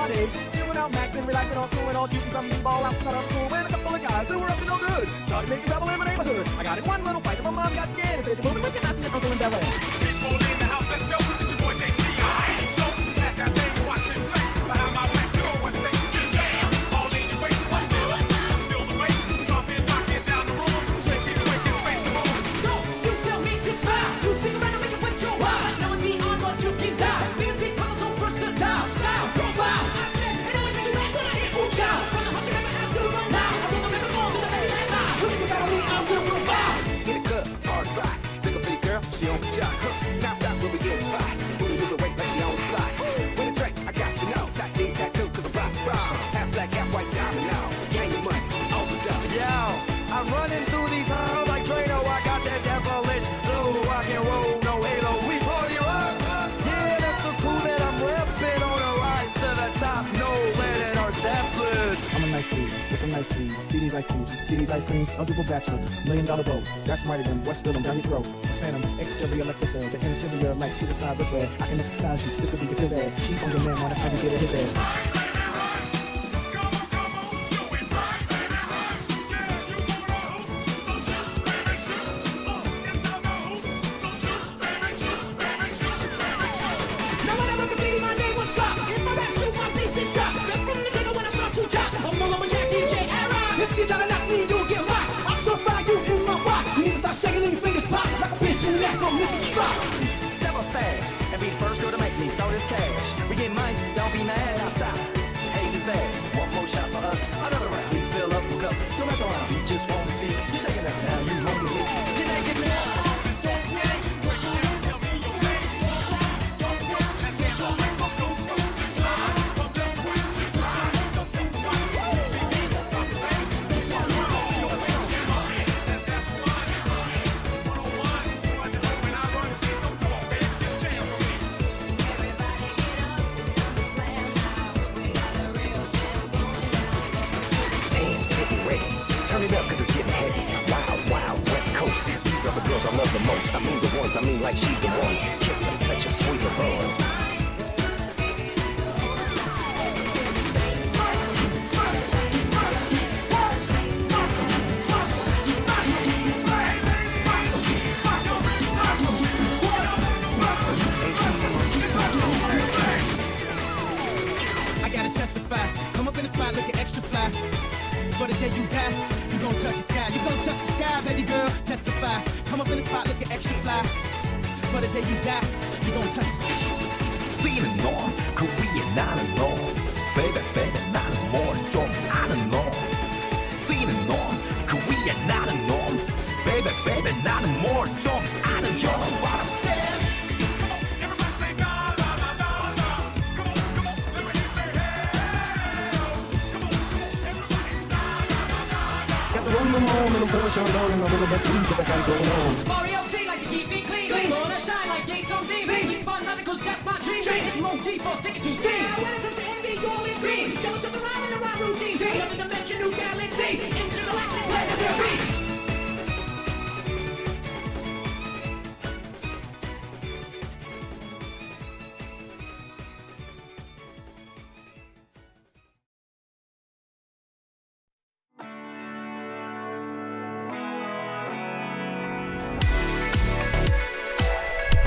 days. Chilling out, maxing, relaxing, all cool and all shooting some b-ball outside of school with a couple of guys who were up to no good. Started making trouble in my neighborhood. I got in one little fight and my mom got scared and said, "You're moving with your Nazi and Uncle in Bel Air." People in the house, let's go. It's your boy JC. So pass that thing and watch me flex. Behind my back, you know what's next. Jam, all in your face. What's up? Just feel the bass. Drop it, knock it down the room. Shake it, quick in space, come on. Don't you tell me to stop. You stick around and make it with your wild. Now it's beyond what you can die. Because people are so versatile. Style, profile. I said, anyone that you act when I hit ooh child. From the heart you never have to run now. I think I'll never go to the very last line. Look at the battle me, I will provide. In the club, hard rock. Big up pretty girl, she on the job. Now stop when we get spot. Booty move the weight like she on the fly. When the drink, I got to know. Tack jeans, tattoo, cause I'm rock, rock. Half black, half white, diamond now. Gang your money, all the time. Yo, I'm running through these halls like Drano. I got that devilish flow, rock and roll, no halo. We party up. Yeah, that's the crew that I'm repping on the rise to the top. No lead in our Zeppelin. I'm a nice dude with some nice cream. See these ice cubes, see these ice creams. Eligible bachelor, $1 million boat. That's smarter than what spill them down your throat. A phantom, exterior like facades, an interior like superstar wristwear. I can exercise you, this could be your phys ed. She's on your man, wanna try to get at his head. Now whenever graffiti, my name was Shop. In my rap shoot, my beats is shot. Step from the ghetto when I start to chop. I'm all over Jack DJ era. If you try to knock me, you'll get rocked. I'll still fry you in my rock. You need to start shaking and your fingers pop. Like a bitch in the neck on Mr. Strop. Step up fast and be the first girl to make me throw this cash. We get money, don't be mad, I'll stop. Hate is bad, one more shot for us. Another round, please fill up your cup. Don't mess around, we just want to see you shaking up now. You home with me. Get naked now. Turn it up cause it's getting heavy. Wild, wild, West Coast. These are the girls I love the most. I mean the ones, I mean like she's the one. Kiss and touch and squeeze her buns. I gotta testify, come up in the spot looking extra fly. For the day you die, you gon' touch the sky. You gon' touch the sky, baby girl, testify. Come up in the spot looking extra fly. For the day you die, you gon' touch the sky. Feeling norm, Korea 나는 norm. Baby, baby, 나는 more. 좀 아는 norm. Feeling norm, Korea 나는 norm. Baby, baby, 나는 more. 좀 아는 you know what I'm saying? Mario Z like to keep it clean. Wanna shine like day some demon. Keep on running cause that's my dream. Get more deeper, stick it to things. When it comes to envy, you're in green. Jealous of the rhyme and the rhyme routine. Another dimension, new galaxy. Intergalactic planetary.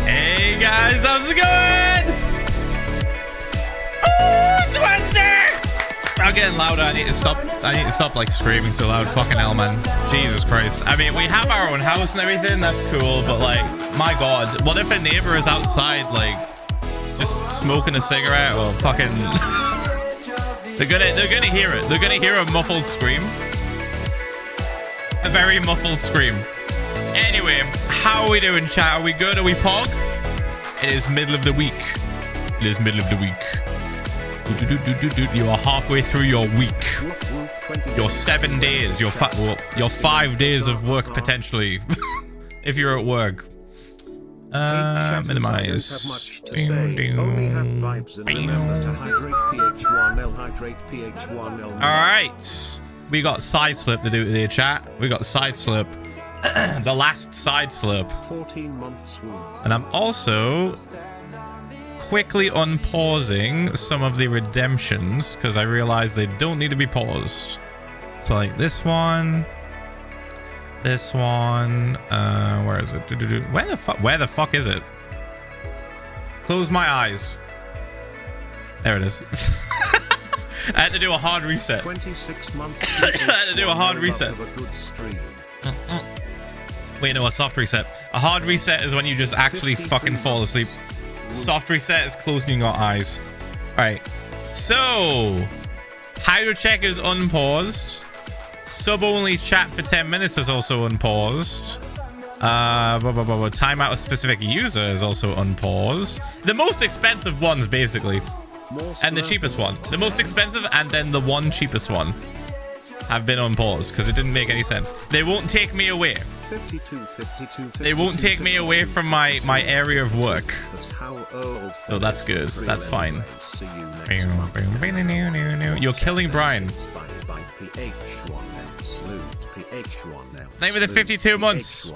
Hey guys, how's it going? Oh, it's Wednesday! I'm getting louder. I need to stop like screaming so loud. Fucking hell, man. Jesus Christ. I mean, we have our own house and everything. That's cool, but like, my God, what if a neighbor is outside, like, just smoking a cigarette or fucking? they're gonna hear it. They're gonna hear a muffled scream. A very muffled scream. Anyway, how are we doing, chat? Are we good? Are we pog? It is middle of the week. It is middle of the week. You are halfway through your week. Your 7 days. Your 5 days of work, potentially. If you're at work. Minimize. Alright. We got side slurp to do today, chat. We got side slurp. The last side slurp. 14 months. And I'm also quickly unpausing some of the redemptions because I realized they don't need to be paused. So like this one, where is it? Where the fuck is it? Close my eyes. There it is. I had to do a hard reset. 26 months. I had to do a hard reset. Wait, no, a soft reset. A hard reset is when you just actually fucking fall asleep. Soft reset is closing your eyes. Alright. So, hydro check is unpaused. Sub-only chat for 10 minutes is also unpaused. Timeout a specific user is also unpaused. The most expensive ones, basically. And the cheapest one. The most expensive and then the one cheapest one have been unpaused because it didn't make any sense. They won't take me away. 52, they won't take me away from my area of work. So that's good. That's fine. You're killing Brian. Name of the 52 months.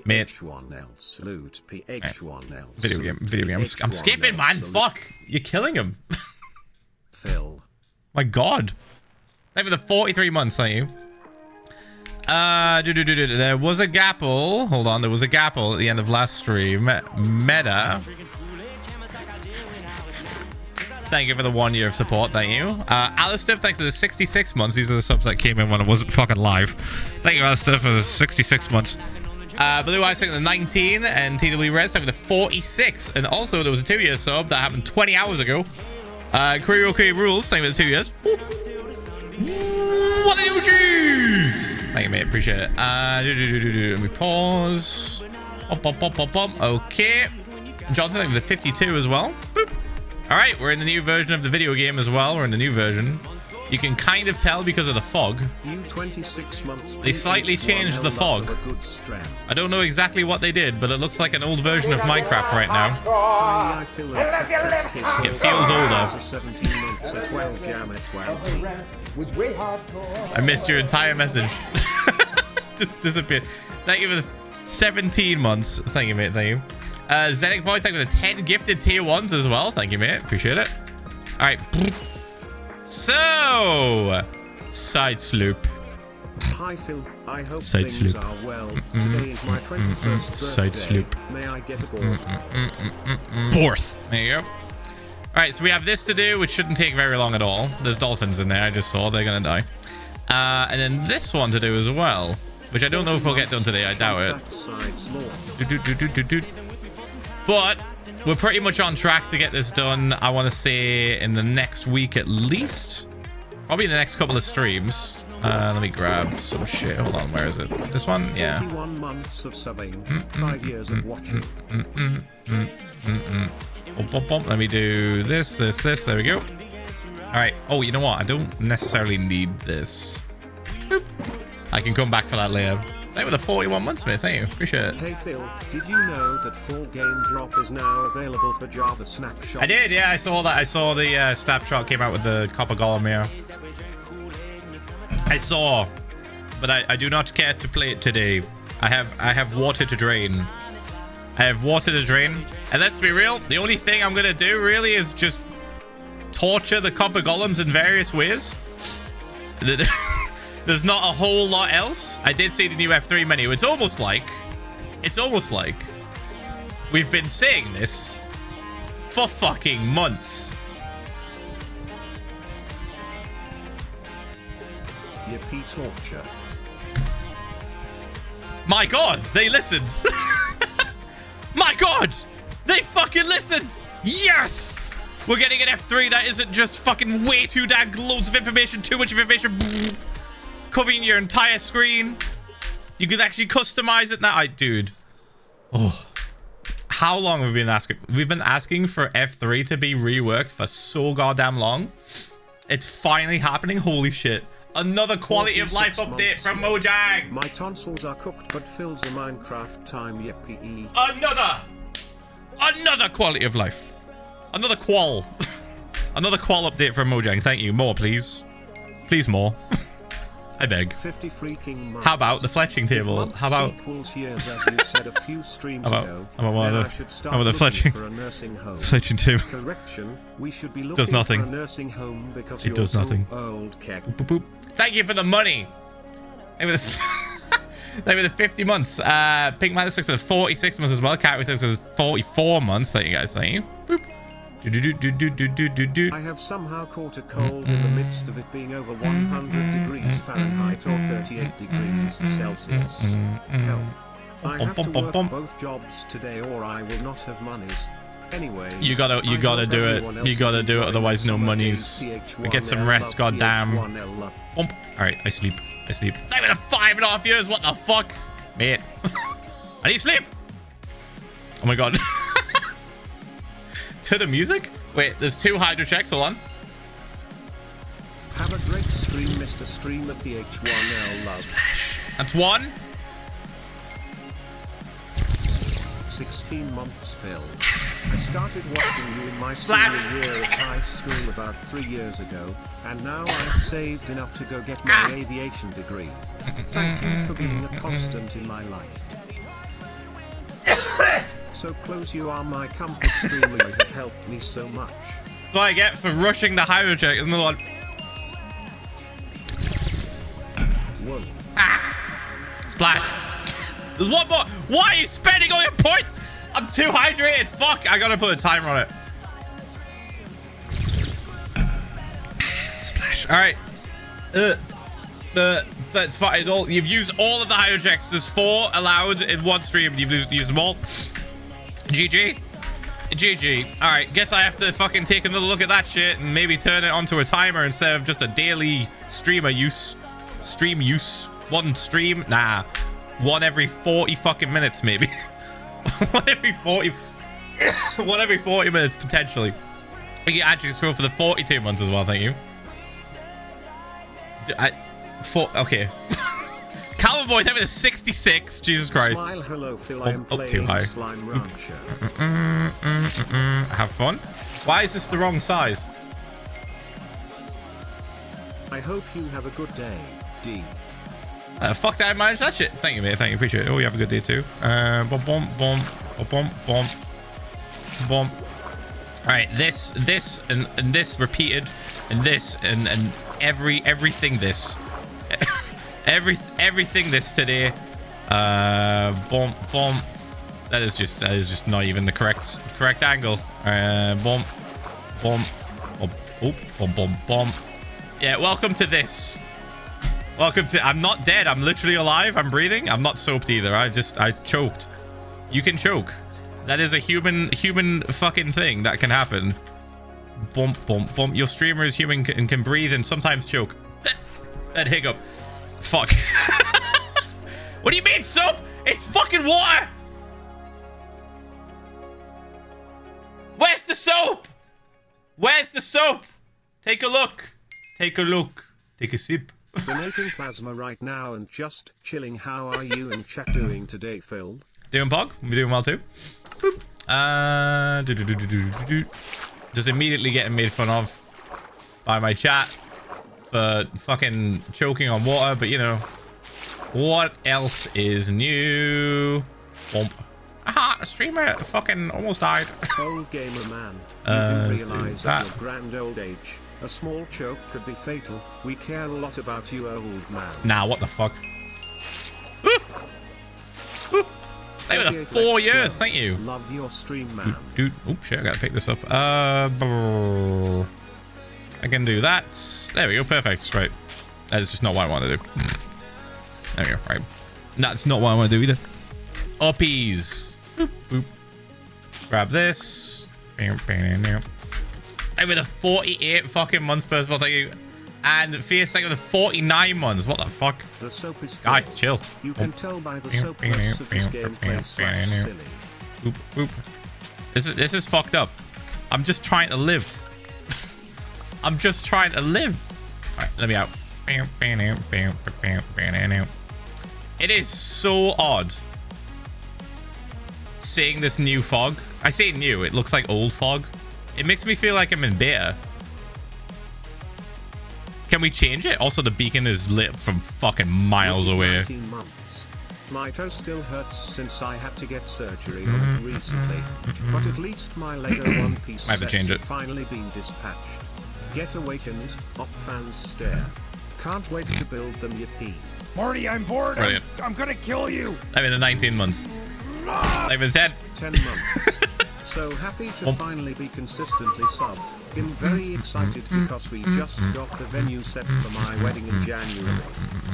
Mate. Video game. I'm skipping, man. Fuck. You're killing him. Phil. My God. Name of the 43 months, thank you. There was a gapple. Hold on, there was a gapple at the end of last stream. Meta. Thank you for the 1 year of support. Thank you. Alistair, thanks for the 66 months. These are the subs that came in when it wasn't fucking live. Thank you, Alistair, for the 66 months. Blue Eyes, thank you for the 19. And TW Res, thank you for the 46. And also, there was a 2 year sub that happened 20 hours ago. Kurioki Rules, thank you for the 2 years. What are you, jeez? Thank you, mate. Appreciate it. Let me pause. Okay. Jonathan, thank you for the 52 as well. Boop. All right, we're in the new version of the video game as well. We're in the new version. You can kind of tell because of the fog. They slightly changed the fog. I don't know exactly what they did, but it looks like an old version of Minecraft right now. It feels older. I missed your entire message. Just disappeared. Thank you for the 17 months. Thank you, mate. Thank you. Zenic Void, thank you for the 10 gifted tier 1s as well. Thank you, mate. Appreciate it. All right. So, Side Slurp. Hi, Phil. I hope Side things Slurp. are well. Today is my 21st Side birthday. Slurp. May I get a borth? Borth. There you go. All right, so we have this to do, which shouldn't take very long at all. There's dolphins in there. I just saw. They're going to die. And then this one to do as well, which I don't know if we'll get done today. I doubt it. But we're pretty much on track to get this done, I want to say, in the next week at least. Probably in the next couple of streams. Let me grab some shit. Hold on, where is it? This one? Yeah. 21 months of subbing, 5 years of watching. Let me do this. There we go. All right. Oh, you know what? I don't necessarily need this. Boop. I can come back for that later. Thank you for the 41 months, mate. Thank you. Appreciate it. Hey, Phil, did you know that full game drop is now available for Java snapshots? I did, yeah. I saw that. I saw the snapshot came out with the copper golem here. I saw, but I do not care to play it today. I have water to drain. I have water to drain. And let's be real, the only thing I'm gonna do really is just torture the copper golems in various ways. There's not a whole lot else. I did see the new F3 menu. It's almost like we've been saying this for fucking months. Yippee torture. My God, they listened. My God, they fucking listened. Yes, we're getting an F3 that isn't just fucking way too damn loads of information, too much information. Covering your entire screen. You can actually customize it now. Dude. Oh. How long have we been asking? We've been asking for F3 to be reworked for so goddamn long. It's finally happening. Holy shit. Another quality of life update from Mojang. My tonsils are cooked, but Philza Minecraft time. Yippee. Another quality of life. Another qual. Another qual update from Mojang. Thank you. More, please. Please, more. I beg. 50 freaking months. How about the fletching table? How about years, as you said a few streams ago, how about then the I should start how about the looking fletching for a nursing home. fletching table? Correction, we should be looking Does nothing. for a nursing home because It you're does so nothing. old, Keg. Boop, boop. Thank you for the money. Thank you for the, thank you for the 50 months. Pink Man 6 is 46 months as well. Cat with us is 44 months. Thank you guys. Thank you. Boop. I have somehow caught a cold in the midst of it being over 100 degrees Fahrenheit or 38 degrees Celsius. Help. I have to work both jobs today or I will not have monies. Anyway, You gotta do it. You gotta do it. Otherwise, no monies. Get some rest. Goddamn. Bump. All right, I sleep. I sleep. I've been 5.5 years. What the fuck, mate? I need sleep. Oh my god. To the music? Wait, there's 2 hydro checks. Hold on. Have a great stream, Mr. Streamer Ph1lza. Splash. That's 1. 16 months, Phil. I started watching you in my Splash. senior year at high school about 3 years ago, and now I've saved enough to go get my aviation degree. Thank you for being a constant in my life. So close you are my comfort streamer, you have helped me so much. That's what I get for rushing the hydro check. There's another one. Whoa. Splash. There's one more. Why are you spending all your points? I'm too hydrated. Fuck. I gotta put a timer on it. Splash. All right. That's fine. You've used all of the hydro checks. There's 4 allowed in one stream. You've used them all. GG. GG. All right. Guess I have to fucking take another look at that shit and maybe turn it onto a timer instead of just a daily stream use. One stream. Nah. 1 every 40 fucking minutes, maybe. 1 every 40. 1 every 40 minutes, potentially. Thank you, Andrew, for the 42 months as well. Thank you. Okay. Calvin Boy, having a 66. Jesus Christ. Smile, hello, Phil. I am Too high. Slime Rancher. Have fun. Why is this the wrong size? I hope you have a good day, D. Fuck that, I managed that shit. Thank you, mate. Thank you. Appreciate it. Oh, you have a good day too. Bum, bum, bum, bum, bum, bum. All right, this, and this repeated, and this, and everything this. Everything this today. Bump, bump. That is just not even the correct angle. Bump, bump, bump, oh, bump, bump, bump. Yeah, welcome to this. Welcome to. I'm not dead. I'm literally alive. I'm breathing. I'm not soaped either. I choked. You can choke. That is a human fucking thing that can happen. Bump, bump, bump. Your streamer is human and can breathe and sometimes choke. That hiccup. Fuck. What do you mean soap? It's fucking water. Where's the soap? Where's the soap? Take a look. Take a look. Take a sip. Donating plasma right now and just chilling. How are you and chat doing today, Phil? Doing Pog? We're doing well too. Boop. Just immediately getting made fun of by my chat for fucking choking on water, but you know, what else is new? Bump. Aha, a streamer fucking almost died. Old gamer man, you do realize that. at your grand old age, a small choke could be fatal. We care a lot about you, old man. Nah, what the fuck? Thank you for the 4 years. Thank you. Love your stream, man. Dude, oh shit, I gotta pick this up. I can do that. There we go, perfect. Right. That's just not what I want to do. There we go, right. That's not what I want to do either. Uppies. Boop, boop. Grab this. And with a 48 fucking months, first of all, thank you. And Fierce, thank you with the 49 months. What the fuck? The soap is guys, chill. You can tell by the soapness of this gameplay silly. Boop, boop. This is fucked up. I'm just trying to live. I'm just trying to live. Alright, let me out. It is so odd seeing this new fog. I say new, it looks like old fog. It makes me feel like I'm in beta. Can we change it? Also, the beacon is lit from fucking miles away. 19 months. My toe still hurts since I had to get surgery on it recently, but at least my Lego One Piece Might have to change sets it. have finally been dispatched. Get awakened, op fans stare. Can't wait to build them, yippee. Marty, I'm bored. Brilliant. I'm gonna kill you. I mean, the 19 months. I've been 10. 10 months. So happy to finally be consistently subbed. I'm very excited because we just got the venue set for my wedding in January.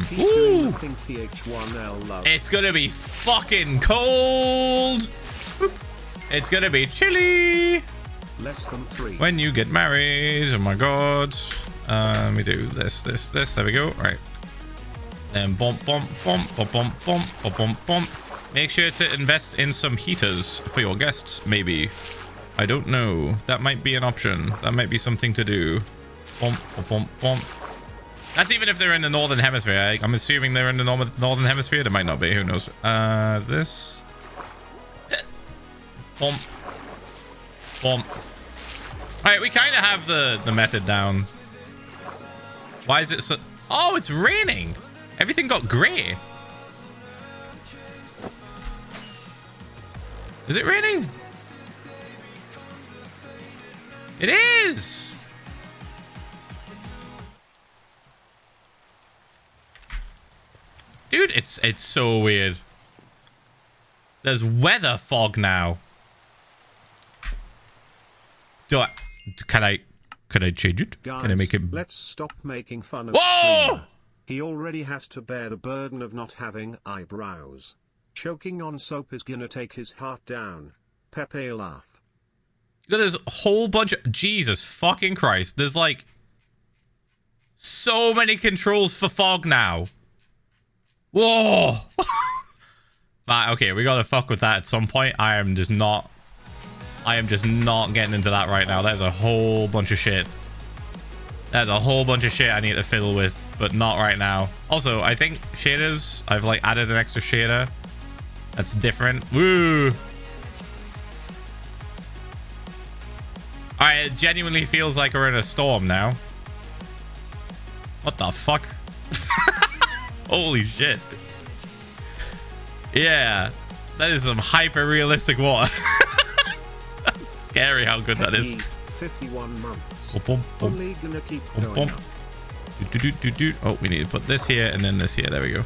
Keep doing the thing, Ph1lza. It's gonna be fucking cold. It's gonna be chilly Less than 3. when you get married. Oh my god. Let me do this. There we go. Right. Then bump. Make sure to invest in some heaters for your guests, maybe. I don't know. That might be an option. That might be something to do. Bump. That's even if they're in the northern hemisphere. I'm assuming they're in the northern hemisphere. They might not be. Who knows? This. Bump. All right, we kind of have the method down. Why is it so... Oh, it's raining. Everything got grey. Is it raining? It is. Dude, it's so weird. There's weather fog now. Can I change it? Guys, Can I make it? let's stop making fun of Whoa! Screamer. He already has to bear the burden of not having eyebrows. Choking on soap is gonna take his heart down. Pepe laugh. There's a whole bunch of... Jesus fucking Christ. There's like... so many controls for fog now. Whoa! Right, okay, we gotta fuck with that at some point. I am just not getting into that right now. There's a whole bunch of shit. There's a whole bunch of shit I need to fiddle with, but not right now. Also, I think shaders, I've like added an extra shader that's different. Woo! Alright, it genuinely feels like we're in a storm now. What the fuck? Holy shit. Yeah, that is some hyper realistic water. That's scary how good that is. 51 months. Boom, boom, Only gonna keep boom, going boom. up. Oh, we need to put this here and then this here. There we go.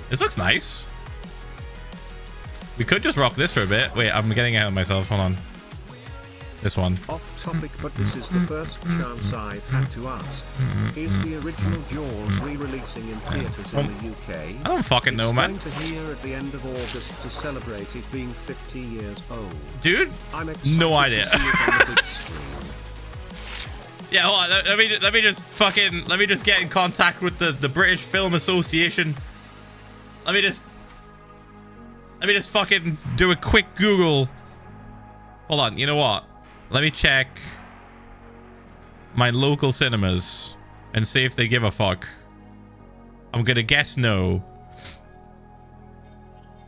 This looks nice. We could just rock this for a bit. Wait, I'm getting ahead of myself. Hold on. This one. Off topic, but this is the first chance I've had to ask. Is the original Jaws re-releasing in theaters in the UK? I don't fucking know, man. It's going to hear at the end of August to celebrate it being 50 years old. Dude, I'm excited no idea. to see it on the big screen. Yeah, hold on. Let me just get in contact with the British Film Association. Let me just fucking do a quick Google. Hold on. You know what? Let me check my local cinemas and see if they give a fuck. I'm gonna guess no.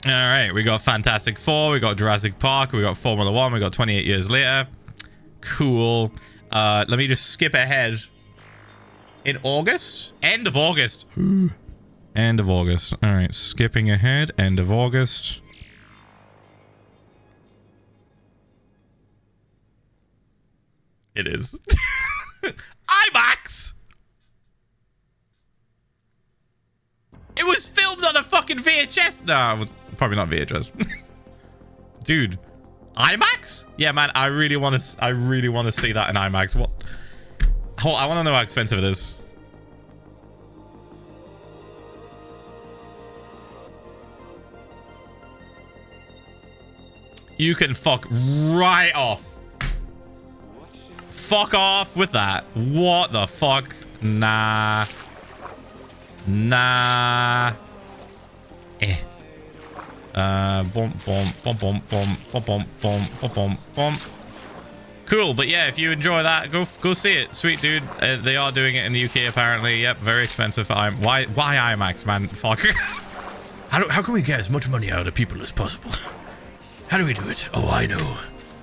All right, we got Fantastic Four, we got Jurassic Park, we got Formula One, we got 28 Years Later. Cool. Let me just skip ahead. In August? End of August. End of August. All right, skipping ahead. End of August. It is. IMAX! It was filmed on a fucking VHS. No, probably not VHS. Dude, IMAX? Yeah, man, I really want to see that in IMAX. What? Oh, I want to know how expensive it is. You can fuck right off. Fuck off with that. What the fuck? Nah. Nah. Cool, but yeah, if you enjoy that, go see it. Sweet dude. They are doing it in the UK apparently. Yep, very expensive for why IMAX, man? Fuck. How can we get as much money out of people as possible? How do we do it? Oh, I know.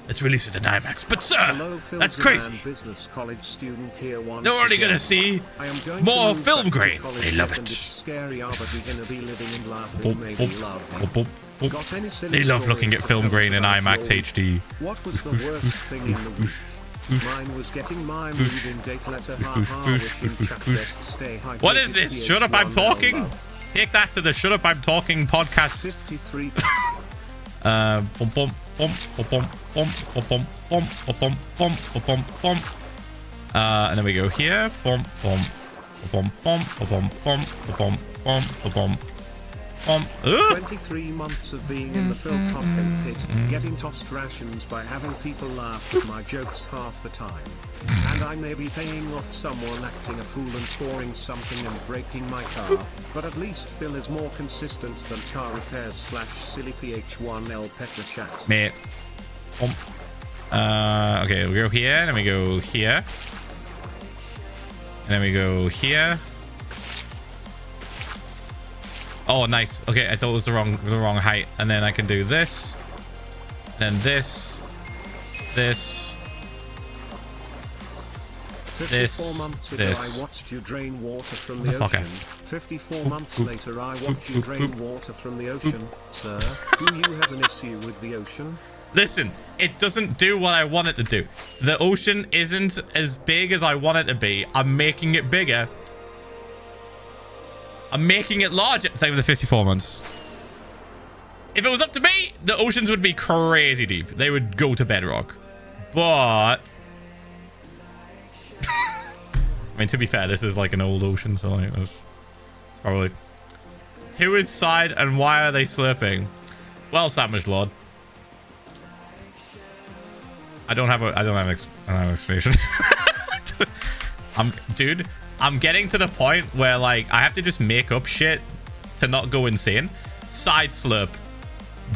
Let's release it in IMAX. But sir, Hello, Philza that's crazy. Man, business college student here once They're already again. gonna see I am going more to move film back to grain. college They love and it. It's scary, but we're gonna be living in love. Boom, Maybe boom, love. boom, boom, boom. Got any silly They love looking at stories film to tell grain us in about IMAX your HD. What was the worst thing in the week? Mine was getting my moving date letter. Wishing chat best stay hydrated. What is this? Shut up, I'm talking. Take that to the Shut Up, I'm Talking podcast. 53. Bum bum bum bum bum bum bum bum bum bum bum. And then we go here. Bum bum bum bum bum bum bum bum bum. 23 months of being in the film content pit, getting tossed rations by having people laugh at my jokes half the time. And I may be paying off someone acting a fool and pouring something and breaking my car, but at least Phil is more consistent than car repairs / silly Ph1lza VODS chat. Mate. Okay, we go here, and then we go here. And then we go here. Oh, nice. Okay, I thought it was the wrong height. And then I can do this. Then this. 54 months ago this. I watched you drain water from the Motherfucker. ocean. 54 months later I watched you drain water from the ocean. Sir, do you have an issue with the ocean? Listen, it doesn't do what I want it to do. The ocean isn't as big as I want it to be. I'm making it bigger. I'm making it larger. Thank you for the 54 months. If it was up to me, the oceans would be crazy deep. They would go to bedrock. But I mean, to be fair, this is like an old ocean, so like, it's probably. Who is Side and why are they slurping? Well, Savage Lord. I don't have an explanation. Dude, I'm getting to the point where like I have to just make up shit to not go insane. Side slurp,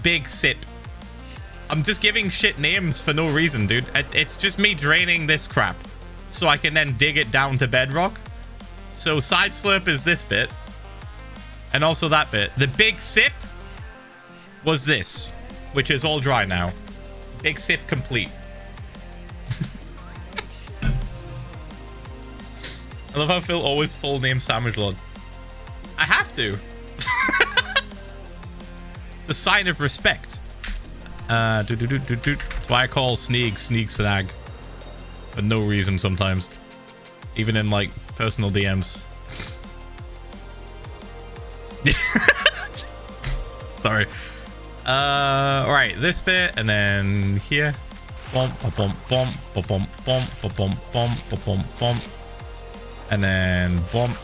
big sip. I'm just giving shit names for no reason, dude. It's just me draining this crap so I can then dig it down to bedrock. So side slurp is this bit and also that bit. The big sip was this, which is all dry now. Big sip complete. I love how Phil always full name Sandwich Lord. I have to. It's a sign of respect. That's why I call Sneeg Snag. For no reason sometimes. Even in like personal DMs. Sorry. Right, this bit and then here. Bump, bump, bump, bump, bump, bump, bump, bump, bump, bump. And then bump.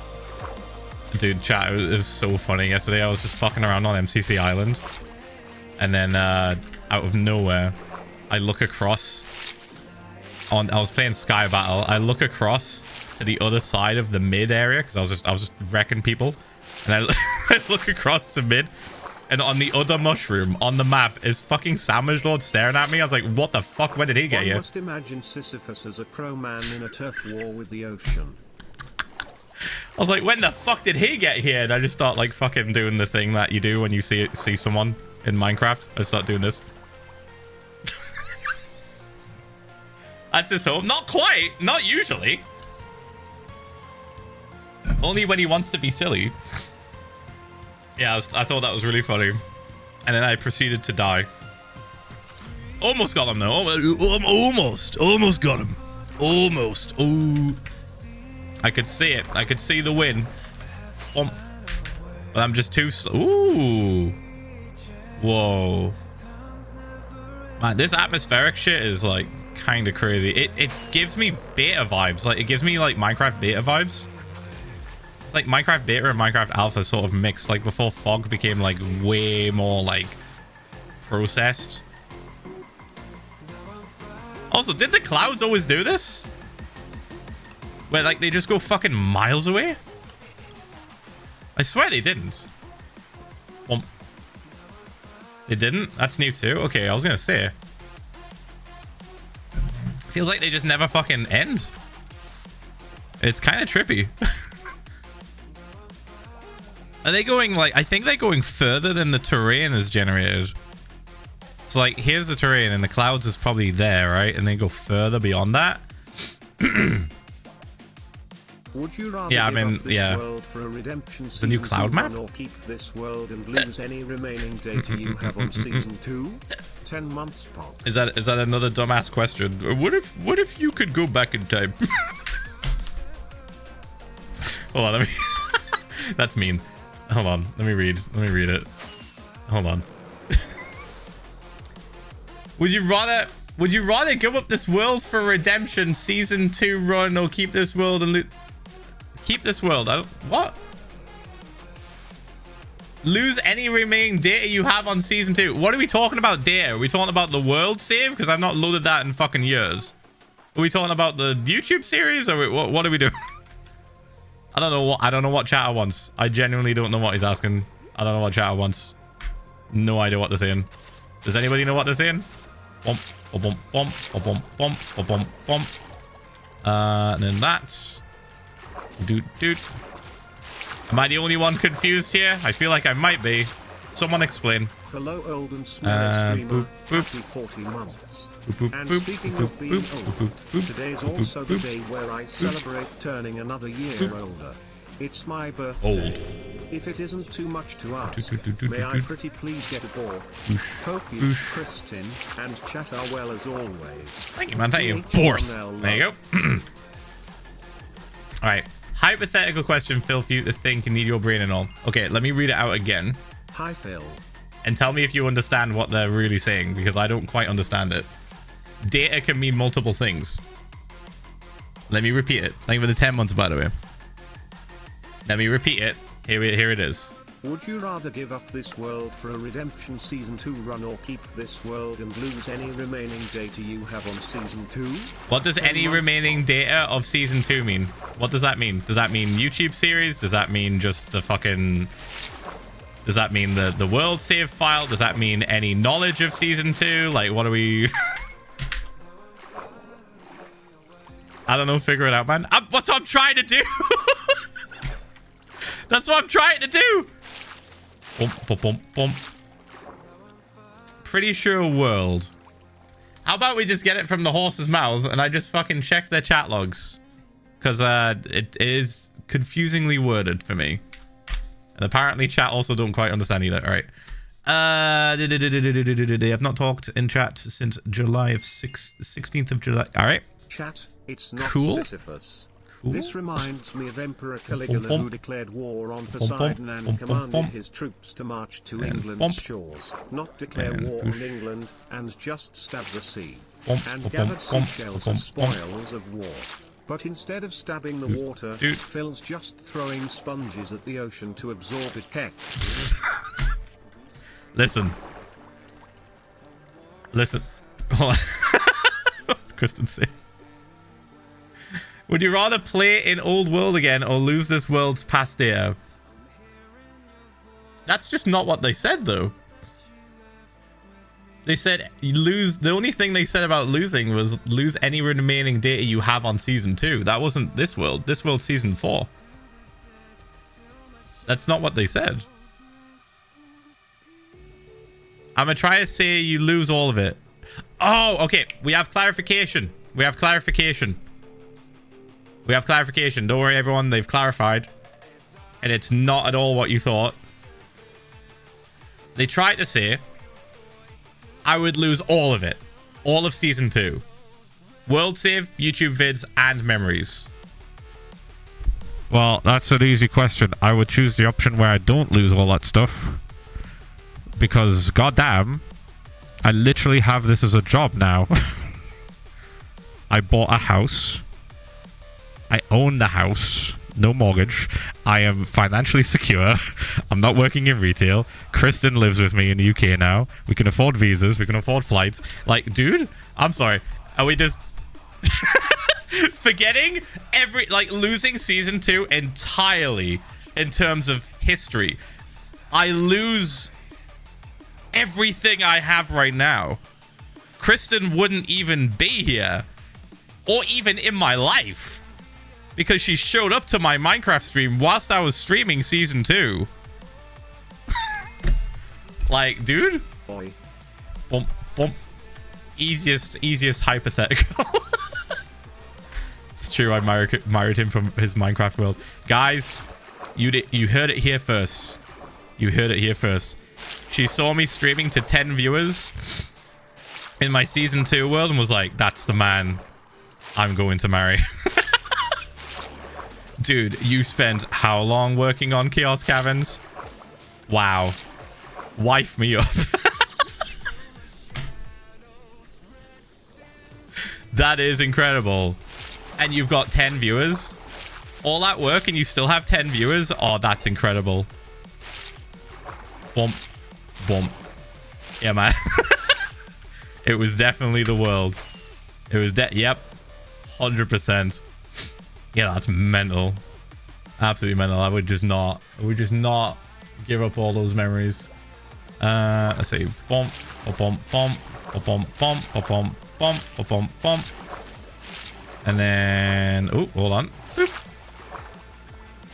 Dude, chat, it was so funny. Yesterday I was just fucking around on MCC Island. And then out of nowhere, I look across on I was playing Sky Battle. I look across to the other side of the mid area because I was just wrecking people. And I look across to mid. And on the other mushroom on the map is fucking Savage Lord staring at me. I was like, what the fuck? When did he get here? One must imagine Sisyphus as a crow man in a turf war with the ocean. I was like, when the fuck did he get here? And I just start like fucking doing the thing that you do when you see someone in Minecraft. I start doing this. That's his home. Not quite. Not usually. Only when he wants to be silly. Yeah, I thought that was really funny. And then I proceeded to die. Almost got him though. Almost got him. Almost. Oh. I could see it. I could see the win. But I'm just too slow. Ooh. Whoa. Man, this atmospheric shit is like kind of crazy. It gives me beta vibes. Like, it gives me like Minecraft beta vibes. It's like Minecraft beta and Minecraft alpha sort of mixed. Like before fog became like way more like processed. Also, did the clouds always do this? Where like they just go fucking miles away? I swear they didn't. Well, they didn't? That's new too? Okay, I was gonna say. Feels like they just never fucking end. It's kind of trippy. Are they going like... I think they're going further than the terrain is generated. So like, here's the terrain, and the clouds is probably there, right? And then go further beyond that. Would you rather Yeah, I give mean, up this yeah. world for a redemption The new season cloud 2 map? run, or keep this world and lose any remaining data you have on season 2? 10 months pop. Is that another dumbass question? What if you could go back in time? Hold on, let me. That's mean. Hold on, let me read it. Hold on. Would you rather give up this world for redemption season 2 run, or keep this world and keep this world? What? Lose any remaining data you have on season 2. What are we talking about data? Are we talking about the world save? Because I've not loaded that in fucking years. Are we talking about the YouTube series, or what are we doing? I don't know what chatter wants. I genuinely don't know what he's asking. I don't know what chatter wants. No idea what they're saying. Does anybody know what they're saying? Bump, bump, bump, bump, bump, bump, bump. And then that's doot. Am I the only one confused here? I feel like I might be. Someone explain. Hello, old and small streamer. Boop, boop. Happy 40 months. Boop, And boop, speaking boop, of being boop, old, boop, boop, today's boop, also the boop, day where I celebrate turning another year older. It's my birthday. Old. If it isn't too much to ask, may I pretty please get a ball? Hope you, Kristin, and chat are well as always. Thank you, man. Thank you. Ph1lza There you go. All right. Hypothetical question, Phil, for you to think and need your brain and all. Okay, let me read it out again. Hi, Phil. And tell me if you understand what they're really saying, because I don't quite understand it. Data can mean multiple things. Let me repeat it. Thank you for the 10 months, by the way. Let me repeat it. Here it is. Would you rather give up this world for a redemption season 2 run, or keep this world and lose any remaining data you have on season 2? What does any remaining data of season 2 mean? What does that mean? Does that mean YouTube series? Does that mean just the fucking... Does that mean the world save file? Does that mean any knowledge of season 2? Like, what are we... I don't know. Figure it out, man. That's what I'm trying to do. That's what I'm trying to do. Bump, bump, bump, bump. Pretty sure world. How about we just get it from the horse's mouth and I just fucking check their chat logs? Because it is confusingly worded for me. And apparently chat also don't quite understand either. All right. They have not talked in chat since July of 16th of July. All right. Chat, it's not Cool. Sisyphus. Cool. This reminds me of Emperor Caligula, who declared war on Poseidon and commanded his troops to march to England's shores, not declare war on England, and just stab the sea, and gathered seashells as spoils of war. But instead of stabbing the water, Phil's just throwing sponges at the ocean to absorb it. Heck. Listen. Kristen said. Would you rather play in old world again or lose this world's past data? That's just not what they said, though. They said you lose. The only thing they said about losing was lose any remaining data you have on season 2. That wasn't this world. This world's season 4. That's not what they said. I'm gonna try to say you lose all of it. Oh, okay. We have clarification. Don't worry, everyone. They've clarified. And it's not at all what you thought. They tried to say I would lose all of it. All of season 2. World save, YouTube vids, and memories. Well, that's an easy question. I would choose the option where I don't lose all that stuff. Because, goddamn, I literally have this as a job now. I bought a house. I own the house. No mortgage. I am financially secure. I'm not working in retail. Kristen lives with me in the UK now. We can afford visas. We can afford flights. Like, dude, I'm sorry. Are we just... forgetting losing season 2 entirely in terms of history? I lose everything I have right now. Kristen wouldn't even be here. Or even in my life. Because she showed up to my Minecraft stream whilst I was streaming season 2. Like, dude. Boy. Bump, Bump. Easiest hypothetical. It's true. I married him from his Minecraft world. Guys, you heard it here first. You heard it here first. She saw me streaming to 10 viewers in my season 2 world and was like, that's the man I'm going to marry. Dude, you spent how long working on Kiosk Caverns? Wow. Wife me up. That is incredible. And you've got 10 viewers. All that work and you still have 10 viewers? Oh, that's incredible. Bump. Bump. Yeah, man. It was definitely the world. It was yep. 100%. Yeah, that's mental. Absolutely mental. I would just not give up all those memories. Let's see. Bump. Bump. Bump. Bump. Bump. Bump. Bump. Bump. Bump. And then... Oh, hold on. Boop.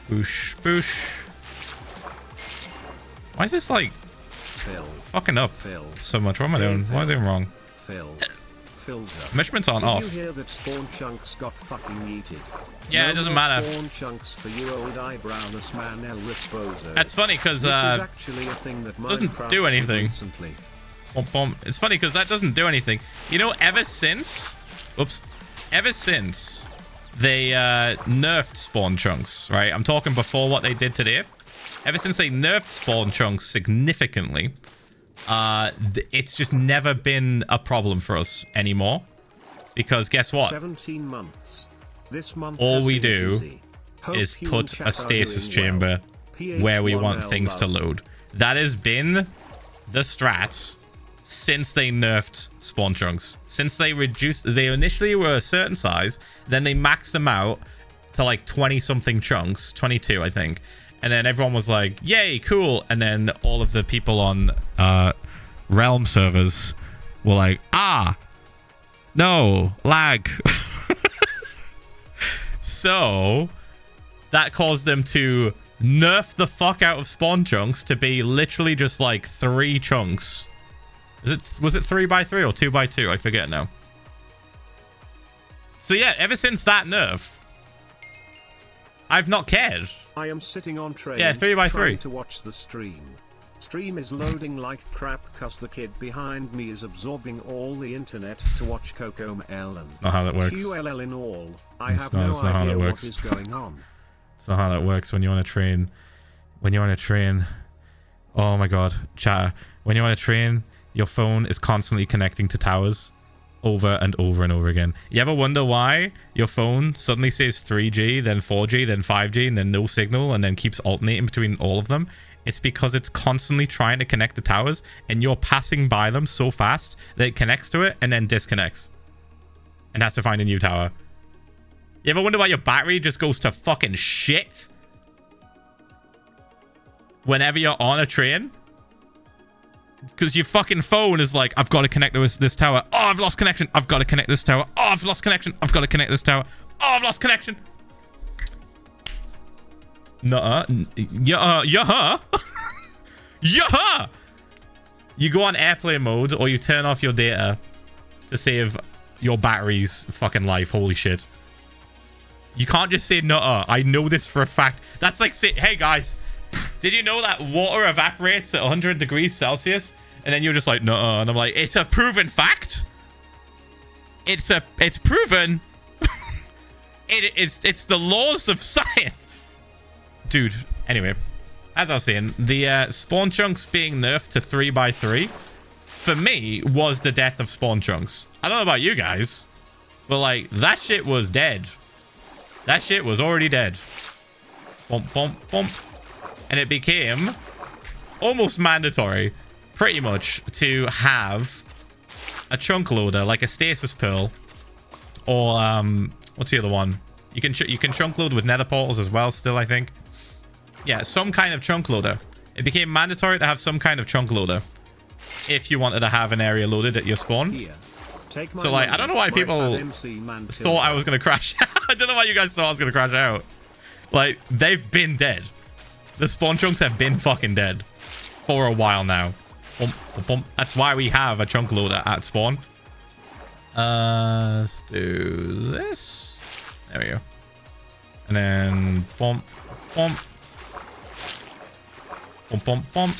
Boosh. Boosh. Why is this like... fucking up so much? What am I doing? What am I doing wrong? Philza. Measurements aren't off. Did you hear that spawn chunks got fucking yeeted? Yeah, No it doesn't more matter. Spawn chunks for you old eyebrowless man El Bozo. That's funny because This is actually a thing that doesn't Minecraft do anything. Recently. Bump, bump. It's funny because that doesn't do anything. You know, ever since they nerfed spawn chunks, right? I'm talking before what they did today. Ever since they nerfed spawn chunks significantly, it's just never been a problem for us anymore. Because guess what? 17 months. This month all we do is put a stasis chamber where we want things to load. That has been the strat since they nerfed spawn chunks. Since they reduced, they initially were a certain size, then they maxed them out to like 20 something chunks, 22 I think, and then everyone was like, yay, cool. And then all of the people on realm servers were like, no, lag. So that caused them to nerf the fuck out of spawn chunks to be literally just like 3 chunks. Was it 3x3 or 2x2? I forget now. So yeah, ever since that nerf, I've not cared. I am sitting on train. Yeah, 3x3. Trying to watch the stream. Stream is loading like crap cause the kid behind me is absorbing all the internet to watch Coco Ellen. That's not how that works. QLL in all. I It's have not- no it's not how idea that what works. is going on. It's not how that works when you're on a train. When you're on a train, oh my god, chatter. When you're on a train, your phone is constantly connecting to towers over and over and over again. You ever wonder why your phone suddenly says 3G, then 4G, then 5G, and then no signal, and then keeps alternating between all of them? It's because it's constantly trying to connect the towers, and you're passing by them so fast that it connects to it and then disconnects and has to find a new tower. You ever wonder why your battery just goes to fucking shit whenever you're on a train? Because your fucking phone is like, I've got to connect to this tower. Oh, I've lost connection. I've got to connect this tower. Oh, I've lost connection. I've got to connect this tower. Oh, I've lost connection. Nuh-uh. Yeah. Yeah. You go on airplane mode or you turn off your data to save your battery's fucking life. Holy shit. You can't just say nuh-uh. I know this for a fact. That's like, say, hey guys, did you know that water evaporates at 100 degrees Celsius? And then you're just like, nuh-uh. And I'm like, it's a proven fact. It's proven. It's the laws of science. Dude, anyway, as I was saying, the spawn chunks being nerfed to 3x3 for me was the death of spawn chunks. I don't know about you guys, but like that shit was dead. That shit was already dead. Bump, bump, bump. And it became almost mandatory, pretty much, to have a chunk loader, like a stasis pearl, or what's the other one? You can chunk load with nether portals as well. Still, I think. Yeah, some kind of chunk loader. It became mandatory to have some kind of chunk loader if you wanted to have an area loaded at your spawn. Here, take my So like, I money, don't know why my people fat MC man thought I was gonna crash. I don't know why you guys thought I was gonna crash out. Like, they've been dead. The spawn chunks have been fucking dead for a while now. Bump, bump, bump. That's why we have a chunk loader at spawn. Let's do this. There we go. And then bump, bump. Bump, bump, bump.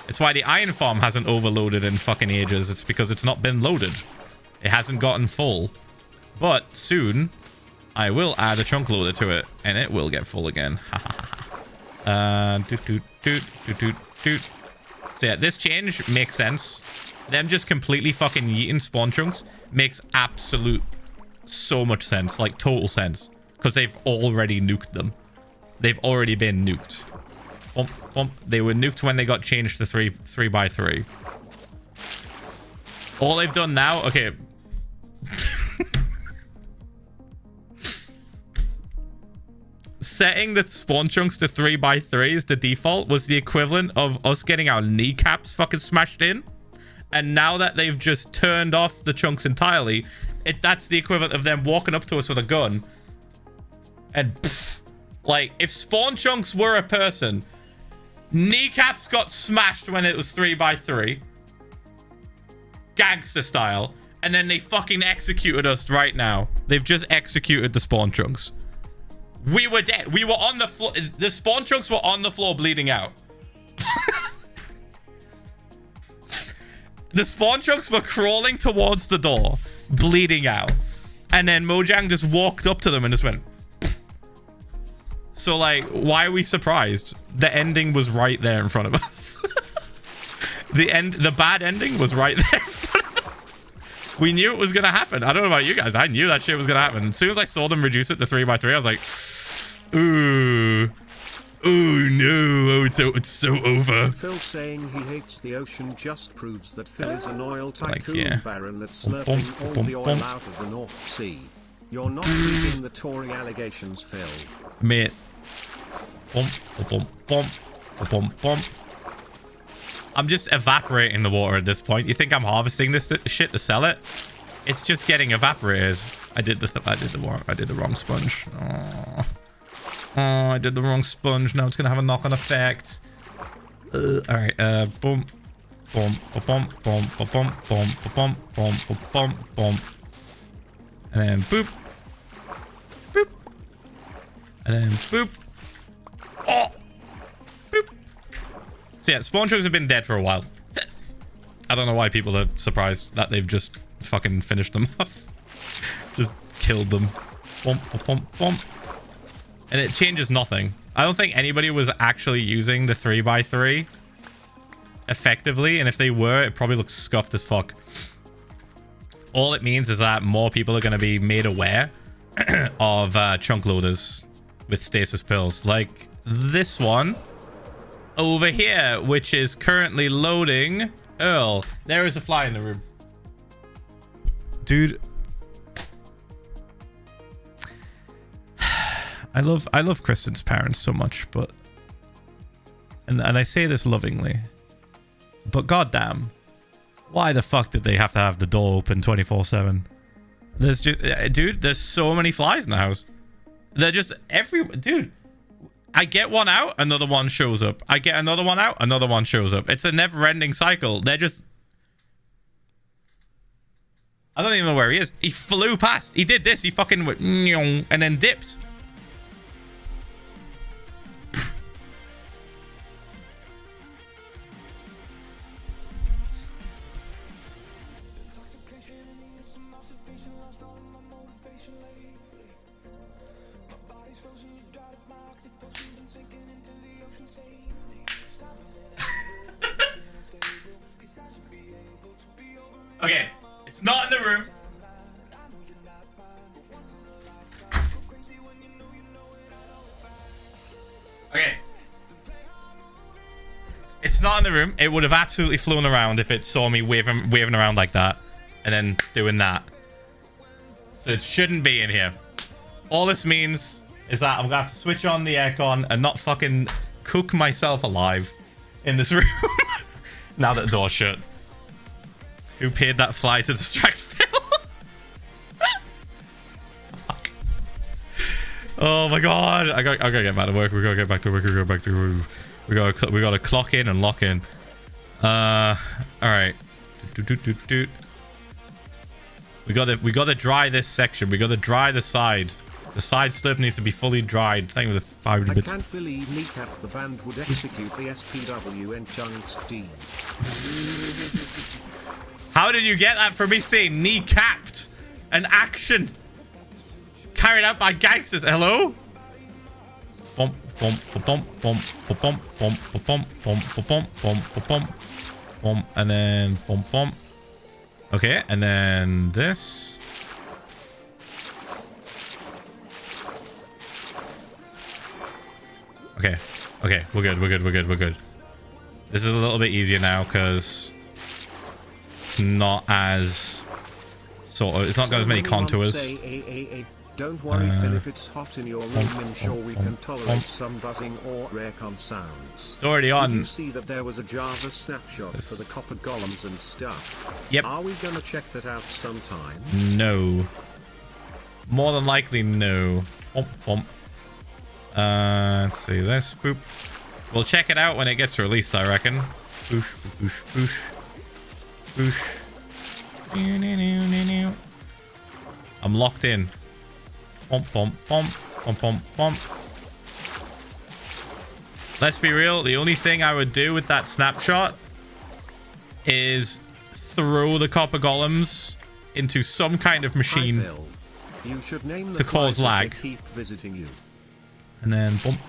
It's why the iron farm hasn't overloaded in fucking ages. It's because it's not been loaded. It hasn't gotten full. But soon, I will add a chunk loader to it, and it will get full again. Doot, doot, doot, doot, doot, doot. So yeah, this change makes sense. Them just completely fucking yeeting spawn chunks makes absolute so much sense. Like, total sense. Because they've already nuked them. They've already been nuked. Bump, bump. They were nuked when they got changed to 3x3. All they've done now... Okay. Setting the spawn chunks to 3x3 as the default was the equivalent of us getting our kneecaps fucking smashed in. And now that they've just turned off the chunks entirely, that's the equivalent of them walking up to us with a gun. And pff, like, if spawn chunks were a person, kneecaps got smashed when it was 3x3. Gangster style. And then they fucking executed us right now. They've just executed the spawn chunks. We were dead. We were on the floor. The spawn chunks were on the floor bleeding out. The spawn chunks were crawling towards the door, bleeding out. And then Mojang just walked up to them and just went... Pfft. So, like, why are we surprised? The ending was right there in front of us. The bad ending was right there in front of us. We knew it was going to happen. I don't know about you guys. I knew that shit was going to happen. As soon as I saw them reduce it to 3x3, I was like... Ooh. Oh no, it's so over. Phil saying he hates the ocean just proves that Phil is an oil tycoon like, yeah. baron that's slurping all the oil out of the North Sea. You're not reading the Tory allegations, Phil. Mate. Bump, bump, bump, bump, bump. I'm just evaporating the water at this point. You think I'm harvesting this shit to sell it? It's just getting evaporated. I did the wrong sponge. Oh, I did the wrong sponge. Now it's gonna have a knock-on effect. All right. Boom, boom, boom, boom, boom, boom, boom, boom, boom, boom, boom, and then boop, boop, and then boop. Oh, boop. So yeah, spawn chunks have been dead for a while. I don't know why people are surprised that they've just fucking finished them off. Just killed them. Bump, bump, bump. And it changes nothing. I don't think anybody was actually using the 3x3 effectively. And if they were, it probably looks scuffed as fuck. All it means is that more people are going to be made aware of chunk loaders with stasis pills. Like this one over here, which is currently loading. Earl, there is a fly in the room. Dude. I love Kristen's parents so much, but and I say this lovingly, but goddamn, why the fuck did they have to have the door open 24/7? There's just, dude, there's so many flies in the house. They're just dude. I get one out, another one shows up. I get another one out, another one shows up. It's a never-ending cycle. They're just... I don't even know where he is. He flew past. He did this. He fucking went and then dipped. Okay, it's not in the room. Okay. It's not in the room. It would have absolutely flown around if it saw me waving around like that and then doing that. So it shouldn't be in here. All this means is that I'm gonna have to switch on the aircon and not fucking cook myself alive in this room now that the door's shut. Who paid that fly to distract Phil? Fuck. Oh my god. I gotta get back to work. We gotta get back to work. We gotta clock in and lock in. All right. We gotta dry this section. We gotta dry the side. The side slurp needs to be fully dried. Thank you for the 500 I bits. can't believe Kneecap the band would execute the SPW in chunks D. How did you get that from me saying kneecapped? An action carried out by gangsters. Hello? Bump, bump, bump, bump, bump, bump, bump, bump, bump, bump, bump, bump, bump, and then bump, bump. Okay, and then this. Okay, okay, we're good, we're good, we're good, we're good. This is a little bit easier now because it's not as sort of, it's not got as many contours. Don't worry, Phil, if it's hot in your room, I'm sure we can tolerate some buzzing or aircon sounds. It's already on. Did you see that there was a Java snapshot for the copper golems and stuff? Yep. Are we gonna check that out sometime? No. More than likely, no. Bump, bump. Let's see this. Boop. We'll check it out when it gets released, I reckon. Boosh, boosh, boosh. Boosh. I'm locked in. Bump, bump, bump, bump, bump, bump. Let's be real. The only thing I would do with that snapshot is throw the copper golems into some kind of machine. Hi, Phil. You should name the to cause lag. keep visiting you. And then bump.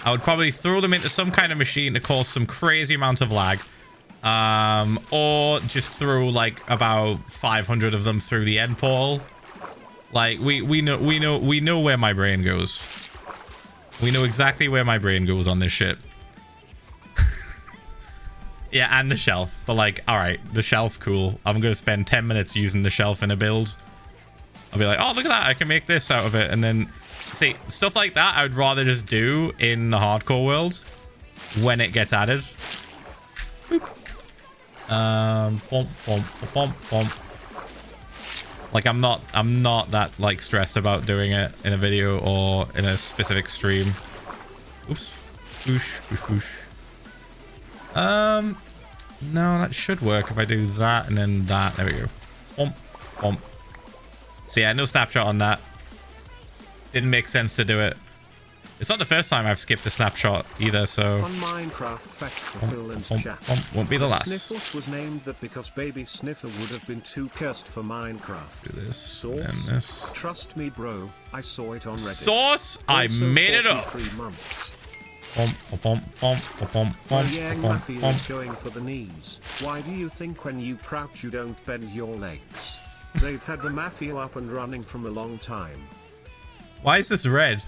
I would probably throw them into some kind of machine to cause some crazy amount of lag. Or just throw like about 500 of them through the end portal. Like we know where my brain goes. We know exactly where my brain goes on this shit. Yeah, and the shelf. But like, all right, the shelf, cool. I'm gonna spend 10 minutes using the shelf in a build. I'll be like, oh, look at that, I can make this out of it. And then see, stuff like that I would rather just do in the hardcore world when it gets added. Boop. Bump, bump, bump, bump. Like I'm not that like stressed about doing it in a video or in a specific stream. Oops. Boosh, boosh, boosh. No, that should work if I do that and then that. There we go. Bump, bump. So yeah, no snapshot on that. Didn't make sense to do it. It's not the first time I've skipped a snapshot either, so... Fun Minecraft fact for Phil's chat. Won't be the last. Sniffles was named that because baby Sniffer would have been too cursed for Minecraft. Do this, Source? and this. Trust me, bro. I saw it on Reddit. Source? I Also made it up. 43 months. Oh yeah, Mafia is going for the knees. Why do you think when you crouch you don't bend your legs? They've had the Mafia up and running from a long time. Why is this red?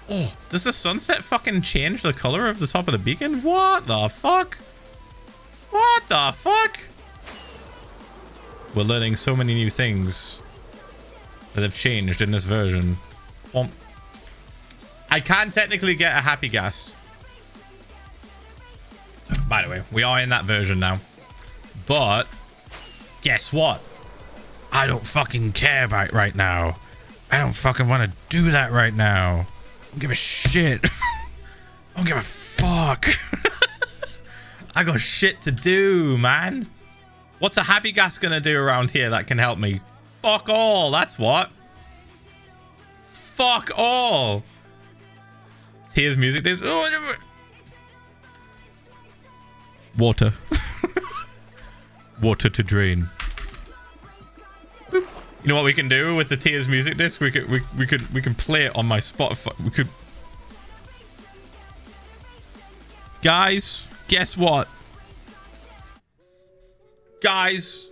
Oh, does the sunset fucking change the color of the top of the beacon? What the fuck? What the fuck? We're learning so many new things that have changed in this version. I can technically get a happy gas. By the way, we are in that version now. But guess what? I don't fucking care about it right now. I don't fucking want to do that right now. I don't give a shit. I don't give a fuck. I got shit to do, man. What's a happy gas gonna do around here that can help me? Fuck all, that's what. Fuck all. Tears music days. Oh, water. Water to drain. Boop. You know what we can do with the Tears music disc? We can play it on my Spotify. We could. Guys, guess what? Guys,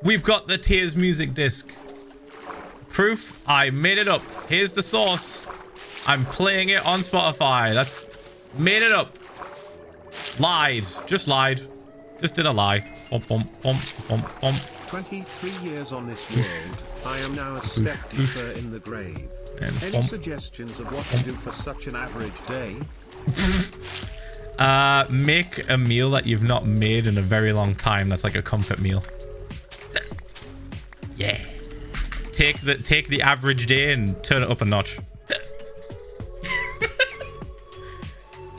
we've got the Tears music disc. Proof, I made it up. Here's the source. I'm playing it on Spotify. That's made it up. Lied. Just lied. Just did a lie. Bump, bump, bump, bump, bump. 23 years on this world, I am now a step deeper in the grave. Any suggestions of what to do for such an average day? Make a meal that you've not made in a very long time. That's like a comfort meal. Yeah. Take the average day and turn it up a notch.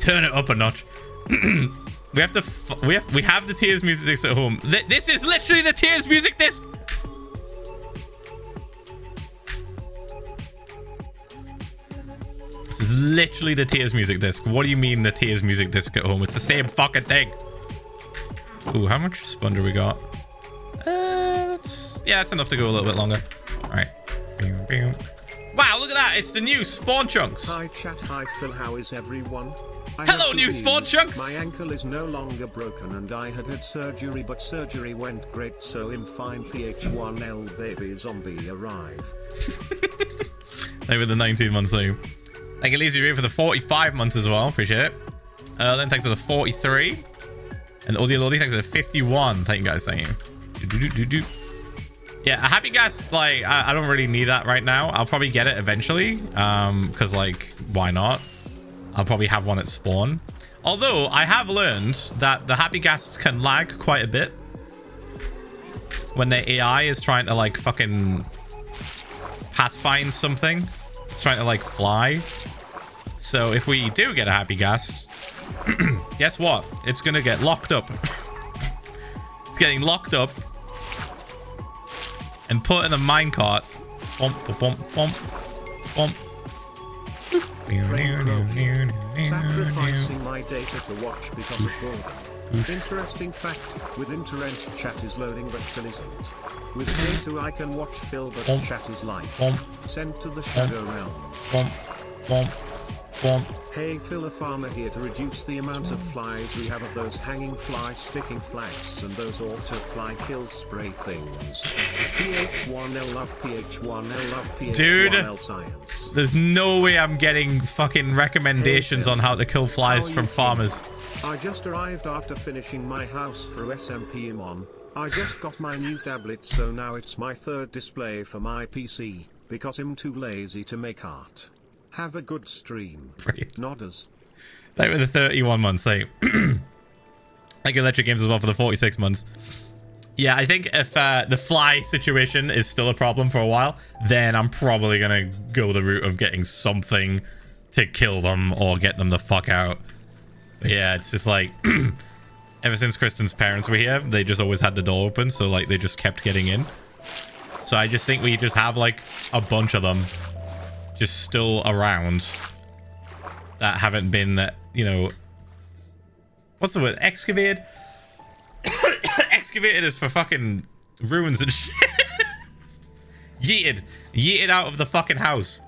turn it up a notch. we have the Tears music disc at home. This is literally the Tears music disc. This is literally the Tears music disc. What do you mean the Tears music disc at home? It's the same fucking thing. Ooh, how much sponge we got? That's enough to go a little bit longer. All right. Wow, look at that. It's the new spawn chunks. Hi chat, hi Phil, how is everyone? Hello, new spawn chunks. My ankle is no longer broken and I had surgery, but surgery went great, so I'm fine. Ph1lza baby zombie arrive. Maybe the 19 months thing. Thank you, Lizzie, for the 45 months as well. Appreciate it. Then thanks for the 43. And Audio Lodi, thanks for the 51. Thank you guys. Thank you. Yeah, a happy gas, like, I don't really need that right now. I'll probably get it eventually. Because, like, why not? I'll probably have one at spawn. Although, I have learned that the happy gas can lag quite a bit. When the AI is trying to, like, fucking pathfind something. It's trying to, like, fly. So, if we do get a happy gas... guess what? It's gonna get locked up. It's getting locked up and put in a minecart. Sacrificing my data to watch because of boredom. Interesting fact, with internet chat is loading but Phil isn't. With data I can watch Phil but chat is live. Sent to the shadow realm. Hey Phil, a farmer here to reduce the amount of flies we have of those hanging fly sticking flags and those auto fly kill spray things. Ph1lza love Ph1lza love Ph1lza science. There's no way I'm getting fucking recommendations on how to kill flies from farmers. I just arrived after finishing my house through SMPmon. I just got my new tablet, so now it's my third display for my PC, because I'm too lazy to make art. Have a good stream. Brilliant. Nodders. Thank you for the 31 months. Thank you, Electric Games as well, for the 46 months. Yeah, I think if the fly situation is still a problem for a while, then I'm probably going to go the route of getting something to kill them or get them the fuck out. But yeah, it's just like... ever since Kristen's parents were here, they just always had the door open, so like they just kept getting in. So I just think we just have like a bunch of them just still around that haven't been, you know, what's the word? Excavated? Excavated is for fucking ruins and shit. Yeeted out of the fucking house.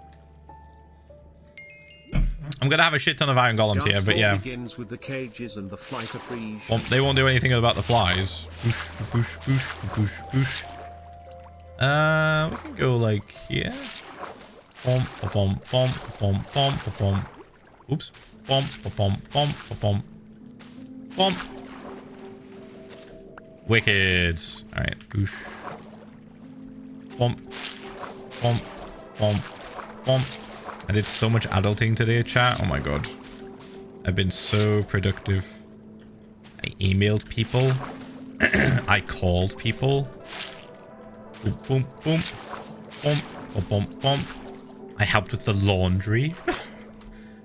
I'm gonna have a shit ton of iron golems here, but yeah. Begins with the cages and the flight of well, they won't do anything about the flies. Boosh, boosh, boosh, boosh, boosh. We can go like here. Bom, bom, bom, bom, bom, bom. Oops. Bom, bom, bom, bom, bom. Wicked. All right. Boosh. Bom, bom, bom, bom. I did so much adulting today, chat. Oh my god. I've been so productive. I emailed people. I called people. Boom, boom, boom. Boom, boom, boom, boom. I helped with the laundry.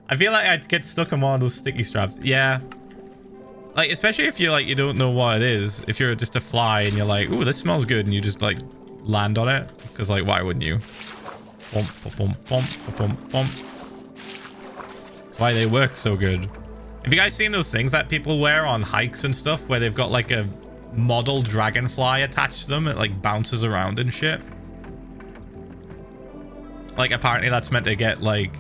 I feel like I'd get stuck on one of those sticky straps. Yeah. Like, especially if you're like, you don't know what it is. If you're just a fly and you're like, ooh, this smells good. And you just like land on it. Because like, why wouldn't you? Bump, bump, bump, bump, bump. That's why they work so good. Have you guys seen those things that people wear on hikes and stuff where they've got like a model dragonfly attached to them? It like bounces around and shit. Like apparently that's meant to get like...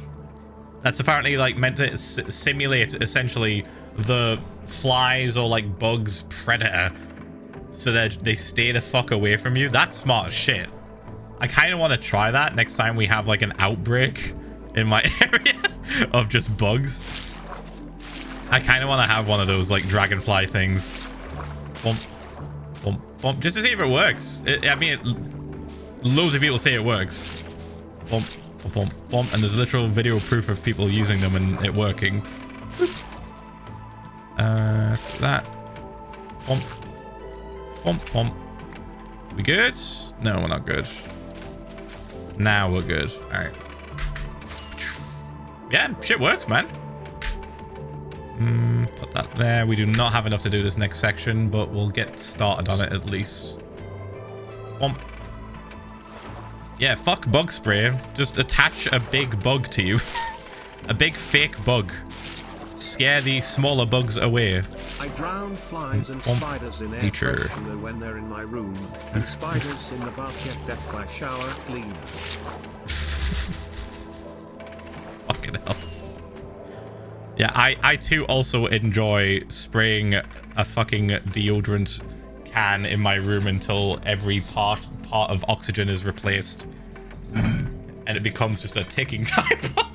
That's apparently like meant to simulate essentially the flies or like bugs predator. So that they stay the fuck away from you. That's smart as shit. I kind of want to try that next time we have like an outbreak in my area of just bugs. I kind of want to have one of those like dragonfly things. Bump, bump, bump, just to see if it works. I mean, loads of people say it works. Bump, bump, bump, and there's literal video proof of people using them and it working. Let's do that. Bump, bump, bump. We good? No, we're not good. Now we're good. All right. Yeah, shit works, man. Put that there. We do not have enough to do this next section, but we'll get started on it at least. Bump. Yeah, fuck bug spray. Just attach a big bug to you. A big fake bug. Scare the smaller bugs away. I drown flies and spiders in air freshener when they're in my room, and spiders in the bath get death by shower cleaner. Fucking hell. Yeah, I too also enjoy spraying a fucking deodorant can in my room until every part of oxygen is replaced. And it becomes just a ticking time bomb.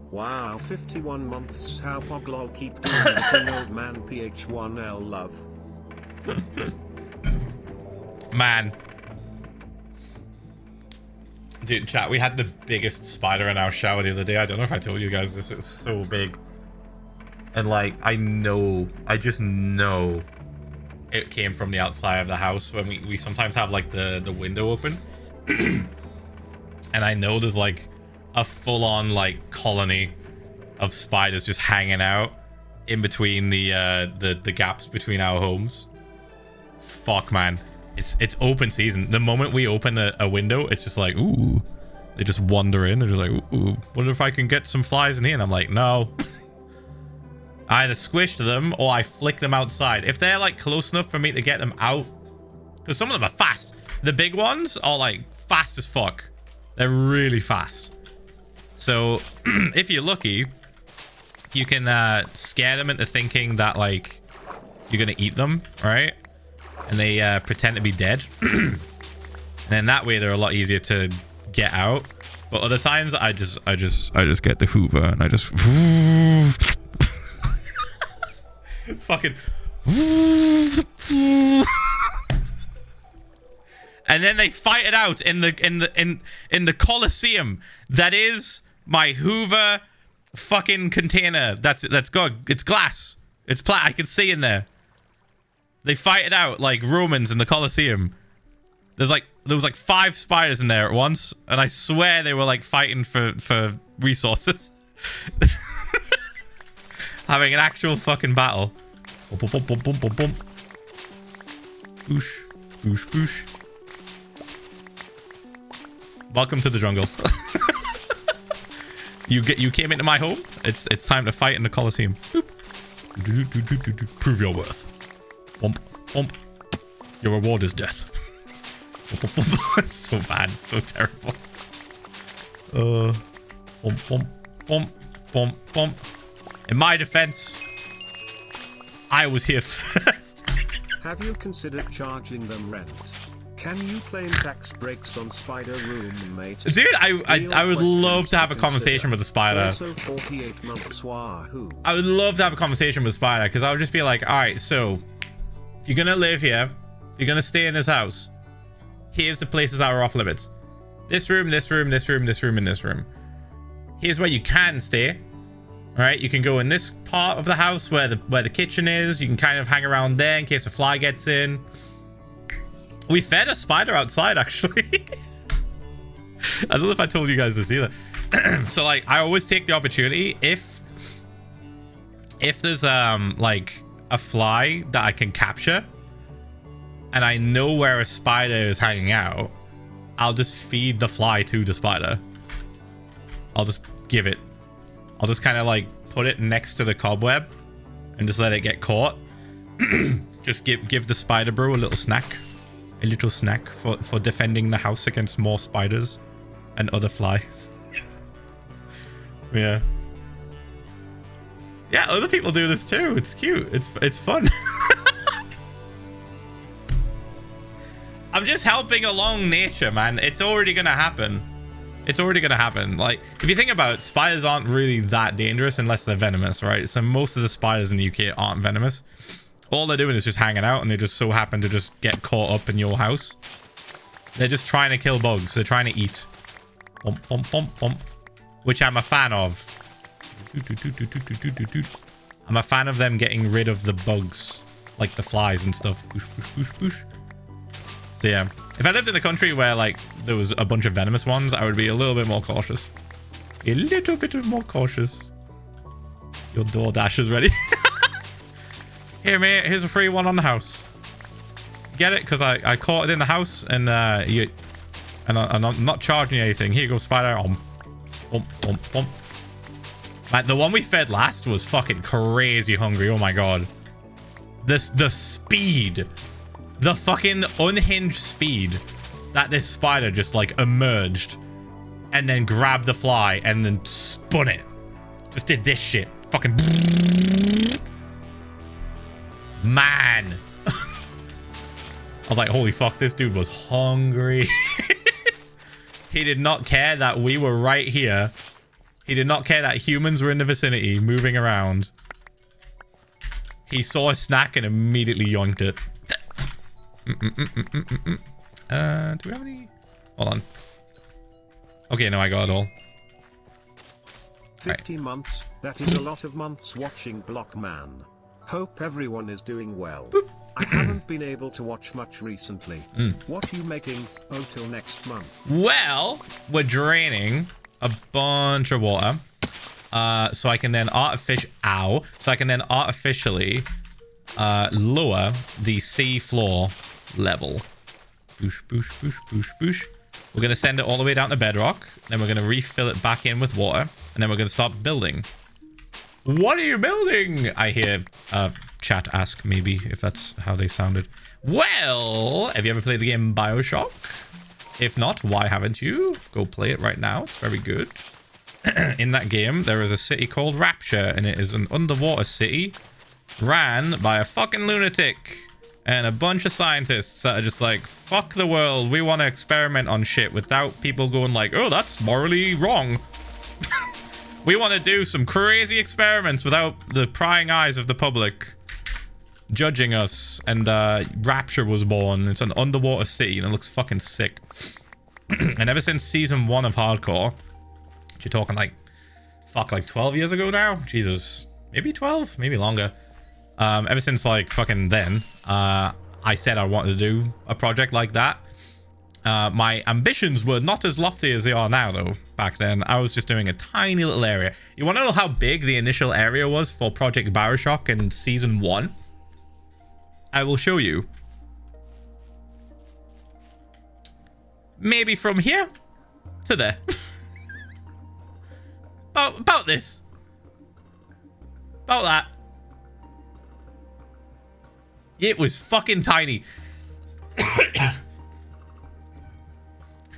Wow, 51 months. How Poglol keep doing the thing, old man. Ph1L love. Man. Dude, chat, we had the biggest spider in our shower the other day. I don't know if I told you guys this. It was so big. And like, I just know it came from the outside of the house. When we sometimes have like the window open. And I know there's like a full-on like colony of spiders just hanging out in between the gaps between our homes. Fuck, man. It's open season. The moment we open a window, it's just like, ooh. They just wander in. They're just like, ooh, wonder if I can get some flies in here. And I'm like, no. I either squish them or I flick them outside. If they're like close enough for me to get them out. Because some of them are fast. The big ones are like fast as fuck. They're really fast. So if you're lucky, you can scare them into thinking that like you're gonna eat them, right? And they pretend to be dead. And then that way they're a lot easier to get out. But other times I just get the Hoover and I just fucking and then they fight it out in the Colosseum that is my Hoover fucking container. That's good. It's glass. It's I can see in there. They fight it out like Romans in the Colosseum. There was like 5 spiders in there at once, and I swear they were like fighting for resources. Having an actual fucking battle. Boosh, boosh, boosh. Welcome to the jungle. You came into my home. It's time to fight in the Colosseum. Boop. Prove your worth. Bump, bump. Your reward is death. It's so bad. It's so terrible. Bump, bump, bump, bump, bump. In my defense, I was here first. Have you considered charging them rent? Can you claim tax breaks on spider roommate? Dude, I would love to have a conversation with the spider. Also 48 months, wahoo. I would love to have a conversation with spider, because I would just be like, all right, so if you're gonna live here, if you're gonna stay in this house, here's the places that are off limits. This room, this room, this room, this room, and this room. Here's where you can stay. All right, you can go in this part of the house where the kitchen is. You can kind of hang around there in case a fly gets in. We fed a spider outside, actually. I don't know if I told you guys this either. So like, I always take the opportunity if there's like a fly that I can capture and I know where a spider is hanging out, I'll just feed the fly to the spider. I'll just give it. I'll just kind of like put it next to the cobweb and just let it get caught. Just give the spider bro a little snack. A little snack for defending the house against more spiders and other flies. Yeah. Yeah, other people do this too. It's cute. It's fun. I'm just helping along nature, man. It's already gonna happen. It's already gonna happen. Like, if you think about it, spiders aren't really that dangerous unless they're venomous, right? So most of the spiders in the UK aren't venomous. All they're doing is just hanging out, and they just so happen to just get caught up in your house. They're just trying to kill bugs. They're trying to eat. Bump, bump, bump, bump. Which I'm a fan of. I'm a fan of them getting rid of the bugs. Like the flies and stuff. Boosh, boosh, boosh, boosh. So yeah. If I lived in a country where like there was a bunch of venomous ones, I would be a little bit more cautious. A little bit more cautious. Your DoorDash is ready. Here, mate. Here's a free one on the house. Get it? Because I caught it in the house, and I'm not charging you anything. Here you go, Spider. Like, the one we fed last was fucking crazy hungry. Oh my god. The speed. The fucking unhinged speed that this spider just like emerged and then grabbed the fly and then spun it. Just did this shit. Fucking man. I was like, holy fuck, this dude was hungry. He did not care that we were right here. He did not care that humans were in the vicinity moving around. He saw a snack and immediately yoinked it. Do we have any? Hold on. Okay, no, I got it all. 50 months, that is a lot of months watching Blockman. Hope everyone is doing well. Boop. I haven't been able to watch much recently. What are you making? Oh, till next month. Well, we're draining a bunch of water. So I can then artificially lower the sea floor level. Boosh, boosh, boosh, boosh, boosh. We're going to send it all the way down to bedrock. Then we're going to refill it back in with water. And then we're going to start building. What are you building? I hear chat ask, maybe, if that's how they sounded. Well, have you ever played the game Bioshock? If not, why haven't you? Go play it right now. It's very good. In that game, there is a city called Rapture, and it is an underwater city ran by a fucking lunatic and a bunch of scientists that are just like, fuck the world. We want to experiment on shit without people going like, oh, that's morally wrong. We want to do some crazy experiments without the prying eyes of the public judging us. And Rapture was born. It's an underwater city and it looks fucking sick. And ever since season 1 of Hardcore, you're talking like, fuck, like 12 years ago now? Jesus. Maybe 12? Maybe longer. Ever since like fucking then, I said I wanted to do a project like that. My ambitions were not as lofty as they are now, though. Back then, I was just doing a tiny little area. You want to know how big the initial area was for Project Bioshock in Season 1? I will show you. Maybe from here to there. about this. About that. It was fucking tiny.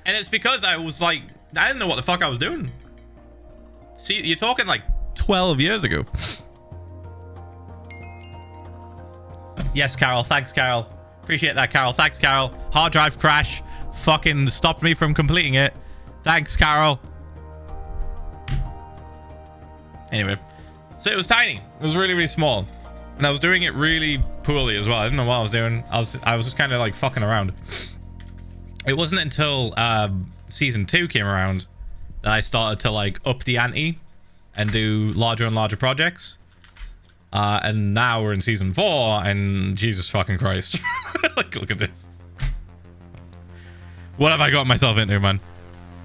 And it's because I was like, I didn't know what the fuck I was doing. See, you're talking like 12 years ago. Yes, Carol. Thanks, Carol. Appreciate that, Carol. Thanks, Carol. Hard drive crash fucking stopped me from completing it. Thanks, Carol. Anyway, so it was tiny. It was really, really small. And I was doing it really poorly as well. I didn't know what I was doing. I was just kind of like fucking around. It wasn't until season 2 came around that I started to like up the ante and do larger and larger projects. And now we're in season 4 and Jesus fucking Christ. Like, look at this. What have I got myself into, man?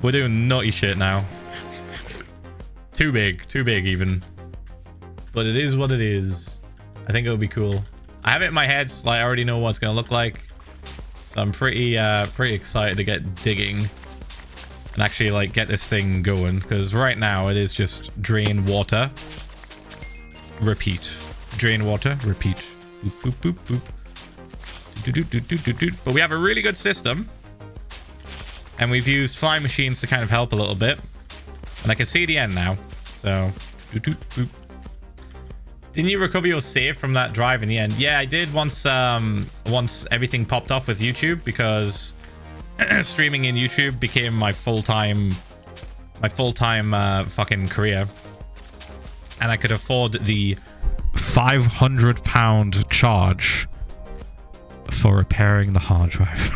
We're doing nutty shit now. Too big even. But it is what it is. I think it'll be cool. I have it in my head, so like, I already know what it's gonna look like. So I'm pretty excited to get digging and actually like get this thing going, because right now it is just drain water, repeat, drain water, repeat, boop boop boop boop. But we have a really good system, and we've used flying machines to kind of help a little bit, and I can see the end now. So boop. Didn't you recover your save from that drive in the end? Yeah, I did once everything popped off with YouTube, because streaming in YouTube became my full-time fucking career. And I could afford the £500 charge for repairing the hard drive.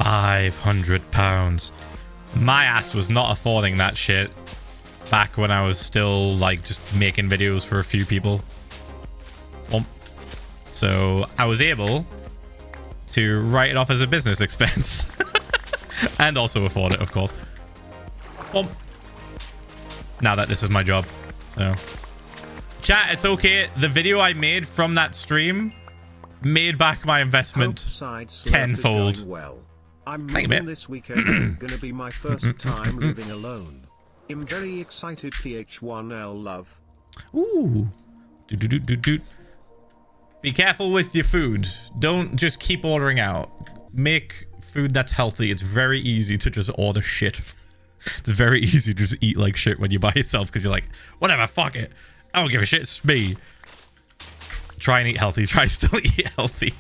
£500. My ass was not affording that shit back when I was still like just making videos for a few people. So I was able to write it off as a business expense and also afford it, of course. now that this is my job. So, chat, it's okay. The video I made from that stream made back my investment tenfold. Well, I'm Thank you, moving mate. this weekend. Gonna be my first time living alone. I'm very excited. Ph1lza love. Ooh. Do. Be careful with your food. Don't just keep ordering out. Make food that's healthy. It's very easy to just order shit. It's very easy to just eat like shit when you're by yourself because you're like, whatever, fuck it. I don't give a shit. It's me. Try and eat healthy. Try still eat healthy.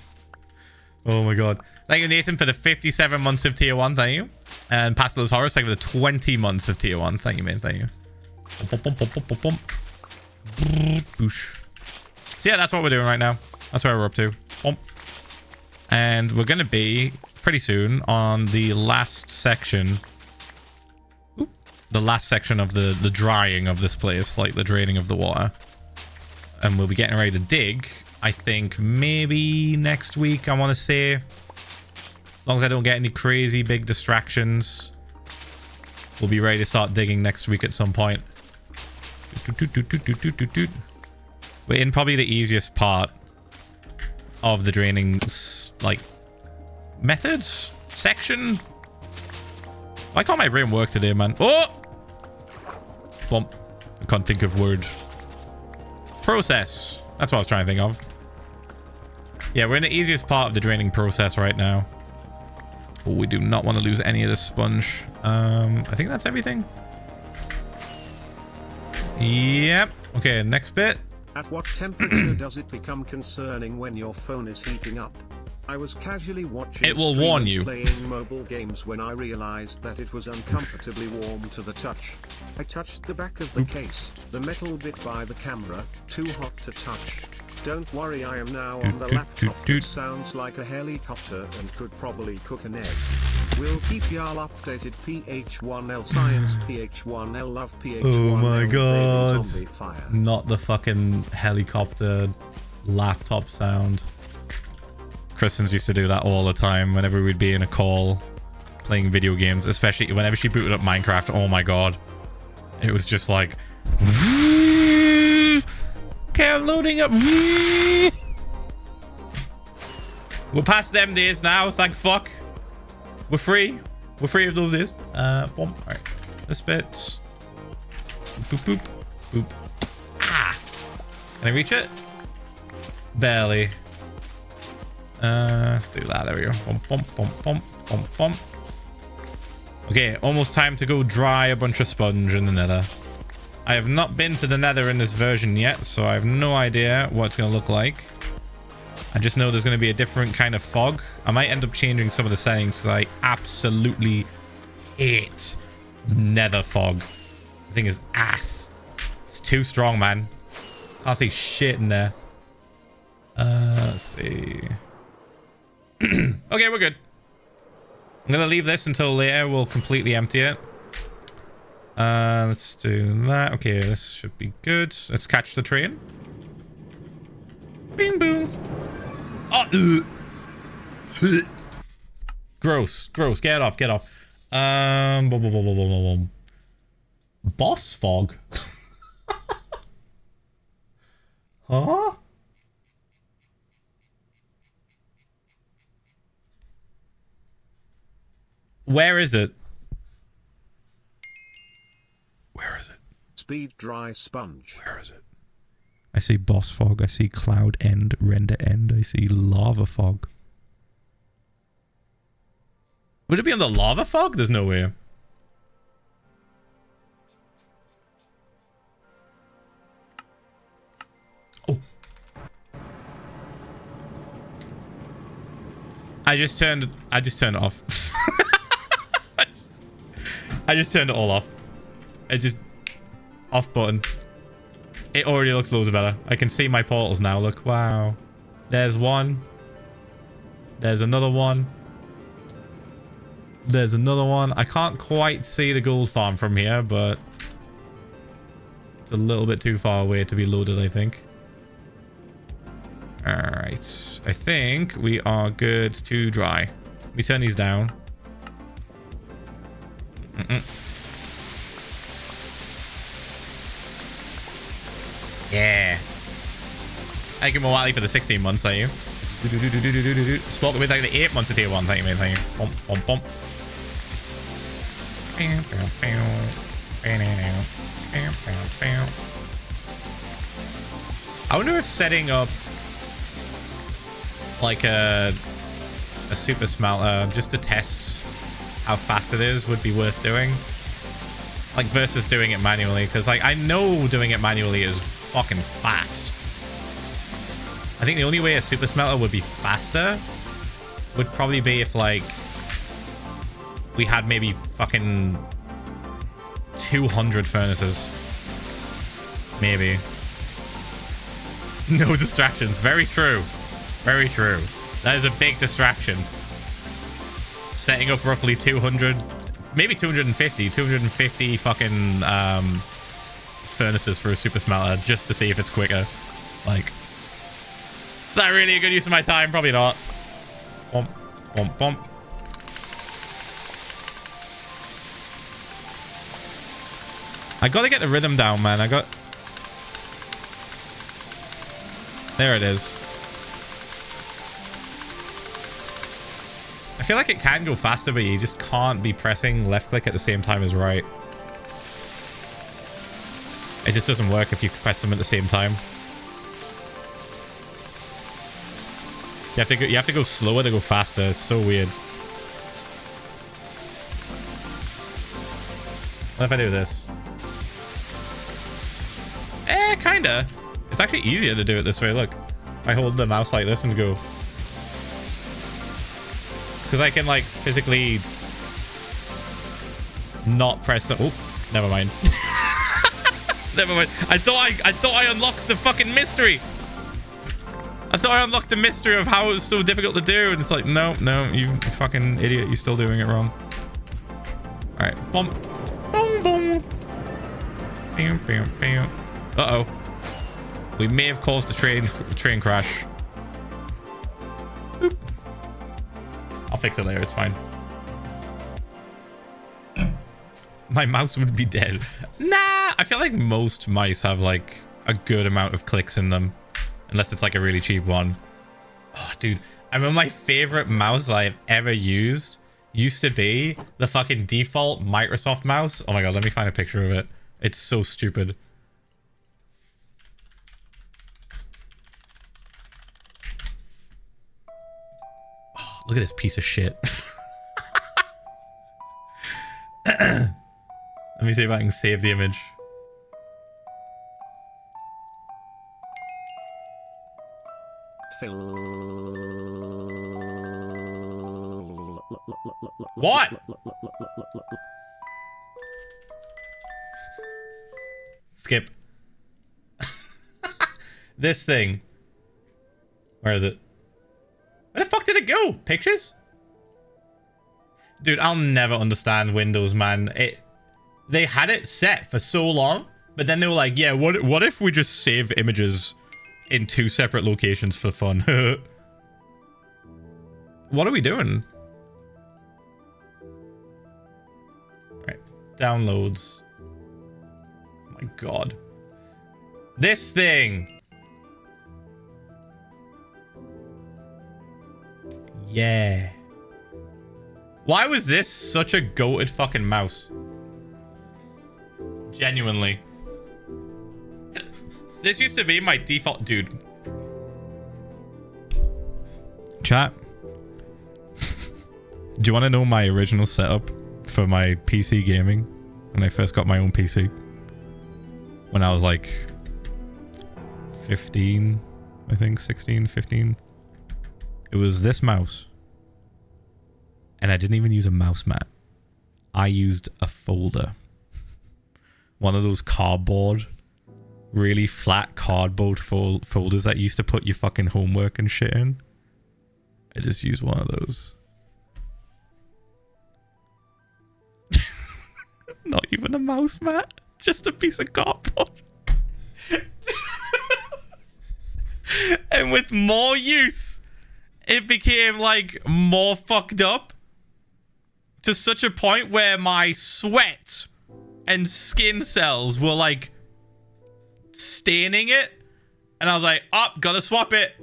Oh my god. Thank you, Nathan, for the 57 months of tier 1. Thank you. And Pastel's Horror, thank you for the 20 months of tier 1. Thank you, man. Thank you. Boosh. So yeah, that's what we're doing right now. That's where we're up to. And we're going to be pretty soon on the last section. Oop. The last section of the drying of this place, like the draining of the water. And we'll be getting ready to dig, I think, maybe next week, I want to say. As long as I don't get any crazy big distractions, we'll be ready to start digging next week at some point. We're in probably the easiest part of the draining, like, methods section. Why can't my brain work today, man? Oh! Bump. I can't think of word. Process. That's what I was trying to think of. Yeah, we're in the easiest part of the draining process right now. Oh, we do not want to lose any of this sponge. I think that's everything. Yep. Okay, next bit. At what temperature does it become concerning when your phone is heating up? I was casually watching It will warn you. playing mobile games when I realized that it was uncomfortably warm to the touch. I touched the back of the case, the metal bit by the camera, too hot to touch. Don't worry, I am now on the laptop that sounds like a helicopter and could probably cook an egg. We'll keep y'all updated. Ph1lza Science, Ph1lza Love, Ph1lza Oh my god. Zombie Fire. Not the fucking helicopter laptop sound. Kristen's used to do that all the time whenever we'd be in a call playing video games, especially whenever she booted up Minecraft. Oh my god. It was just like... Okay, I'm loading up. We're past them days now, thank fuck. We're free. We're free of those days. Boom. Alright. This bit. Boop, boop, boop. Ah! Can I reach it? Barely. Let's do that. There we go. Bump, bump, bump, bump, bump, bump. Okay, almost time to go dry a bunch of sponge in the nether. I have not been to the nether in this version yet, so I have no idea what it's going to look like. I just know there's going to be a different kind of fog. I might end up changing some of the settings because I absolutely hate nether fog. The thing is ass. It's too strong, man. Can't see shit in there. Let's see. Okay, we're good. I'm going to leave this until later. We'll completely empty it. Let's do that. Okay, this should be good. Let's catch the train. Bing boom. Oh, gross, gross. Get off, get off. Boss fog. Huh? Where is it? Where is it? Speed dry sponge. Where is it? I see boss fog. I see cloud end, render end. I see lava fog. Would it be on the lava fog? There's no way. Oh. I just turned it off. I just turned it all off. It just... Off button. It already looks loads better. I can see my portals now. Look. Wow. There's one. There's another one. There's another one. I can't quite see the gold farm from here, but... It's a little bit too far away to be loaded, I think. Alright. I think we are good to dry. Let me turn these down. Thank you, Moali, for the 16 months. Thank you. Spoken with like the 8 months of tier 1. Thank you, mate. Thank you. Bump, bump, bump. I wonder if setting up like a super smelter just to test how fast it is would be worth doing, like versus doing it manually, because like I know doing it manually is fucking fast. I think the only way a super smelter would be faster would probably be if like we had maybe fucking 200 furnaces, maybe. No distractions. Very true. Very true. That is a big distraction. Setting up roughly 200, maybe 250 fucking furnaces for a super smelter just to see if it's quicker. Like, is that really a good use of my time? Probably not. Bump, bump, bump. I gotta get the rhythm down, man. There it is. I feel like it can go faster, but you just can't be pressing left click at the same time as right. It just doesn't work if you press them at the same time. You have to go slower to go faster. It's so weird. What if I do this? Kinda. It's actually easier to do it this way. Look, I hold the mouse like this and go. Because I can like physically not press the... Oh, never mind. Never mind. I thought I unlocked the fucking mystery. I thought I unlocked the mystery of how it was so difficult to do, and it's like, no, you fucking idiot, you're still doing it wrong. All right, boom, boom, boom. Bam, bam, bam. Uh-oh. We may have caused a train crash. Boop. I'll fix it later. It's fine. My mouse would be dead. Nah, I feel like most mice have like a good amount of clicks in them. Unless it's like a really cheap one. Oh, dude. I remember my favorite mouse I've ever used used to be the fucking default Microsoft mouse. Oh my god, let me find a picture of it. It's so stupid. Oh, look at this piece of shit. Let me see if I can save the image. What? Skip. This thing. Where is it? Where the fuck did it go? Pictures? Dude, I'll never understand Windows, man. They had it set for so long, but then they were like, yeah, what if we just save images in 2 separate locations for fun? What are we doing? Alright, downloads. Oh my god. This thing! Yeah. Why was this such a goated fucking mouse? Genuinely. This used to be my default... Dude. Chat. Do you want to know my original setup for my PC gaming? When I first got my own PC? When I was like 15, I think 16, 15. It was this mouse. And I didn't even use a mouse mat. I used a folder. One of those cardboard, really flat cardboard folders that used to put your fucking homework and shit in. I just used one of those. Not even a mouse mat. Just a piece of cardboard. And with more use, it became like more fucked up. To such a point where my sweat and skin cells were like staining it. And I was like, oh, gotta swap it.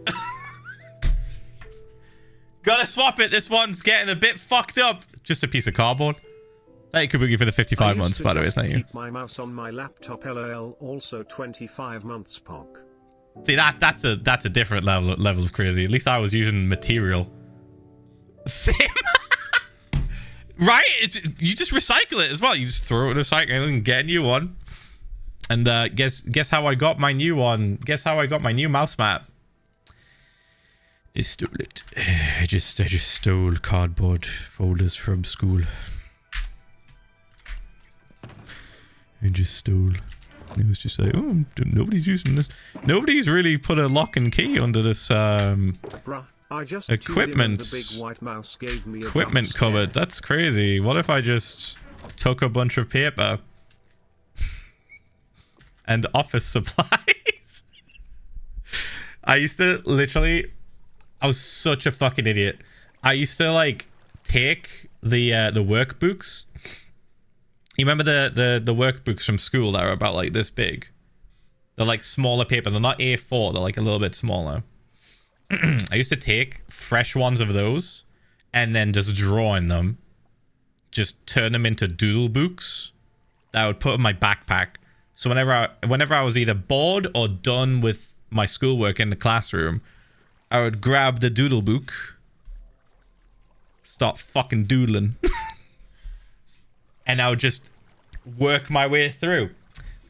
Gotta swap it. This one's getting a bit fucked up. Just a piece of cardboard. Thank you, Kabuki, for the 55 months, by the way. Thank you. Keep my mouse on my laptop, lol. Also 25 months, POC. See, that's a different level of crazy. At least I was using material. Same. Right? You just recycle it as well. You just throw it in the recycling and get a new one. And guess how I got my new one? Guess how I got my new mouse mat? I stole it. I just stole cardboard folders from school. I just stole. It was just like, oh, nobody's using this. Nobody's really put a lock and key under this Bruh, I just equipment. The big white mouse gave me a Equipment cupboard. That's crazy. What if I just took a bunch of paper and office supplies? I used to literally, I was such a fucking idiot. I used to like take the workbooks. You remember the workbooks from school that are about like this big? They're like smaller paper. They're not A4. They're like a little bit smaller. I used to take fresh ones of those and then just draw in them. Just turn them into doodle books that I would put in my backpack. So whenever I was either bored or done with my schoolwork in the classroom, I would grab the doodle book, start fucking doodling, and I would just work my way through.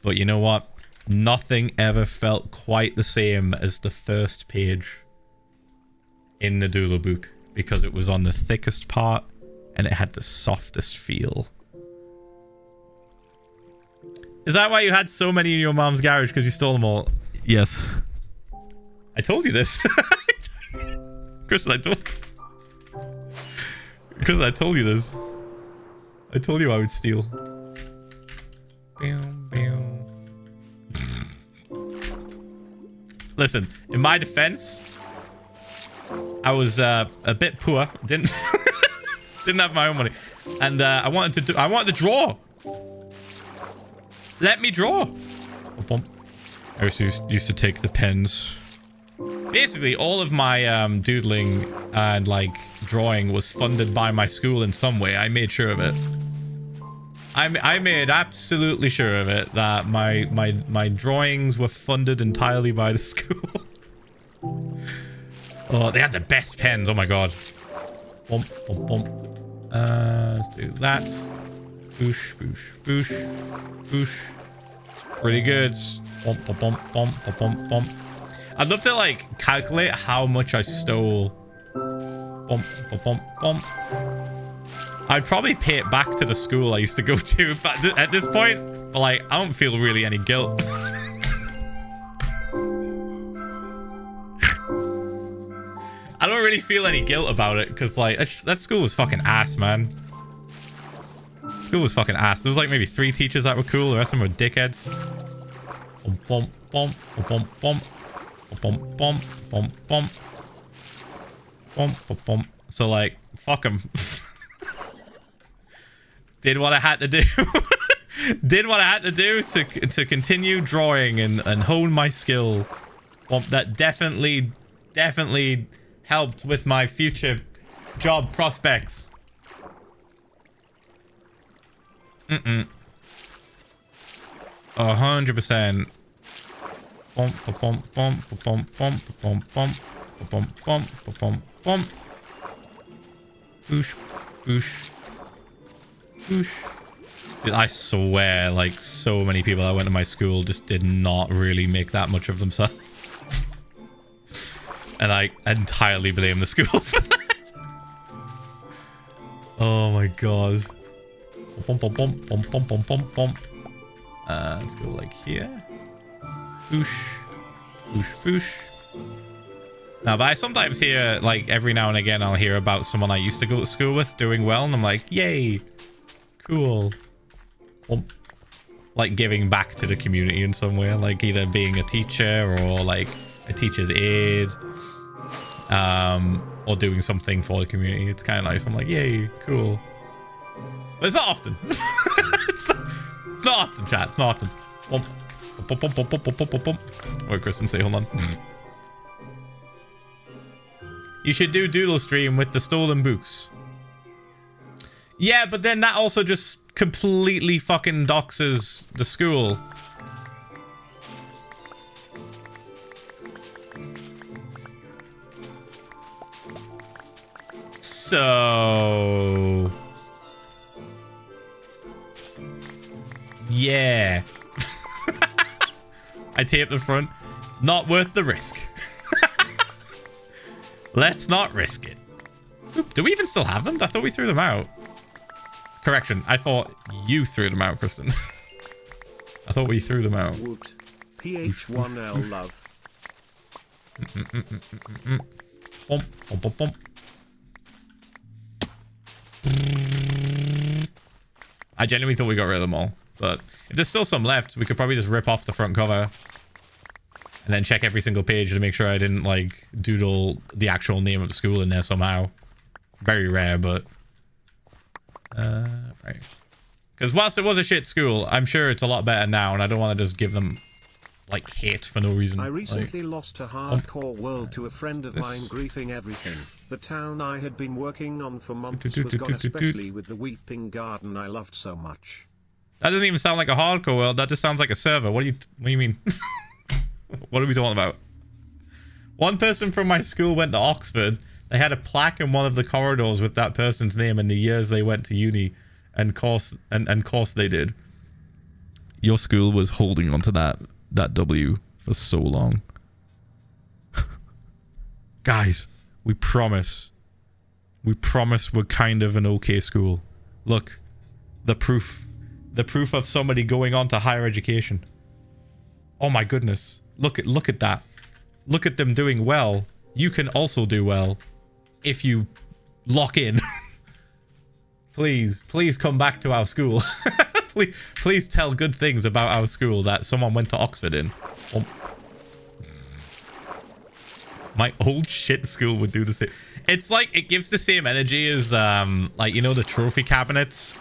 But you know what? Nothing ever felt quite the same as the first page in the doodle book, because it was on the thickest part and it had the softest feel. Is that why you had so many in your mom's garage? Because you stole them all? Yes. I told you this. Chris, I told you this. I told you I would steal. Listen, in my defense, I was a bit poor. Didn't have my own money, and I wanted to draw. Let me draw. I used to take the pens. Basically, all of my doodling and like drawing was funded by my school in some way. I made sure of it. I made absolutely sure of it that my drawings were funded entirely by the school. Oh, they had the best pens. Oh my god. Bump, bump, bump. Let's do that. Boosh, boosh, boosh, boosh. Pretty good. Bump, bump, bump, bump, bump, bump. I'd love to like calculate how much I stole. Bump, bump, bump, bump. I'd probably pay it back to the school I used to go to, but at this point, like, I don't feel really any guilt. I don't really feel any guilt about it, because like that school was fucking ass, man. School was fucking ass. There was like maybe 3 teachers that were cool. The rest of them were dickheads. Bump, bump, bump, bump, bump, bump, bump, bump, bump, bump, bump, bump. So like, fuck them. Did what I had to do. Did what I had to do to continue drawing and hone my skill. Well, that definitely helped with my future job prospects. 100%. Bump, bump, bump, bump, bump, bump, bump, bump, bump, bump, bump. Boosh, boosh. Boosh. Dude, I swear, like, so many people that went to my school just did not really make that much of themselves. And I entirely blame the school for that. Oh my god. Bump, bump, bump, bump, bump, bump, bump, bump. Let's go like here. Boosh. Boosh, boosh. Now, but I sometimes hear, like, every now and again, I'll hear about someone I used to go to school with doing well, and I'm like, yay. Cool. Like giving back to the community in some way, like either being a teacher or like a teacher's aide, or doing something for the community. It's kind of nice. I'm like, yay, cool. But it's not often. It's not often, chat. It's not often. Bump, Wait, Kristen, say hold on. You should do doodle stream with the stolen books. Yeah, but then that also just completely fucking doxes the school. So... yeah. I tape the front. Not worth the risk. Let's not risk it. Oop, do we even still have them? I thought we threw them out. Correction. I thought you threw them out, Kristen. I thought we threw them out. Woot. Ph1lza love. Bump, bump, bump, bump. I genuinely thought we got rid of them all. But if there's still some left, we could probably just rip off the front cover. And then check every single page to make sure I didn't, like, doodle the actual name of the school in there somehow. Very rare, but... right. Because whilst it was a shit school, I'm sure it's a lot better now, and I don't want to just give them, like, hate for no reason. I recently lost a hardcore world to a friend of mine, griefing everything. The town I had been working on for months was gone, especially with the weeping garden I loved so much. That doesn't even sound like a hardcore world. That just sounds like a server. What do you mean? What are we talking about? One person from my school went to Oxford. They had a plaque in one of the corridors with that person's name and the years they went to uni, and course they did. Your school was holding onto that W for so long. Guys, we promise we're kind of an okay school. Look, the proof of somebody going on to higher education. Oh my goodness. Look at that. Look at them doing well. You can also do well if you lock in. Please come back to our school. please tell good things about our school that someone went to Oxford in. My old shit school would do the same. It's like it gives the same energy as like, you know, the trophy cabinets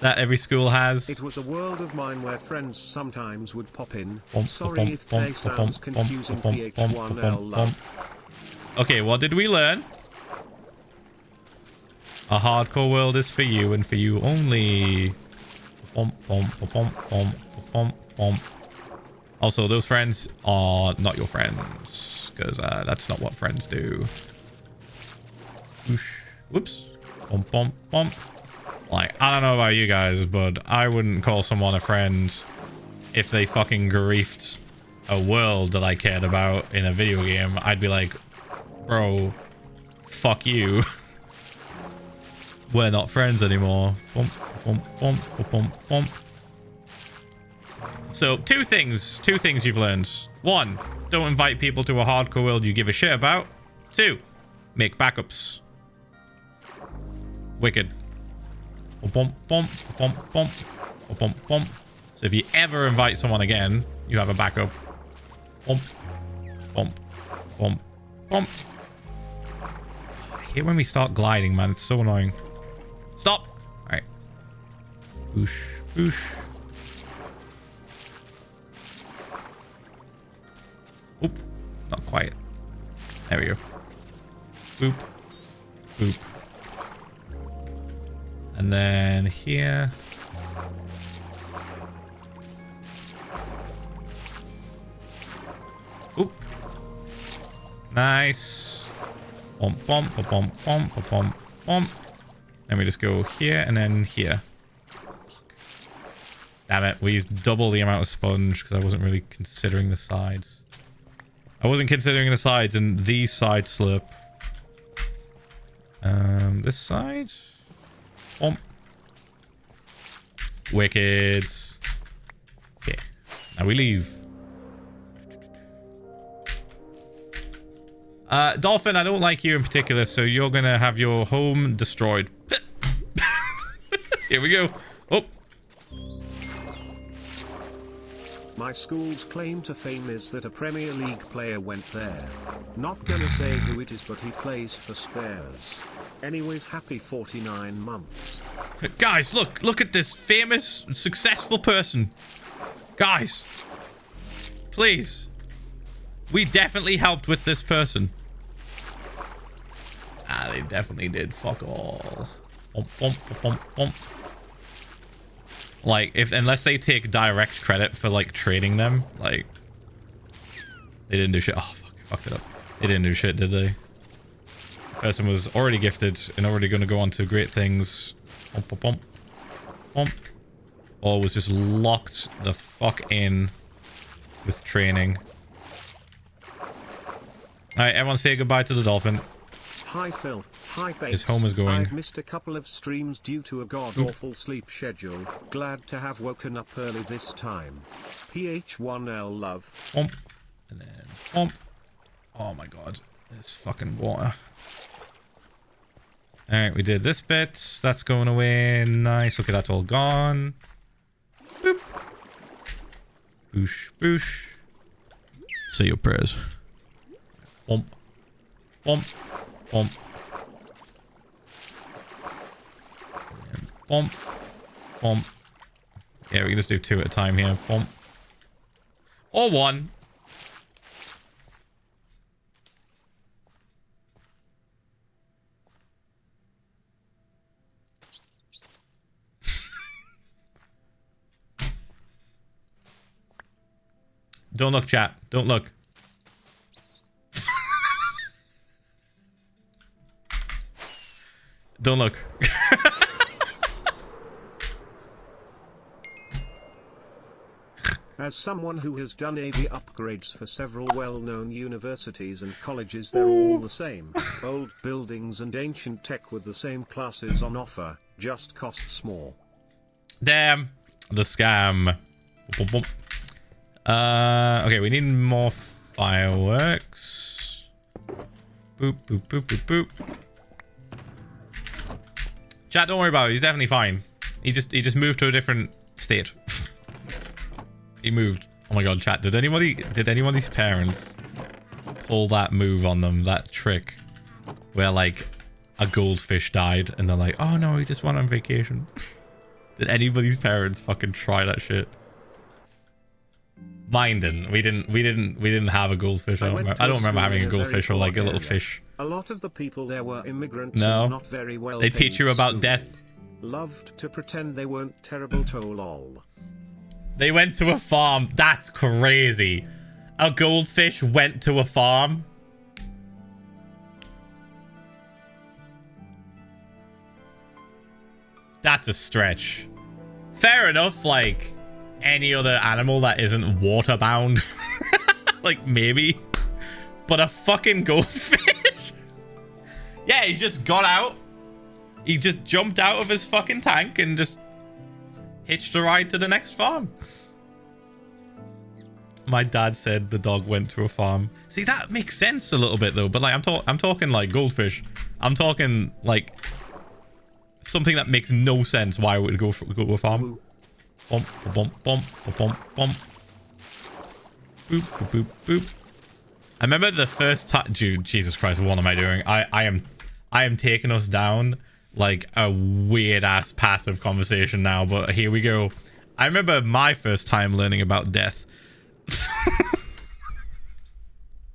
that every school has. It was a world of mine where friends sometimes would pop in. Sorry if they sounds confusing. Ph1lza love. Okay, what did we learn? A hardcore world is for you and for you only. Also, those friends are not your friends, because that's not what friends do. Whoops. Like, I don't know about you guys, but I wouldn't call someone a friend if they fucking griefed a world that I cared about in a video game. I'd be like, bro, fuck you. We're not friends anymore. So, two things you've learned. One, don't invite people to a hardcore world you give a shit about. Two, make backups. Wicked. So if you ever invite someone again, you have a backup. I hate when we start gliding, man. It's so annoying. Stop. All right. Boosh, boosh. Oop. Not quite. There we go. Boop. Boop. And then here. Oop. Nice. Bump, bump, bump, bump, bump, bump. Then we just go here and then here. Damn it. We used double the amount of sponge because I wasn't really considering the sides. I wasn't considering the sides in the side slurp. This side. Wicked. Okay. Now we leave. Dolphin, I don't like you in particular, so you're gonna have your home destroyed. Here we go. Oh. My school's claim to fame is that a Premier League player went there. Not gonna say who it is, but he plays for Spurs. Anyways, happy 49 months. Guys, look at this famous, successful person. Guys, Please. We definitely helped with this person. Ah, they definitely did. Fuck all. Like, unless they take direct credit for, like, trading them, like, they didn't do shit. Oh, fuck, I fucked it up. They didn't do shit, did they? The person was already gifted and already going to go on to great things. Or was just locked the fuck in with training. Alright, everyone say goodbye to the dolphin. Hi Phil, hi Bates. His home is going. I've missed a couple of streams due to a god-awful sleep schedule. Glad to have woken up early this time. Ph1lza love. And then oh my god. This fucking water. Alright, we did this bit. That's going away. Nice. Okay, that's all gone. Boop. Boosh, boosh. Say your prayers. Bump. Bump. Bump. And bump. Bump. Yeah, we can just do 2 at a time here. Bump. Or 1. Don't look, chat. Don't look. Don't look. As someone who has done AV upgrades for several well-known universities and colleges, they're all the same. Old buildings and ancient tech with the same classes on offer, just costs more. Damn. The scam. Okay, we need more fireworks. Boop, boop, boop, boop, boop. Chat, don't worry about it. He's definitely fine. He just moved to a different state. He moved. Oh my god, chat. Did anybody's parents pull that move on them, that trick where like a goldfish died and they're like, oh no, he just went on vacation? Did anybody's parents fucking try that shit? Mine didn't. We didn't have a goldfish. I don't remember having a goldfish or like a little fish. A lot of the people there were immigrants no. and not very well They teach you about death. Loved to pretend they weren't terrible to lol. They went to a farm. That's crazy. A goldfish went to a farm. That's a stretch. Fair enough, like any other animal that isn't water-bound. Like, maybe. But a fucking goldfish? Yeah, he just got out. He just jumped out of his fucking tank and just hitched a ride to the next farm. My dad said the dog went to a farm. See, that makes sense a little bit, though. But, like, I'm talking, like, goldfish. I'm talking, like, something that makes no sense why it would go to a farm. Bump, bump, bump, bump, bump. Boop, boop, boop, boop. I remember the first time... Dude, Jesus Christ, what am I doing? I am taking us down, like, a weird-ass path of conversation now, but here we go. I remember my first time learning about death.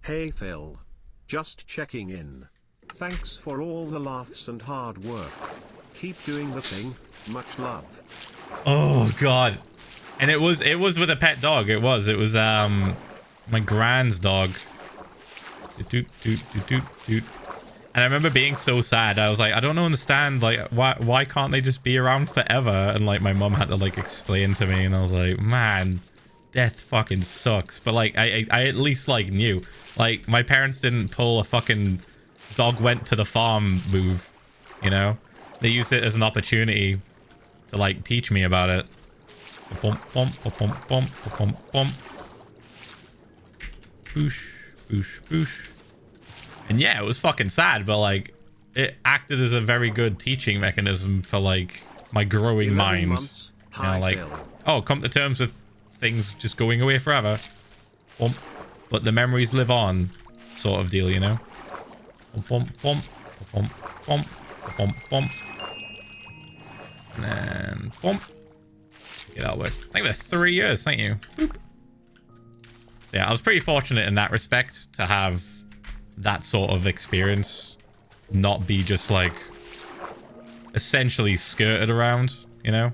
Hey Phil. Just checking in. Thanks for all the laughs and hard work. Keep doing the thing. Much love. Oh god. And it was with a pet dog. It was my grand's dog. Doot, doot, doot, doot, doot. And I remember being so sad. I was like, I don't understand, like, why can't they just be around forever? And like my mom had to like explain to me, and I was like, man, death fucking sucks. But like I at least like knew. Like my parents didn't pull a fucking dog went to the farm move, you know? They used it as an opportunity to like teach me about it. Bump, bump, bump, bump, bump, bump. Boosh, boosh, boosh. And yeah, it was fucking sad, but like it acted as a very good teaching mechanism for like my growing mind. You know, like, oh, come to terms with things just going away forever. Bump. But the memories live on, sort of deal, you know? Bump, bump, bump, bump, bump, bump. And then bump. Get out of the way. Thank you for 3 years, thank you. Boop. So yeah, I was pretty fortunate in that respect to have that sort of experience, not be just like essentially skirted around, you know?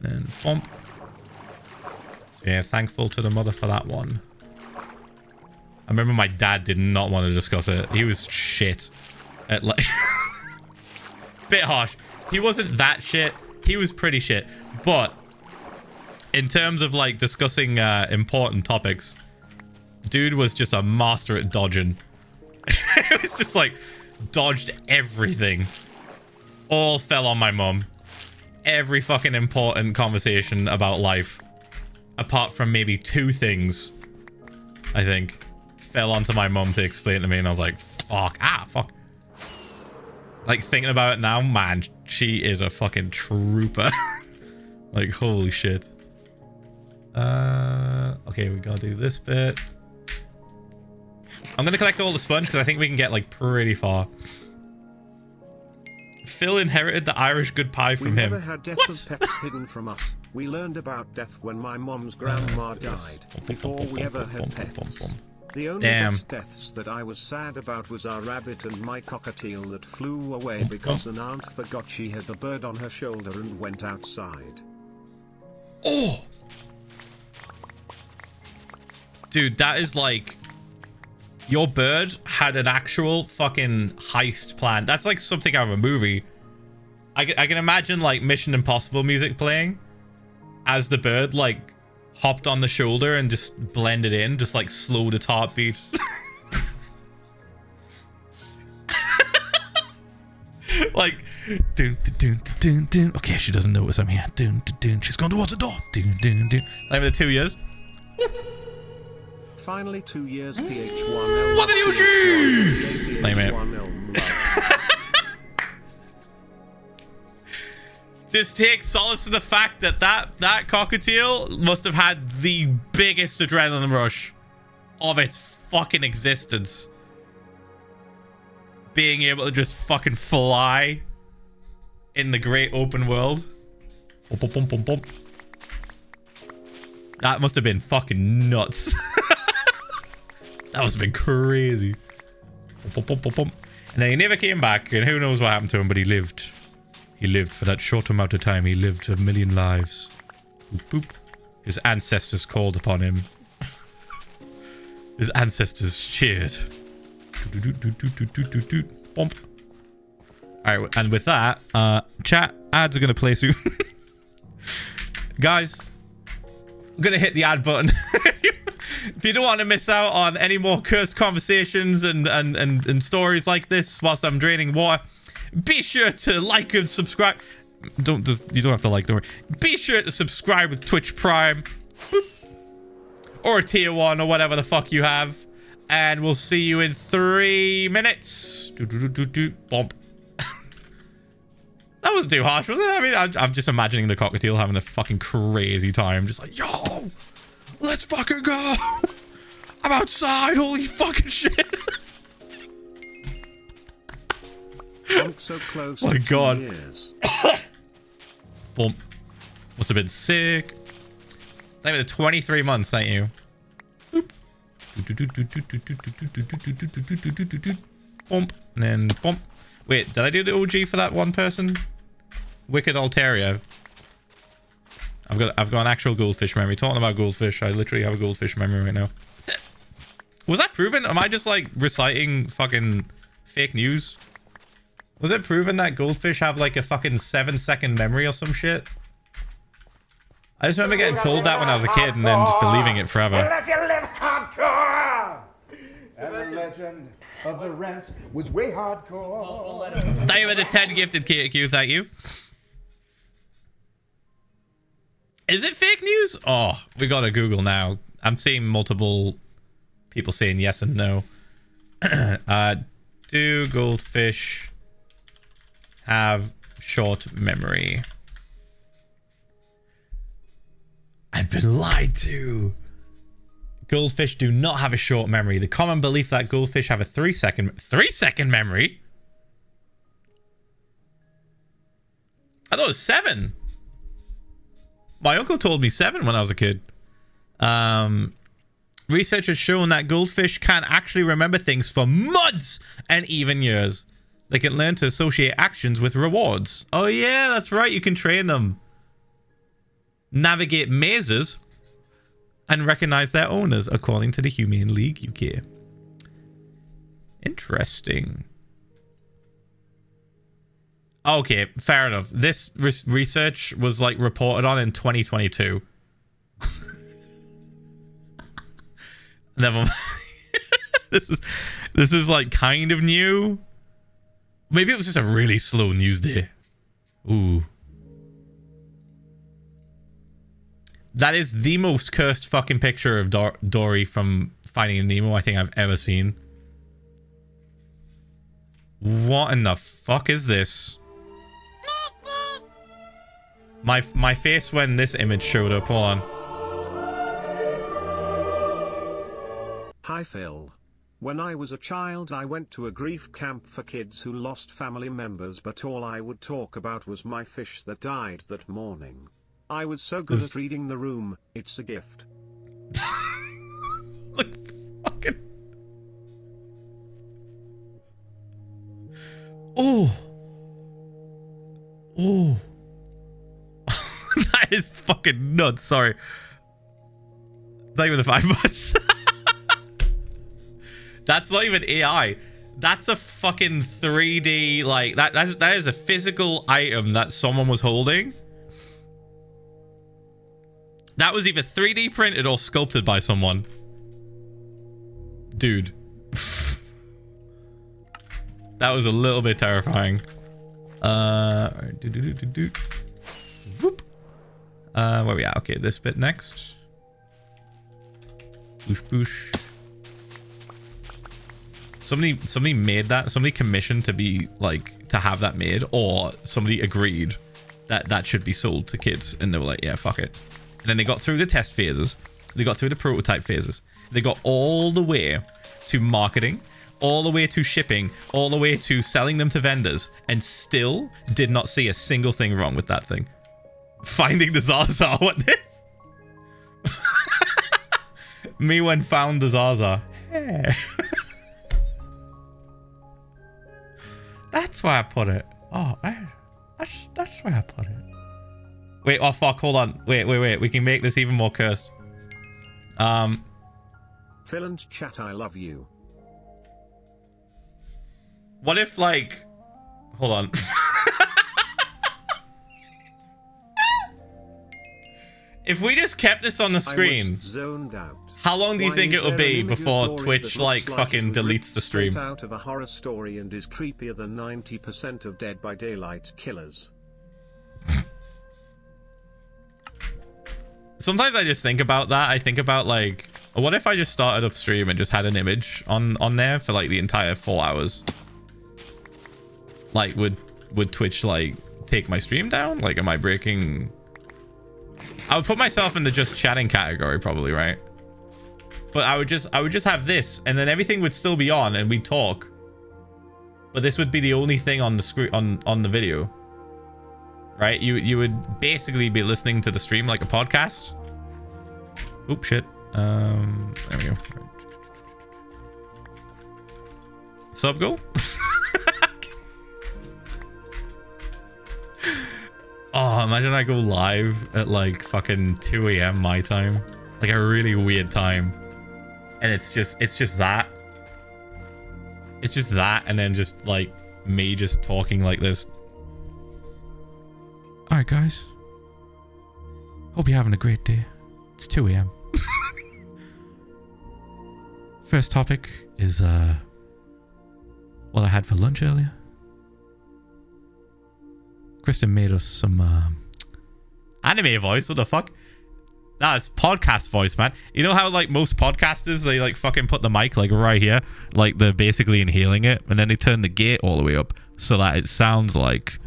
And bump. So yeah, thankful to the mother for that one. I remember my dad did not want to discuss it. He was shit at like bit harsh. He wasn't that shit. He was pretty shit. But in terms of like discussing important topics, dude was just a master at dodging. It was just like dodged everything. All fell on my mum. Every fucking important conversation about life, apart from maybe 2 things, I think, fell onto my mum to explain to me, and I was like, fuck. Like, thinking about it now, man, she is a fucking trooper. Like, holy shit. Okay, we gotta do this bit. I'm gonna collect all the sponge because I think we can get like pretty far. Phil inherited the Irish good pie from him. We never had death of pets hidden from us. We learned about death when my mom's grandma died, before we ever had pets. The only next deaths that I was sad about was our rabbit and my cockatiel that flew away because an aunt forgot she had a bird on her shoulder and went outside. Oh! Dude, that is like... Your bird had an actual fucking heist plan. That's like something out of a movie. I can imagine like Mission Impossible music playing as the bird like hopped on the shoulder and just blended in, just like slowed its heartbeat. Like, dun, dun, dun, dun, dun. Okay, she doesn't notice I'm here. Dun, dun, dun. She's gone towards the door. Dun, dun, dun. Like the 2 years. Finally 2 years Ph1lza. What the UGs? Name it. Just take solace in the fact that that cockatiel must have had the biggest adrenaline rush of its fucking existence. Being able to just fucking fly in the great open world. Bum, bum, bum, bum, bum. That must have been fucking nuts. That must have been crazy. Bum, bum, bum, bum. And then he never came back, and who knows what happened to him, but he lived. He lived for that short amount of time. He lived 1,000,000 lives. Boop, boop. His ancestors called upon him. His ancestors cheered. Bump. Alright, and with that, chat, ads are going to play soon. Guys, I'm going to hit the ad button. If you don't want to miss out on any more cursed conversations and stories like this whilst I'm draining water, be sure to like and subscribe. You don't have to like, don't worry. Be sure to subscribe with Twitch Prime. Boop. Or a tier 1 or whatever the fuck you have. And we'll see you in 3 minutes. Bump. That wasn't too harsh, was it? I mean, I'm just imagining the cockatiel having a fucking crazy time. Just like, yo, let's fucking go. I'm outside. Holy fucking shit. I'm so close. My God. Years. Bump. Must have been sick. Thank you for the 23 months. Thank you. Boop. Bump. And then bump. Wait, did I do the OG for that one person? Wicked Altaria. I've got an actual goldfish memory. Talking about goldfish, I literally have a goldfish memory right now. Was that proven? Am I just like reciting fucking fake news? Was it proven that goldfish have like a fucking 7-second memory or some shit? I just remember getting told that when I was a kid and then just believing it forever. Unless you live hardcore. And the legend of the rent was way hardcore. Thank you for the 10 gifted KQ, thank you. Is it fake news? Oh, we gotta Google now. I'm seeing multiple people saying yes and no. Do goldfish have short memory? I've been lied to. Goldfish do not have a short memory. The common belief that goldfish have a 3-second memory. I thought it was 7. My uncle told me 7 when I was a kid. Research has shown that goldfish can actually remember things for months and even years. They can learn to associate actions with rewards. Oh yeah, that's right. You can train them. Navigate mazes and recognize their owners, according to the Humane League UK. Interesting. Okay, fair enough. This research was like reported on in 2022. Never mind. This is like kind of new. Maybe it was just a really slow news day. Ooh. That is the most cursed fucking picture of Dory from Finding Nemo I think I've ever seen. What in the fuck is this? My face when this image showed up. Hold on. Hi Phil. When I was a child I went to a grief camp for kids who lost family members, but all I would talk about was my fish that died that morning. I was so good at reading the room, it's a gift. Look fucking... Oh. Oh. That is fucking nuts, sorry. Not even the 5 months. That's not even AI. That's a fucking 3D, like, that is a physical item that someone was holding. That was either 3D printed or sculpted by someone. Dude. That was a little bit terrifying. Whoop. Where we at? Okay, this bit next. Boosh boosh. Somebody made that. Somebody commissioned to be like to have that made, or somebody agreed that that should be sold to kids, and they were like, yeah, fuck it. And then they got through the test phases, they got through the prototype phases, they got all the way to marketing, all the way to shipping, all the way to selling them to vendors, and still did not see a single thing wrong with that thing. Finding the Zaza. What this? Me when found the Zaza. Hey. That's where I put it. Oh, that's where I put it. Wait, oh fuck, hold on. Wait. We can make this even more cursed. Phil and chat, I love you. What if, like... Hold on. If we just kept this on the screen... I was zoned out. How long do you think it'll be before Twitch, like, fucking deletes the stream? Out of a horror story and is creepier than 90% of Dead by Daylight killers. Sometimes I just think about that. I think about, like, what if I just started up stream and just had an image on there for, like, the entire 4 hours? Like, would Twitch, like, take my stream down? Like, am I breaking... I would put myself in the just chatting category, probably, right? But I would just have this, and then everything would still be on, and we'd talk. But this would be the only thing on the screen on the video, right? You would basically be listening to the stream like a podcast. Oop, shit. There we go. Sub goal. Oh, imagine I go live at like fucking 2 a.m. my time, like a really weird time. And it's just that. It's just that, and then just like me just talking like this. All right, guys. Hope you're having a great day. It's 2 a.m. First topic is what I had for lunch earlier. Kristen made us some anime voice. What the fuck? Nah, it's podcast voice, man. You know how, like, most podcasters, they, like, fucking put the mic, like, right here? Like, they're basically inhaling it. And then they turn the gate all the way up so that it sounds like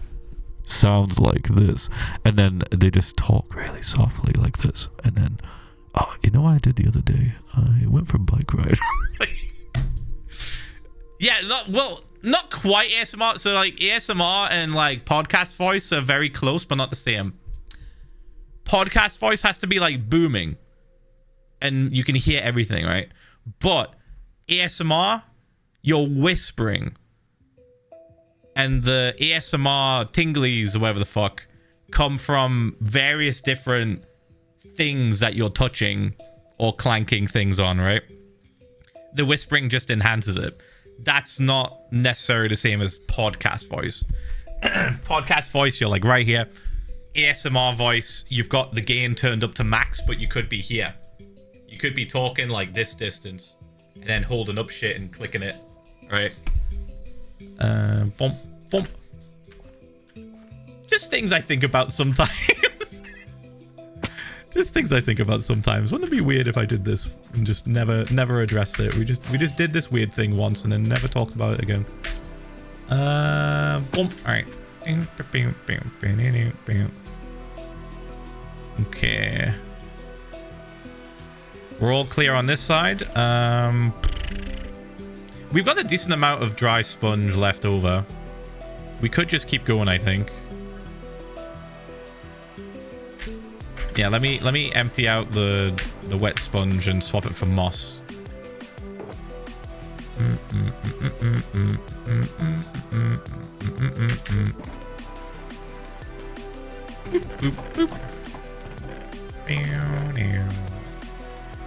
this. And then they just talk really softly like this. And then, oh, you know what I did the other day? I went for a bike ride. Yeah, not quite ASMR. So, like, ASMR and, like, podcast voice are very close, but not the same. Podcast voice has to be like booming, and you can hear everything, right? But ASMR, you're whispering. And the ASMR tinglies, or whatever the fuck, come from various different things that you're touching or clanking things on, right? The whispering just enhances it. That's not necessarily the same as podcast voice. Podcast voice, you're like right here. ASMR voice, you've got the gain turned up to max, but you could be here. You could be talking like this distance and then holding up shit and clicking it, right? Bump, bump. Just things I think about sometimes. Just things I think about sometimes. Wouldn't it be weird if I did this and just never addressed it? We just did this weird thing once and then never talked about it again. Boom. All right. Okay. We're all clear on this side. We've got a decent amount of dry sponge left over. We could just keep going, I think. Yeah, let me empty out the wet sponge and swap it for moss.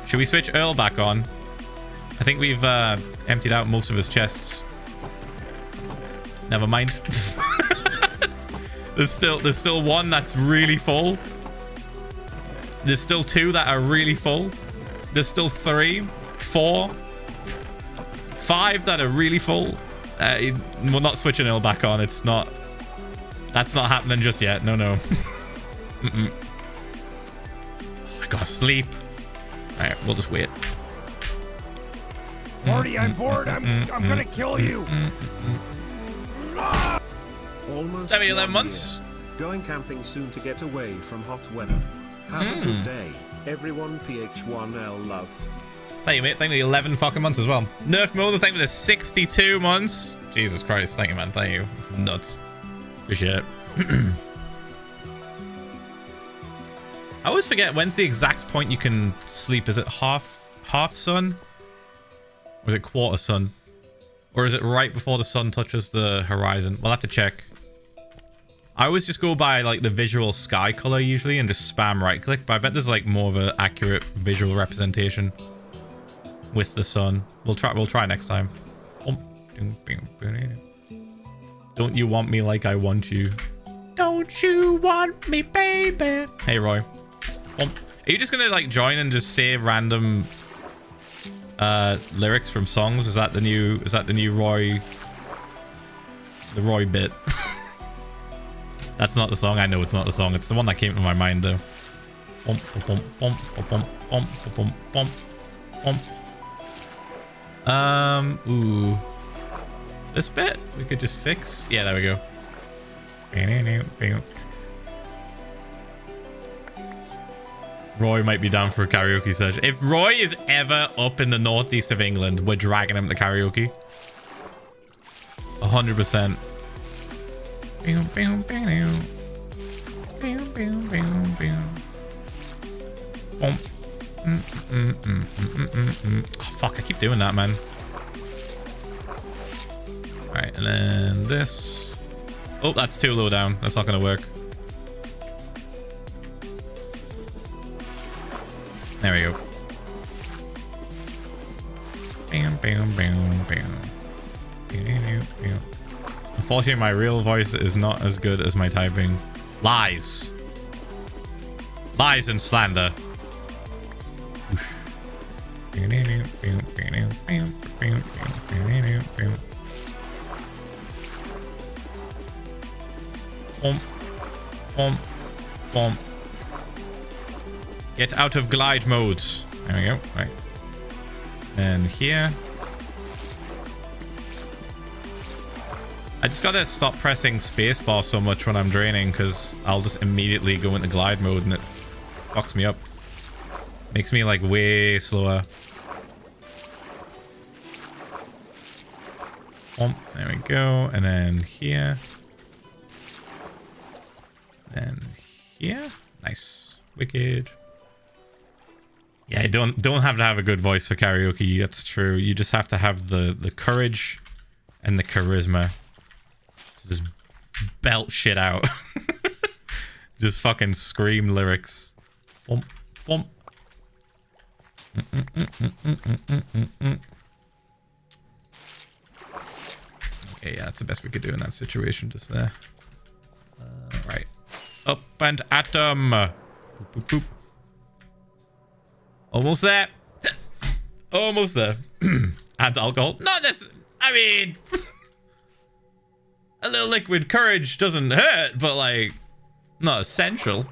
Should we switch Earl back on? I think we've emptied out most of his chests. Never mind. There's still one that's really full. There's still two that are really full. There's still 3, 4, 5 that are really full. We're not switching Earl back on. It's not. That's not happening just yet. No. I gotta sleep. All right, we'll just wait. Morty, I'm bored. I'm gonna kill you. Almost 11 1 months. year. Going camping soon to get away from hot weather. Have a good day, everyone. Ph1lza love. Thank you, mate. Thank you for the 11 fucking months as well. Nerf Mulder, thank you for the 62 months. Jesus Christ. Thank you, man. Thank you. It's nuts. Appreciate it. I always forget when's the exact point you can sleep. Is it half sun? Or is it quarter sun? Or is it right before the sun touches the horizon? We'll have to check. I always just go by like the visual sky color usually and just spam right click, but I bet there's like more of an accurate visual representation with the sun. We'll try next time. Don't you want me like I want you? Don't you want me, baby? Hey, Roy. Are you just gonna like join and just say random lyrics from songs? Is that the new Roy? The Roy bit. That's not the song. I know it's not the song. It's the one that came to my mind though. Ooh. This bit we could just fix. Yeah, there we go. Roy might be down for a karaoke session. If Roy is ever up in the northeast of England, we're dragging him to karaoke. 100%. Oh, fuck, I keep doing that, man. Alright, and then this. Oh, that's too low down. That's not going to work. There we go. Bam, bam, bam, bam. Unfortunately, my real voice is not as good as my typing. Lies. Lies and slander. Get out of glide mode. There we go. Right. And here. I just gotta stop pressing spacebar so much when I'm draining, because I'll just immediately go into glide mode and it fucks me up. Makes me like way slower. There we go. And then here. And here. Nice. Wicked. Yeah. Yeah, don't have to have a good voice for karaoke. That's true. You just have to have the courage and the charisma to just belt shit out. Just fucking scream lyrics. Bump, bump. Okay, yeah, that's the best we could do in that situation just there. Right. Up and atom. Boop, boop, boop. Almost there. Almost there. And alcohol. Not this. I mean, a little liquid courage doesn't hurt, but like, not essential.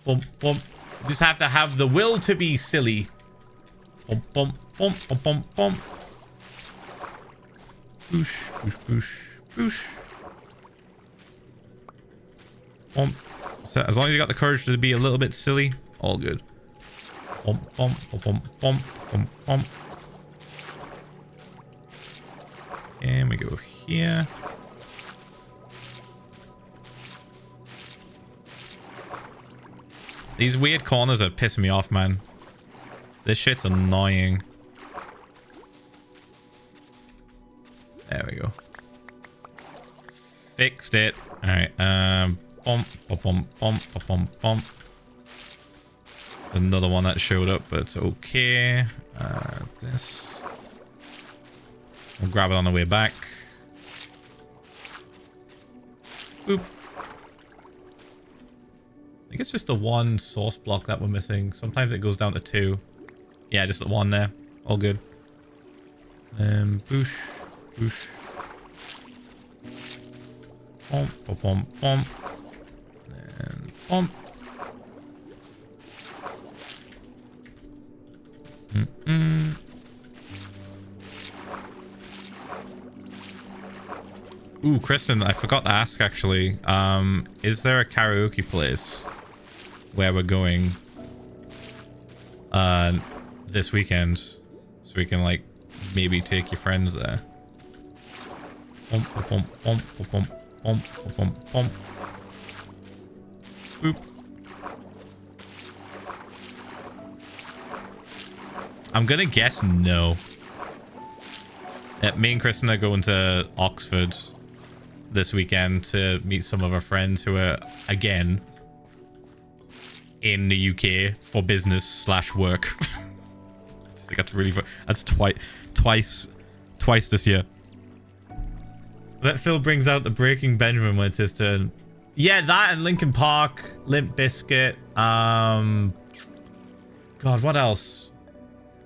Bump, bump. You just have to have the will to be silly. Bump, bump, bump, bump, bump, bump. Boosh, boosh, boosh, boosh. Bump. So as long as you got the courage to be a little bit silly, all good. Bump, bump, bump, bump, bump, bump, bump. And we go here. These weird corners are pissing me off, man. This shit's annoying. There we go. Fixed it. Alright, bump, bump, bump, bump, bump, bump. Another one that showed up, but it's okay. This. We'll grab it on the way back. Boop. I think it's just the one source block that we're missing. Sometimes it goes down to 2. Yeah, just the one there. All good. Boosh. Boosh. Bump, bump, bump, bump. And bump. Ooh, Kristen, I forgot to ask actually. Is there a karaoke place where we're going this weekend so we can like maybe take your friends there? Bump, bump, bump, bump, bump, bump, bump, bump. Boop. I'm gonna guess no. Me and Kristen are going to Oxford this weekend to meet some of our friends who are, again, in the UK for business / work. I think that's really fun. That's twice this year. That Phil brings out the Breaking Benjamin when it's his turn. Yeah, that and Linkin Park, Limp Bizkit. God, what else?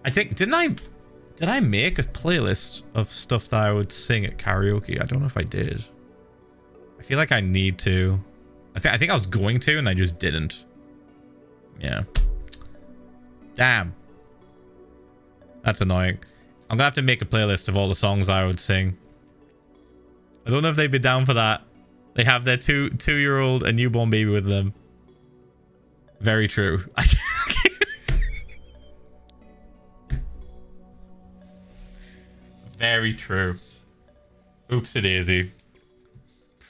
I think did I make a playlist of stuff that I would sing at karaoke? I don't know if I did. I feel like I need to. I think I was going to, and I just didn't. Yeah. Damn. That's annoying. I'm gonna have to make a playlist of all the songs I would sing. I don't know if they'd be down for that. They have their two-year-old and newborn baby with them. Very true. Very true. Oopsie daisy.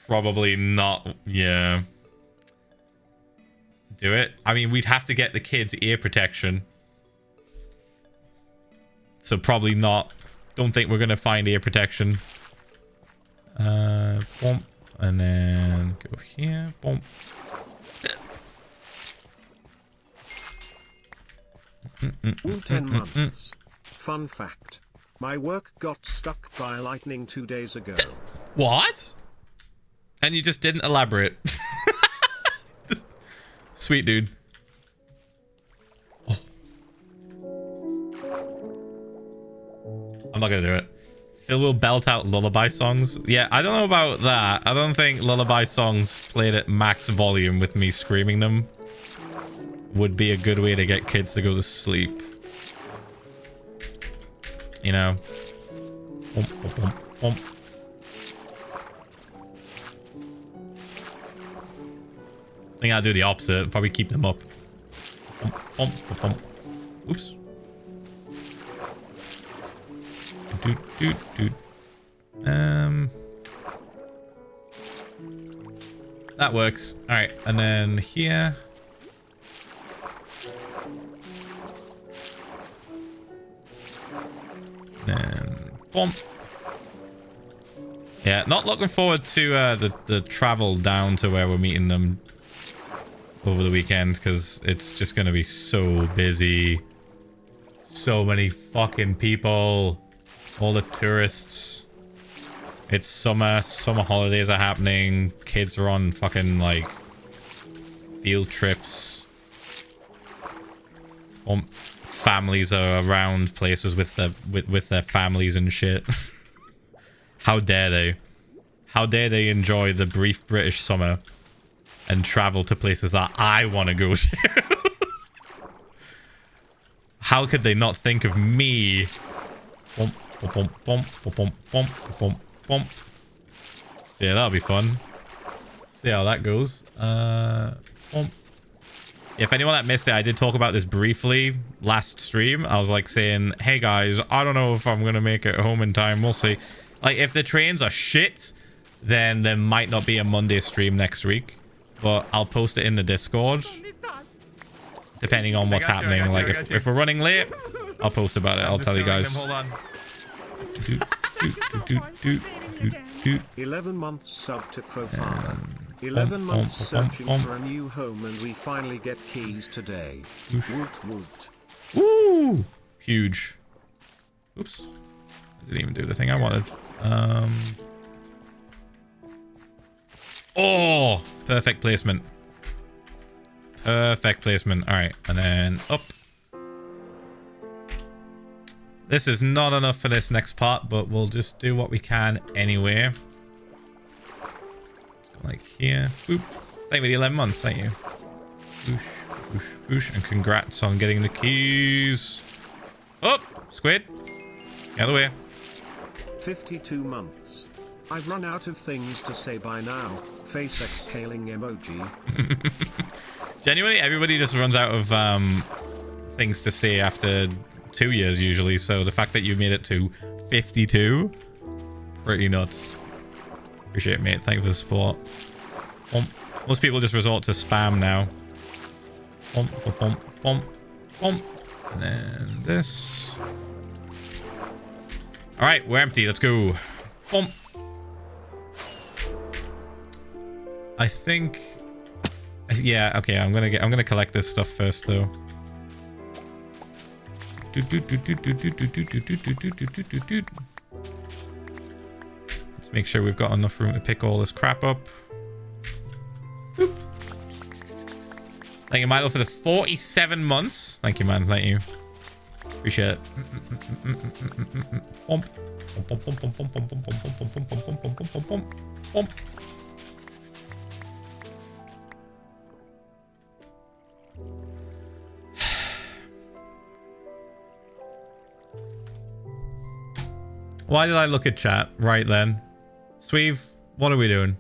Probably not. Yeah. Do it. I mean, we'd have to get the kids ear protection. So probably not. Don't think we're going to find ear protection. Bump. And then go here. Bump. Ooh, 10 months. Fun fact. My work got struck by lightning 2 days ago. What? And you just didn't elaborate. Sweet dude. Oh. I'm not gonna do it. Phil will belt out lullaby songs. Yeah, I don't know about that. I don't think lullaby songs played at max volume with me screaming them would be a good way to get kids to go to sleep. You know. Bump, bump, bump, bump. I think I'll do the opposite. Probably keep them up. Bump, bump, bump, bump. Oops. Doot, doot, doot. That works. All right, and then here. And boom. Yeah, not looking forward to the travel down to where we're meeting them over the weekend, because it's just going to be so busy. So many fucking people. All the tourists. It's summer. Summer holidays are happening. Kids are on fucking, like, field trips. Families are around places with their families and shit. How dare they? How dare they enjoy the brief British summer and travel to places that I want to go to? How could they not think of me? So yeah, that'll be fun. See how that goes. If anyone that missed it, I did talk about this briefly last stream. I was like saying, hey guys, I don't know if I'm going to make it home in time. We'll see. Like, if the trains are shit, then there might not be a Monday stream next week. But I'll post it in the Discord. Depending on what's happening. Like, if we're running late, I'll post about it. I'll tell you guys. Hold on. 11 months sub to Profile. 11 months searching for a new home, and we finally get keys today. Woot woot. Woo! Huge. Oops. I didn't even do the thing I wanted. Oh! Perfect placement. Perfect placement. Alright, and then up. This is not enough for this next part, but we'll just do what we can anyway. Like here. Boop. Thank you for the 11 months. Thank you. Boosh, boosh, boosh. And congrats on getting the keys. Oh, squid. Get out of the way. 52 months. I've run out of things to say by now. Face exhaling emoji. Genuinely, everybody just runs out of things to say after 2 years usually. So the fact that you made it to 52, pretty nuts. Appreciate it, mate. Thank you for the support. Most people just resort to spam now. And then this. All right, we're empty. Let's go. I think. Yeah. Okay. I'm gonna collect this stuff first, though. Let's make sure we've got enough room to pick all this crap up. Boop. Thank you, Milo, for the 47 months. Thank you, man. Thank you. Appreciate it. Why did I look at chat right then? Sweeve, what are we doing?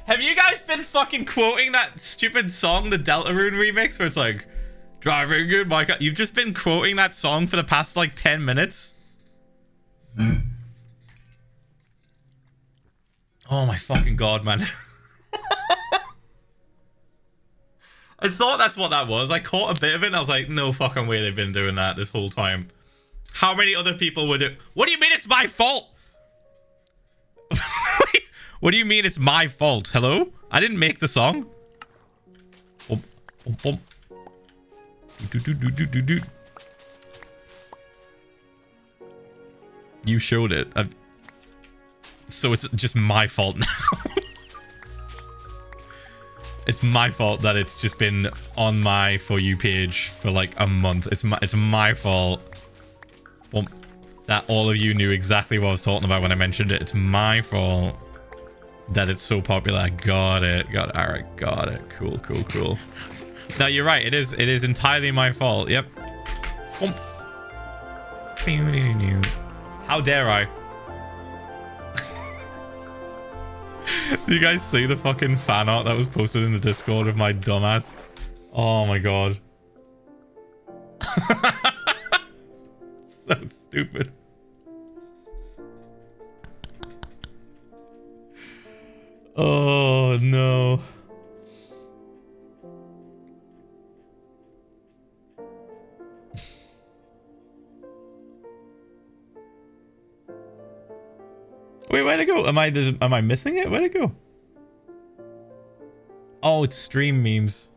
Have you guys been fucking quoting that stupid song, the Deltarune remix, where it's like, driving good, my car? You've just been quoting that song for the past like 10 minutes? Oh my fucking god, man. I thought that's what that was. I caught a bit of it and I was like, no fucking way they've been doing that this whole time. How many other people would it? What do you mean it's my fault? What do you mean it's my fault? Hello? I didn't make the song. You showed it. So it's just my fault now. It's my fault that it's just been on my For You page for like a month. It's my fault. Well, that all of you knew exactly what I was talking about when I mentioned it. It's my fault that it's so popular. Got it. Alright, got it. Cool. No, you're right. It is entirely my fault. Yep. How dare I? Do you guys see the fucking fan art that was posted in the Discord of my dumbass? Oh my god. So stupid. Oh no. Wait, where'd it go? Am I missing it? Where'd it go? Oh, it's stream memes.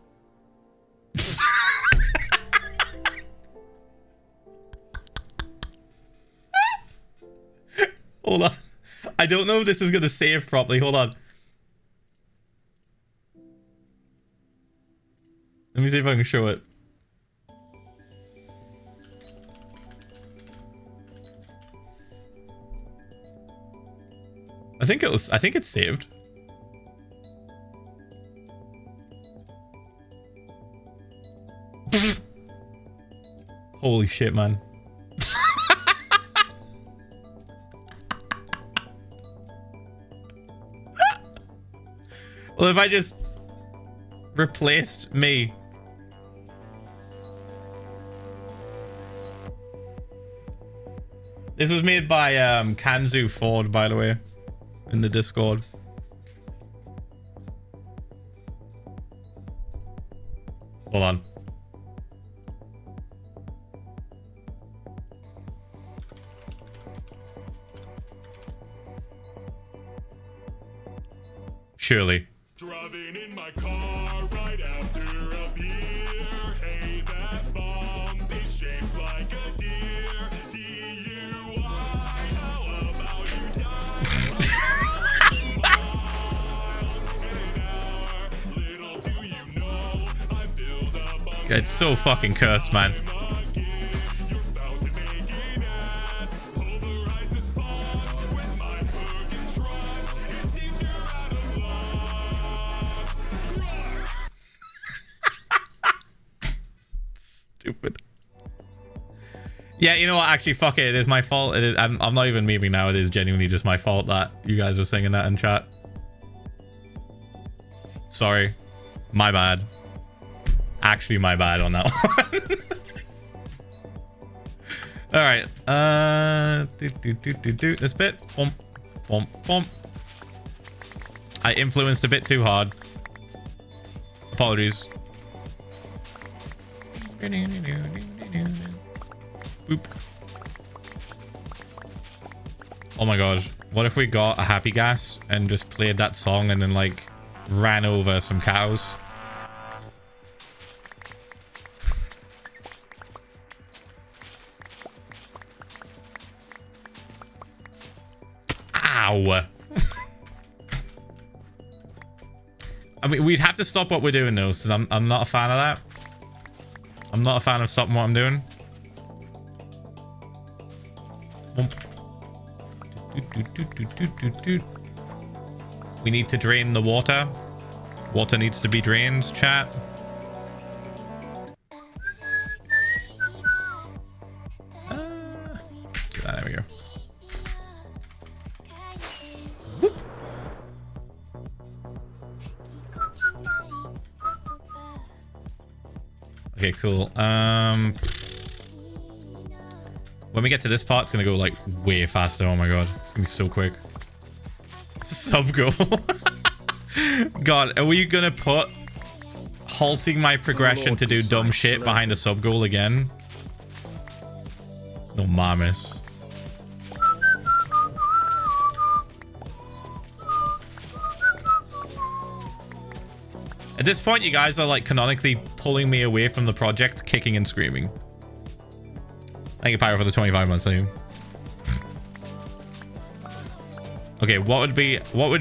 Hold on. I don't know if this is gonna save properly. Hold on. Let me see if I can show it. I think it's saved. Holy shit, man. Well, if I just replaced me. This was made by Philza VOD, by the way, in the Discord. Hold on. Surely. Driving in my car right after a beer. Hey, that bomb is shaped like a deer. DUI, how about you die? Little do you know, I filled up on It's so fucking cursed, man. Stupid. Yeah, you know what? Actually, fuck it. It is my fault. It is. I'm not even memeing now. It is genuinely just my fault that you guys were singing that in chat. Sorry. My bad. Actually, my bad on that one. All right. This bit. Bump, bump, bump. I influenced a bit too hard. Apologies. Boop. Oh my god. What if we got a happy gas and just played that song and then like ran over some cows? Ow. I mean, we'd have to stop what we're doing though, so I'm not a fan of that. I'm not a fan of stopping what I'm doing. We need to drain the water. Water needs to be drained, chat. There we go. Whoop. Okay, cool. When we get to this part, it's gonna go like way faster. Oh my god, it's gonna be so quick. Sub goal. God, are we gonna put halting my progression to do dumb shit behind a sub goal again? No mames. At this point, you guys are like canonically pulling me away from the project, kicking and screaming. Thank you, Pyro, for the 25 months. Okay, what would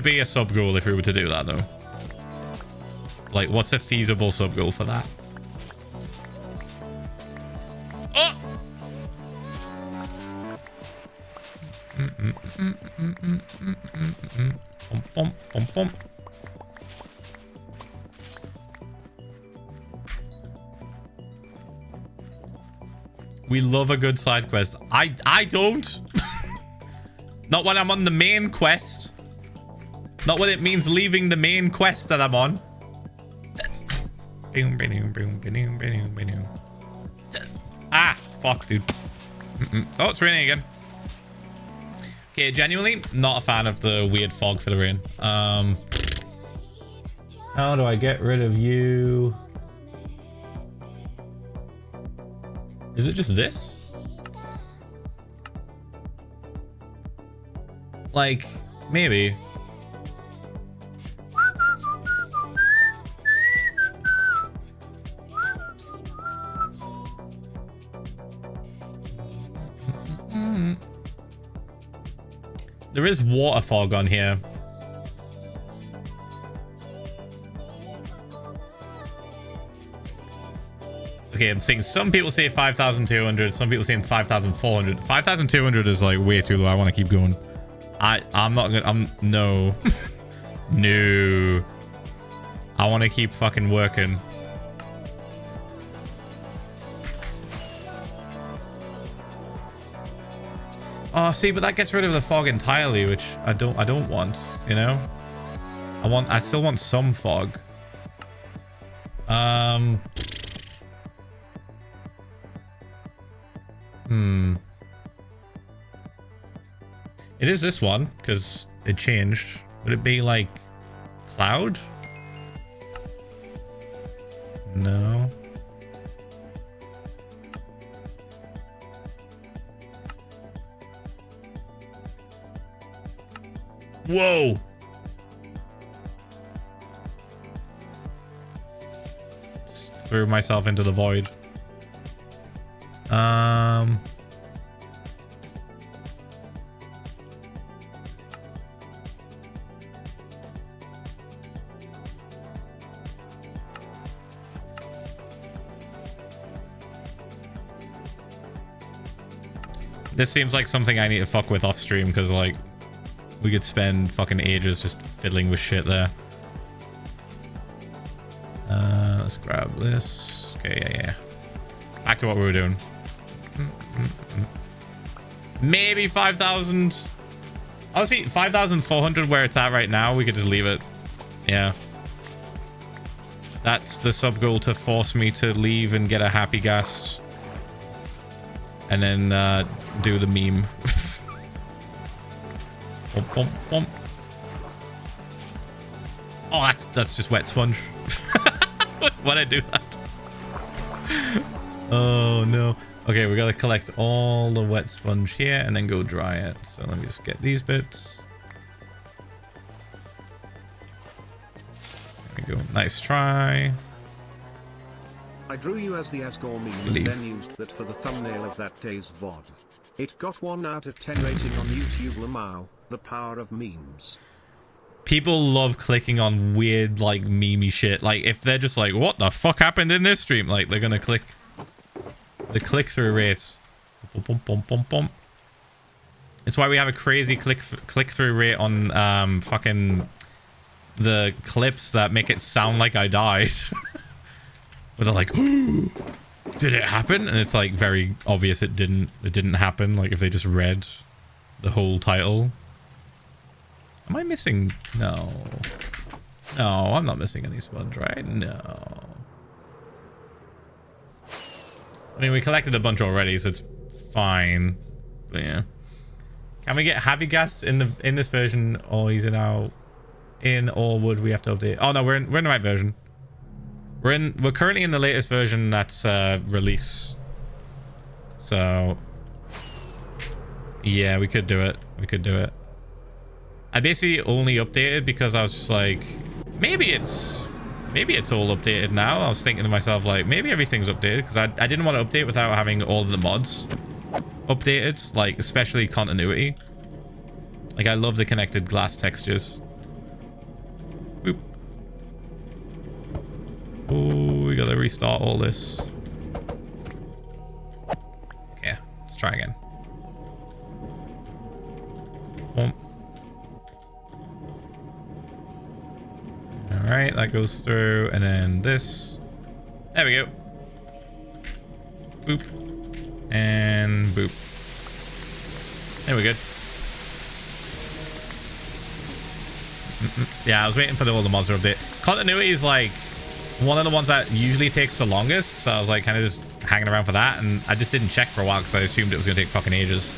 be a sub goal if we were to do that though? Like, what's a feasible sub goal for that? Oh! We love a good side quest. I don't. Not when I'm on the main quest. Not when it means leaving the main quest that I'm on. Ah, fuck, dude. Oh, it's raining again. Okay, genuinely not a fan of the weird fog for the rain. How do I get rid of you? Is it just this? Like, maybe. There is water fog on here. Okay, I'm seeing some people say 5,200, some people saying 5,400. 5,200 is like way too low. I want to keep going. I'm not gonna, no. No. I want to keep fucking working. Oh, see, but that gets rid of the fog entirely, which I don't want, you know? I still want some fog. It is this one, because it changed. Would it be like cloud? No. Whoa. Just threw myself into the void. This seems like something I need to fuck with off stream, because like we could spend fucking ages just fiddling with shit there. Let's grab this. Okay, yeah. Back to what we were doing. Maybe 5,000. Honestly, 5,400 where it's at right now. We could just leave it. Yeah. That's the sub goal, to force me to leave and get a happy gas. And then do the meme. Bump, bump, bump. Oh, that's just wet sponge. Why'd I do that? Oh no. Okay, we gotta collect all the wet sponge here and then go dry it. So let me just get these bits. There we go. Nice try. I drew you as the Asgore meme and then used that for the thumbnail of that day's VOD. It got 1 out of 10 rating on YouTube. Lamau, the power of memes. People love clicking on weird, like, memey shit. Like, if they're just like, what the fuck happened in this stream? Like, they're gonna click. The click-through rate. It's why we have a crazy click-through rate on fucking the clips that make it sound like I died. Where they're like, ooh, did it happen? And it's like very obvious it didn't happen. Like if they just read the whole title. Am I missing? No. No, I'm not missing any sponge, right? No. I mean, we collected a bunch already, so it's fine. But yeah. Can we get Happy Gas in this version, or is it now in, or would we have to update? Oh no, we're in the right version. We're currently in the latest version that's release. So yeah, we could do it. We could do it. I basically only updated because I was just like, maybe it's all updated now. I was thinking to myself, like, maybe everything's updated, because I didn't want to update without having all of the mods updated, like especially continuity. Like I love the connected glass textures. Boop. Oh, we gotta restart all this. Okay, let's try again. Boom. All right, that goes through, and then this. There we go. Boop. And boop. There we go. Yeah, I was waiting for all the mods to update. Continuity is like one of the ones that usually takes the longest, so I was like kind of just hanging around for that, and I just didn't check for a while because I assumed it was going to take fucking ages.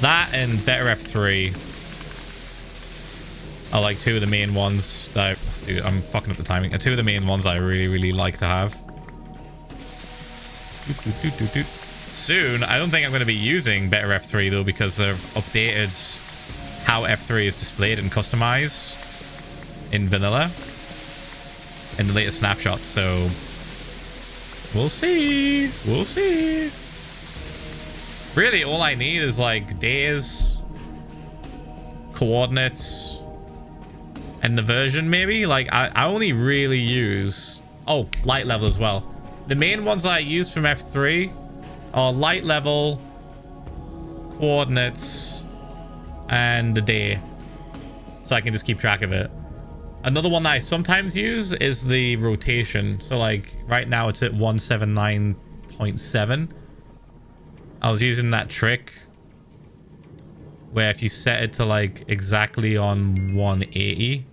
That and Better F3 are like two of the main ones that dude, I'm fucking up the timing. Two of the main ones I really, really like to have. Soon, I don't think I'm going to be using Better F3 though, because they've updated how F3 is displayed and customized in vanilla in the latest snapshot. So we'll see. We'll see. Really, all I need is like days, coordinates, and the version maybe. Like I only really use light level as well. The main ones that I use from F3 are light level, coordinates, and the day, so I can just keep track of it. Another one that I sometimes use is the rotation. So like right now it's at 179.7. I was using that trick where if you set it to like exactly on 180,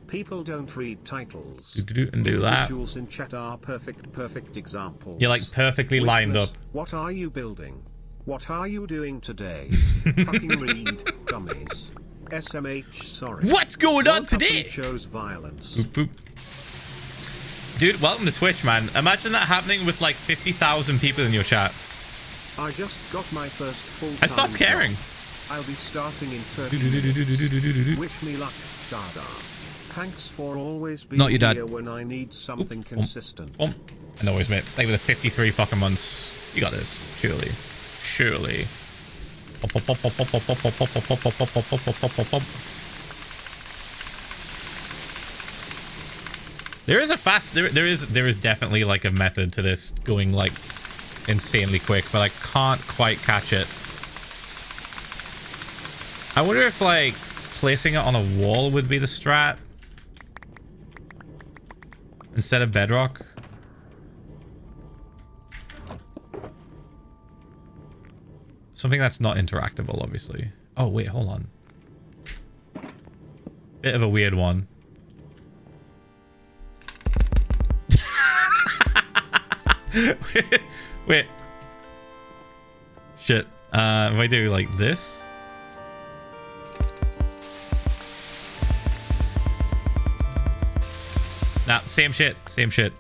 people don't read titles. and do that. Individuals in chat are perfect examples. You're like perfectly lined up. What are you building? What are you doing today? Fucking read, dummies. SMH, sorry. What's going on today? Shows violence. Boop, boop. Dude, welcome to Twitch, man. Imagine that happening with like 50,000 people in your chat. I just got my first full-time I stopped caring. job. I'll be starting in 30 minutes. Wish me luck, Dada. Thanks for always being Not your dad. here when I need something consistent. And always, mate. Thank you for the 53 fucking months. You got this. Surely. Surely. There is a fast... There is definitely like a method to this going like insanely quick, but I can't quite catch it. I wonder if like placing it on a wall would be the strat instead of bedrock. Something that's not interactable, obviously. Oh wait, hold on. Bit of a weird one. Wait. Shit. If I do like this. Nah, same shit. Same shit.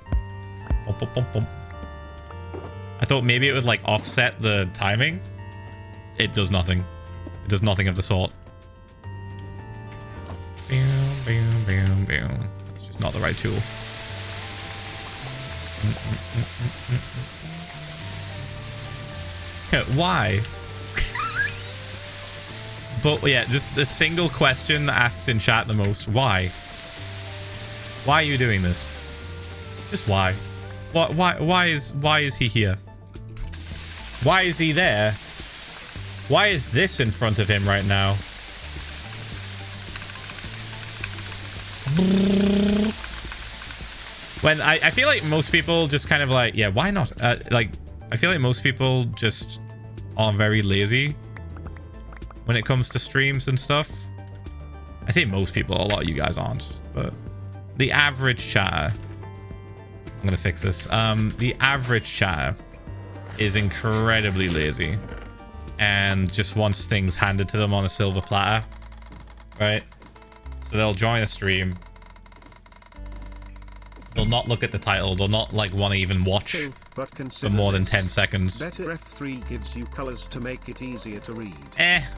Bum, bum, bum, bum. I thought maybe it would like offset the timing. It does nothing. It does nothing of the sort. It's just not the right tool. Why? But yeah, just the single question that asks in chat the most. Why? Why are you doing this? Just why? Why is he here? Why is he there? Why is this in front of him right now? When I feel like most people just kind of like, yeah, why not? Like, I feel like most people just are very lazy when it comes to streams and stuff. I say most people, a lot of you guys aren't, but the average chatter, I'm gonna fix this. The average chatter is incredibly lazy and just wants things handed to them on a silver platter, right? So they'll join a stream. They'll not look at the title. They'll not like want to even watch for more than 10 seconds. Better F3 gives you colors to make it easier to read.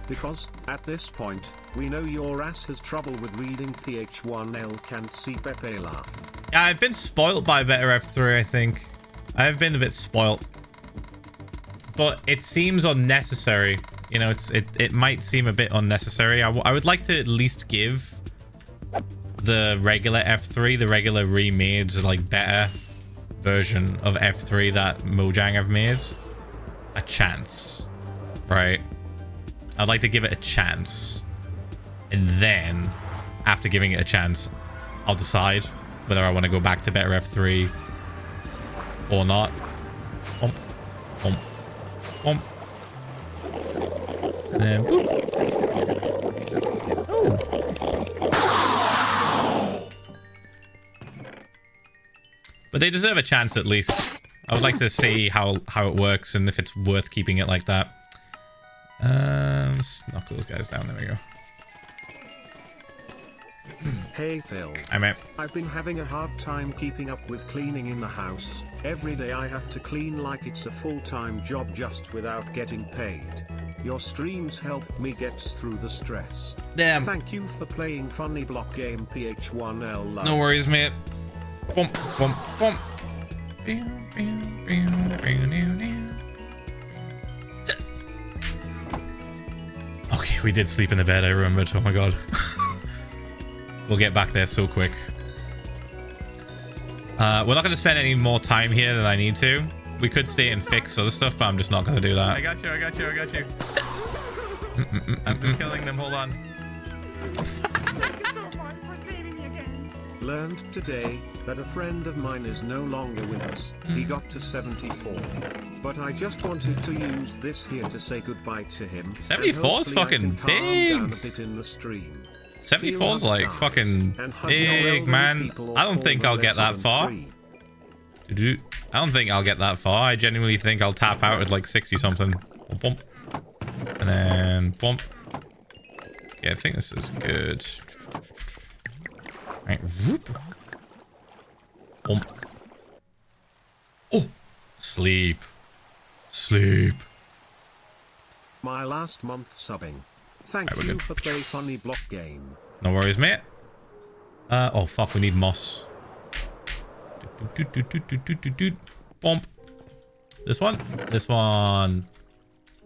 Because, at this point, we know your ass has trouble with reading Ph1lza can't see Pepe laugh. Yeah, I've been spoiled by Better F3, I think. I've been a bit spoiled. But it seems unnecessary. You know, it might seem a bit unnecessary. I would like to at least give the regular F3, the regular remade, like better version of F3 that Mojang have made, a chance, right? I'd like to give it a chance, and then after giving it a chance, I'll decide whether I want to go back to Better F3 or not. And then boop. Oh. But they deserve a chance at least. I would like to see how it works and if it's worth keeping it like that. Let's knock those guys down. There we go. Hey Phil. Hi, mate. I've been having a hard time keeping up with cleaning in the house. Every day I have to clean like it's a full-time job just without getting paid. Your streams help me get through the stress. Damn. Thank you for playing funny block game Ph1lza. No worries, mate. Bump, bump, bump. Okay, we did sleep in the bed, I remembered. Oh my god. We'll get back there so quick. We're not going to spend any more time here than I need to. We could stay and fix other stuff, but I'm just not going to do that. I got you. I'm just killing them. Hold on. Thank you so much for saving me again. Learned today that a friend of mine is no longer with us. He got to 74. But I just wanted to use this here to say goodbye to him. 74 is fucking big. Down a bit in the stream. 74 is like fucking big, man. I don't think I'll get that far. I don't think I'll get that far. I genuinely think I'll tap out at like 60 something. Bump. And then bump. Yeah, I think this is good. Right. Whoop. Bump. Oh. Sleep. Sleep. My last month subbing. Thank you for play funny block game. No worries, mate. Oh fuck, we need moss. Bump. This one. This one.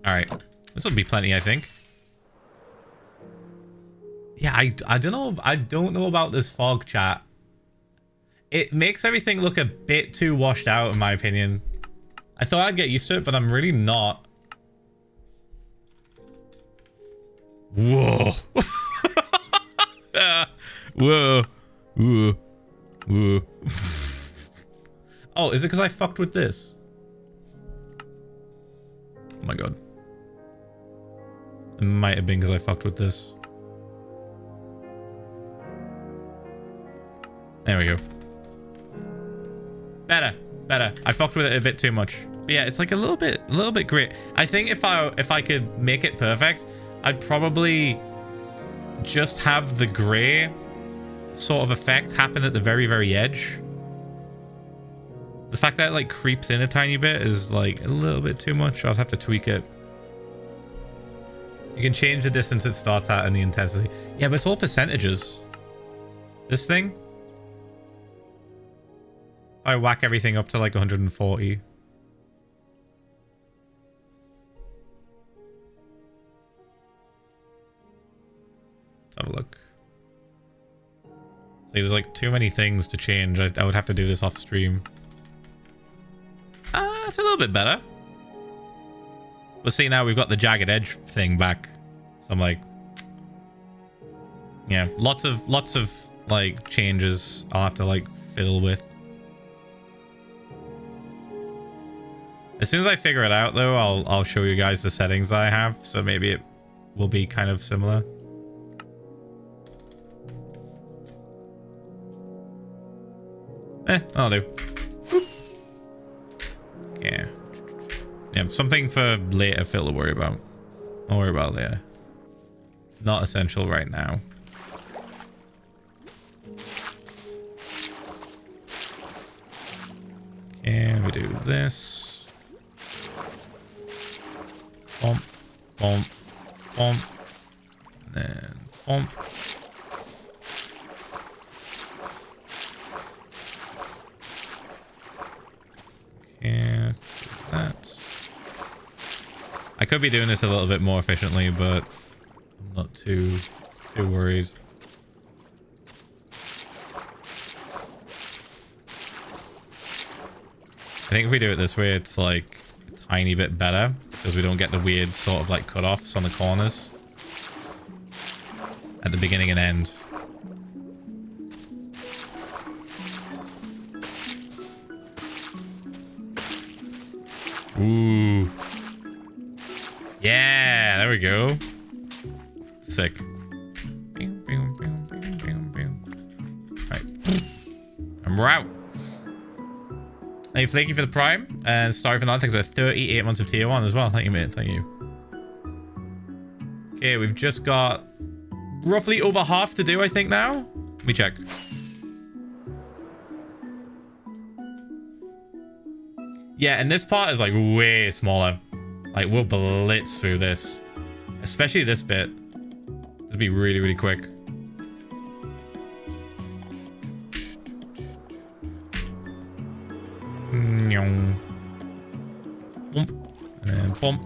Alright. This will be plenty, I think. Yeah, I don't know. I don't know about this fog, chat. It makes everything look a bit too washed out, in my opinion. I thought I'd get used to it, but I'm really not. Whoa. Whoa. Whoa. Whoa. Oh, is it because I fucked with this? Oh my god. It might have been because I fucked with this. There we go. Better. I fucked with it a bit too much. But yeah, it's like a little bit gray. I think if I could make it perfect, I'd probably just have the gray sort of effect happen at the very, very edge. The fact that it like creeps in a tiny bit is like a little bit too much. I'll have to tweak it. You can change the distance it starts at and the intensity. Yeah, but it's all percentages. This thing. If I whack everything up to like 140. Let's have a look. See, there's like too many things to change. I would have to do this off stream. It's a little bit better. But see, now we've got the jagged edge thing back. So I'm like, yeah, lots of like changes I'll have to like fiddle with. As soon as I figure it out though, I'll show you guys the settings I have, so maybe it will be kind of similar. I'll do. Yeah. Yeah, something for later Phil to worry about. Don't worry about later. Not essential right now. Okay, we do this. Bump, bump, bump. And then bump. Okay, that. I could be doing this a little bit more efficiently, but I'm not too worried. I think if we do it this way, it's like a tiny bit better because we don't get the weird sort of like cutoffs on the corners at the beginning and end. Ooh. Yeah, there we go. Sick. Alright. And we're out. Hey, Flaky for the Prime. And Starry for that. Thanks for 38 months of tier 1 as well. Thank you, mate. Thank you. Okay, we've just got roughly over half to do, I think, now. Let me check. Yeah, and this part is like way smaller. Like, we'll blitz through this. Especially this bit. This will be really, really quick. Bump. And bump.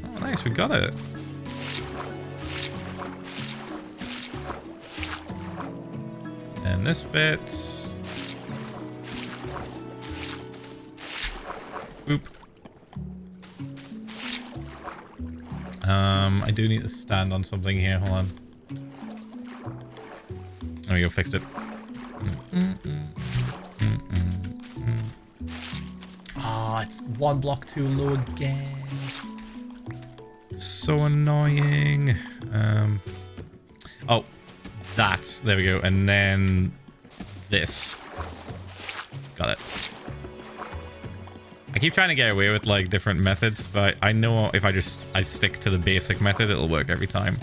Oh, nice. We got it. And this bit. Boop. I do need to stand on something here. Hold on. There we go. Fixed it. Ah, it's one block too low again. So annoying. Oh, that's there we go. And then this. Got it. I keep trying to get away with like different methods, but I know if I stick to the basic method, it'll work every time.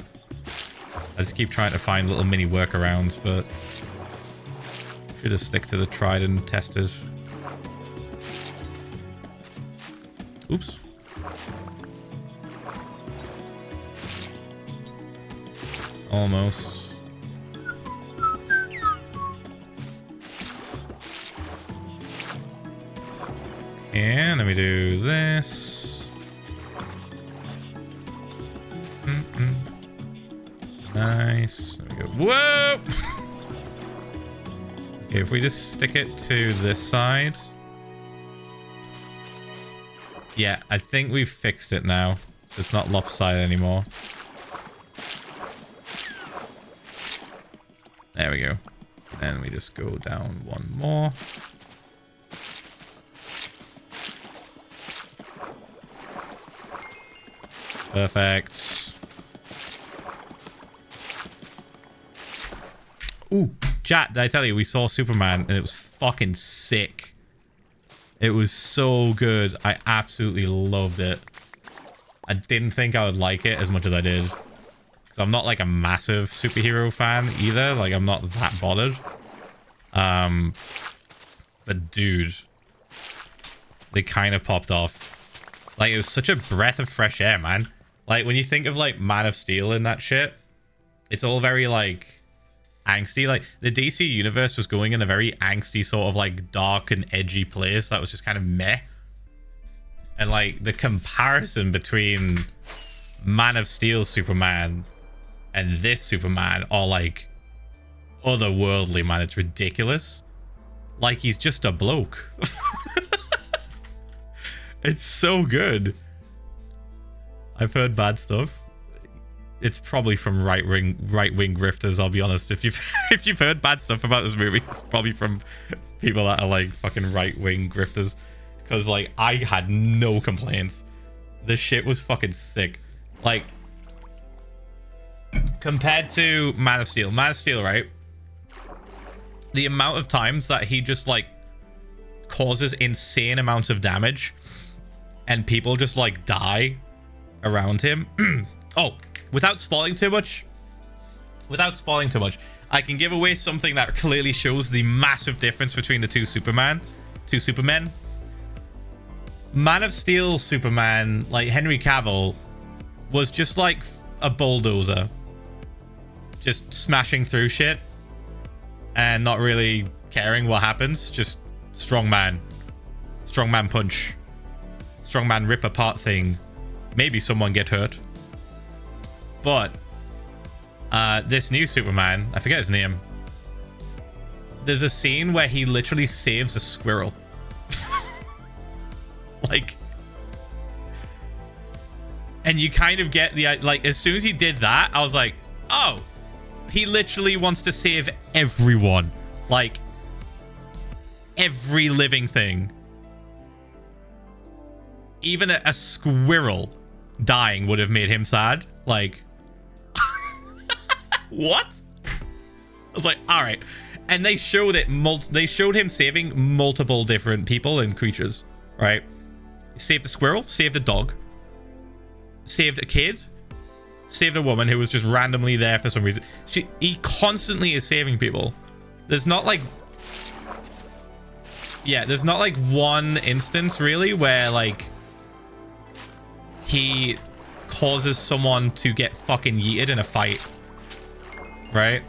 I just keep trying to find little mini workarounds, but should just stick to the tried and tested. Oops. Almost. And let me do this. Nice. There we go. Whoa! Okay, if we just stick it to this side. Yeah, I think we've fixed it now. So it's not lopsided anymore. There we go. And we just go down one more. Perfect. Ooh, chat, did I tell you we saw Superman and it was fucking sick. It was so good. I absolutely loved it. I didn't think I would like it as much as I did. Because I'm not like a massive superhero fan either. Like, I'm not that bothered. But dude, they kind of popped off. Like, it was such a breath of fresh air, man. Like, when you think of, like, Man of Steel and that shit, it's all very, like, angsty. Like, the DC universe was going in a very angsty sort of, like, dark and edgy place that was just kind of meh. And, like, the comparison between Man of Steel Superman and this Superman are, like, otherworldly, man. It's ridiculous. Like, he's just a bloke. It's so good. I've heard bad stuff. It's probably from right-wing grifters, I'll be honest. If you've heard bad stuff about this movie, it's probably from people that are like fucking right-wing grifters. Because like I had no complaints. This shit was fucking sick. Like compared to Man of Steel, right? The amount of times that he just like causes insane amounts of damage and people just like die around him. Oh, without spoiling too much, I can give away something that clearly shows the massive difference between the two Supermen. Man of Steel Superman, like Henry Cavill, was just like a bulldozer, just smashing through shit and not really caring what happens. Just strongman punch, strongman rip apart thing. Maybe someone get hurt. But this new Superman, I forget his name. There's a scene where he literally saves a squirrel. Like, and you kind of get the, like, as soon as he did that, I was like, oh, he literally wants to save everyone. Like, every living thing. even a squirrel dying would have made him sad. Like, what? I was like, all right. And they showed it. They showed him saving multiple different people and creatures, right? Saved the squirrel, saved the dog, saved a kid, saved a woman who was just randomly there for some reason. He constantly is saving people. There's not like, yeah, there's not like one instance really where like he causes someone to get fucking yeeted in a fight, right?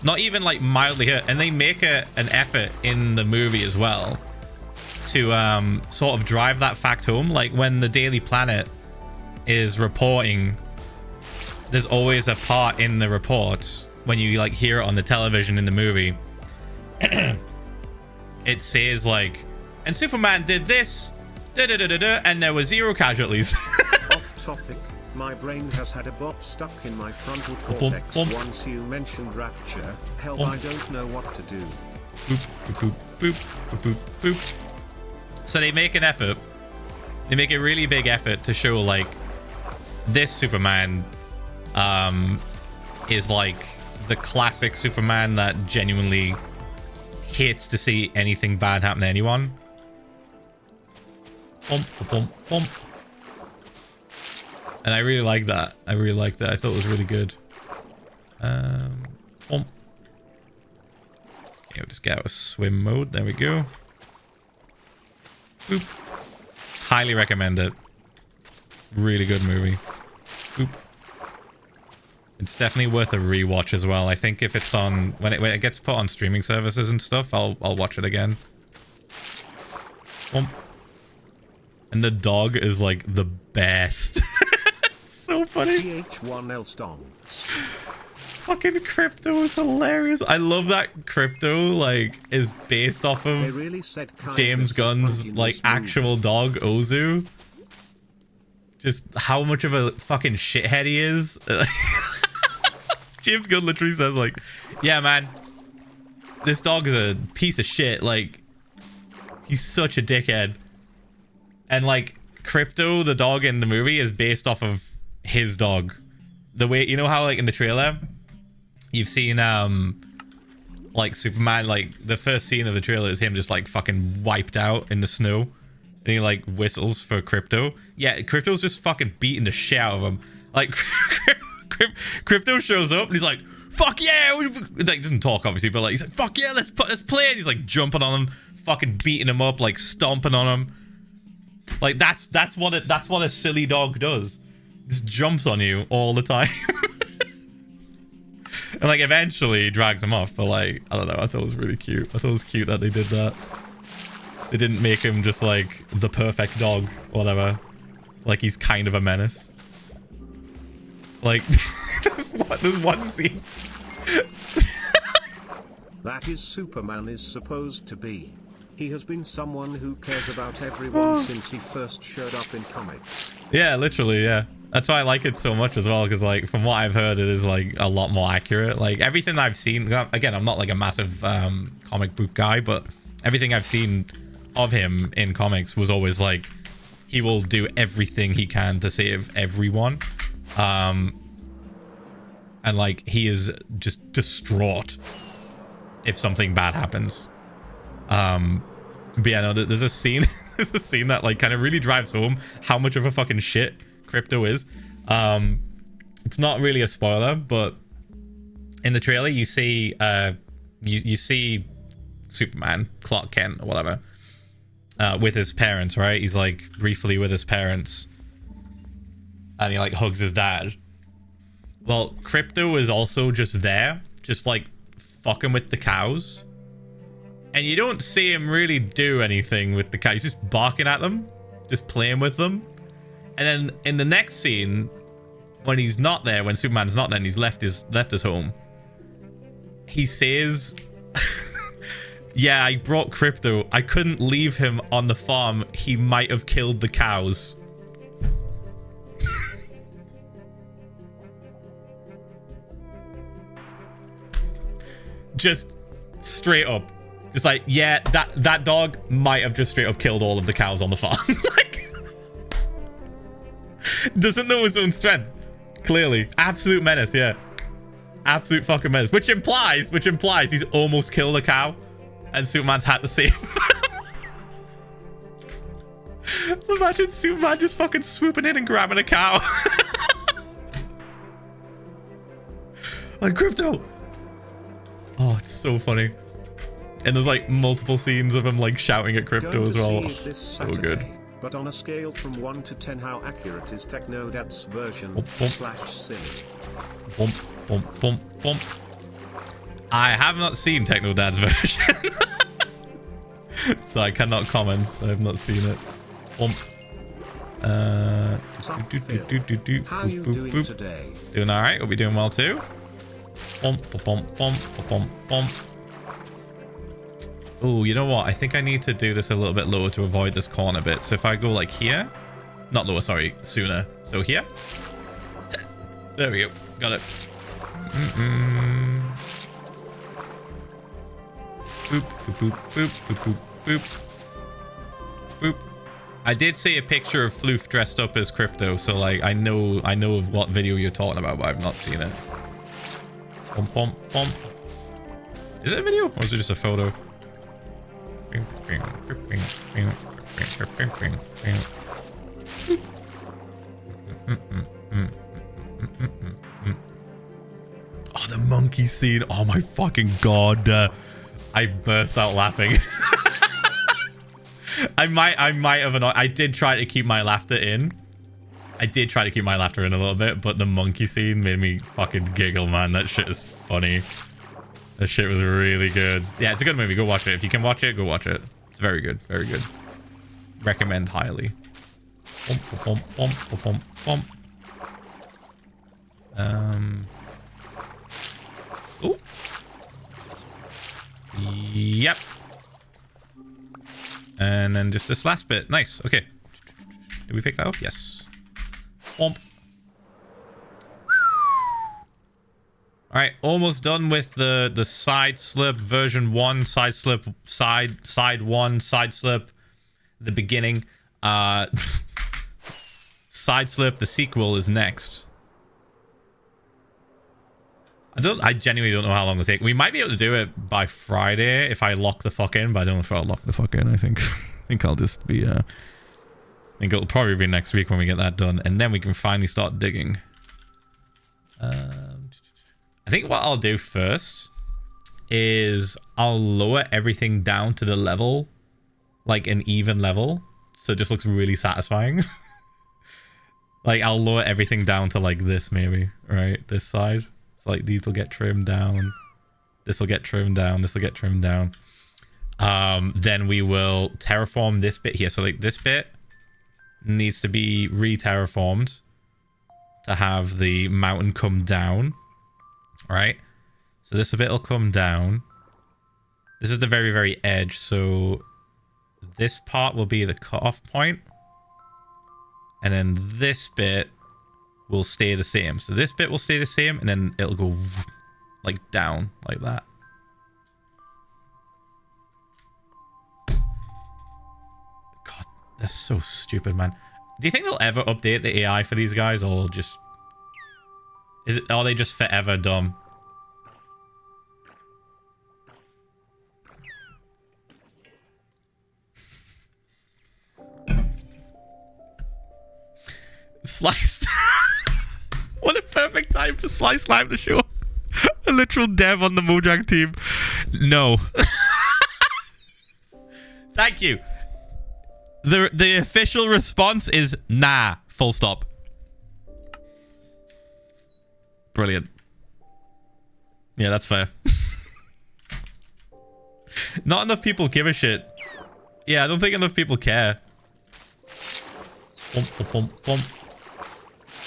Not even like mildly hurt. And they make an effort in the movie as well to sort of drive that fact home. Like when the Daily Planet is reporting, there's always a part in the reports when you like hear it on the television in the movie. It says like, and Superman did this, and there were 0 casualties. Off topic. My brain has had a bop stuck in my frontal cortex once you mentioned rapture. Hell, I don't know what to do. Boop, boop, boop, boop, boop, boop. So they make an effort. They make a really big effort to show like this Superman is like the classic Superman that genuinely hates to see anything bad happen to anyone. And I really like that. I really liked that. I thought it was really good. Yeah, we'll just get out of swim mode. There we go. Boop. Highly recommend it. Really good movie. Boop. It's definitely worth a rewatch as well. I think if it's on when it gets put on streaming services and stuff, I'll watch it again. Boom. And the dog is like the best. So funny. Ph1lza VODS. Fucking Crypto is hilarious. I love that Crypto like is based off of They really said James Gunn's like actual dog Ozu. Just how much of a fucking shithead he is. James Gunn literally says like, yeah man, this dog is a piece of shit. Like he's such a dickhead. And like Crypto, the dog in the movie, is based off of his dog. The way, you know how like in the trailer you've seen like Superman, like the first scene of the trailer is him just like fucking wiped out in the snow and he like whistles for Crypto. Yeah, Crypto's just fucking beating the shit out of him. Like Crypto shows up and he's like, fuck yeah, like doesn't talk obviously, but like he's like, fuck yeah, let's play. And he's like jumping on him, fucking beating him up, like stomping on him. Like that's what a silly dog does. Just jumps on you all the time. And like eventually drags him off, but like I don't know, I thought it was really cute. I thought it was cute that they did that. They didn't make him just like the perfect dog or whatever. Like he's kind of a menace. Like there's one scene. That is Superman is supposed to be. He has been someone who cares about everyone since he first showed up in comics. Yeah, literally, yeah. That's why I like it so much as well, because like from what I've heard, it is like a lot more accurate. Like everything I've seen, again, I'm not like a massive comic book guy, but everything I've seen of him in comics was always like he will do everything he can to save everyone. And like he is just distraught if something bad happens. But yeah, no, there's a scene there's a scene that like kind of really drives home how much of a fucking shit Crypto is. It's not really a spoiler, but in the trailer you see you see Superman, Clark Kent or whatever, with his parents, right? He's like briefly with his parents and he like hugs his dad. Well, Crypto is also just there, just like fucking with the cows. And you don't see him really do anything with the cows. He's just barking at them, just playing with them. And then in the next scene, when he's not there, when Superman's not there and he's left his home, he says, yeah, I brought Crypto. I couldn't leave him on the farm. He might have killed the cows. Just straight up Just like, yeah, that dog might have just straight up killed all of the cows on the farm. Like, doesn't know his own strength. Clearly. Absolute menace, yeah. Absolute fucking menace. Which implies he's almost killed a cow. And Superman's had to save him. So imagine Superman just fucking swooping in and grabbing a cow. Like, Crypto. Oh, it's so funny. And there's like multiple scenes of him like shouting at Crypto as well. Oh, so good. But on a scale from 1 to 10, how accurate is TechnoDad's version /sim? Bump, bump, bump, bump. I have not seen TechnoDad's version. So I cannot comment. I have not seen it. Bump. How are you doing today? Doing alright. We'll be doing well too. Bump, bump, bump, bump, bump. Oh, you know what? I think I need to do this a little bit lower to avoid this corner bit. So if I go like here, not lower, sorry, sooner. So here. There we go. Got it. Boop, boop, boop, boop, boop, boop, boop. Boop. I did see a picture of Floof dressed up as Crypto, so like I know of what video you're talking about, but I've not seen it. Bump, bump, bump. Is it a video or is it just a photo? Oh, the monkey scene. Oh my fucking god. I burst out laughing. I might have annoyed. I did try to keep my laughter in. I did try to keep my laughter in a little bit, but the monkey scene made me fucking giggle, man. That shit is funny. That shit was really good. Yeah, it's a good movie. Go watch it. If you can watch it, go watch it. It's very good. Very good. Recommend highly. Bump, bump, bump, bump, bump. Oh. Yep. And then just this last bit. Nice. Okay. Did we pick that up? Yes. Bump. All right, almost done with the side slip version 1, side slip, side 1, side slip, the beginning. Side slip, the sequel is next. I genuinely don't know how long it'll take. We might be able to do it by Friday if I lock the fuck in, but I don't know if I'll lock the fuck in. I think I'll just be I think it'll probably be next week when we get that done, and then we can finally start digging. I think what I'll do first is I'll lower everything down to the level, like an even level, so it just looks really satisfying. Like I'll lower everything down to like this maybe, right? This side. So like these will get trimmed down. This will get trimmed down. This will get trimmed down. Then we will terraform this bit here. So like this bit needs to be re-terraformed to have the mountain come down. Right, so this bit will come down. This is the very, very edge, so this part will be the cutoff point, and then this bit will stay the same. So this bit will stay the same, and then it'll go like down like that. God, that's so stupid, man. Do you think they'll ever update the AI for these guys, or just... Are they just forever dumb? Sliced. What a perfect time for Slice Live to show. A literal dev on the Mojang team. No. Thank you. The official response is nah. Full stop. Brilliant. Yeah, that's fair. Not enough people give a shit. Yeah, I don't think enough people care. Bump, bump, bump, bump.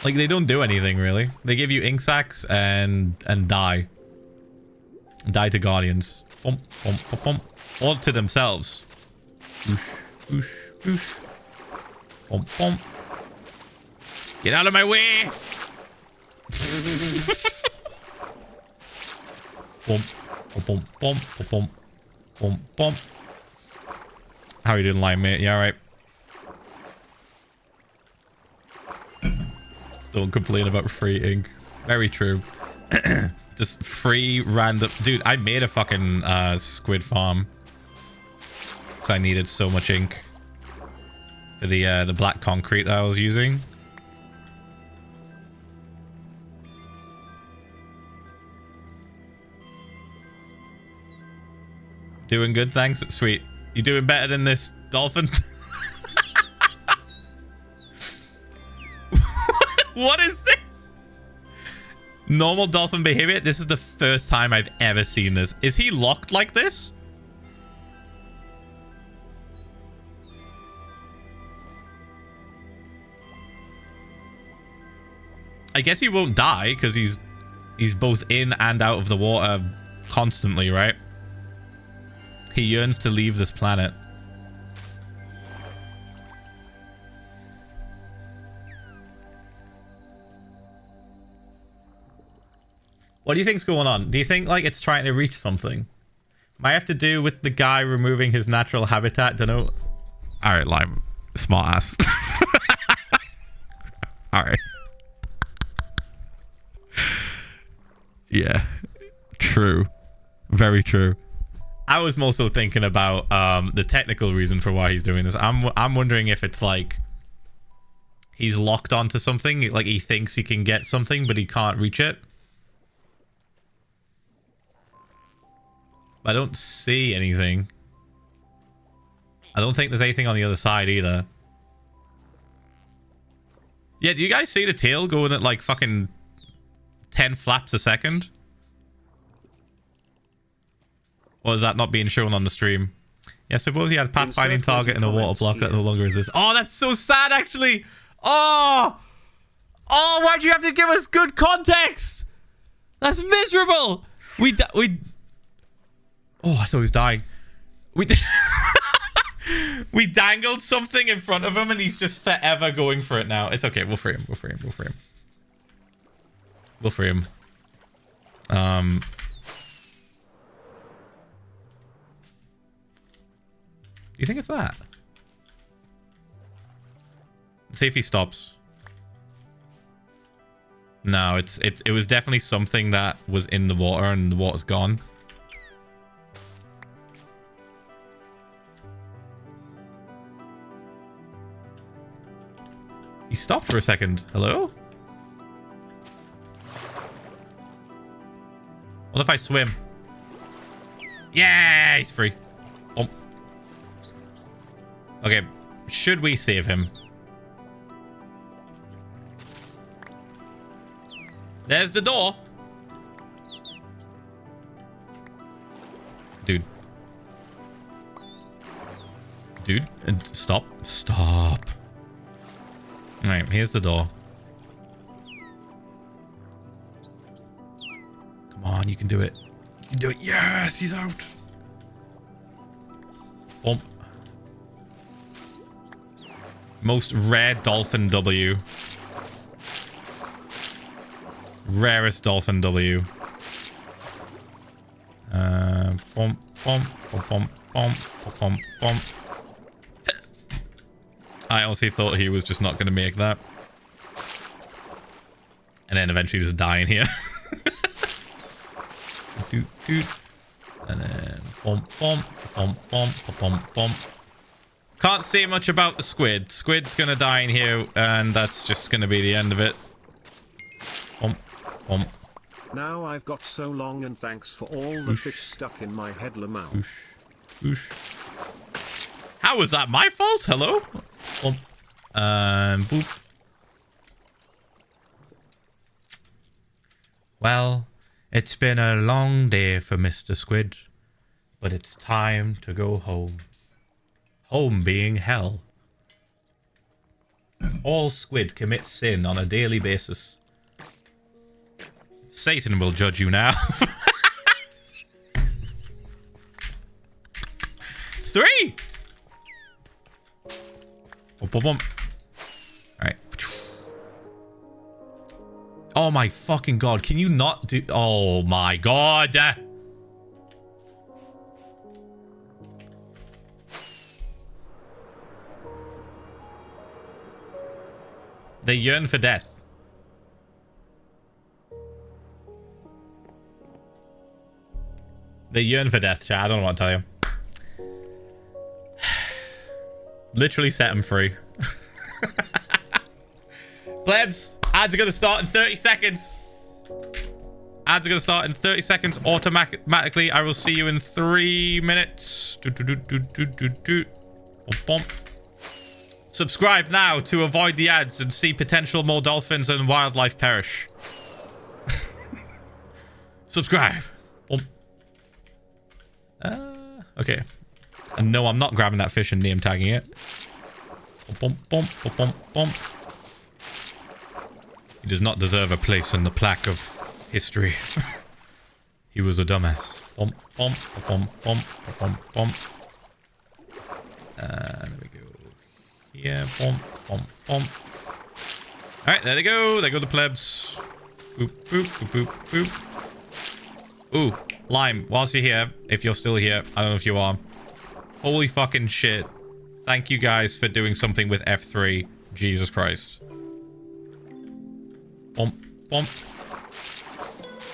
Like, they don't do anything, really. They give you ink sacs and die. Die to Guardians. Bump, bump, bump, bump. Or to themselves. Whoosh, whoosh, whoosh. Bump, bump. Get out of my way! Bump, bump, bump, bump, bump. Boom, boom. How you doing, Lime, mate? Yeah, all right. Don't complain about free ink. Very true. Just free random... Dude, I made a fucking squid farm. So I needed so much ink for the black concrete that I was using. Doing good, thanks. Sweet. You doing better than this dolphin? What is this? Normal dolphin behavior? This is the first time I've ever seen this. Is he locked like this? I guess he won't die because he's both in and out of the water constantly, right? He yearns to leave this planet. What do you think's going on? Do you think like it's trying to reach something? Might have to do with the guy removing his natural habitat. Don't know. All right, Lime, smart ass. All right. Yeah, true. Very true. I was more so thinking about the technical reason for why he's doing this. I'm wondering if it's like he's locked onto something, like he thinks he can get something, but he can't reach it. I don't see anything. I don't think there's anything on the other side either. Yeah, do you guys see the tail going at like fucking 10 flaps a second? Or is that not being shown on the stream? Yeah, suppose he had pathfinding target and a water block that no longer exists. Oh, that's so sad, actually. Oh, why'd you have to give us good context? That's miserable. Oh, I thought he was dying. We dangled something in front of him and he's just forever going for it now. It's okay. We'll free him. We'll free him. We'll free him. We'll free him. Do you think it's that? Let's see if he stops. No, it was definitely something that was in the water and the water's gone. He stopped for a second. Hello? What if I swim? Yeah, he's free. Oh. Okay, should we save him? There's the door. Dude. Dude, stop. Stop. Alright, here's the door. Come on, you can do it. You can do it. Yes, he's out. Bump. Most rare dolphin W. Rarest dolphin W. Bump, bump, bump, bump, bump, bump, bump. I honestly thought he was just not going to make that. And then eventually just die in here. Doot, doot. And then bump, bump, bump, bump, bump, bump. Can't say much about the squid. Squid's going to die in here, and that's just going to be the end of it. Bump, bump. Now I've got so long, and thanks for all the fish stuck in my headler mouth. Oosh. Oosh. How was that my fault? Hello? Bump. Boop. Well, it's been a long day for Mr. Squid, but it's time to go home. Home being hell. All squid commit sin on a daily basis. Satan will judge you now. 3! Bump, bump, bump. Alright. Oh my fucking god. Can you not do... Oh my god. They yearn for death. They yearn for death, chat. I don't know what to tell you. Literally set them free. Plebs, ads are going to start in 30 seconds. Ads are going to start in 30 seconds automatically. I will see you in 3 minutes. Subscribe now to avoid the ads and see potential more dolphins and wildlife perish. Subscribe. Okay. And no, I'm not grabbing that fish and name tagging it. He does not deserve a place in the plaque of history. He was a dumbass. There we go. Here. Alright, there they go. There go the plebs. Boop, boop, boop, boop, boop. Ooh, Lime, whilst you're here, if you're still here, I don't know if you are. Holy fucking shit. Thank you guys for doing something with F3. Jesus Christ.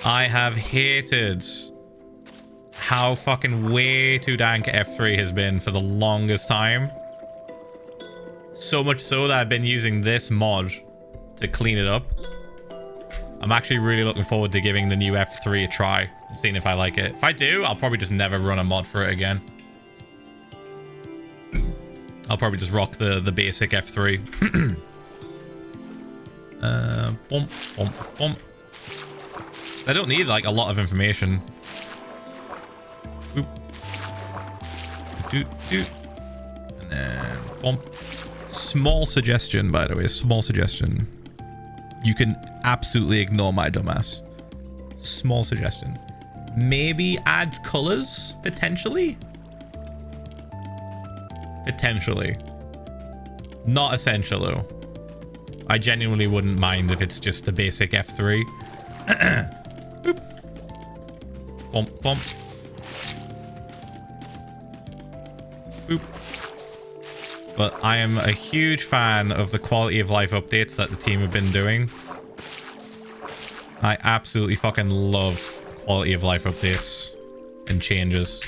I have hated how fucking way too dank F3 has been for the longest time. So much so that I've been using this mod to clean it up. I'm actually really looking forward to giving the new F3 a try and seeing if I like it. If I do, I'll probably just never run a mod for it again. I'll probably just rock the basic F3. I don't need like a lot of information. Boop. And then bump. Small suggestion, by the way. Small suggestion. You can absolutely ignore my dumbass. Small suggestion. Maybe add colors, potentially? Potentially. Not essential, though. I genuinely wouldn't mind if it's just the basic F3. Boop. Bump, bump. Boop. But I am a huge fan of the quality of life updates that the team have been doing. I absolutely fucking love quality of life updates and changes.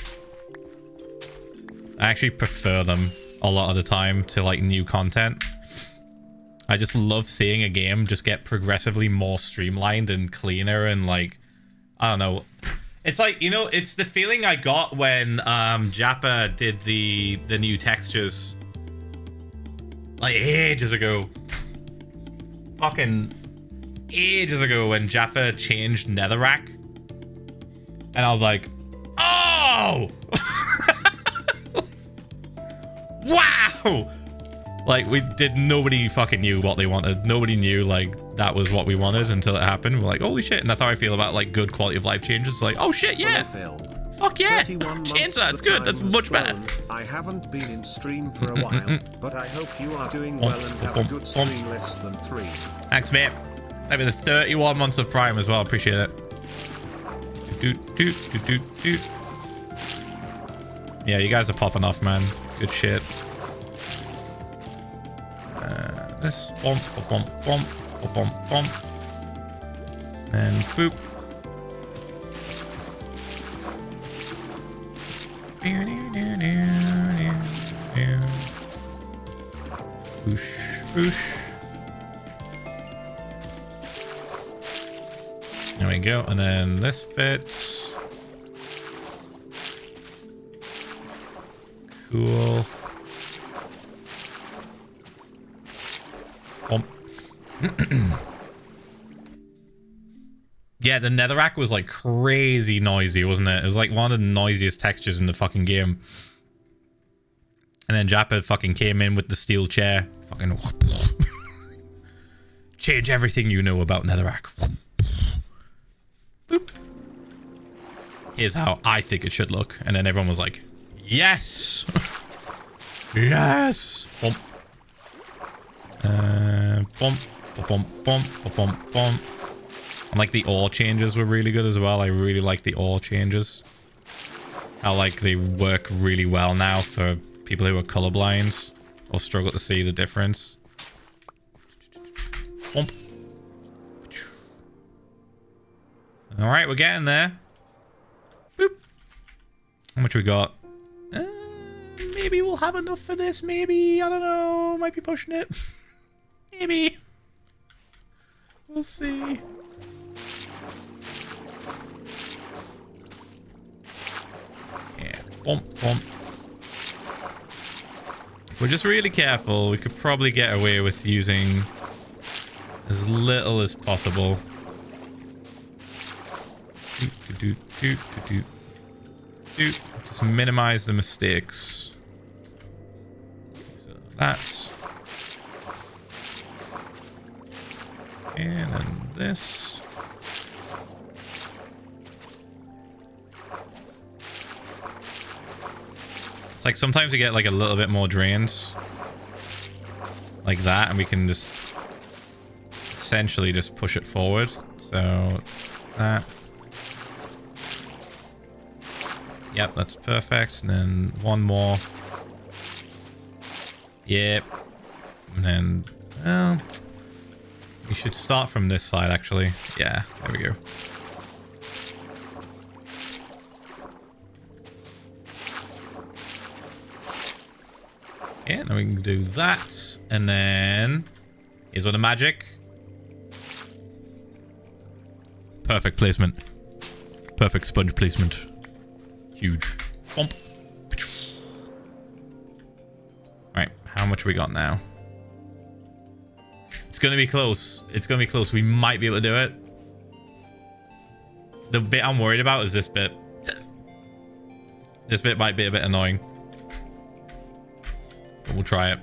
I actually prefer them a lot of the time to like new content. I just love seeing a game just get progressively more streamlined and cleaner and like, I don't know. It's like, you know, it's the feeling I got when Jappa did the new textures like ages ago. Fucking ages ago when Jappa changed Netherrack. And I was like, oh! Wow! Like, nobody fucking knew what they wanted. Nobody knew, like, that was what we wanted until it happened. We're like, holy shit. And that's how I feel about, like, good quality of life changes. It's like, oh shit, yeah. Fuck yeah. Change that. It's good. That's much better. I haven't been in stream for a while, but I hope you are doing well and have a good stream less than 3. Thanks, mate. That'd be the 31 months of Prime as well. Appreciate it. Yeah, you guys are popping off, man. Good shit. This bump, bump, bump, bump, bump, and boop. Boosh, boosh. There we go, and then this bit. Cool. Yeah, the Netherrack was like crazy noisy, wasn't it? It was like one of the noisiest textures in the fucking game. And then Jappa fucking came in with the steel chair. Fucking change everything you know about Netherrack. Boop. Here's how I think it should look. And then everyone was like, yes. Yes. Bump. Bump. Bump. Bump. Bump. Bump. And like the ore changes were really good as well. I really like the ore changes. How like they work really well now for people who are colorblind or struggle to see the difference. Bump. All right, we're getting there. Boop. How much we got? Maybe we'll have enough for this. Maybe. I don't know. Might be pushing it. Maybe. We'll see. Yeah. Bump, bump. If we're just really careful, we could probably get away with using as little as possible. Just minimize the mistakes. So that's. And then this. It's like sometimes we get like a little bit more drains. Like that, and we can just essentially just push it forward. So that. Yep, that's perfect. And then one more. Yep. And then, well, we should start from this side, actually. Yeah, there we go. Yeah, now we can do that. And then, here's one of magic. Perfect placement. Perfect sponge placement. Huge. Bump. Right, how much we got now? It's gonna be close. It's gonna be close. We might be able to do it. The bit I'm worried about is this bit. This bit might be a bit annoying. But we'll try it.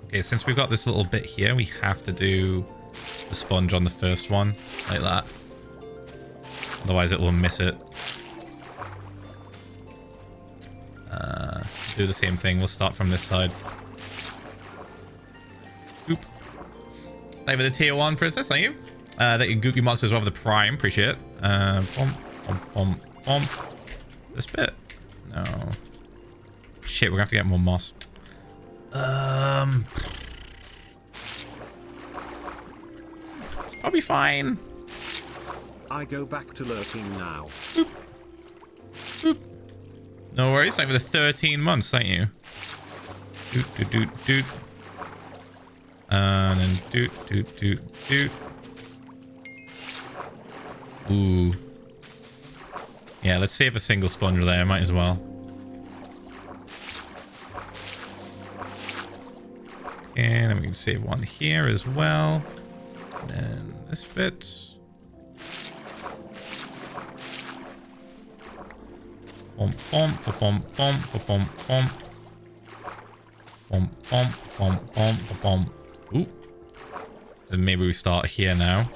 Okay, since we've got this little bit here, we have to do the sponge on the first one, like that. Otherwise it will miss it. Do the same thing. We'll start from this side. Oop. Thank you for the tier 1 princess, thank you. Thank you Gookie Monsters with the prime, appreciate it. This bit. No. Shit, we're gonna have to get more moss. It's probably fine. I go back to lurking now. Boop. Boop. No worries. Thank you for the 13 months. Thank you. Doot, doot, doot, doot. And then doot, doot, doot, doot. Ooh. Yeah, let's save a single sponge there. Might as well. Okay, and then we can save one here as well. And then this bit. Bum, bum, bum, bum, bum, bum. Bum, bum, bum, bum, bum. Ooh. So maybe we start here now.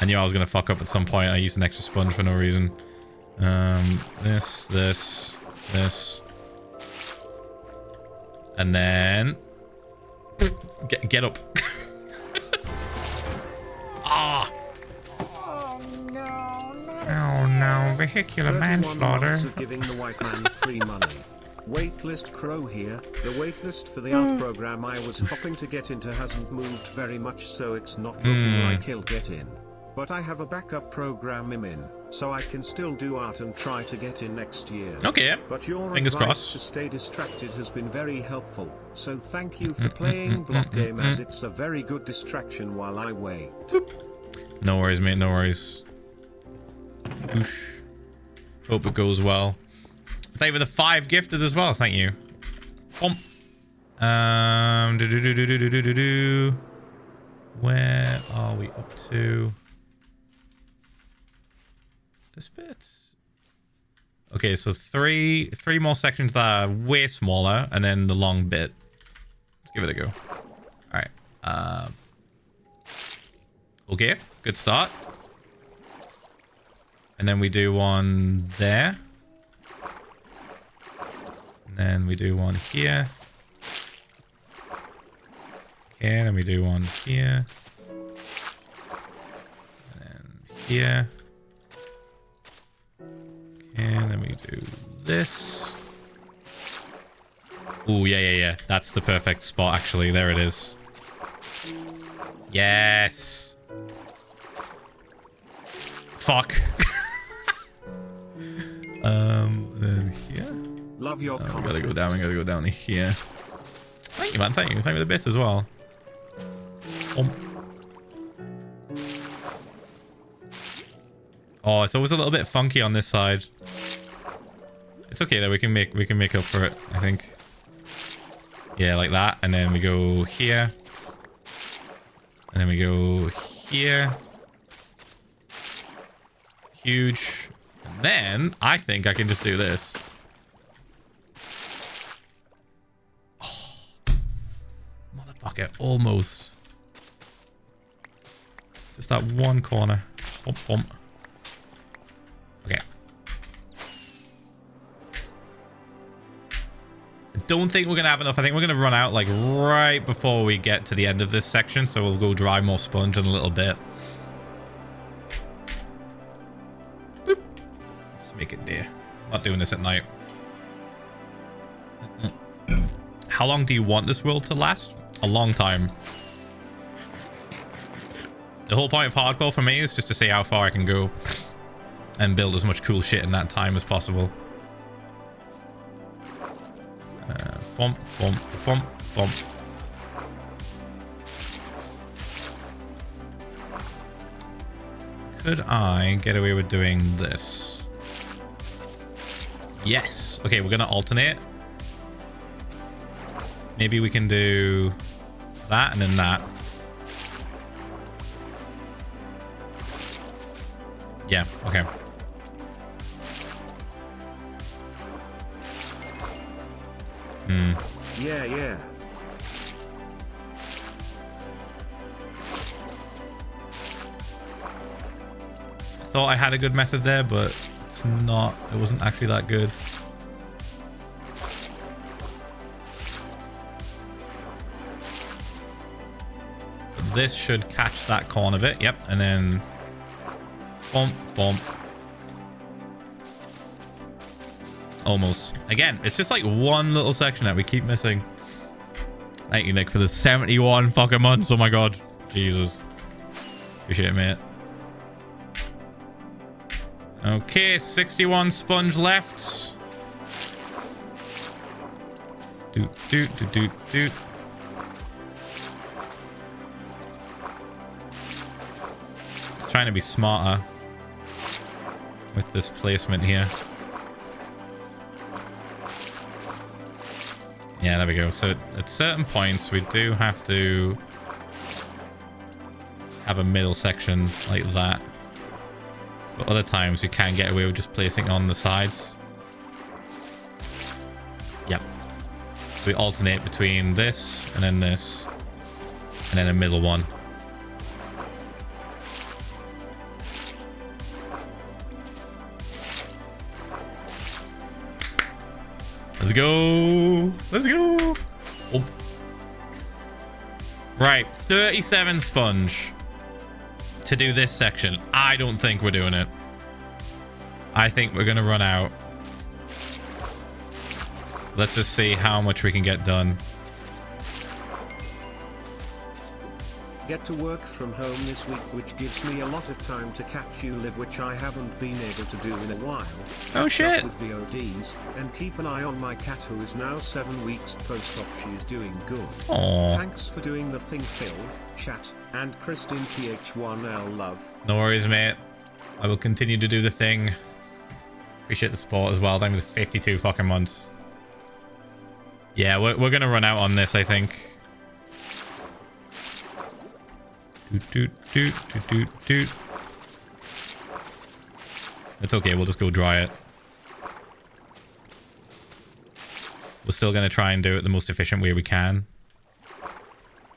I knew I was going to fuck up at some point. I used an extra sponge for no reason. This. And then... Get up. Ah! Oh no, vehicular manslaughter. Giving the white man free money. Waitlist Crow here. The waitlist for the art program I was hoping to get into hasn't moved very much, so it's not looking like he'll get in. But I have a backup program him in, so I can still do art and try to get in next year. Okay. But your Fingers advice crossed. to stay distracted has been very helpful, so thank you for playing block game, as it's a very good distraction while I wait. No worries, mate. No worries. Whoosh. Hope it goes well. Thank you for the 5 gifted as well. Thank you. Bump. Where are we up to? This bit. Okay, so three more sections that are way smaller, and then the long bit. Let's give it a go. All right. Okay, good start. And then we do one there. And then we do one here. Okay, then we do one here. And then here. And then we do this. Oh, yeah. That's the perfect spot, actually. There it is. Yes. Fuck. Then here. Love your We content. gotta go down. We gotta go down to here. Thank you, man. Thank you. Thank you for the bit as well. Oh, it's always a little bit funky on this side. It's okay though. We can make up for it, I think. Yeah, like that. And then we go here. And then we go here. Huge. And then I think I can just do this. Oh, motherfucker. Almost. Just that one corner. Bump, bump. Okay. I don't think we're going to have enough. I think we're going to run out like right before we get to the end of this section. So we'll go dry more sponge in a little bit. Boop. Let's make it there. Not doing this at night. How long do you want this world to last? A long time. The whole point of hardcore for me is just to see how far I can go and build as much cool shit in that time as possible. Bump, bump, bump, bump. Could I get away with doing this? Yes. Okay, we're gonna alternate. Maybe we can do that and then that. Yeah, okay. Yeah. Thought I had a good method there, but it's not. It wasn't actually that good. But this should catch that corner bit. Yep, and then bump, bump. Almost. Again, it's just like one little section that we keep missing. Thank you, Nick, for the 71 fucking months. Oh my god. Jesus. Appreciate it, mate. Okay, 61 sponge left. Doot. Just trying to be smarter with this placement here. Yeah, there we go. So at certain points, we do have to have a middle section like that. But other times, we can get away with just placing it on the sides. Yep. So we alternate between this and then this. And then a middle one. Let's go. Let's go. Oh. Right. 37 sponge to do this section. I don't think we're doing it. I think we're going to run out. Let's just see how much we can get done. Get to work from home this week, which gives me a lot of time to catch you live, which I haven't been able to do in a while. Oh shit. With VODs, and keep an eye on my cat who is now 7 weeks post-op. She's doing good. Aww. Thanks for doing the thing, Phil, chat, and Kristen Ph1lza love. No worries, mate. I will continue to do the thing. Appreciate the support as well. Thank you for the 52 fucking months. Yeah, we're gonna run out on this, I think. Doot. It's okay, we'll just go dry it. We're still going to try and do it the most efficient way we can.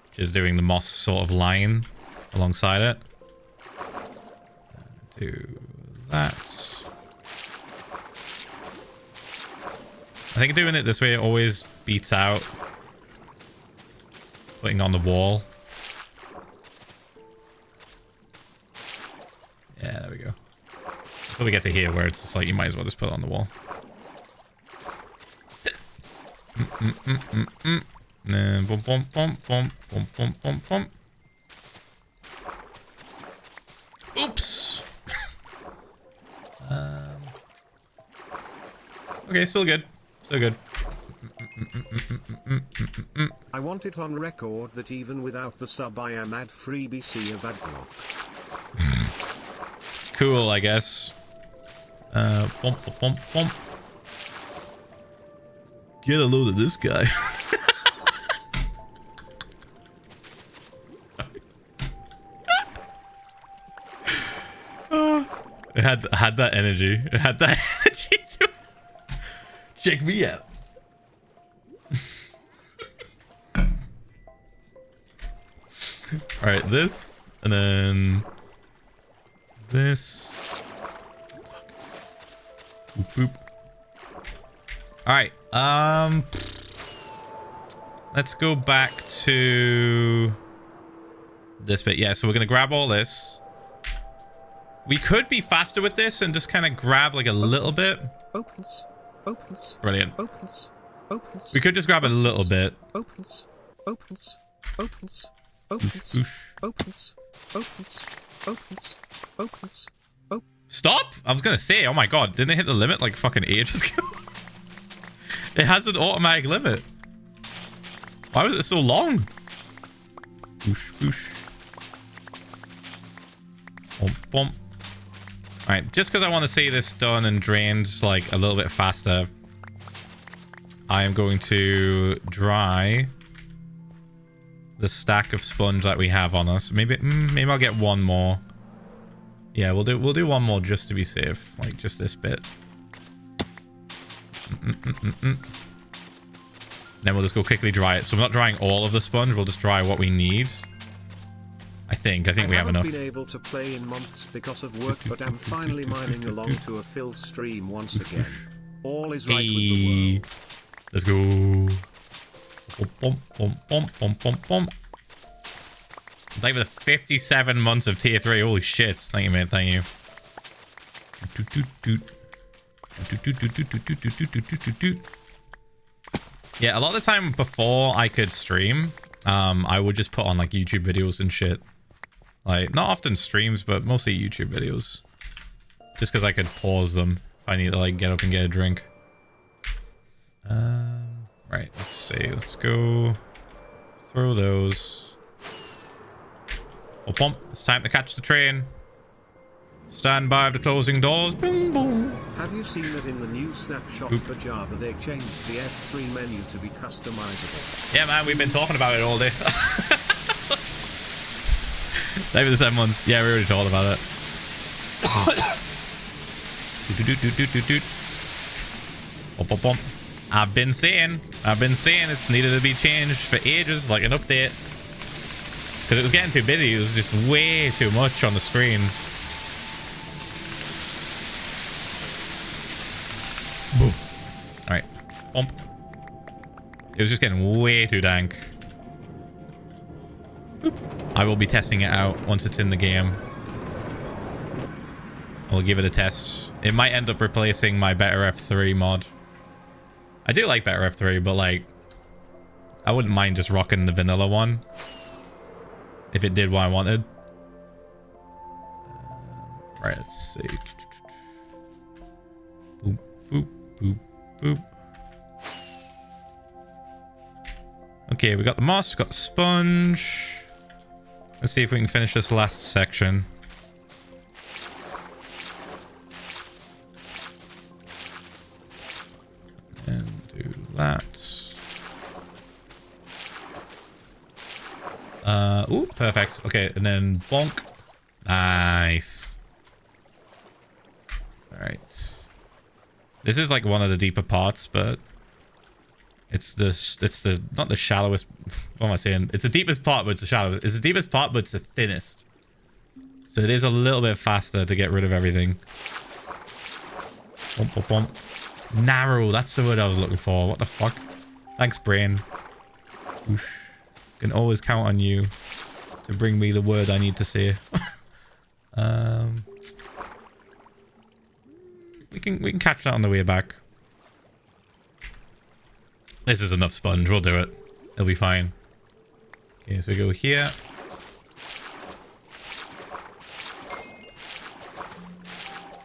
Which is doing the moss sort of line alongside it. Do that. I think doing it this way always beats out putting on the wall. Yeah, there we go. Until we get to here where it's just like you might as well just put it on the wall. Boom, boom, boom, boom, boom, boom, boom, boom. Oops. Okay, still good. Still good. I want it on record that even without the sub I am ad free BC of ad block. Cool, I guess. Bump, bump, bump. Get a load of this guy. It had that energy. It had that energy to check me out. All right, this and then this. Fuck. Boop, boop. All right. Let's go back to this bit. Yeah, so we're gonna grab all this. We could be faster with this and just kind of grab like a little bit. Opens. Opens. Brilliant. Opens. Opens. We could just grab a little bit. Opens. Opens. Opens. Opens. Opens. Opens. Opens. Opens. Stop! I was gonna say, oh my god, didn't they hit the limit like fucking ages ago? It has an automatic limit. Why was it so long? Boosh, boosh. Bump, bump. Alright, just because I want to see this done and drained like a little bit faster, I am going to dry the stack of sponge that we have on us. Maybe I'll get one more. Yeah, we'll do one more just to be safe. Like just this bit. Then we'll just go quickly dry it. So we're not drying all of the sponge, we'll just dry what we need. I think we have enough. I haven't been able to play in months because of work, but I'm finally mining along to a Phil stream once again. All is right with the world. Let's go. Bump, bump, bump, bump, bump, bump. Thank you for the 57 months of tier 3. Holy shit. Thank you, man. Thank you. Yeah, a lot of the time before I could stream, I would just put on like YouTube videos and shit. Like, not often streams, but mostly YouTube videos. Just because I could pause them if I need to like get up and get a drink. Right, let's see. Let's go throw those. Oh, pump. It's time to catch the train. Stand by the closing doors. Boom, boom. Have you seen that in the new snapshot for Java they changed the F3 menu to be customizable? Yeah, man, we've been talking about it all day. Maybe the 7 months. Yeah, we already talked about it. I've been saying it's needed to be changed for ages, like an update. Because it was getting too busy. It was just way too much on the screen. Boom. Alright. Bump. It was just getting way too dank. Boop. I will be testing it out once it's in the game. I'll give it a test. It might end up replacing my Better F3 mod. I do like Better F3, but like, I wouldn't mind just rocking the vanilla one if it did what I wanted. Right, let's see. Boop, boop, boop, boop. Okay, we got the moss, we got the sponge. Let's see if we can finish this last section. And do that. Ooh, perfect. Okay, and then bonk. Nice. Alright. This is like one of the deeper parts, but it's the not the shallowest. What am I saying? It's the deepest part, but it's the shallowest. It's the deepest part, but it's the thinnest. So it is a little bit faster to get rid of everything. Bump, bump, bump. Narrow, that's the word I was looking for. What the fuck? Thanks, brain. Oosh. Can always count on you to bring me the word I need to say. We can catch that on the way back. This is enough sponge. We'll do it. It'll be fine. Okay, so we go here.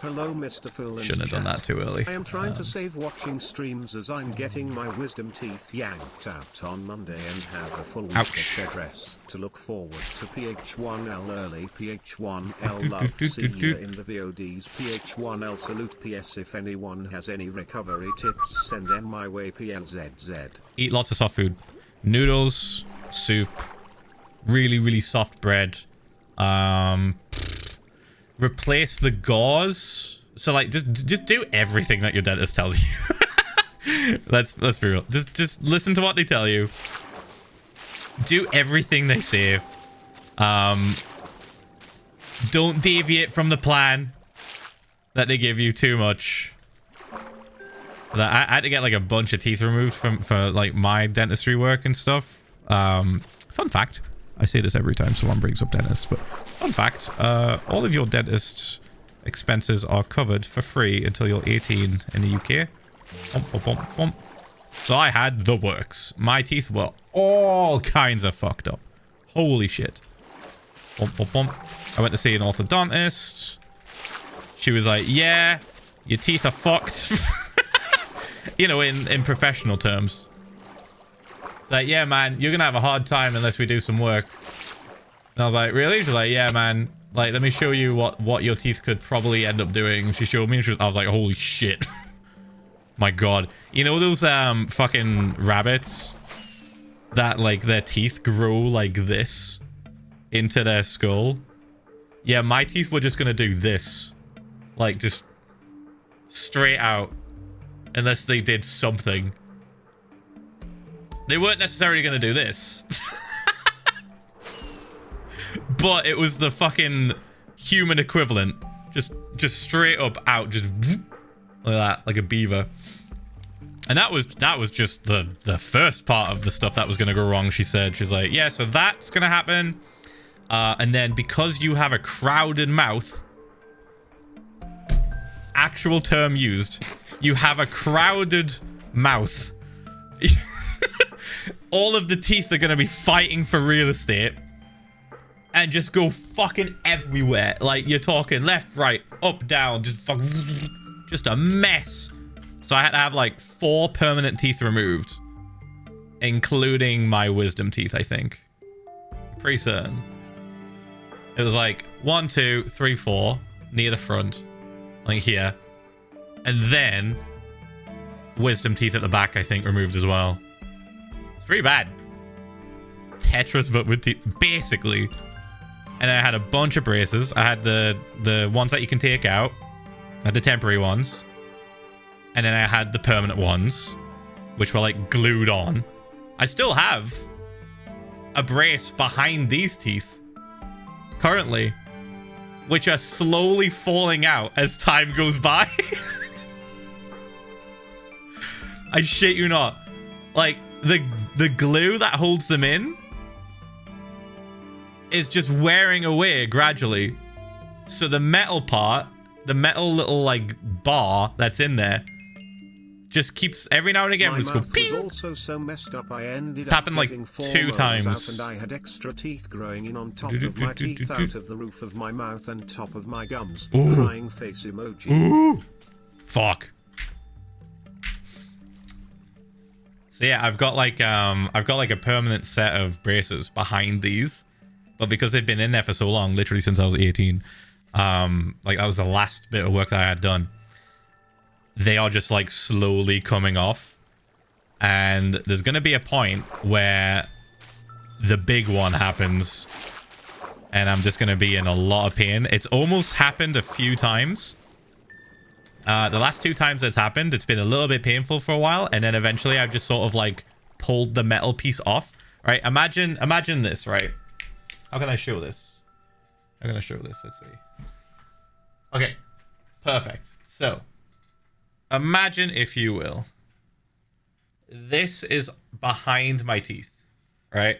Hello, Mr. Phil. Shouldn't have done that too early. I am trying to save watching streams as I'm getting my wisdom teeth yanked out on Monday and have a full week of bed rest to look forward to Ph1L early. Ph1L love see you in the VODs. Ph1L salute. PS if anyone has any recovery tips, send them my way. Philza. Eat lots of soft food. Noodles, soup, really soft bread. Replace the gauze. So like just do everything that your dentist tells you. let's be real. Just listen to what they tell you. Do everything they say. Don't deviate from the plan that they give you too much. I had to get like a bunch of teeth removed for like my dentistry work and stuff. Fun fact. I say this every time someone brings up dentists, but fun fact, all of your dentist expenses are covered for free until you're 18 in the UK. So I had the works. My teeth were all kinds of fucked up. Holy shit. I went to see an orthodontist. She was like, yeah, your teeth are fucked. You know, in professional terms. It's like, yeah, man, you're gonna have a hard time unless we do some work. And I was like, really? She's like, yeah, man. Like, let me show you what your teeth could probably end up doing. She showed me, and I was like, holy shit. My god. You know those fucking rabbits that, like, their teeth grow like this into their skull? Yeah, my teeth were just gonna do this. Like, just straight out. Unless they did something. They weren't necessarily going to do this. But it was the fucking human equivalent. Just straight up out. Just like that. Like a beaver. And that was just the first part of the stuff that was going to go wrong, she said. She's like, yeah, so that's going to happen. And then because you have a crowded mouth. Actual term used. You have a crowded mouth. All of the teeth are going to be fighting for real estate and just go fucking everywhere. Like, you're talking left, right, up, down, just a mess. So I had to have like 4 permanent teeth removed, including my wisdom teeth, I think. Pretty certain. It was like 1, 2, 3, 4 near the front, like here. And then wisdom teeth at the back, I think, removed as well. It's pretty bad. Tetris, but with teeth, basically. And I had a bunch of braces. I had the ones that you can take out. I had the temporary ones. And then I had the permanent ones, which were like glued on. I still have a brace behind these teeth currently, which are slowly falling out as time goes by. I shit you not. Like, the glue that holds them in is just wearing away gradually. So the metal part, the metal little, like, bar that's in there, just keeps every now and again just go ping. Was also so messed up I ended it's happened like 2 times. And I had extra teeth growing in on top of my teeth, out of the roof of my mouth and top of my gums. Ooh. Crying face emoji. Ooh. Fuck. So yeah, I've got like a permanent set of braces behind these, but because they've been in there for so long, literally since I was 18, like that was the last bit of work that I had done. They are just like slowly coming off, and there's gonna be a point where the big one happens, and I'm just gonna be in a lot of pain. It's almost happened a few times. The last 2 times it's happened, it's been a little bit painful for a while, and then eventually I've just sort of like pulled the metal piece off. Right? Imagine this, right? How can I show this? I'm gonna show this. Let's see. Okay, perfect. So, imagine, if you will, this is behind my teeth, right?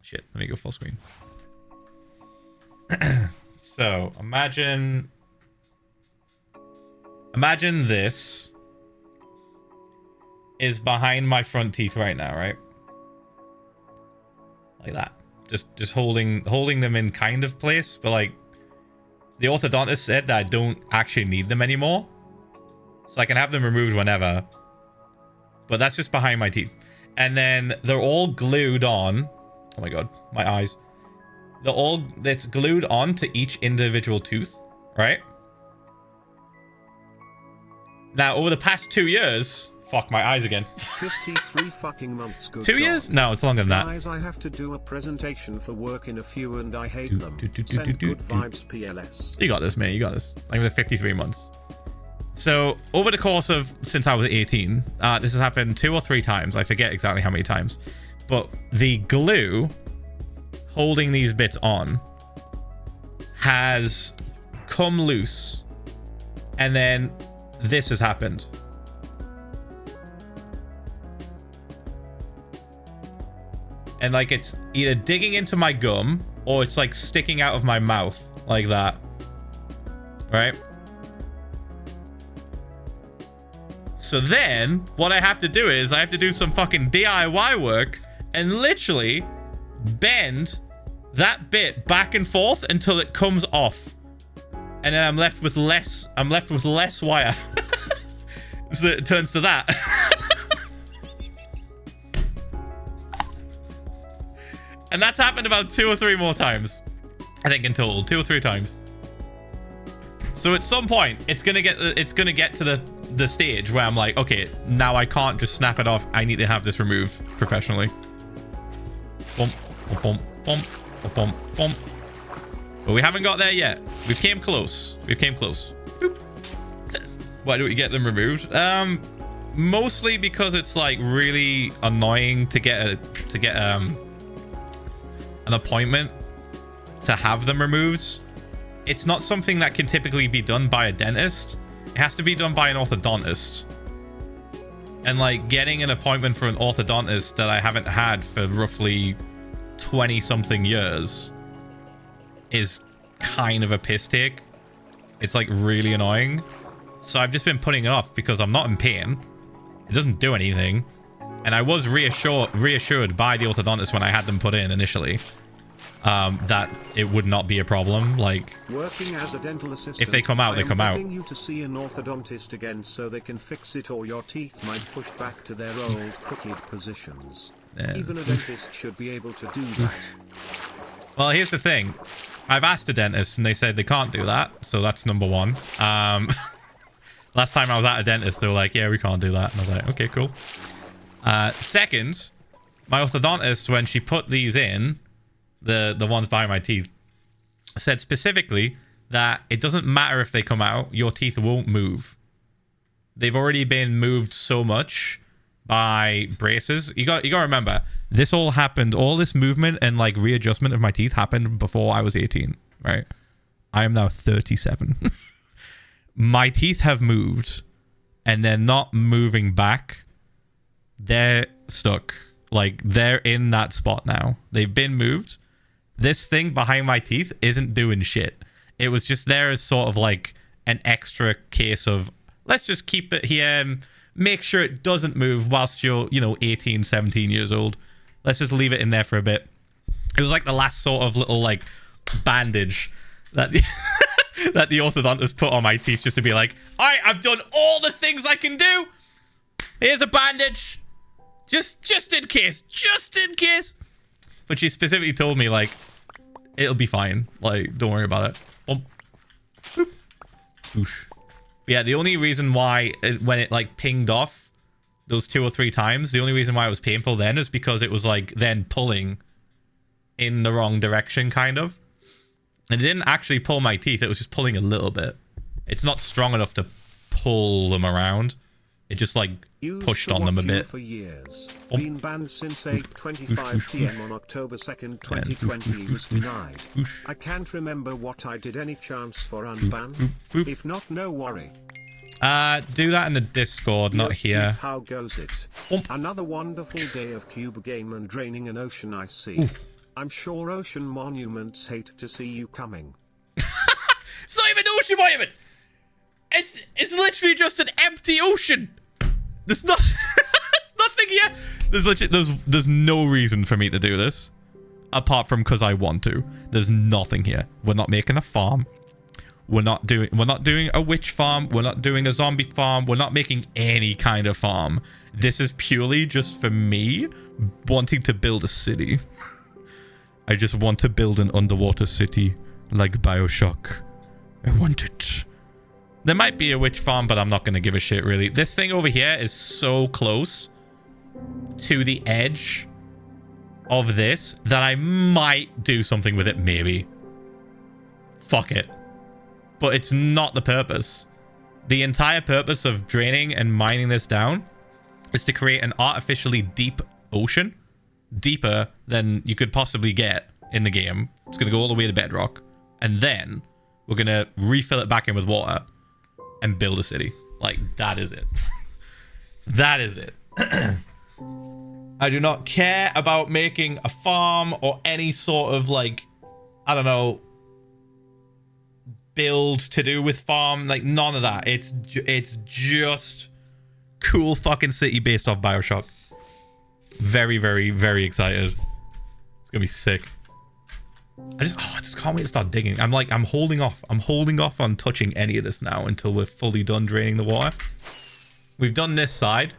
Shit, let me go full screen. So, imagine Imagine this is behind my front teeth right now, right? Like that. Just holding them in kind of place, but like the orthodontist said that I don't actually need them anymore. So I can have them removed whenever. But that's just behind my teeth. And then they're all glued on. Oh my god, my eyes. It's glued on to each individual tooth, right? Now, over the past 2 years... Fuck, my eyes again. 53 fucking months. Good 2 years? No, it's longer than that. Guys, I have to do a presentation for work in a few and I hate them. Send good vibes, PLS. You got this, mate. You got this. Like the 53 months. So, over the course of since I was 18, this has happened 2 or 3 times. I forget exactly how many times. But the glue holding these bits on has come loose. And then this has happened. And like it's either digging into my gum or it's like sticking out of my mouth like that. Right? So then what I have to do is I have to do some fucking DIY work and literally bend that bit back and forth until it comes off. And then I'm left with less wire. So it turns to that. And that's happened about 2 or 3 more times. I think in total, 2 or 3 times. So at some point, it's gonna get to the stage where I'm like, okay, now I can't just snap it off. I need to have this removed professionally. Bump, bump, bump, bump, bump. But we haven't got there yet. We've came close. We've came close. Boop. Why do we get them removed? Mostly because it's like really annoying to get an appointment to have them removed. It's not something that can typically be done by a dentist. It has to be done by an orthodontist. And like getting an appointment for an orthodontist that I haven't had for roughly 20 something years is kind of a piss take. It's like really annoying. So I've just been putting it off because I'm not in pain. It doesn't do anything. And I was reassured by the orthodontist when I had them put in initially that it would not be a problem. Like, working as a dental assistant, if they come out, they come out. You to see an orthodontist again so they can fix it, or your teeth might push back to their old crooked positions. Yeah. Even a dentist should be able to do that. Well, here's the thing. I've asked a dentist and they said they can't do that. So that's number one. Last time I was at a dentist, they were like, yeah, we can't do that. And I was like, okay, cool. Second, my orthodontist, when she put these in, the ones behind my teeth, said specifically that it doesn't matter if they come out, your teeth won't move. They've already been moved so much by braces. You got to remember, this all happened, all this movement and like readjustment of my teeth happened before I was 18, right? I am now 37. My teeth have moved and they're not moving back. They're stuck. Like, they're in that spot now. They've been moved. This thing behind my teeth isn't doing shit. It was just there as sort of like an extra case of, let's just keep it here and make sure it doesn't move whilst you're, 18, 17 years old. Let's just leave it in there for a bit. It was like the last sort of little like bandage that that the orthodontist put on my teeth just to be like, all right, I've done all the things I can do. Here's a bandage. Just in case. Just in case. But she specifically told me, like, it'll be fine. Like, don't worry about it. Boop. Boop. Boosh. Yeah, the only reason why, when it, like, pinged off those 2 or 3 times, the only reason why it was painful then is because it was, like, then pulling in the wrong direction, kind of. And it didn't actually pull my teeth. It was just pulling a little bit. It's not strong enough to pull them around. It just, like, pushed on them a bit. For years. Been banned since 8:25 p.m. on October 2nd, 2020 was denied. I can't remember what I did. Any chance for unban? If not, no worry. Do that in the Discord, not here. Chief, how goes it? Another wonderful day of cube game and draining an ocean I see. I'm sure ocean monuments hate to see you coming. It's not even an ocean monument! It's literally just an empty ocean. There's not there's nothing here. There's no reason for me to do this apart from because I want to. There's nothing here. We're not making a farm. We're not doing a witch farm. We're not doing a zombie farm. We're not making any kind of farm. This is purely just for me wanting to build a city. I just want to build an underwater city like Bioshock. I want it. There might be a witch farm, but I'm not going to give a shit, really. This thing over here is so close to the edge of this that I might do something with it, maybe. Fuck it. But it's not the purpose. The entire purpose of draining and mining this down is to create an artificially deep ocean. Deeper than you could possibly get in the game. It's going to go all the way to bedrock. And then we're going to refill it back in with water and build a city. Like, that is it. That is it. I do not care about making a farm or any sort of, like, I don't know, build to do with farm. Like, none of that. It's just cool fucking city based off Bioshock. Very, very, very excited. It's gonna be sick. I just can't wait to start digging. I'm holding off. I'm holding off on touching any of this now until we're fully done draining the water. We've done this side.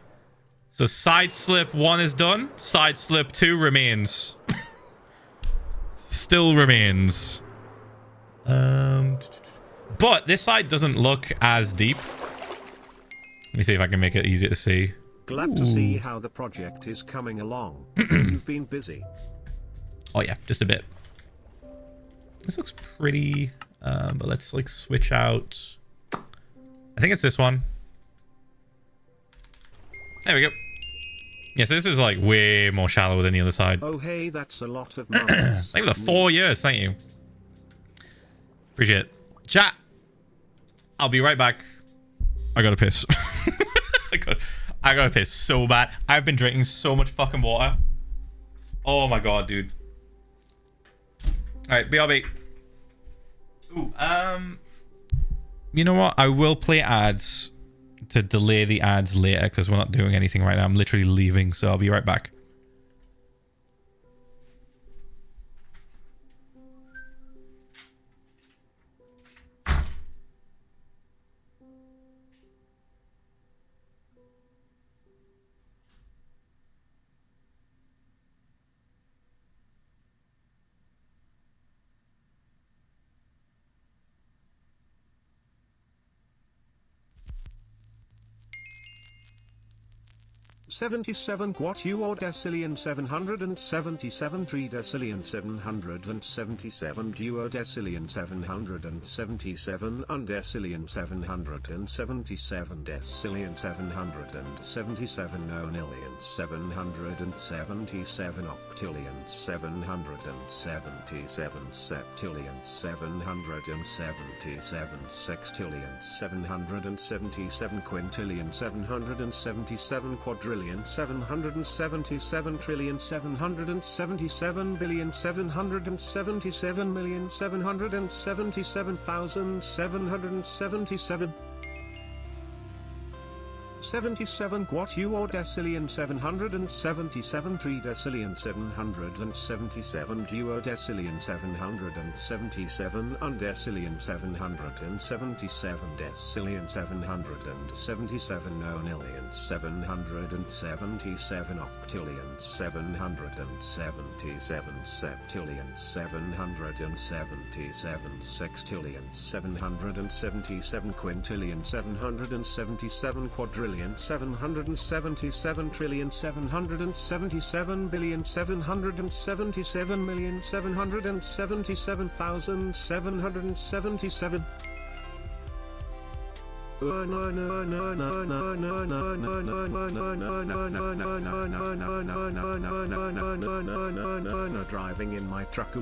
So side slip 1 is done. Side slip 2 remains. Still remains. But this side doesn't look as deep. Let me see if I can make it easier to see. Glad to see how the project is coming along. You've been busy. Oh yeah, just a bit. This looks pretty, but let's like switch out. I think it's this one. There we go. Yeah, so this is like way more shallow than the other side. Oh hey, that's a lot of money. Thank you for the 4 years. Thank you. Appreciate it. Chat. I'll be right back. I gotta piss. I gotta piss so bad. I've been drinking so much fucking water. Oh my god, dude. Alright, BRB. Ooh, you know what? I will play ads to delay the ads later because we're not doing anything right now. I'm literally leaving, so I'll be right back. $77 quat you or decillion 777 3 decillion 777 duo decillion 777 undecillion 777 decillion 777 nonillion 777 octillion 777 septillion 777 sextillion 777 quintillion 777 quadrillion 777 trillion 777 billion 777 million 777,777 77 quat you or decillion 777 3 decillion 777 duo decillion 777 undecillion 777 decillion 777 nonillion 777 octillion 777 septillion 777 sextillion 777 quintillion 777 quadrillion 777 trillion 777 billion 777 million 777,777 driving in my truck.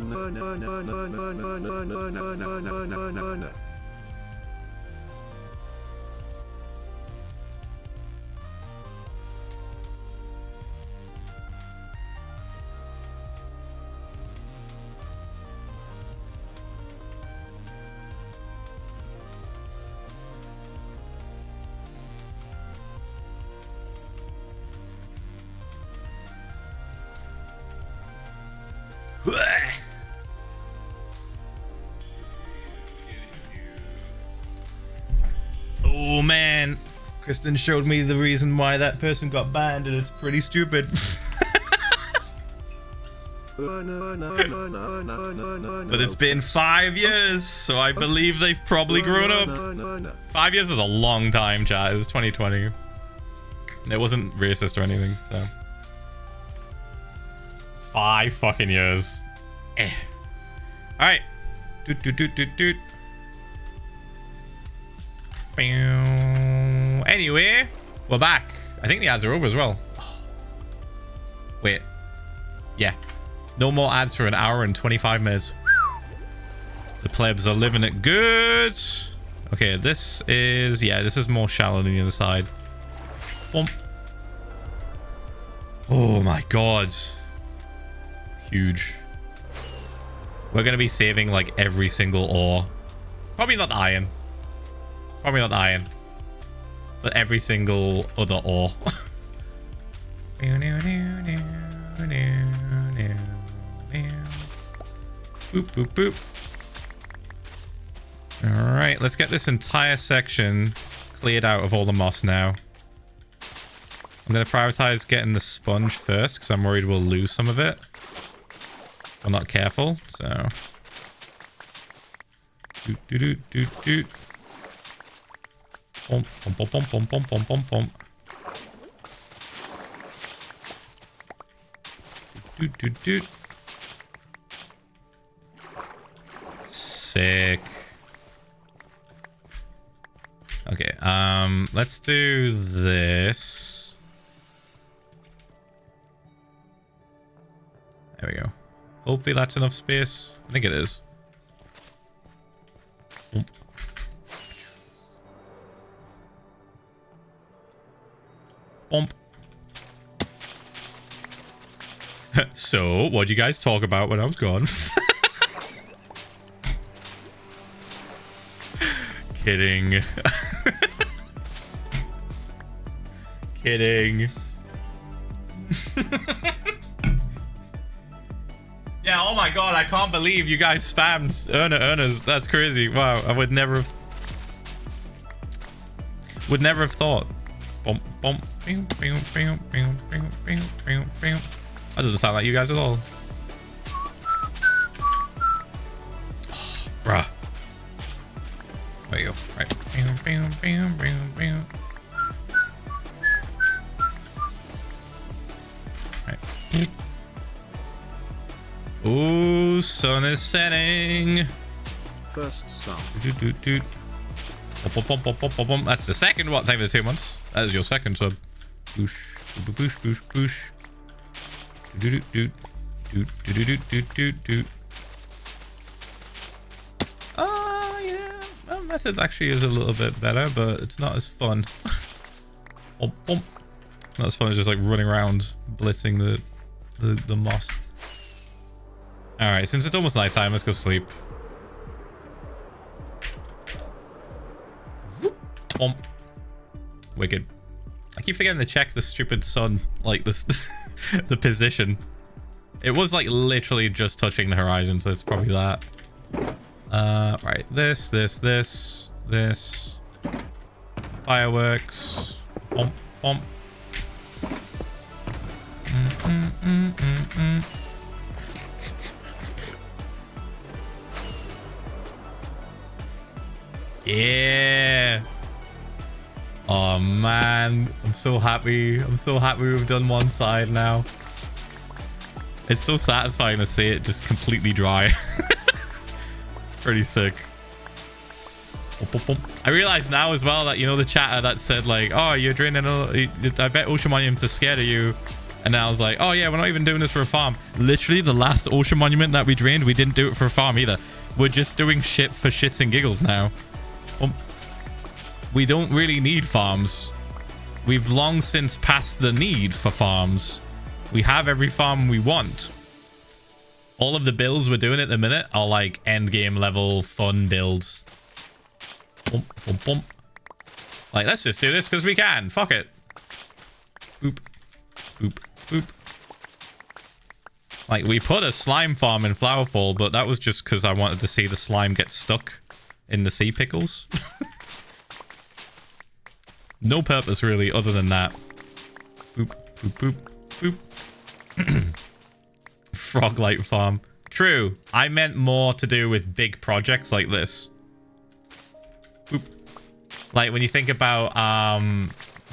Oh man, Kristen showed me the reason why that person got banned, and it's pretty stupid. But it's been 5 years, so I believe they've probably grown up. 5 years is a long time, chat. It was 2020. It wasn't racist or anything, so. 5 fucking years. Eh. Alright. Doot, doot, doot, doot, doot. Anyway, we're back. I think the ads are over as well. Wait. Yeah. No more ads for an hour and 25 minutes. The plebs are living it good. Okay, this is... Yeah, this is more shallow than the other side. Boom. Oh my god. Huge. We're going to be saving like every single ore. Probably not iron. Probably not iron. But every single other ore. Boop, boop, boop. Alright, let's get this entire section cleared out of all the moss now. I'm going to prioritize getting the sponge first because I'm worried we'll lose some of it. I'm not careful, so... Doot, doot, doot, doot, doot. Bump, bump, bump, bump, bump, bump, bump, bump, bump. Doot, doot, doot. Sick. Okay, let's do this. There we go. Hopefully that's enough space. I think it is. Bump. So, what'd you guys talk about when I was gone? Kidding. Kidding. Yeah, oh my god, I can't believe you guys spammed earners. That's crazy. Wow, I would never have thought. Bump, bump. That doesn't sound like you guys at all. Oh, bruh. There you go. Right. Right. Ooh, sun is setting. First sun. Doot, doot, doot. That's the second what time of the 2 months. That is your second sub. Boosh, boosh, boosh, boosh. Doot, doot, doot, doot, doot, doot, doot, doot. Oh yeah, that method actually is a little bit better, but it's not as fun. Not as fun as just like running around blitzing the moss. All right, since it's almost nighttime, let's go sleep. Wicked. I keep forgetting to check the stupid sun, like this, the position. It was like literally just touching the horizon, so it's probably that. Right, this. Fireworks. Bump, bump. Yeah. Oh man, I'm so happy. I'm so happy we've done one side now. It's so satisfying to see it just completely dry. It's pretty sick. I realize now as well that, you know, the chatter that said like, oh, you're draining I bet Ocean Monuments are scared of you. And then I was like, oh yeah, we're not even doing this for a farm. Literally the last Ocean Monument that we drained, we didn't do it for a farm either. We're just doing shit for shits and giggles now. We don't really need farms. We've long since passed the need for farms. We have every farm we want. All of the builds we're doing at the minute are like end game level fun builds. Like, let's just do this because we can. Fuck it. Boop. Boop. Boop. Like, we put a slime farm in Flowerfall, but that was just because I wanted to see the slime get stuck in the sea pickles. No purpose really other than that. Boop, boop, boop, boop. Frog light farm. True. I meant more to do with big projects like this. Boop. Like when you think about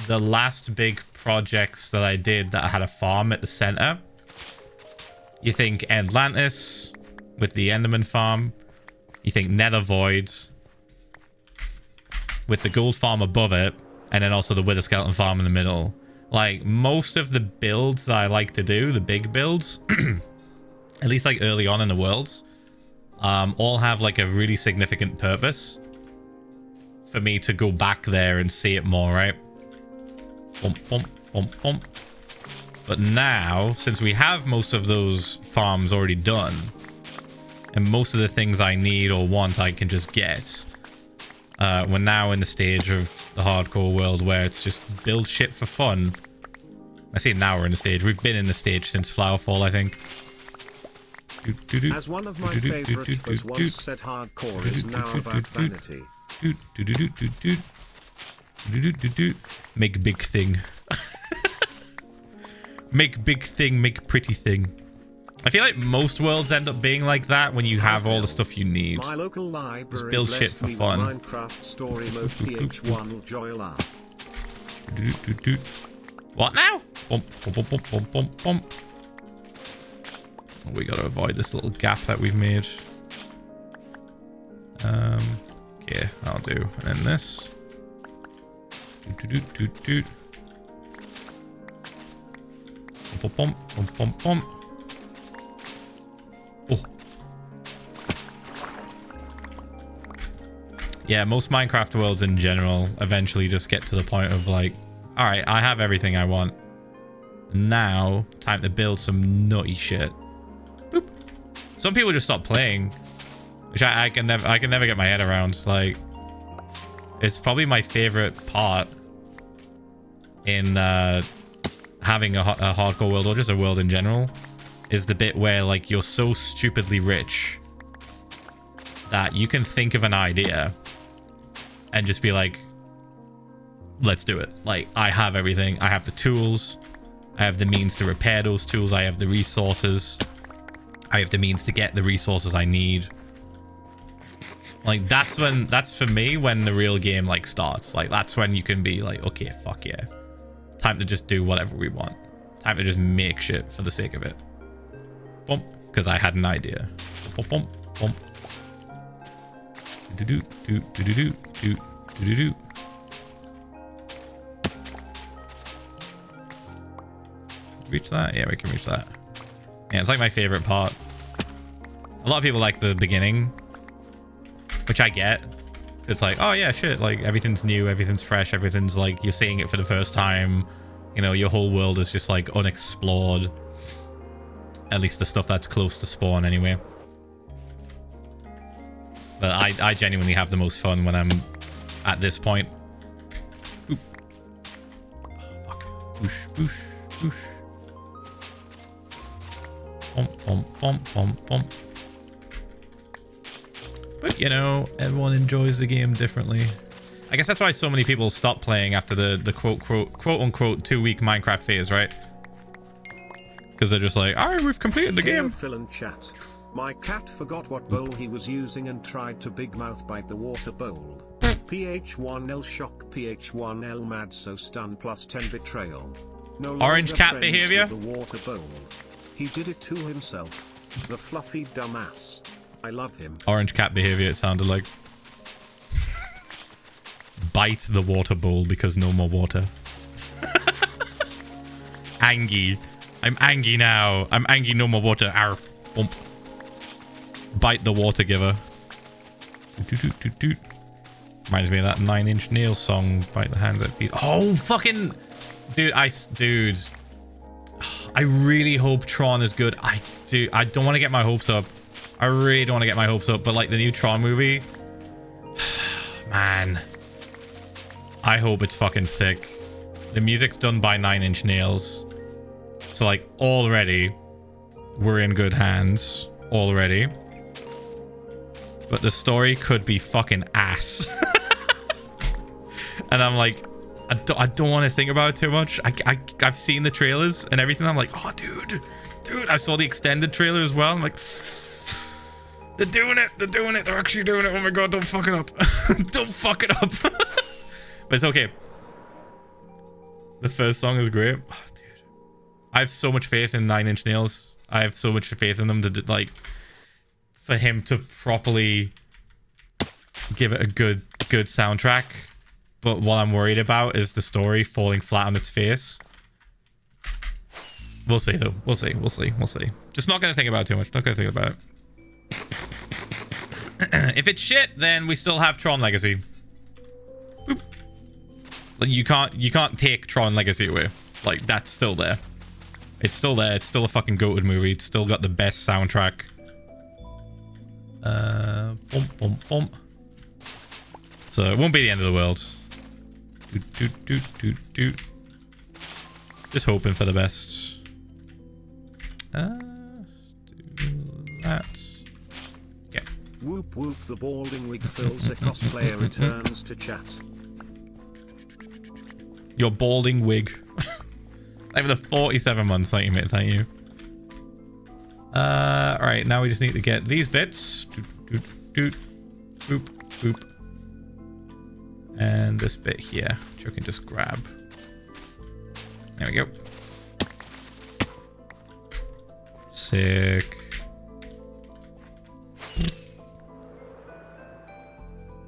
the last big projects that I did that had a farm at the center. You think Atlantis with the Enderman farm. You think Nether Voids with the gold farm above it. And then also the Wither Skeleton farm in the middle. Like most of the builds that I like to do, the big builds, at least like early on in the worlds, all have like a really significant purpose for me to go back there and see it more, right? Bump, bump, bump, bump. But now, since we have most of those farms already done, and most of the things I need or want I can just get, we're now in the stage of the hardcore world where it's just build shit for fun. I say now we're in the stage. We've been in the stage since Flowerfall, I think. As one of my favorites was once said, hardcore is now about vanity. Make big thing. Make big thing, make pretty thing. I feel like most worlds end up being like that when you have all the stuff you need. My local library just build shit for fun. Minecraft story mode Ph1lza VODS. What now? Bump, bump, bump, bump, bump, bump. We gotta avoid this little gap that we've made. Okay, I'll do. And then this. Bump, bump, bump, bump, bump. Oh. Yeah, most Minecraft worlds in general eventually just get to the point of like, all right, I have everything I want. Now, time to build some nutty shit. Boop. Some people just stop playing, which I can never get my head around. Like, it's probably my favorite part in having a hardcore world, or just a world in general, is the bit where like you're so stupidly rich that you can think of an idea and just be like, let's do it. Like, I have everything. I have the tools. I have the means to repair those tools. I have the resources. I have the means to get the resources I need. Like, that's for me when the real game like starts. Like, that's when you can be like, okay, fuck yeah. Time to just do whatever we want. Time to just make shit for the sake of it. Bump, because I had an idea. Bump, bump, bump. Do do do do do do do do do. Reach that? Yeah, we can reach that. Yeah, it's like my favorite part. A lot of people like the beginning, which I get. It's like, oh yeah, shit, like everything's new, everything's fresh, everything's like you're seeing it for the first time. You know, your whole world is just like unexplored. At least the stuff that's close to spawn anyway. But I genuinely have the most fun when I'm at this point. Oop. Oh, fuck. Boosh, boosh, boosh. Bump, bump, bump, bump, bump. But, you know, everyone enjoys the game differently. I guess that's why so many people stop playing after the quote-unquote 2-week Minecraft phase, right? Because they're just like, alright, we've completed the game. Phil and chat. My cat forgot what bowl he was using and tried to big mouth bite the water bowl. Ph1l shock, Ph1l mad so stun plus 10 betrayal. No Orange cat behavior? The water bowl. He did it to himself. The fluffy dumbass. I love him. Orange cat behavior, it sounded like. Bite the water bowl because no more water. Angie. I'm angry now. I'm angry, no more water. Arr. Bump. Bite the water giver. Reminds me of that 9 Inch Nails song. Bite the hand that feeds. Oh, fucking... Dude, Dude. I really hope Tron is good. I don't want to get my hopes up. I really don't want to get my hopes up. But like the new Tron movie... Man. I hope it's fucking sick. The music's done by 9 Inch Nails. So like already we're in good hands already. But the story could be fucking ass. And I'm like, I don't want to think about it too much. I've seen the trailers and everything. I'm like, oh, dude. I saw the extended trailer as well. I'm like, they're doing it. They're actually doing it. Oh my god, don't fuck it up. Don't fuck it up. But it's okay. The first song is great. Oh, dude. I have so much faith in Nine Inch Nails. I have so much faith in them to like, for him to properly give it a good soundtrack. But what I'm worried about is the story falling flat on its face. We'll see though. We'll see. Just not gonna think about it too much. Not gonna think about it. If it's shit, then we still have Tron Legacy. Boop. Like you can't take Tron Legacy away. Like that's still there. It's still there. It's still a fucking goated movie. It's still got the best soundtrack. So it won't be the end of the world. Just hoping for the best. Do that. Okay. Whoop whoop, the balding wig Philza cosplayer returns to chat. Your balding wig. Over the 47 months, thank you, mate. Thank you. Alright, now we just need to get these bits. Boop, boop. And this bit here, which I can just grab. There we go. Sick.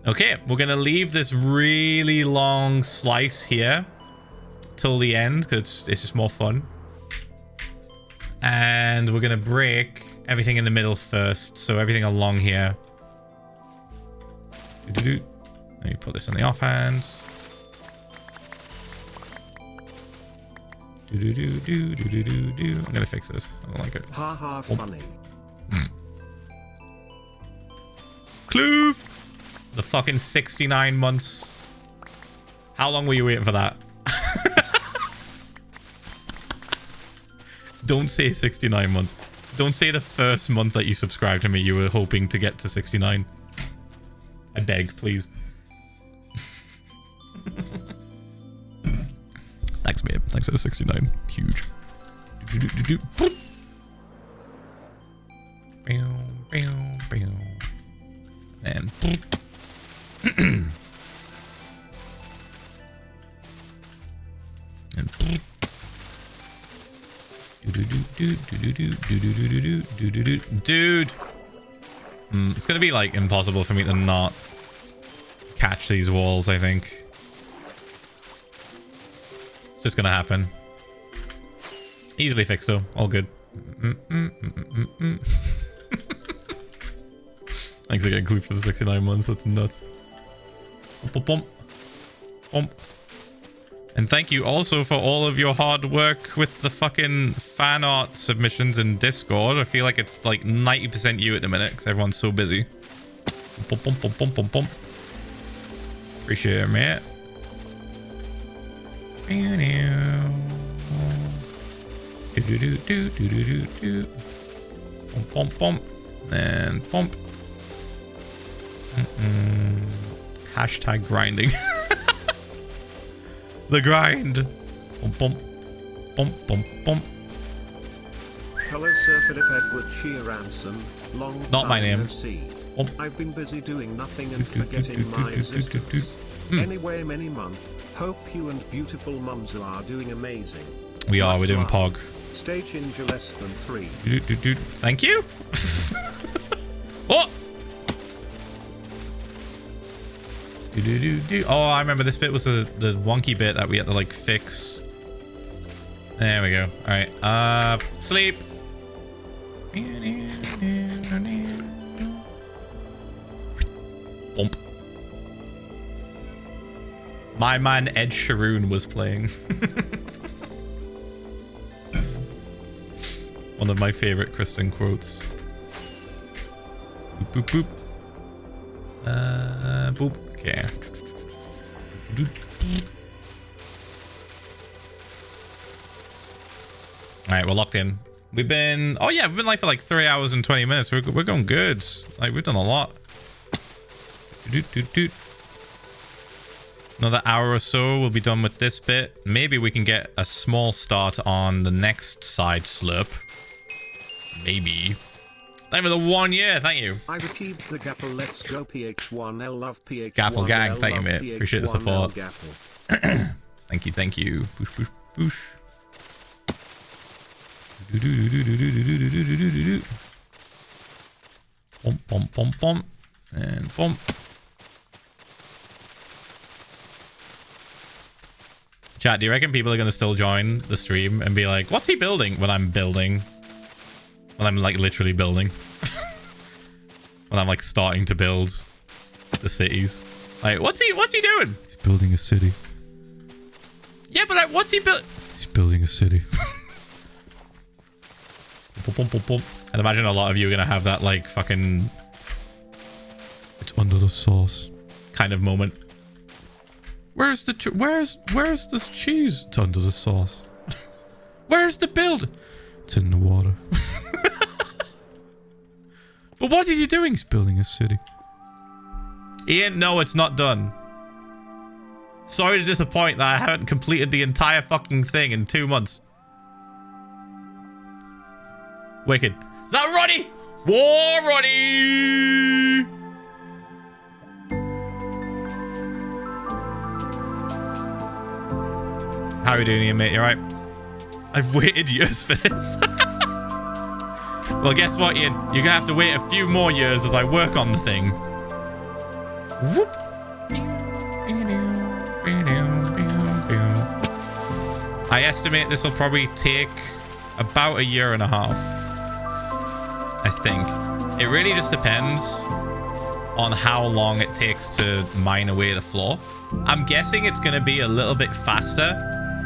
Okay, we're gonna leave this really long slice here till the end because it's just more fun. And we're gonna break everything in the middle first, so everything along here. Let me put this on the offhand. I'm gonna fix this. I don't like it. Ha ha, funny. Kloof! The fucking 69 months. How long were you waiting for that? Don't say 69 months. Don't say the first month that you subscribed to me you were hoping to get to 69. I beg, please. Thanks, mate. Thanks for the 69. Huge. And dude, it's gonna be like impossible for me to not catch these walls. I think it's just gonna happen. Easily fixed though. All good. Thanks again, Clue, for the 69 months. That's nuts. Bump. And thank you also for all of your hard work with the fucking fan art submissions in Discord. I feel like it's like 90% you at the minute because everyone's so busy. Bump. Appreciate it, mate. Bump. And bump. Hashtag grinding. The grind. Bump. Hello, Sir Philip Edward Shear Ransom. Long Not time my name. no see. Bump. I've been busy doing nothing and forgetting my existence. Anyway, many month. Hope you and beautiful Mumza are doing amazing. We are. We're doing Pog. Stage in less than 3. Thank you. Oh. Oh, I remember this bit was the wonky bit that we had to like fix. There we go. All right. Sleep. Bump. My man Ed Sheeran was playing. One of my favorite Kristen quotes. Boop. Boop. Okay. Alright, we're locked in. We've been... Oh yeah, we've been live for like 3 hours and 20 minutes. We're going good. Like, we've done a lot. Another hour or so, we'll be done with this bit. Maybe we can get a small start on the next side slurp. Maybe. Thank you for the 1 year. Thank you. I've achieved the Gapple. Let's go Ph1L love Ph1L. Gapple gang. Thank you, mate. Appreciate the support. Gapple. Thank you. Thank you. Push, push, push. Bump, bump, bump, bump. And bump. Chat, do you reckon people are going to still join the stream and be like, what's he building? When I'm building. When I'm like literally building. When I'm like starting to build the cities. Like, what's he doing? He's building a city. Yeah, but like, what's he build? He's building a city. I'd imagine a lot of you are going to have that like fucking... It's under the sauce kind of moment. Where's this cheese? It's under the sauce. Where's the build? It's in the water. But what is he doing? He's building a city. Ian, no, it's not done. Sorry to disappoint that I haven't completed the entire fucking thing in 2 months. Wicked. Is that Roddy? War Roddy! How are you doing, Ian, mate? You alright? I've waited years for this. Well, guess what, Ian? You're gonna have to wait a few more years as I work on the thing. Whoop. I estimate this will probably take about 1.5 years. I think. It really just depends on how long it takes to mine away the floor. I'm guessing it's gonna be a little bit faster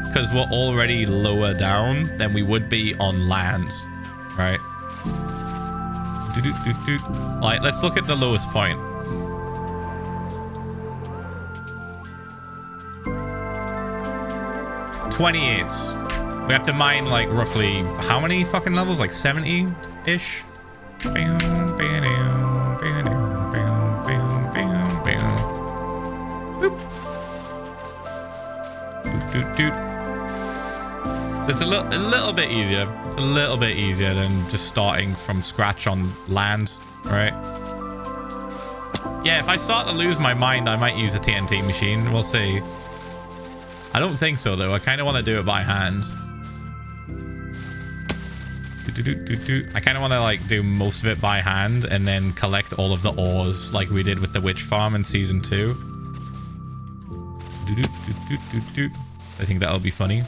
because we're already lower down than we would be on land, right? Like, let's look at the lowest point. $28. We have to mine like roughly how many fucking levels? Like 70-ish? So it's a little bit easier. It's a little bit easier than just starting from scratch on land, right? Yeah, if I start to lose my mind, I might use a TNT machine. We'll see. I don't think so, though. I kind of want to do it by hand. I kind of want to, like, do most of it by hand and then collect all of the ores like we did with the witch farm in season 2. I think that'll be funny.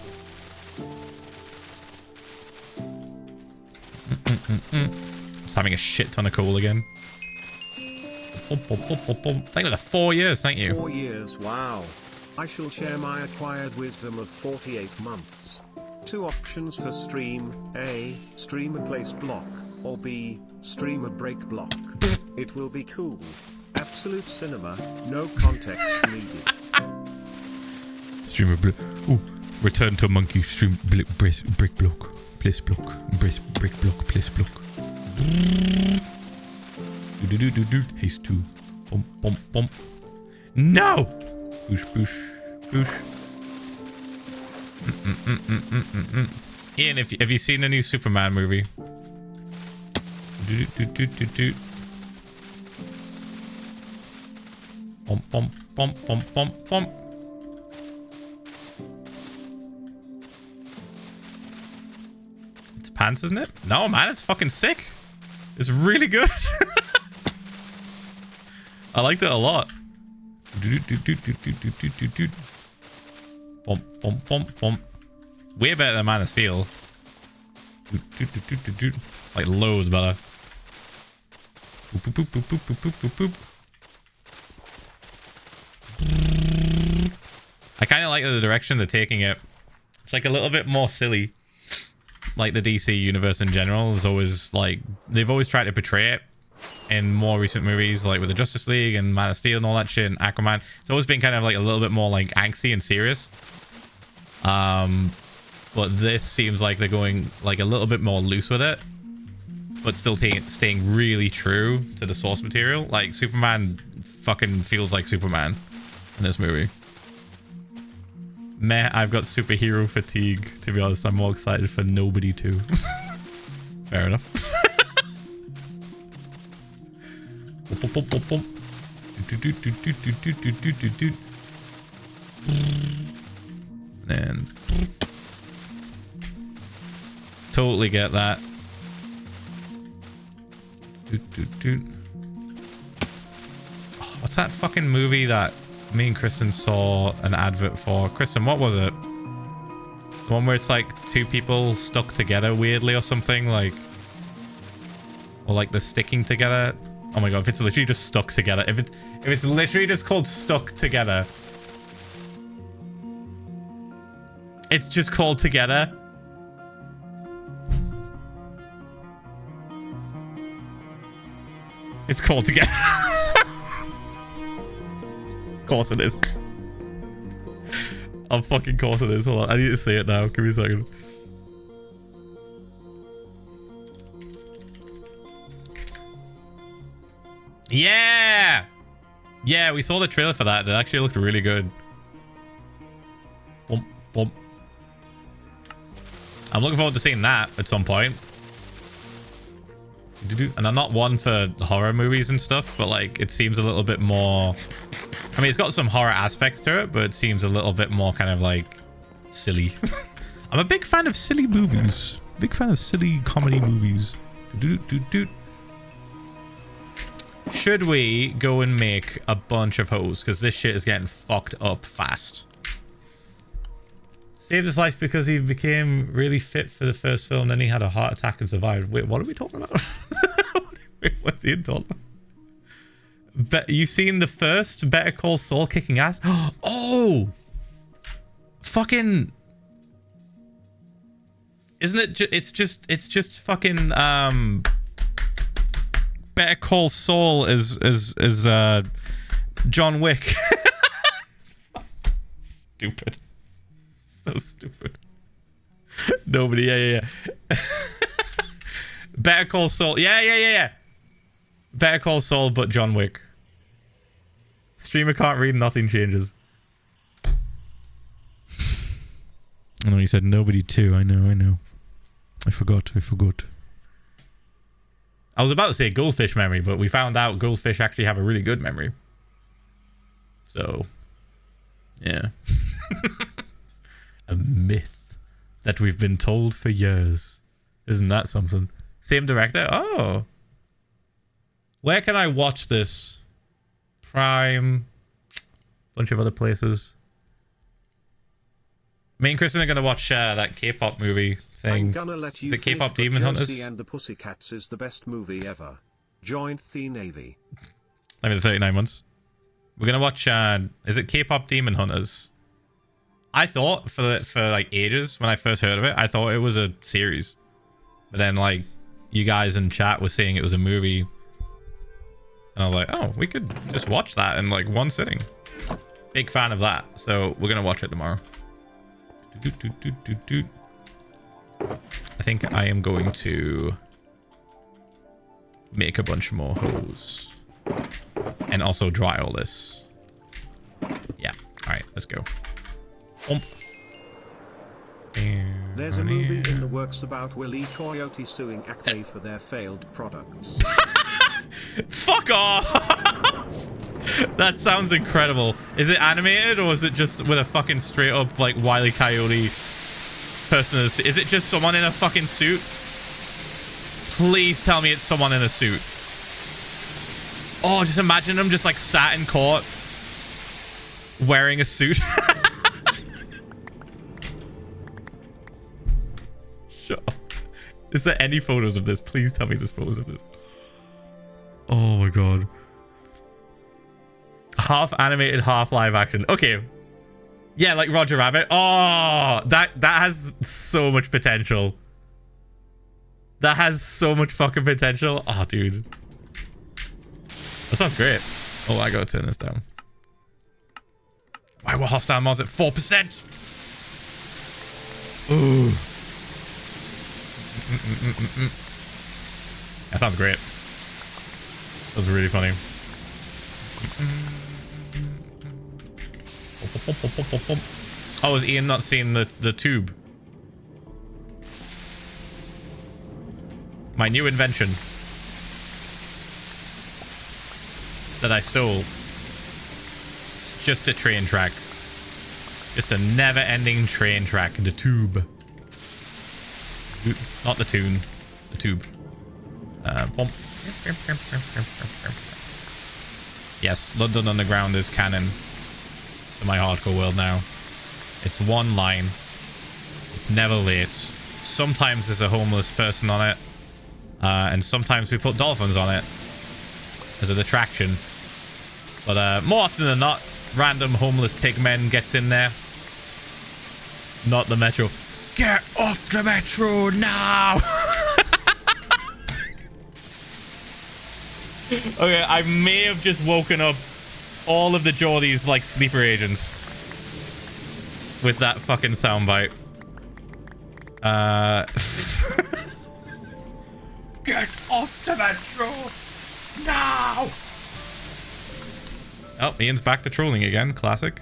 Just having a shit ton of coal again. Thank you for the 4 years. Thank you. 4 years. Wow. I shall share my acquired wisdom of 48 months. 2 options for stream. A. Stream a place block. Or B. Stream a break block. It will be cool. Absolute cinema. No context needed. Stream a ooh. Return to monkey. Stream break block. Place block. Break block. Place block. Haste 2. Bump. No! Boosh. Ian, have you seen the new Superman movie? Bump. It's pants, isn't it? No, man, it's fucking sick. It's really good. I liked it a lot. Bump. Way better than Man of Steel. Like loads better. I kind of like the direction they're taking it. It's like a little bit more silly. Like the DC universe in general is always like, they've always tried to portray it in more recent movies, like with the Justice League and Man of Steel and all that shit and Aquaman. It's always been kind of like a little bit more like angsty and serious. But this seems like they're going like a little bit more loose with it, but still staying really true to the source material. Like Superman fucking feels like Superman in this movie. Meh, I've got superhero fatigue. To be honest, I'm more excited for Nobody 2. Fair enough. And totally get that. Oh, what's that fucking movie that me and Kristen saw an advert for? Kristen, what was it? The one where it's like two people stuck together weirdly or something, like, or like they're sticking together. Oh my god, if it's literally just stuck together, if it's literally just called Stuck Together, it's just called Together. It's called Together. Of course it is. Of fucking course it is. Hold on, I need to see it now. Give me a second. Yeah! Yeah, we saw the trailer for that. It actually looked really good. Bump, bump. I'm looking forward to seeing that at some point. And I'm not one for horror movies and stuff, but like it seems a little bit more... I mean, it's got some horror aspects to it, but it seems a little bit more kind of like silly. I'm a big fan of silly movies. Big fan of silly comedy movies. Should we go and make a bunch of hoes? Because this shit is getting fucked up fast. Saved his life because he became really fit for the first film, then he had a heart attack and survived. Wait, what are we talking about? Wait, what's he talking about? You seen the first Better Call Saul kicking ass? Oh! Fucking... Isn't it it's just fucking Better Call Saul is John Wick. Stupid. So stupid. Nobody, yeah. Better Call Saul. Yeah. Better Call Saul, but John Wick. Streamer can't read, nothing changes. I know you said Nobody too. I know. I forgot. I was about to say goldfish memory, but we found out goldfish actually have a really good memory. So, yeah. A myth that we've been told for years. Isn't that something? Same director? Oh. Where can I watch this? Prime. Bunch of other places. Me and Kristen are going to watch that K-pop movie thing. I'm gonna let you the K-pop finish, Demon but Hunters. Josie and the Pussycats is the best movie ever. Join the Navy. Maybe the 39 months. We're going to watch, is it K-pop Demon Hunters? I thought for like ages when I first heard of it, I thought it was a series. But then like you guys in chat were saying it was a movie. And I was like, oh, we could just watch that in like one sitting. Big fan of that. So we're going to watch it tomorrow. I think I am going to make a bunch more hoes. And also dry all this. Yeah. All right, let's go. There's a movie in the works about Wile E. Coyote suing Acme for their failed products. Fuck off! That sounds incredible. Is it animated or is it just with a fucking straight up like Wile E. Coyote person? Is it just someone in a fucking suit? Please tell me it's someone in a suit. Oh, just imagine them just like sat in court wearing a suit. Shut up. Is there any photos of this? Please tell me there's photos of this. Oh my god. Half animated, half live action. Okay. Yeah, like Roger Rabbit. Oh, that has so much potential. That has so much fucking potential. Oh, dude. That sounds great. Oh, I gotta turn this down. Why were hostile mods at 4%? Ooh. That sounds great. That was really funny. Oh, has Ian not seen the tube? My new invention that I stole. It's just a train track. Just a never-ending train track. The tube. Not the tune. The tube. Bump. Yes, London Underground is canon to my hardcore world now. It's one line. It's never late. Sometimes there's a homeless person on it. And sometimes we put dolphins on it as an attraction. But more often than not, random homeless pigmen gets in there. Not the metro. Get off the metro now! Okay, I may have just woken up all of the Geordies like sleeper agents with that fucking soundbite. Get off the metro now! Oh, Ian's back to trolling again. Classic.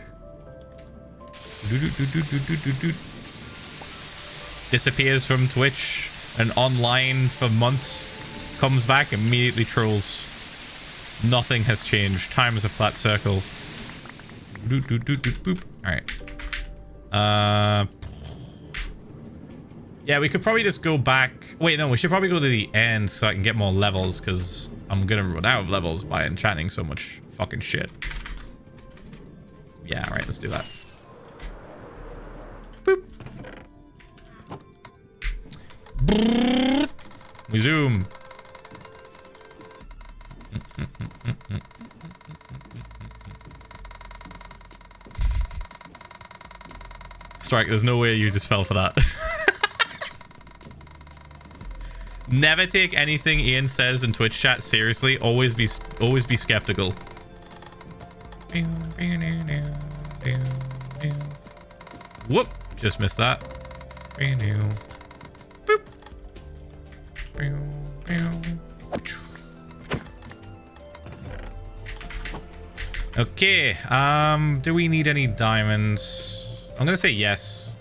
Disappears from Twitch and online for months. Comes back, immediately trolls. Nothing has changed. Time is a flat circle. Boop. Alright. Yeah, we could probably just go back. Wait, no, we should probably go to the end so I can get more levels, because I'm gonna run out of levels by enchanting so much fucking shit. Yeah, alright, let's do that. Boop. Brrr. We zoom. Strike, there's no way you just fell for that. Never take anything Ian says in Twitch chat seriously. Always be skeptical. Whoop! Just missed that. Boop. Okay. Do we need any diamonds? I'm gonna say yes.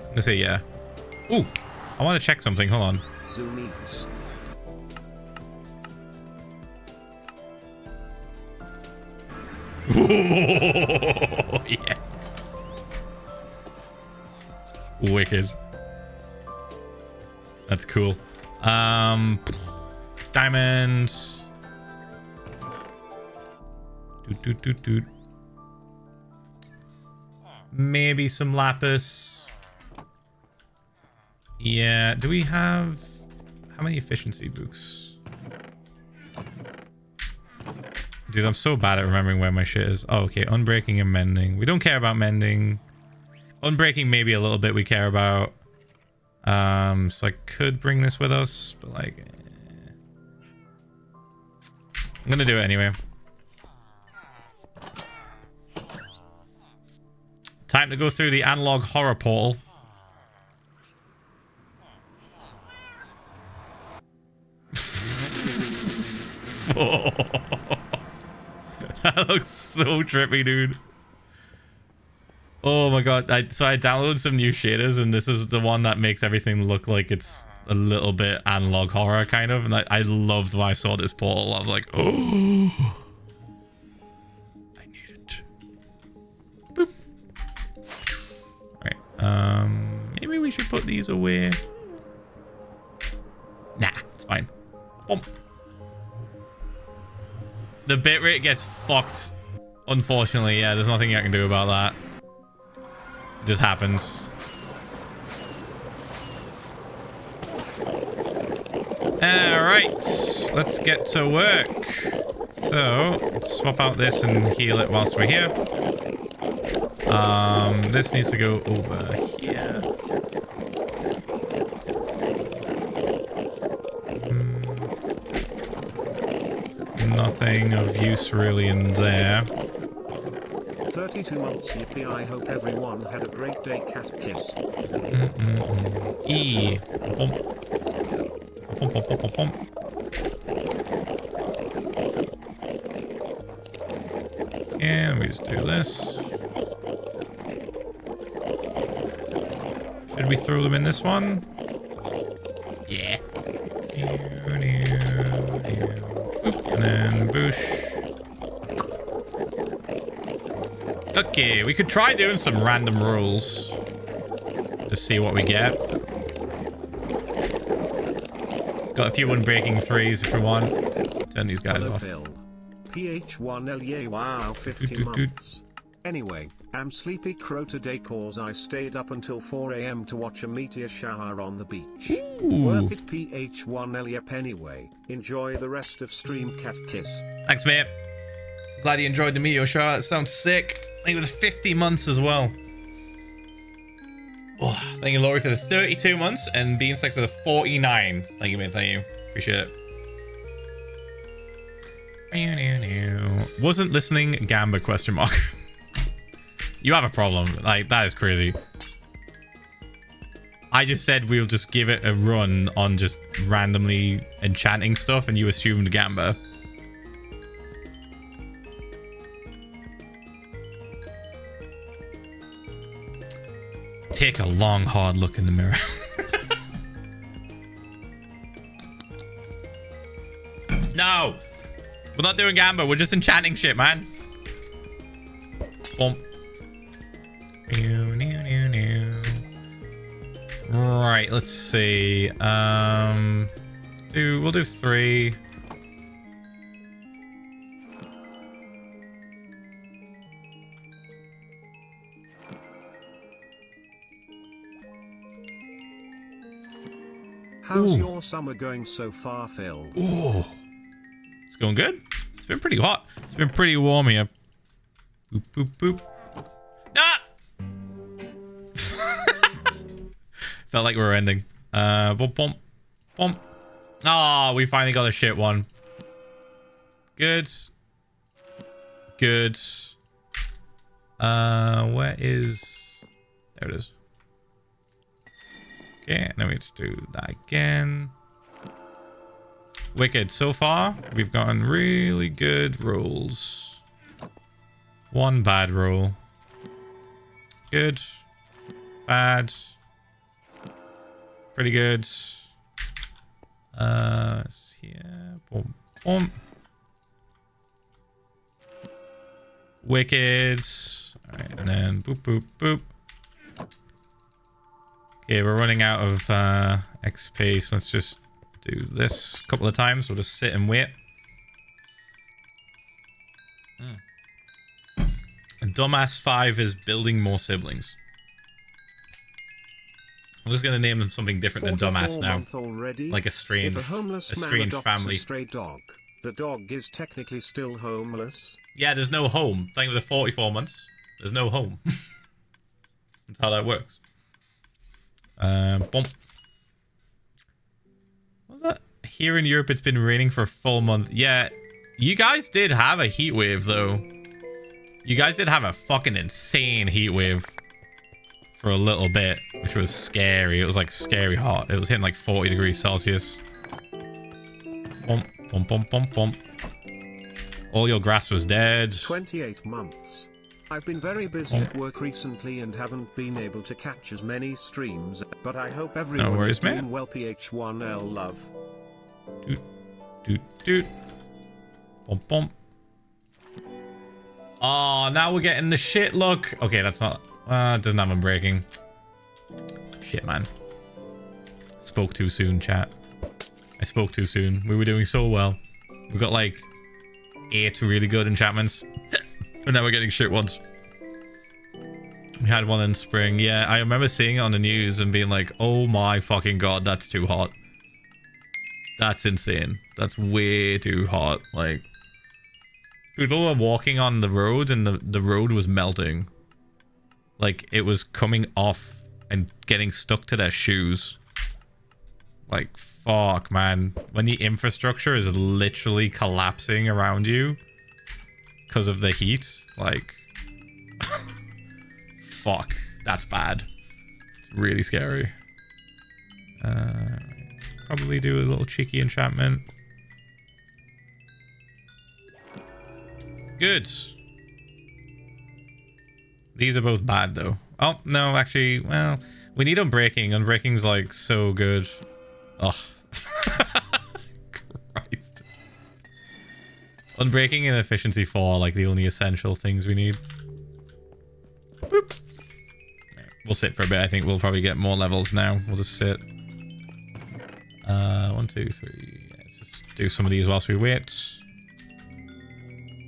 I'm gonna say yeah. Ooh. I want to check something. Hold on. Zoomies. Yeah. Wicked. That's cool. Diamonds. Doot. Maybe some lapis. Yeah, do we have... How many efficiency books? Dude, I'm so bad at remembering where my shit is. Oh, okay. Unbreaking and mending. We don't care about mending. Unbreaking maybe a little bit we care about. So I could bring this with us, but like... I'm gonna do it anyway. Time to go through the analog horror portal. Oh. That looks so trippy, dude. Oh my god. So I downloaded some new shaders, and this is the one that makes everything look like it's a little bit analog horror kind of, and I loved when I saw this portal. I was like, oh, I need it. Boop. Alright, maybe we should put these away. Nah, it's fine. Bump. The bitrate gets fucked, unfortunately. Yeah, there's nothing I can do about that. It just happens. Alright, let's get to work. So, let's swap out this and heal it whilst we're here. This needs to go over here. Nothing of use really in there. 32 months, yippee, I hope everyone had a great day, cat kiss. E. Bump. Bump. And we just do this. Should we throw them in this one? Yeah. Oop, and then boosh. Okay, we could try doing some random rolls. Just see what we get. Got a few unbreaking threes if we want. Turn these guys Hello, off. Phil. Ph1lza wow 50 months. Anyway, I'm sleepy crow today cause I stayed up until 4 AM to watch a meteor shower on the beach. Worth it Ph1lza anyway. Enjoy the rest of stream, cat kiss. Thanks, mate. Glad you enjoyed the meteor shower. It sounds sick. I think it was 50 months as well. Oh, thank you, Laurie, for the 32 months and Bean Sex for the 49. Thank you, mate. Thank you. Appreciate it. Wasn't listening, Gamba, question mark. You have a problem. Like, that is crazy. I just said we'll just give it a run on just randomly enchanting stuff and you assumed Gamba. Take a long, hard look in the mirror. No! We're not doing Gamba. We're just enchanting shit, man. Bump. Right, let's see. We'll do 3. How's your summer going so far, Phil? Ooh. It's going good. It's been pretty hot. It's been pretty warm here. Boop, boop, boop. Ah! Felt like we were ending. Bump, bump, bump. Ah, we finally got a shit one. Good. Good. Where is... There it is. Okay, now we have to do that again. Wicked. So far, we've gotten really good rolls. One bad roll. Good. Bad. Pretty good. It's here. Boom. Boom. Wicked. Alright, and then boop, boop, boop. Okay, we're running out of XP, so let's just do this a couple of times. We'll just sit and wait. And Dumbass 5 is building more siblings. I'm just gonna name them something different than Dumbass now. Already? Like a strange family. A stray dog, the dog is technically still homeless. Yeah, there's no home. Thank you for the 44 months. There's no home. That's how that works. Bump. What's that? Here in Europe, it's been raining for a full month. Yeah, you guys did have a heat wave, though. You guys did have a fucking insane heat wave for a little bit, which was scary. It was like scary hot. It was hitting like 40 degrees Celsius. Bump, bump, bump, bump, bump. All your grass was dead. 28 months. I've been very busy at work recently and haven't been able to catch as many streams, but I hope everyone is doing well. Ph1L love. Doot, doot, doot. Bump, bump. Oh, now we're getting the shit look. Okay, that's not... it doesn't have unbreaking. Shit, man. Spoke too soon, chat. I spoke too soon. We were doing so well. We got like 8 really good enchantments. And now we're getting shit ones. We had one in spring. Yeah, I remember seeing it on the news and being like, oh my fucking god, that's too hot. That's insane. That's way too hot. Like, people were walking on the road and the road was melting. Like, it was coming off and getting stuck to their shoes. Like, fuck, man. When the infrastructure is literally collapsing around you because of the heat, like, fuck, that's bad. It's really scary. Probably do a little cheeky enchantment. Good. These are both bad though. Oh no, actually, well, We need unbreaking. Unbreaking's like so good. Ugh. Christ. Unbreaking and efficiency 4 are like the only essential things we need. Boop. We'll sit for a bit. I think we'll probably get more levels now. We'll just sit. 1, 2, 3. Let's just do some of these whilst we wait.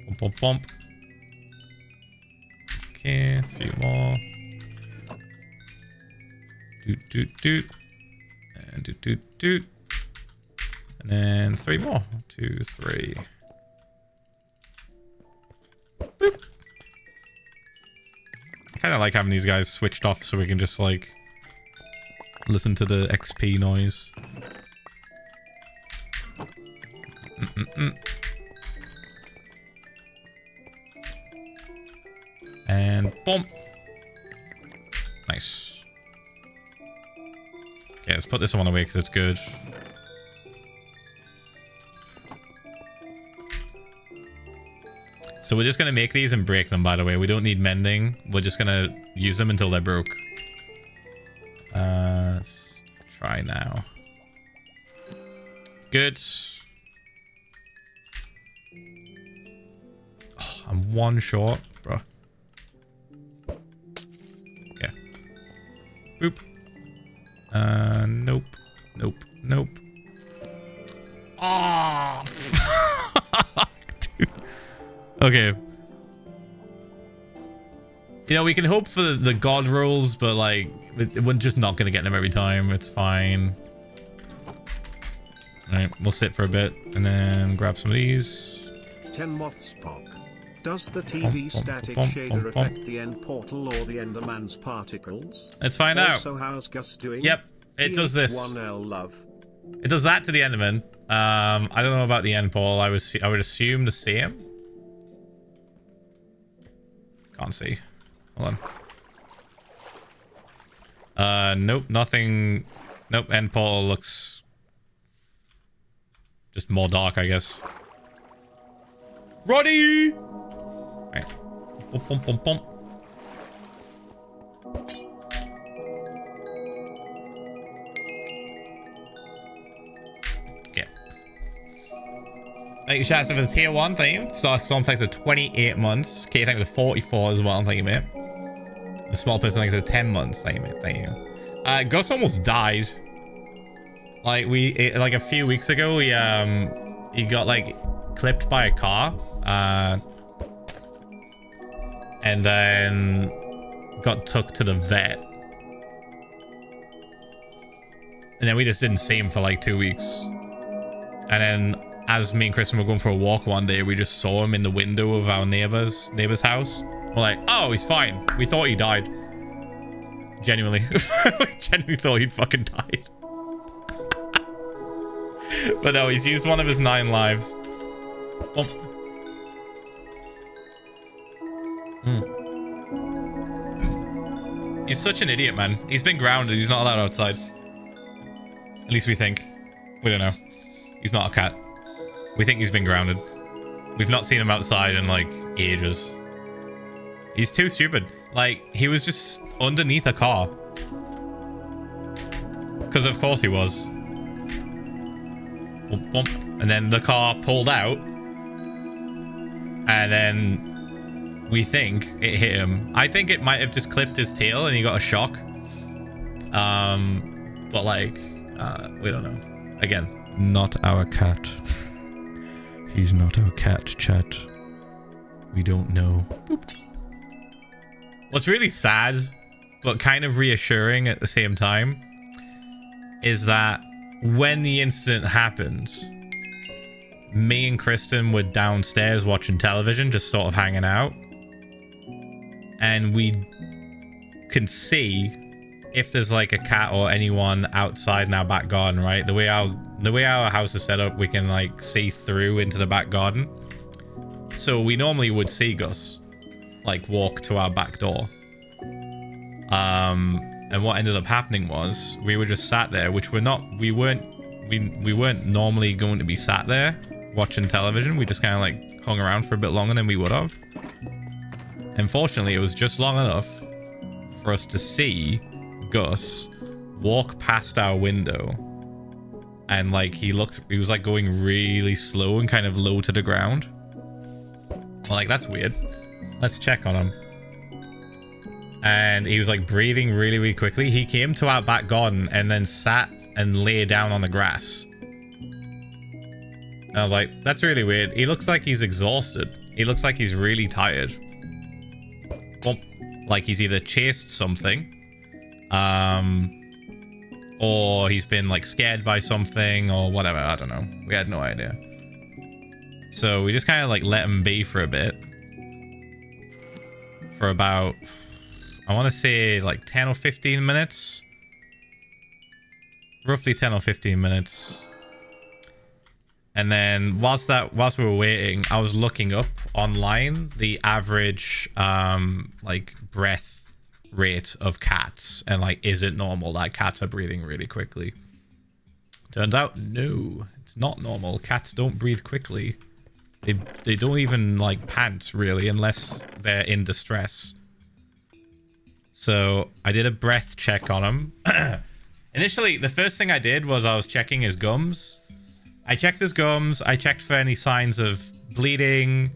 Bump, bump, bump. Okay, a few more. Doot, doot, doot. And doot, doot, doot. And then 3 more. 2, 3. Boop. I kind of like having these guys switched off so we can just like listen to the XP noise. And boom. Nice. Okay, let's put this one away because it's good. So we're just going to make these and break them, by the way. We don't need mending. We're just going to use them until they're broke. Let's try now. Good. Oh, I'm 1 short, bro. Okay. Boop. Nope. Nope. Nope. Ah. Dude. Okay. You know, we can hope for the god rolls, but like, we're just not going to get them every time. It's fine. Alright, we'll sit for a bit and then grab some of these. 10 moths Spock. Does the TV static shader affect the end portal or the Enderman's particles? Let's find out. Also, how's Gus doing? Yep, it does this. Ph1lza love. It does that to the Enderman. I don't know about the end portal. I would assume the same. Can't see. Hold on. Nope, nothing. Nope, end portal looks just more dark, I guess. Roddy! Right. Bump, bump, bump, bump. Okay. Thank you, Shasta, for the tier 1, thank you. Storm thanks for 28 months. Okay, thank you for 44 as well, thank you, mate. The small person thanks for 10 months, thank you, mate, thank you. Gus almost died. Like, like a few weeks ago, he got, like, clipped by a car. And then got took to the vet. And then we just didn't see him for, like, 2 weeks. And then, as me and Kristen were going for a walk one day, we just saw him in the window of our neighbor's house. We're like, oh, he's fine. We thought he died. Genuinely. We genuinely thought he'd fucking died. But no, he's used one of his 9 lives. Bump. He's such an idiot, man. He's been grounded. He's not allowed outside. At least we think. We don't know. He's not a cat. We think he's been grounded. We've not seen him outside in, like, ages. He's too stupid. Like, he was just underneath a car. Because of course he was. Bump, bump. And then the car pulled out. And then we think it hit him. I think it might have just clipped his tail and he got a shock. But like, we don't know. Again, not our cat. He's not our cat, chat. We don't know. Boop. What's really sad, but kind of reassuring at the same time, is that when the incident happened, me and Kristen were downstairs watching television, just sort of hanging out. And we can see if there's like a cat or anyone outside in our back garden, right? The way our house is set up, we can like see through into the back garden. So we normally would see Gus like walk to our back door. And what ended up happening was we were just sat there, which we weren't normally going to be sat there watching television. We just kind of like hung around for a bit longer than we would have. Unfortunately, it was just long enough for us to see Gus walk past our window, and like he was like going really slow and kind of low to the ground. Like, that's weird. Let's check on him. And he was like breathing really, really quickly. He came to our back garden and then sat and lay down on the grass. And I was like, that's really weird. He looks like he's exhausted. He looks like he's really tired. Well, like he's either chased something, or he's been like scared by something or whatever. I don't know. We had no idea. So we just kind of like let him be for a bit. For about, I want to say like 10 or 15 minutes. Roughly 10 or 15 minutes. And then whilst we were waiting, I was looking up online the average like breath rate of cats, and like, is it normal that cats are breathing really quickly? Turns out no, it's not normal. Cats don't breathe quickly. They don't even like pant really unless they're in distress. So I did a breath check on him. Initially, the first thing I did was I was checking his gums. I checked his gums. I checked for any signs of bleeding,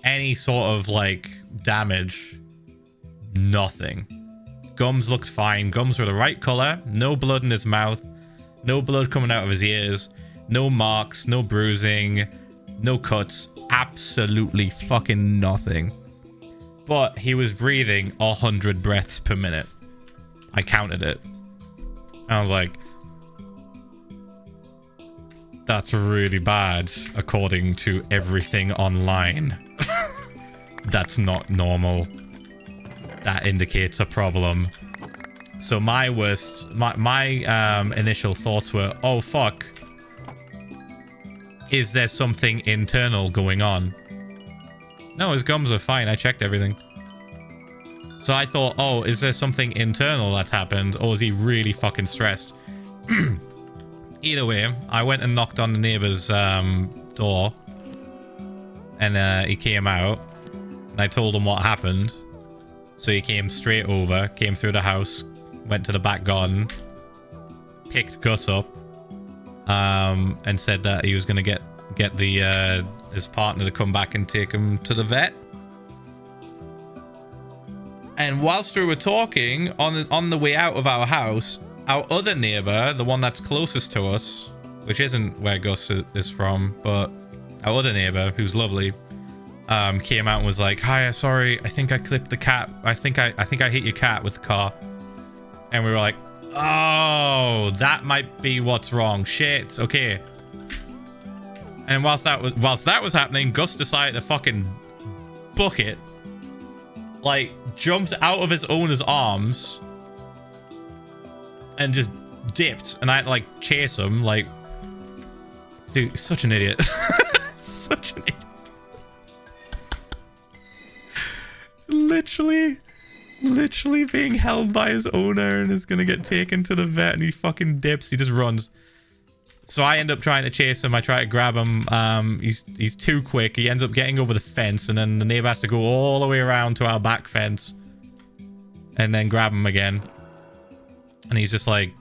any sort of like damage. Nothing. Gums looked fine. Gums were the right color. No blood in his mouth. No blood coming out of his ears. No marks. No bruising. No cuts. Absolutely fucking nothing. But he was breathing 100 breaths per minute. I counted it. I was like, that's really bad, according to everything online. That's not normal. That indicates a problem. So my initial thoughts were, oh fuck, is there something internal going on? No, his gums are fine. I checked everything. So I thought, oh, is there something internal that's happened, or is he really fucking stressed? Either way, I went and knocked on the neighbor's door, and he came out, and I told him what happened. So he came straight over, came through the house, went to the back garden, picked Gus up, and said that he was going to get the his partner to come back and take him to the vet. And whilst we were talking, on the way out of our house, our other neighbor, the one that's closest to us, which isn't where Gus is from, but our other neighbor, who's lovely, came out and was like, hi, sorry, I think I clipped the cat. I think I hit your cat with the car. And we were like, oh, that might be what's wrong. Shit. Okay. And whilst that was happening, Gus decided to fucking book it. Like, jumped out of his owner's arms and just dipped. And I had to like chase him. Like, dude, such an idiot. Such an idiot. Literally being held by his owner and is gonna get taken to the vet, and he fucking dips. He just runs. So I end up trying to chase him. I try to grab him. He's too quick. He ends up getting over the fence, and then the neighbor has to go all the way around to our back fence and then grab him again. And he's just like,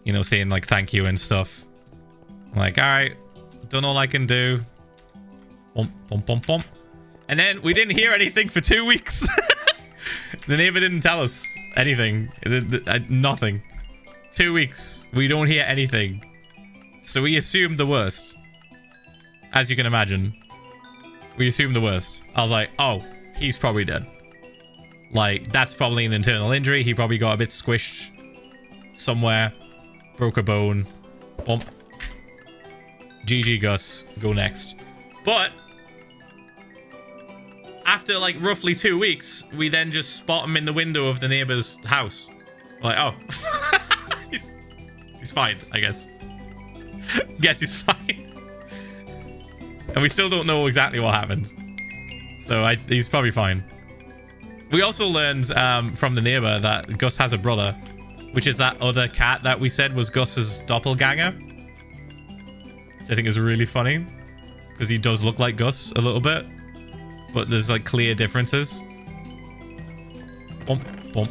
you know, saying like thank you and stuff. I'm like, all right, done all I can do. Bump, bump, bump, bump. And then we didn't hear anything for 2 weeks. The neighbor didn't tell us anything. Nothing. 2 weeks. We don't hear anything. So we assumed the worst. As you can imagine. We assumed the worst. I was like, oh, he's probably dead. Like, that's probably an internal injury. He probably got a bit squished somewhere. Broke a bone. Bump. GG Gus. Go next. But after like roughly 2 weeks, we then just spot him in the window of the neighbor's house. We're like, oh. He's fine, I guess. Guess he's fine. And we still don't know exactly what happened. So he's probably fine. We also learned from the neighbor that Gus has a brother, which is that other cat that we said was Gus's doppelganger. Which I think is really funny, because he does look like Gus a little bit, but there's like clear differences. Bump, bump.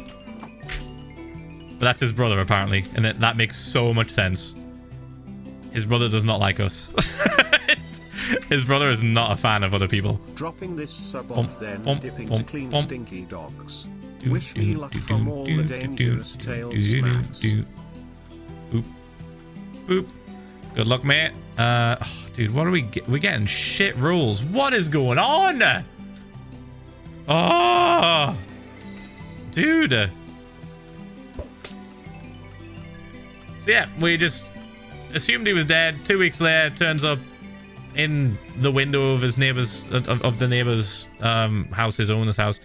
But that's his brother, apparently. And that makes so much sense. His brother does not like us. His brother is not a fan of other people. Dropping this sub Bump, off then, bump, dipping bump, to clean bump. stinky dogs. Wish me luck from all the dangerous tails smacks. Boop. Boop. Good luck, mate. Oh, dude, what are we we're getting shit rules. What is going on? Oh, dude. So yeah, we just assumed he was dead. 2 weeks later, turns up in the window of his neighbor's of the neighbor's house, his owner's house,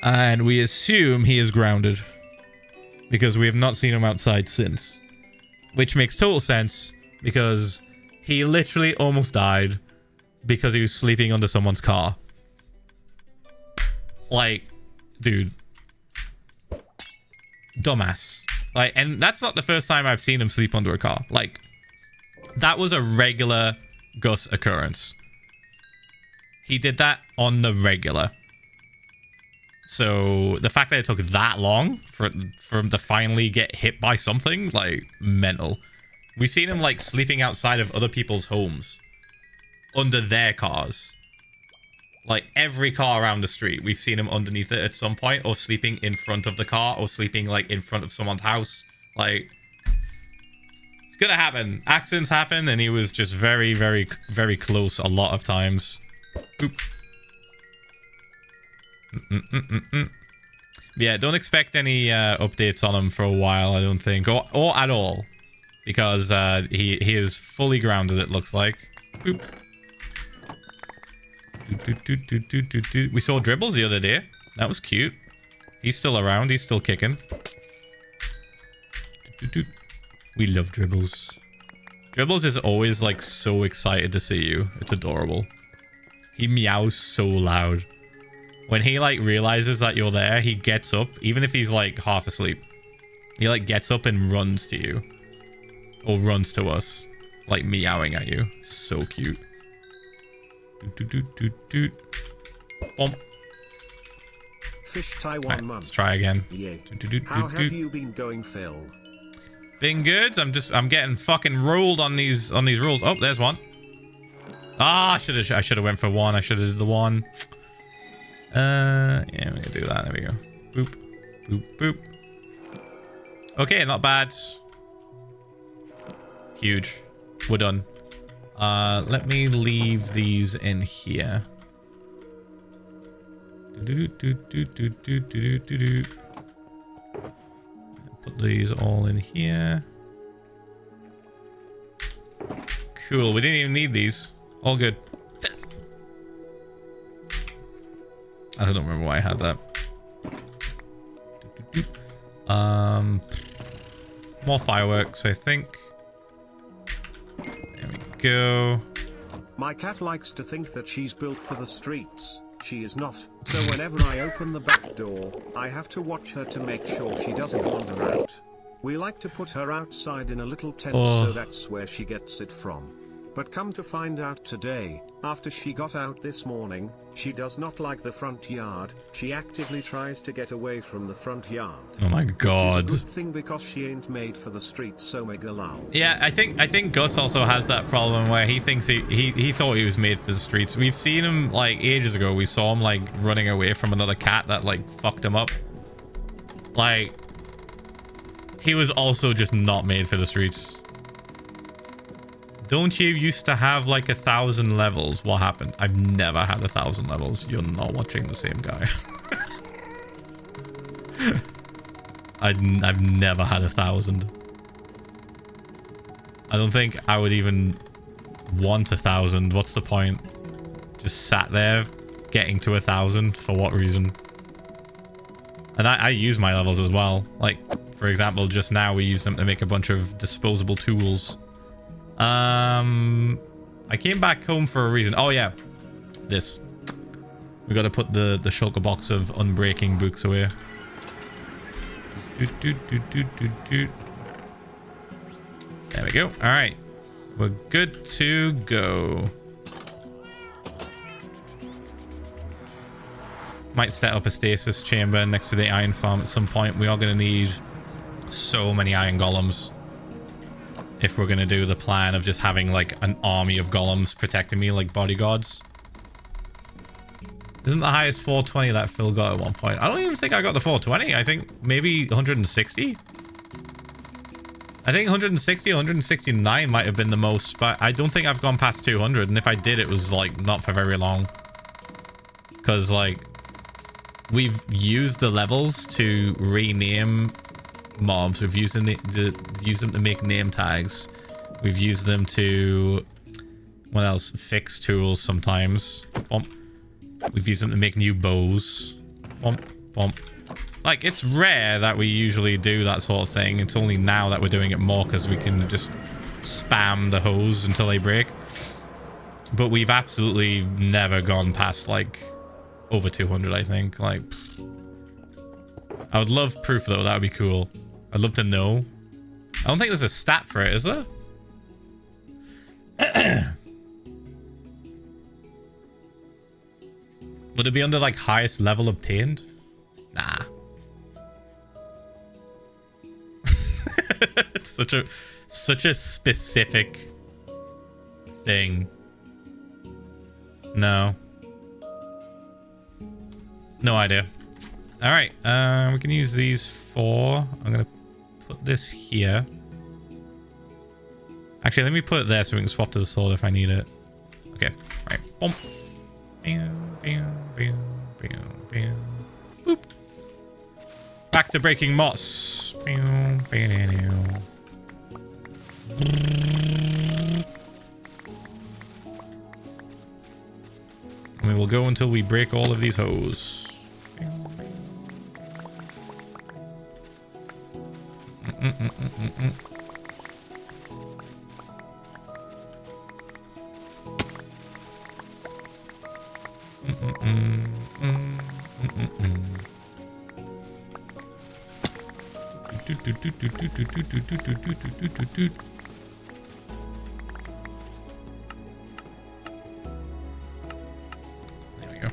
and we assume he is grounded because we have not seen him outside since, which makes total sense because he literally almost died because he was sleeping under someone's car. Like, dude, dumbass. Like, and that's not the first time I've seen him sleep under a car. Like, that was a regular Gus occurrence. He did that on the regular. So the fact that it took that long for him to finally get hit by something, like, mental. We've seen him, like, sleeping outside of other people's homes under their cars. Like, every car around the street, we've seen him underneath it at some point, or sleeping in front of the car, or sleeping, like, in front of someone's house. Like, it's gonna happen. Accidents happen, and he was just very, very, very close a lot of times. Oop. Yeah, don't expect any updates on him for a while, I don't think, or at all, because he is fully grounded, it looks like. Boop. We saw Dribbles the other day. That was cute. He's still around. He's still kicking. We love Dribbles. Dribbles is always, like, so excited to see you. It's adorable. He meows so loud. When he, like, realizes that you're there, he gets up. Even if he's, like, half asleep. He, like, gets up and runs to you. Or runs to us. Like, meowing at you. So cute. Bump. Fish Taiwan Right, month. let's try again. Yeah. How have you been going, Phil? Been good. I'm getting fucking rolled on these rules. Oh, there's one. Ah, I should have went for one. I should have did the one. Yeah, we're gonna do that. There we go. Boop, boop, boop. Okay, not bad. Huge. We're done. Let me leave these in here. Put these all in here. Cool. We didn't even need these. All good. I don't remember why I had that. More fireworks, I think. There we go. My cat likes to think that she's built for the streets. She is not. So whenever I open the back door, I have to watch her to make sure she doesn't wander out. We like to put her outside in a little tent, so that's where she gets it from. But come to find out today, after she got out this morning, she does not like the front yard. She actively tries to get away from the front yard. Oh my god. Which is a good thing because she ain't made for the streets, so mega lol. Yeah, I think Gus also has that problem where he thinks he thought he was made for the streets. We've seen him, like, ages ago. We saw him, like, running away from another cat that, like, fucked him up. Like, he was also just not made for the streets. Don't you used to have, like, 1,000 levels? What happened? I've never had 1,000 levels. You're not watching the same guy. I've never had 1,000. I don't think I would even want 1,000. What's the point? Just sat there getting to 1,000 for what reason? And I use my levels as well. Like, for example, just now we use them to make a bunch of disposable tools. I came back home for a reason. Oh yeah, this. We got to put the shulker box of unbreaking books away. There we go. All right, we're good to go. Might set up a stasis chamber next to the iron farm at some point. We are going to need so many iron golems if we're going to do the plan of just having like an army of golems protecting me like bodyguards. Isn't the highest 420 that Phil got at one point? I don't even think I got the 420. I think maybe 160. I think 160, 169 might have been the most, but I don't think I've gone past 200. And if I did, it was like not for very long. Because like we've used the levels to rename mobs. We've used them to make name tags. We've used them to, what else? Fix tools sometimes. Bump. We've used them to make new bows. Bump, bump. Like, it's rare that we usually do that sort of thing. It's only now that we're doing it more because we can just spam the hose until they break. But we've absolutely never gone past, like, over 200, I think. Like, I would love proof, though. That would be cool. I'd love to know. I don't think there's a stat for it, is there? Would it be under, like, highest level obtained? Nah. It's such a specific thing. No. No idea. All right. We can use these 4. I'm going to put this here. Actually, let me put it there so we can swap to the sword if I need it. Okay. All right. Boom. Boop. Back to breaking moss. And we will go until we break all of these hoes. There we go.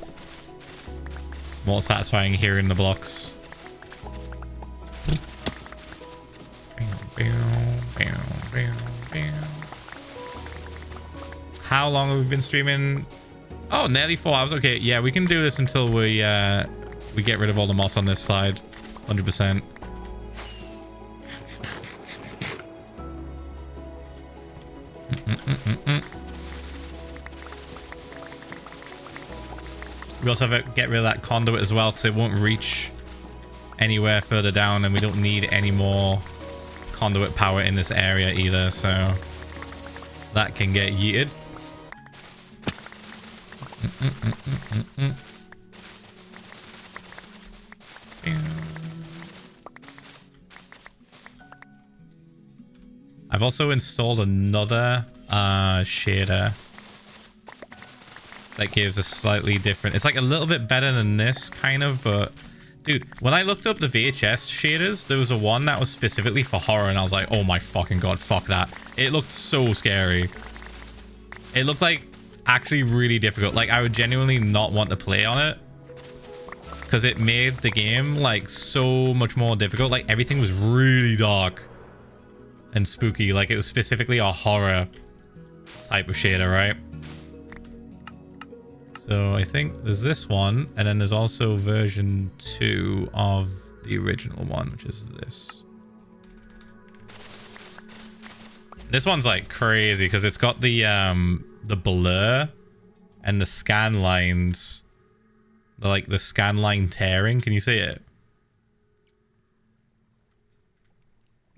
More satisfying hearing the blocks. How long have we been streaming? Oh, nearly 4 hours. Okay, yeah, we can do this until we get rid of all the moss on this side. 100%. We also have to get rid of that conduit as well because it won't reach anywhere further down, and we don't need any more conduit power in this area either, so that can get yeeted. I've also installed another shader that gives a slightly different, it's like a little bit better than this kind of, but dude, when I looked up the VHS shaders, there was a one that was specifically for horror, and I was like, oh my fucking god, fuck that. It looked so scary. It looked like actually really difficult. Like, I would genuinely not want to play on it because it made the game like so much more difficult. Like, everything was really dark and spooky. Like, it was specifically a horror type of shader, right? So I think there's this one, and then there's also version 2 of the original one, which is this. This one's like crazy because it's got the blur and the scan lines, the scan line tearing. Can you see it?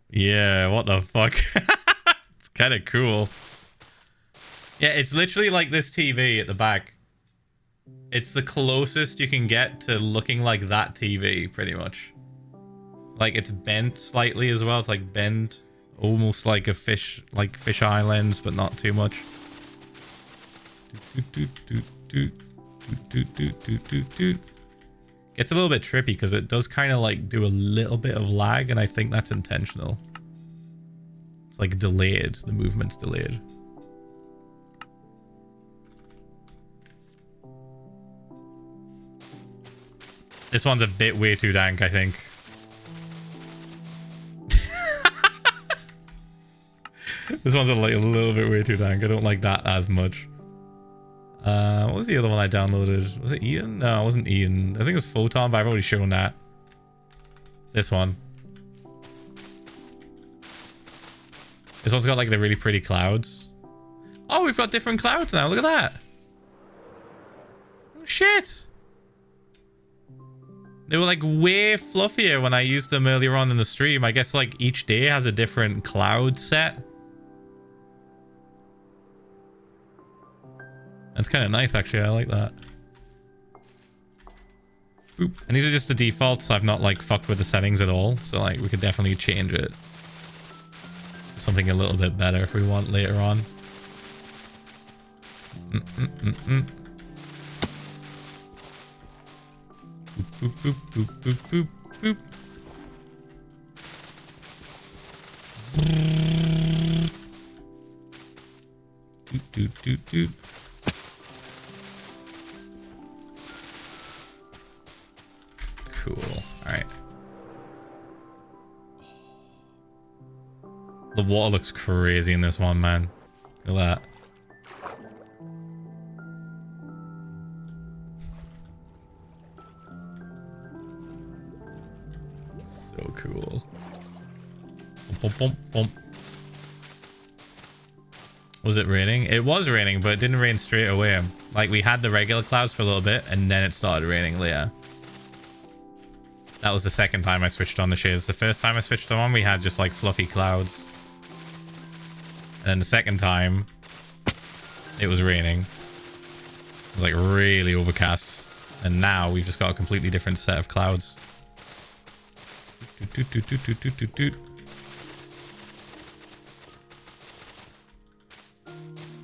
Yeah, what the fuck? It's kind of cool. Yeah, it's literally like this TV at the back. It's the closest you can get to looking like that TV, pretty much. Like, it's bent slightly as well. It's like bent, almost like a fish, like fisheye lens, but not too much. Gets a little bit trippy because it does kind of like do a little bit of lag, and I think that's intentional. It's like delayed. The movement's delayed. This one's a bit way too dank, I think. This one's like a little bit way too dank. I don't like that as much. What was the other one I downloaded? Was it Ian? No, it wasn't Ian. I think it was Photon, but I've already shown that. This one. This one's got like the really pretty clouds. Oh, we've got different clouds now. Look at that. Oh, shit. They were like way fluffier when I used them earlier on in the stream. I guess like each day has a different cloud set. That's kind of nice, actually. I like that. Boop. And these are just the defaults. I've not like fucked with the settings at all. So like we could definitely change it. Something a little bit better if we want later on. Boop, boop, boop, boop, boop, boop, boop. Doot, doot, doot, doot. Cool. All right. The water looks crazy in this one, man. Look at that. So cool. Bump, bump, bump. Was it raining? It was raining, but it didn't rain straight away. Like, we had the regular clouds for a little bit, and then it started raining later. That was the second time I switched on the shades. The first time I switched them on, we had just, like, fluffy clouds. And then the second time, it was raining. It was, like, really overcast. And now we've just got a completely different set of clouds. Doot, doot, doot, doot, doot, doot, doot.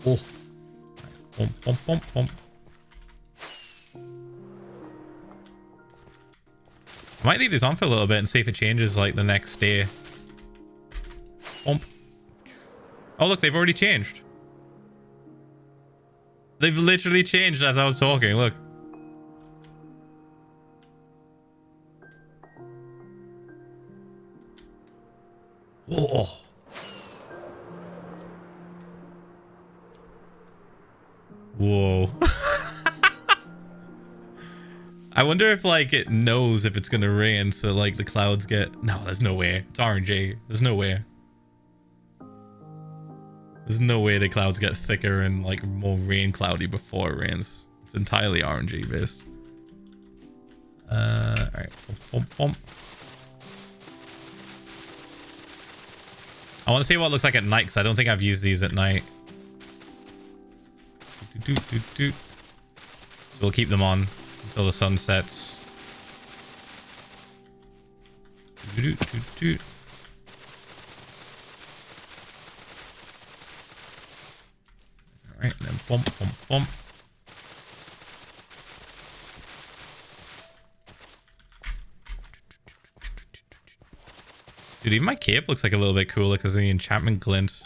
Oh. Bump, bump, bump, bump. I might leave this on for a little bit and see if it changes like the next day. Bump. Oh, look, they've already changed. They've literally changed as I was talking. Look. Whoa. Whoa. I wonder if like it knows if it's gonna rain, so like the clouds get... No, there's no way. It's RNG. There's no way. There's no way the clouds get thicker and like more rain cloudy before it rains. It's entirely RNG based. Alright. Bump, bump. I want to see what it looks like at night, because I don't think I've used these at night. So we'll keep them on until the sun sets. Alright, then bump, bump, bump. Dude, even my cape looks like a little bit cooler because of the enchantment glint.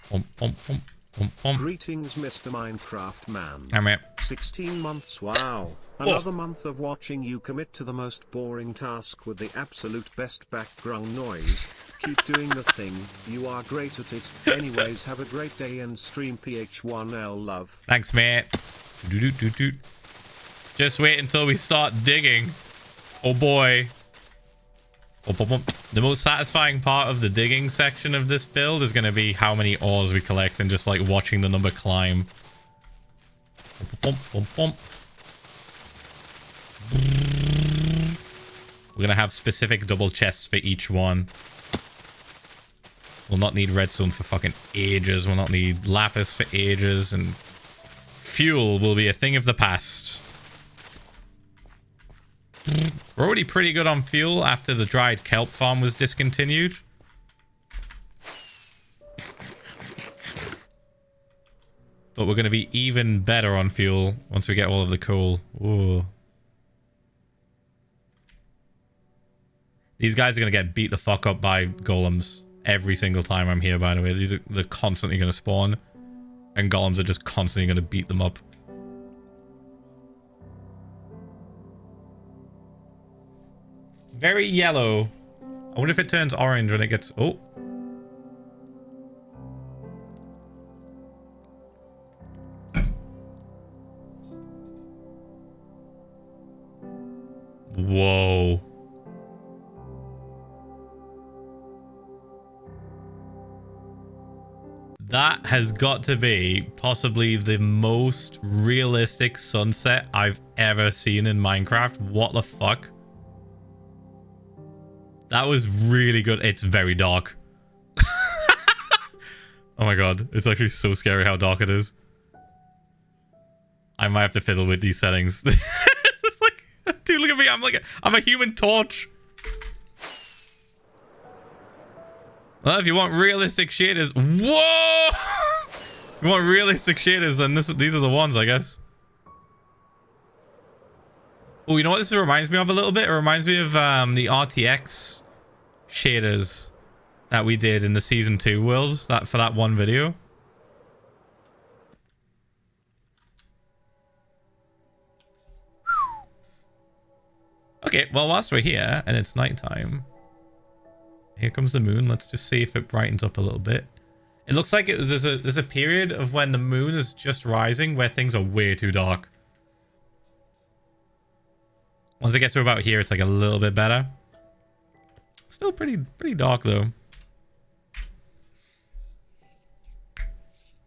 Bump, bump, bump, bump, bump. Greetings, Mr. Minecraft Man. I'm right. 16 months, wow. Another month of watching you commit to the most boring task with the absolute best background noise. Keep doing the thing, you are great at it. Anyways, have a great day and stream Ph1lza love. Thanks, mate. Just wait until we start digging. Oh boy. The most satisfying part of the digging section of this build is going to be how many ores we collect and just like watching the number climb. We're going to have specific double chests for each one. We'll not need redstone for fucking ages. We'll not need lapis for ages. And fuel will be a thing of the past. We're already pretty good on fuel after the dried kelp farm was discontinued. But we're going to be even better on fuel once we get all of the coal. Ooh. These guys are going to get beat the fuck up by golems every single time I'm here, by the way. They're constantly going to spawn. And golems are just constantly going to beat them up. Very yellow. I wonder if it turns orange when it gets... Oh. Whoa. That has got to be possibly the most realistic sunset I've ever seen in Minecraft. What the fuck? That was really good. It's very dark. Oh my god. It's actually so scary how dark it is. I might have to fiddle with these settings. It's just like, dude, look at me. I'm a human torch. Well, if you want realistic shaders, whoa! If you want realistic shaders, then these are the ones, I guess. Oh, you know what this reminds me of a little bit? It reminds me of the RTX shaders that we did in the season 2 world for that one video. Okay, well, whilst we're here and it's nighttime. Here comes the moon. Let's just see if it brightens up a little bit. It looks like there's a period of when the moon is just rising where things are way too dark. Once it gets to about here, it's like a little bit better. Still pretty dark though.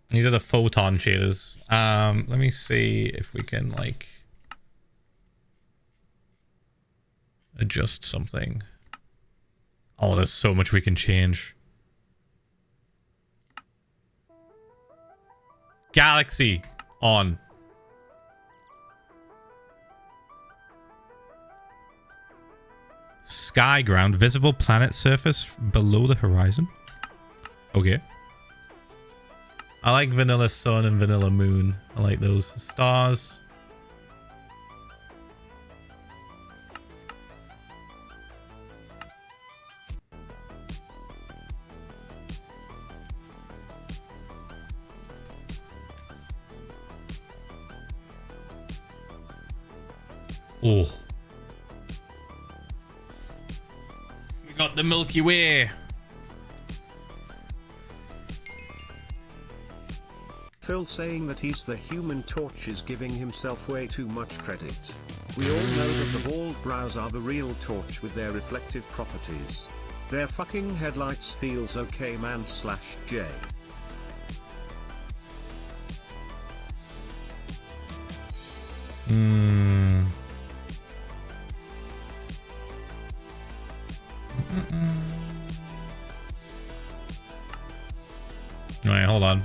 These are the photon shaders. Let me see if we can like adjust something. Oh, there's so much we can change. Galaxy on. Sky ground, visible planet surface below the horizon. Okay. I like vanilla sun and vanilla moon. I like those stars. Oh. We got the Milky Way. Phil saying that he's the human torch is giving himself way too much credit. We all know that the bald brows are the real torch with their reflective properties. Their fucking headlights feels okay man /J. Alright, hold on.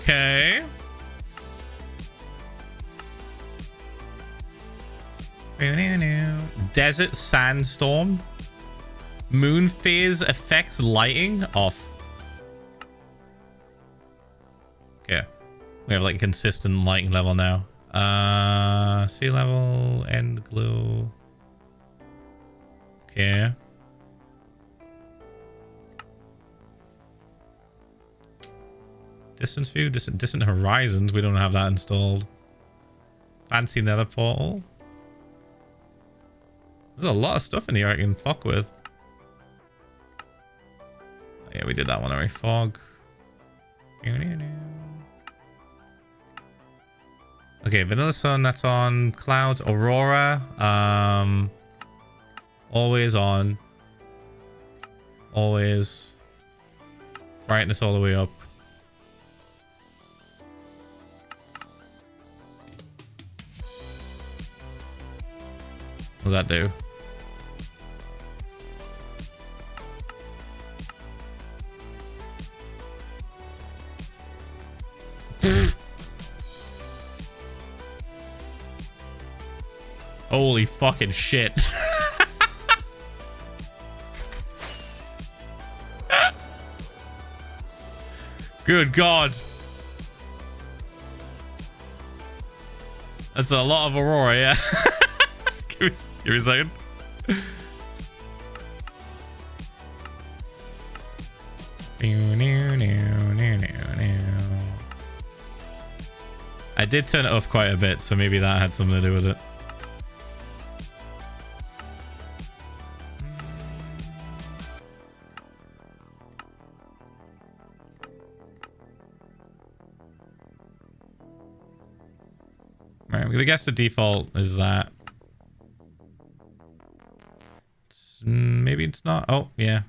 Okay. Desert sandstorm. Moon phase affects lighting off. Okay. We have like a consistent lighting level now. Sea level, end glow. Okay. Distance view, distant horizons. We don't have that installed. Fancy nether portal. There's a lot of stuff in here I can fuck with. Oh, yeah, we did that one already. Fog. Okay, vanilla sun, that's on. Clouds, aurora. Always on. Always. Brightness all the way up. What does that do? Holy fucking shit. Good God. That's a lot of aurora, yeah. Give me a second. I did turn it up quite a bit, so maybe that had something to do with it. Alright, I'm gonna guess the default is that. Maybe it's not. Oh, yeah.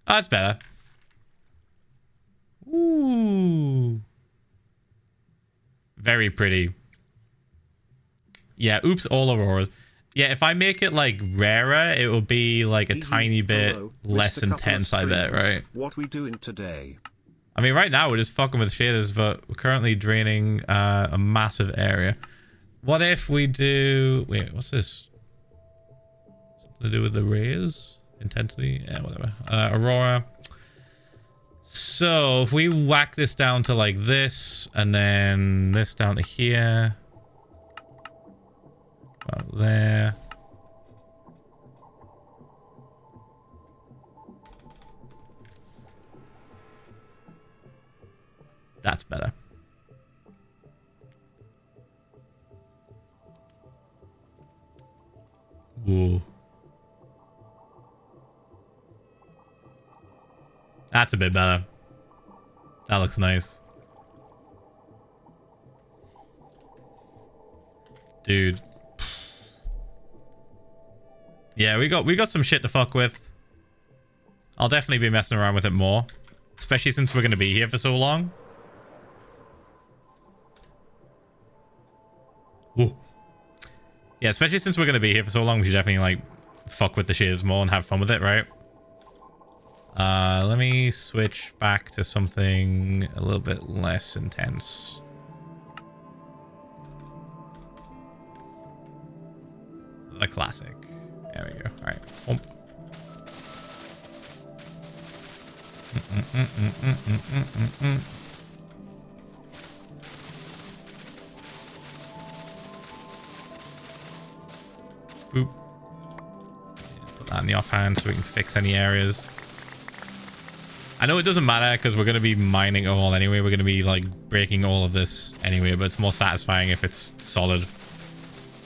Oh, that's better. Ooh. Very pretty. Yeah, oops, all auroras. Yeah, if I make it like rarer, it will be like a tiny bit less intense, I bet, right? What we doing today? I mean, right now we're just fucking with shaders, but we're currently draining a massive area. What if we do... Wait, what's this? Something to do with the rays? Intensity? Yeah, whatever. Aurora. So, if we whack this down to like this, and then this down to here. About there. That's better. Ooh. That's a bit better. That looks nice. Dude. Yeah, we got some shit to fuck with. I'll definitely be messing around with it more. Especially since we're going to be here for so long. Ooh. Yeah, especially since we're going to be here for so long, we should definitely, like, fuck with the shaders more and have fun with it, right? Let me switch back to something a little bit less intense. The classic. There we go. All right. Boop. Put that in the offhand so we can fix any areas. I know it doesn't matter because we're going to be mining all anyway. We're going to be like breaking all of this anyway, but it's more satisfying if it's solid.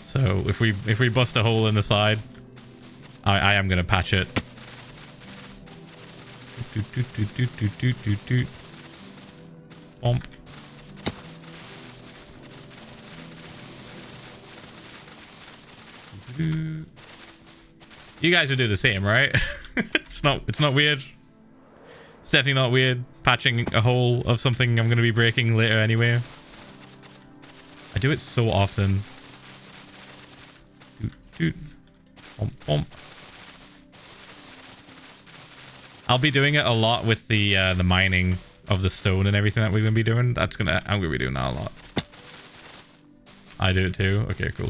So if we bust a hole in the side, I am going to patch it. Bump. You guys would do the same, right? It's not weird. It's definitely not weird patching a hole of something I'm going to be breaking later anyway. I do it so often. Bump, bump. I'll be doing it a lot with the mining of the stone and everything that we're going to be doing. I'm going to be doing that a lot. I do it too. Okay, cool.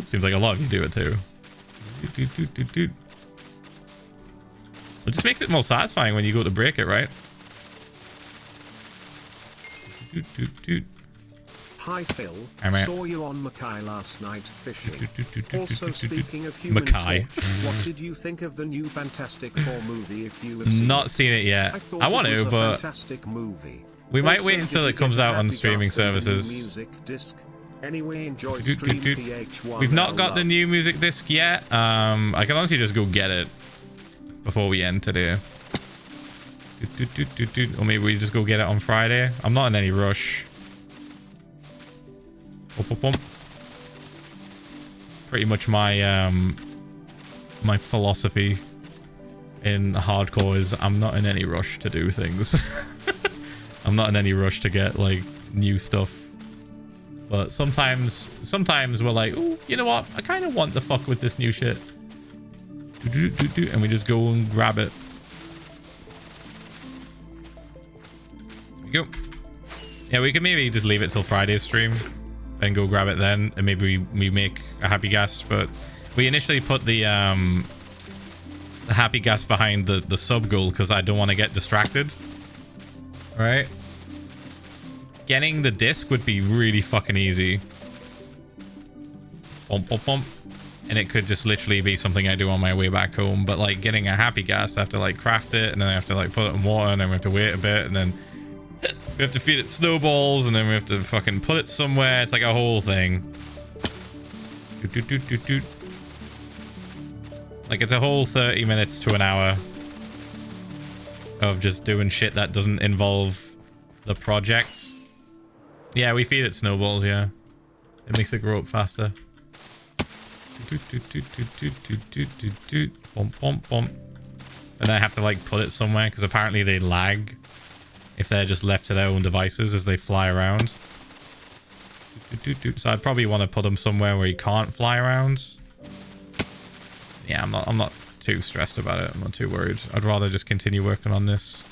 Seems like a lot of you do it too. It just makes it more satisfying when you go to break it, right? Hi Phil, Right. saw you on Mackay last night fishing. Also speaking of Human Mackay. Torch, what did you think of the new Fantastic Four movie if you have seen Not seen it yet. I want to, but fantastic movie. we might Also, wait until did it you comes get out on Happy streaming Gas and the new services. Music disc? Anyway, enjoy stream Ph1lza. We've not got the new music disc yet. I can honestly just go get it before we end today. Or maybe we just go get it on Friday. I'm not in any rush. Pretty much my my philosophy in hardcore is I'm not in any rush to do things. I'm not in any rush to get like new stuff. But sometimes we're like, oh, you know what? I kind of want to fuck with this new shit. And we just go and grab it. There we go. Yeah, we can maybe just leave it till Friday's stream and go grab it then. And maybe we make a happy gas. But we initially put the happy gas behind the sub goal because I don't want to get distracted. All right. Getting the disc would be really fucking easy. Bump, bump, bump. and it could just literally be something I do on my way back home. But like getting a happy gas, I have to like craft it, and then I have to like put it in water, and then we have to wait a bit, and then we have to feed it snowballs, and then we have to fucking put it somewhere. It's like a whole thing. Like it's a whole 30 minutes to an hour of just doing shit that doesn't involve the project. Yeah, we feed it snowballs, yeah. It makes it grow up faster. And I have to like put it somewhere because apparently they lag if they're just left to their own devices as they fly around. So I'd probably want to put them somewhere where you can't fly around. Yeah, I'm not too stressed about it. I'm not too worried. I'd rather just continue working on this.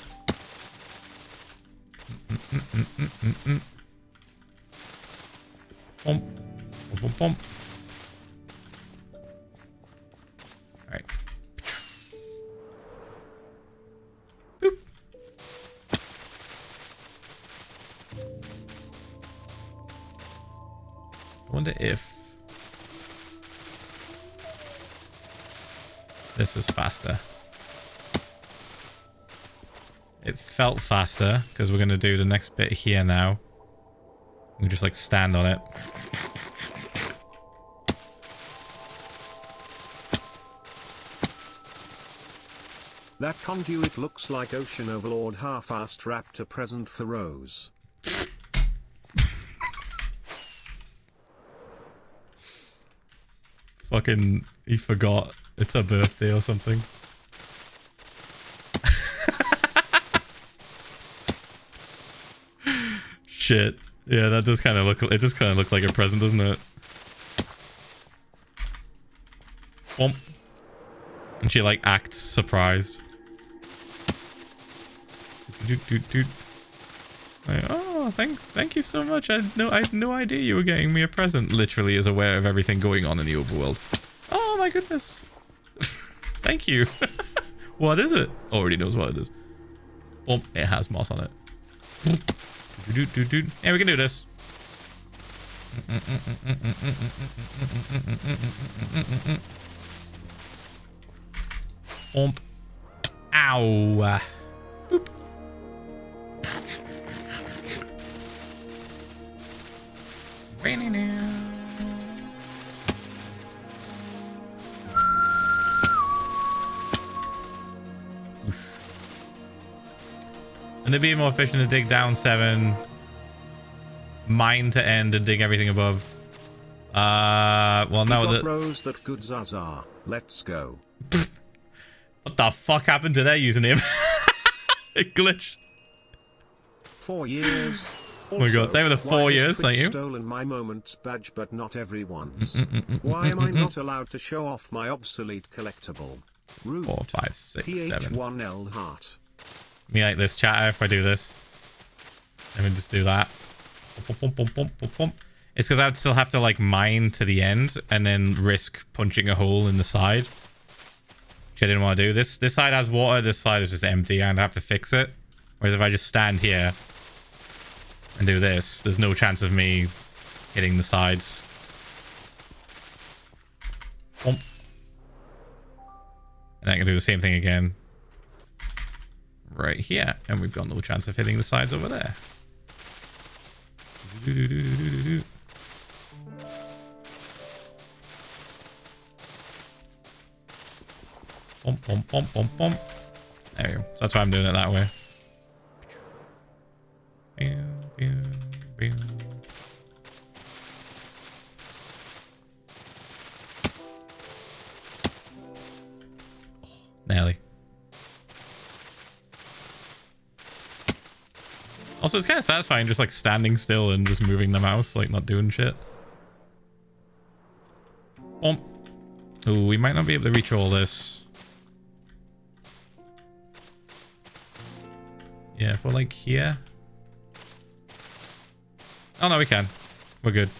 Bump. Bump, bump. Alright. Boop. I wonder if this is faster. It felt faster because we're going to do the next bit here now. We just like stand on it. That conduit looks like Ocean Overlord half-assed raptor present for Rose. Fucking, he forgot it's her birthday or something. Shit. Yeah, that does kind of look, it does kind of look like a present, doesn't it? Bump. And she like acts surprised. Like, oh, thank you so much. I had no idea you were getting me a present. Literally is aware of everything going on in the overworld. Oh my goodness. Thank you. What is it? Already knows what it is. Bump. It has moss on it. Yeah, we can do this. Bump. Ow. Boop. Rainy now. And it'd be more efficient to dig down 7, mine to end, and dig everything above. Well, no, the Rose that good Zaza. Let's go. What the fuck happened to their username? It glitched. 4 years. Oh my god, they were the 4 years, thank you. Stolen my moments badge, but not everyone's. Why am I not allowed to show off my obsolete collectible? Root. 4, 5, 6, 7. Ph1lza heart. Me like this chatter if I do this. Let me just do that. It's because I'd still have to like mine to the end and then risk punching a hole in the side, which I didn't want to do. This side has water, this side is just empty, and I have to fix it. Whereas if I just stand here and do this, there's no chance of me hitting the sides. And I can do the same thing again right here, and we've got no chance of hitting the sides over there. Bump, bump, bump, bump, bump. There we go. So that's why I'm doing it that way. Nelly. Also, it's kind of satisfying just like standing still and just moving the mouse, like not doing shit. Bump. Ooh, we might not be able to reach all this. Yeah, if we're like here. Oh no, we can. We're good.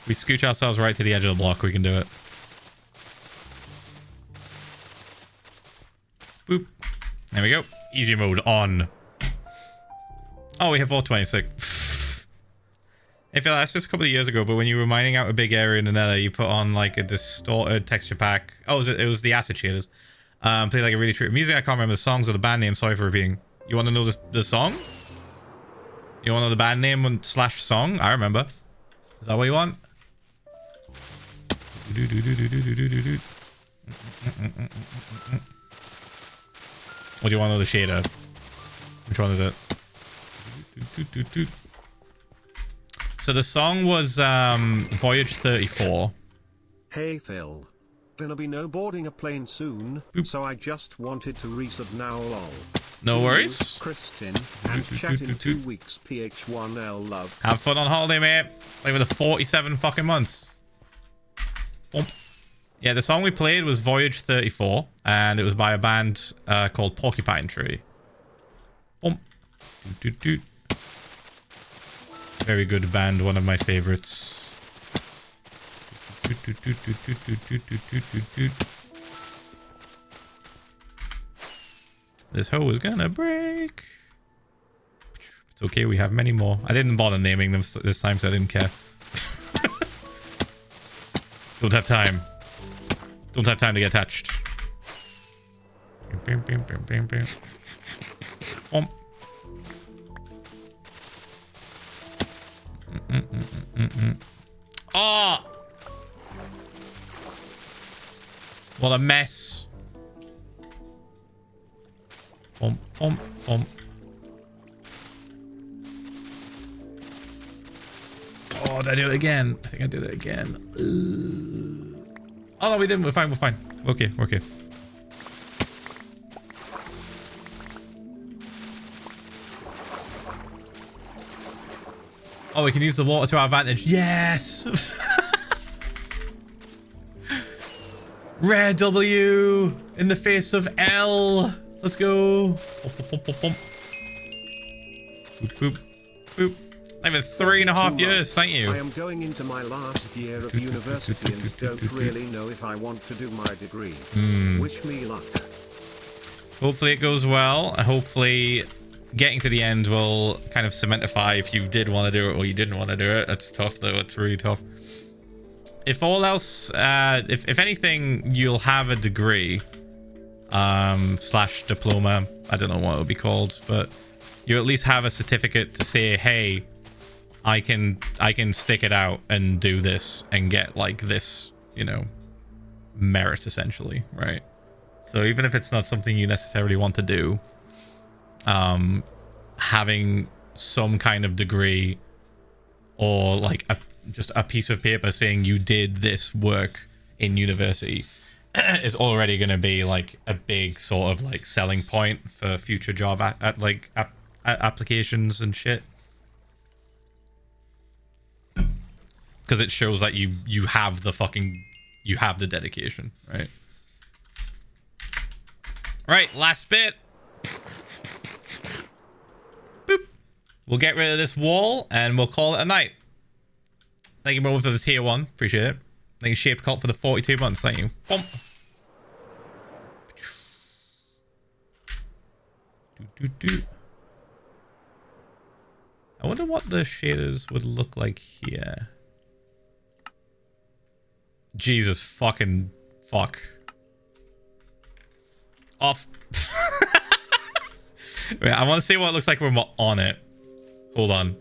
We scooch ourselves right to the edge of the block, we can do it. Boop. There we go. Easy mode on. Oh, we have 426. Hey Phil, that's just a couple of years ago, but when you were mining out a big area in the nether, you put on like a distorted texture pack. Oh, it was the acid shaders. Played like a really true music. I can't remember the songs or the band name. Sorry for repeating. You want to know the song? You want to know the band name and / song? I remember. Is that what you want? What do you want to know the shader? Which one is it? So the song was Voyage 34. Hey Phil. Gonna be no boarding a plane soon, so I just wanted to resub now lol. No worries. Kristin, and chat in 2 weeks Ph1L love. Have fun on holiday, mate. Like with the 47 fucking months. Boom. Yeah, the song we played was Voyage 34, and it was by a band called Porcupine Tree. Boom. Very good band, one of my favorites. This hoe is gonna break. It's okay, we have many more. I didn't bother naming them this time, so I didn't care. Don't have time. Don't have time to get touched. Oh! What a mess. Oh, did I do it again? I think I did it again. Oh no, we didn't. We're fine. We're fine. Okay, we're okay. Oh, we can use the water to our advantage. Yes! Rare W in the face of L. Let's go. Boop. Boop. I've had 3.5 years. Thank you. I am going into my last year of university and don't really know if I want to do my degree. Wish me luck. Hopefully it goes well. Hopefully getting to the end will kind of cementify if you did want to do it or you didn't want to do it. That's tough though. It's really tough. If all else, if anything, you'll have a degree / diploma. I don't know what it would be called, but you at least have a certificate to say, hey, I can stick it out and do this and get like this, you know, merit essentially, right? So even if it's not something you necessarily want to do, having some kind of degree or like just a piece of paper saying you did this work in university is already going to be like a big sort of like selling point for future job applications and shit, because it shows that you have the dedication, right? Last bit. Boop. We'll get rid of this wall and we'll call it a night. Thank you, bro, for the tier 1. Appreciate it. Thank you, Shaped Cult, for the 42 months. Thank you. Boom. I wonder what the shaders would look like here. Jesus fucking fuck. Off. Wait, I want to see what it looks like when we're on it. Hold on.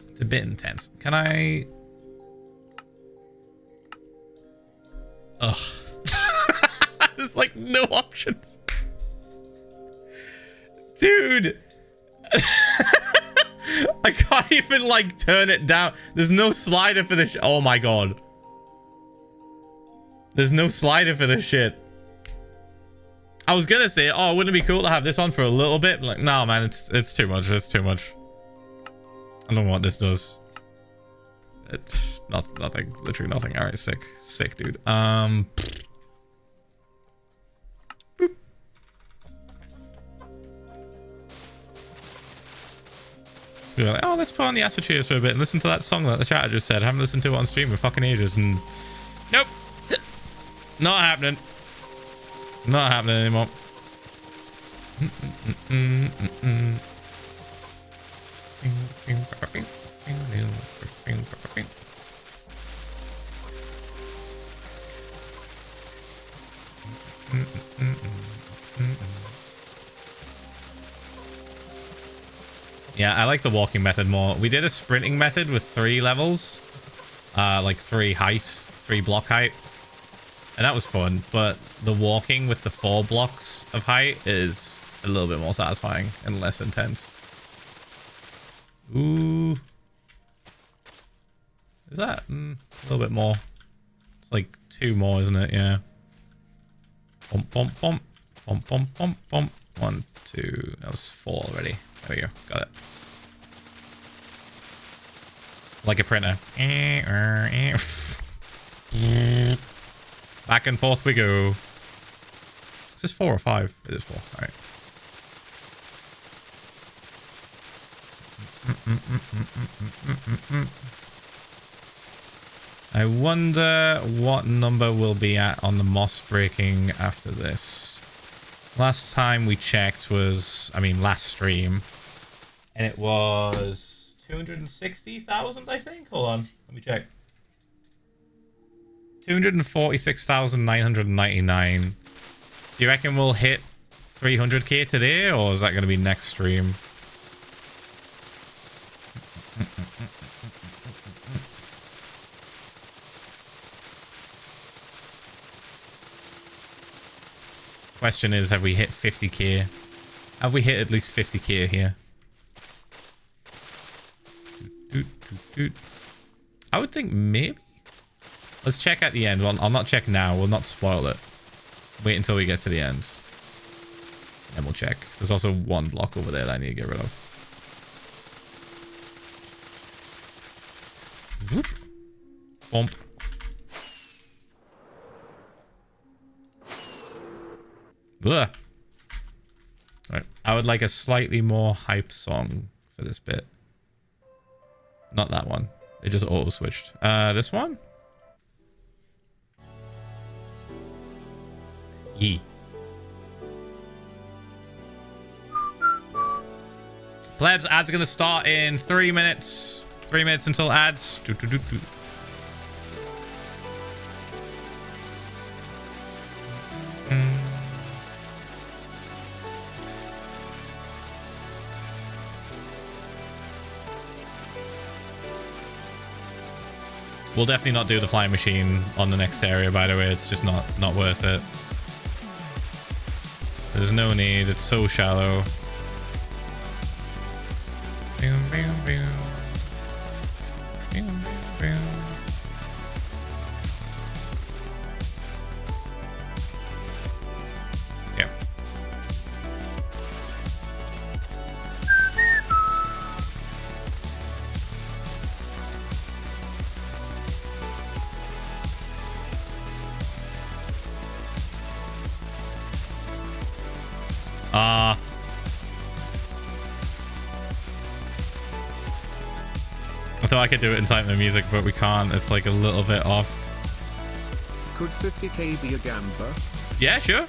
It's a bit intense. Can I... Ugh. There's like no options. Dude. I can't even like turn it down. There's no slider for this. Oh my god. There's no slider for this shit. I was gonna say, oh, wouldn't it be cool to have this on for a little bit? Like, no, man, it's too much. It's too much. I don't know what this does. It's nothing. Literally nothing. All right, sick, dude. Boop. We were like, oh, let's put on the acid cheers for a bit and listen to that song that the chat just said. I haven't listened to it on stream in fucking ages, and nope, not happening. Not happening anymore. Yeah, I like the walking method more. We did a sprinting method with 3 levels, like 3 block height, and that was fun. But the walking with the 4 blocks of height is a little bit more satisfying and less intense. Ooh, is that a little bit more? It's like 2 more, isn't it? Yeah. Bump, bump, bump, bump, bump, bump, bump. 1, 2. That was 4 already. There we go. Got it. Like a printer. Back and forth we go. Is this 4 or 5? It is 4. All right. I wonder what number we'll be at on the moss breaking after this. Last time we checked was, I mean, last stream, and it was 260,000, I think. Hold on, let me check. 246,999. Do you reckon we'll hit 300k today, or is that going to be next stream? Question is, have we hit 50k? Have we hit at least 50k here? I would think maybe. Let's check at the end. Well, I'll not check now. We'll not spoil it. Wait until we get to the end. And we'll check. There's also 1 block over there that I need to get rid of. Whoop. Bump. Ugh. Right. I would like a slightly more hype song for this bit. Not that one. It just auto switched. This one? Yee. Plebs, ads are going to start in 3 minutes. 3 minutes until ads. We'll definitely not do the flying machine on the next area, by the way. It's just not worth it. There's no need. It's so shallow. Yep. I thought I could do it in time with the music, but we can't. It's like a little bit off. Could 50k be a gamba? Yeah, sure.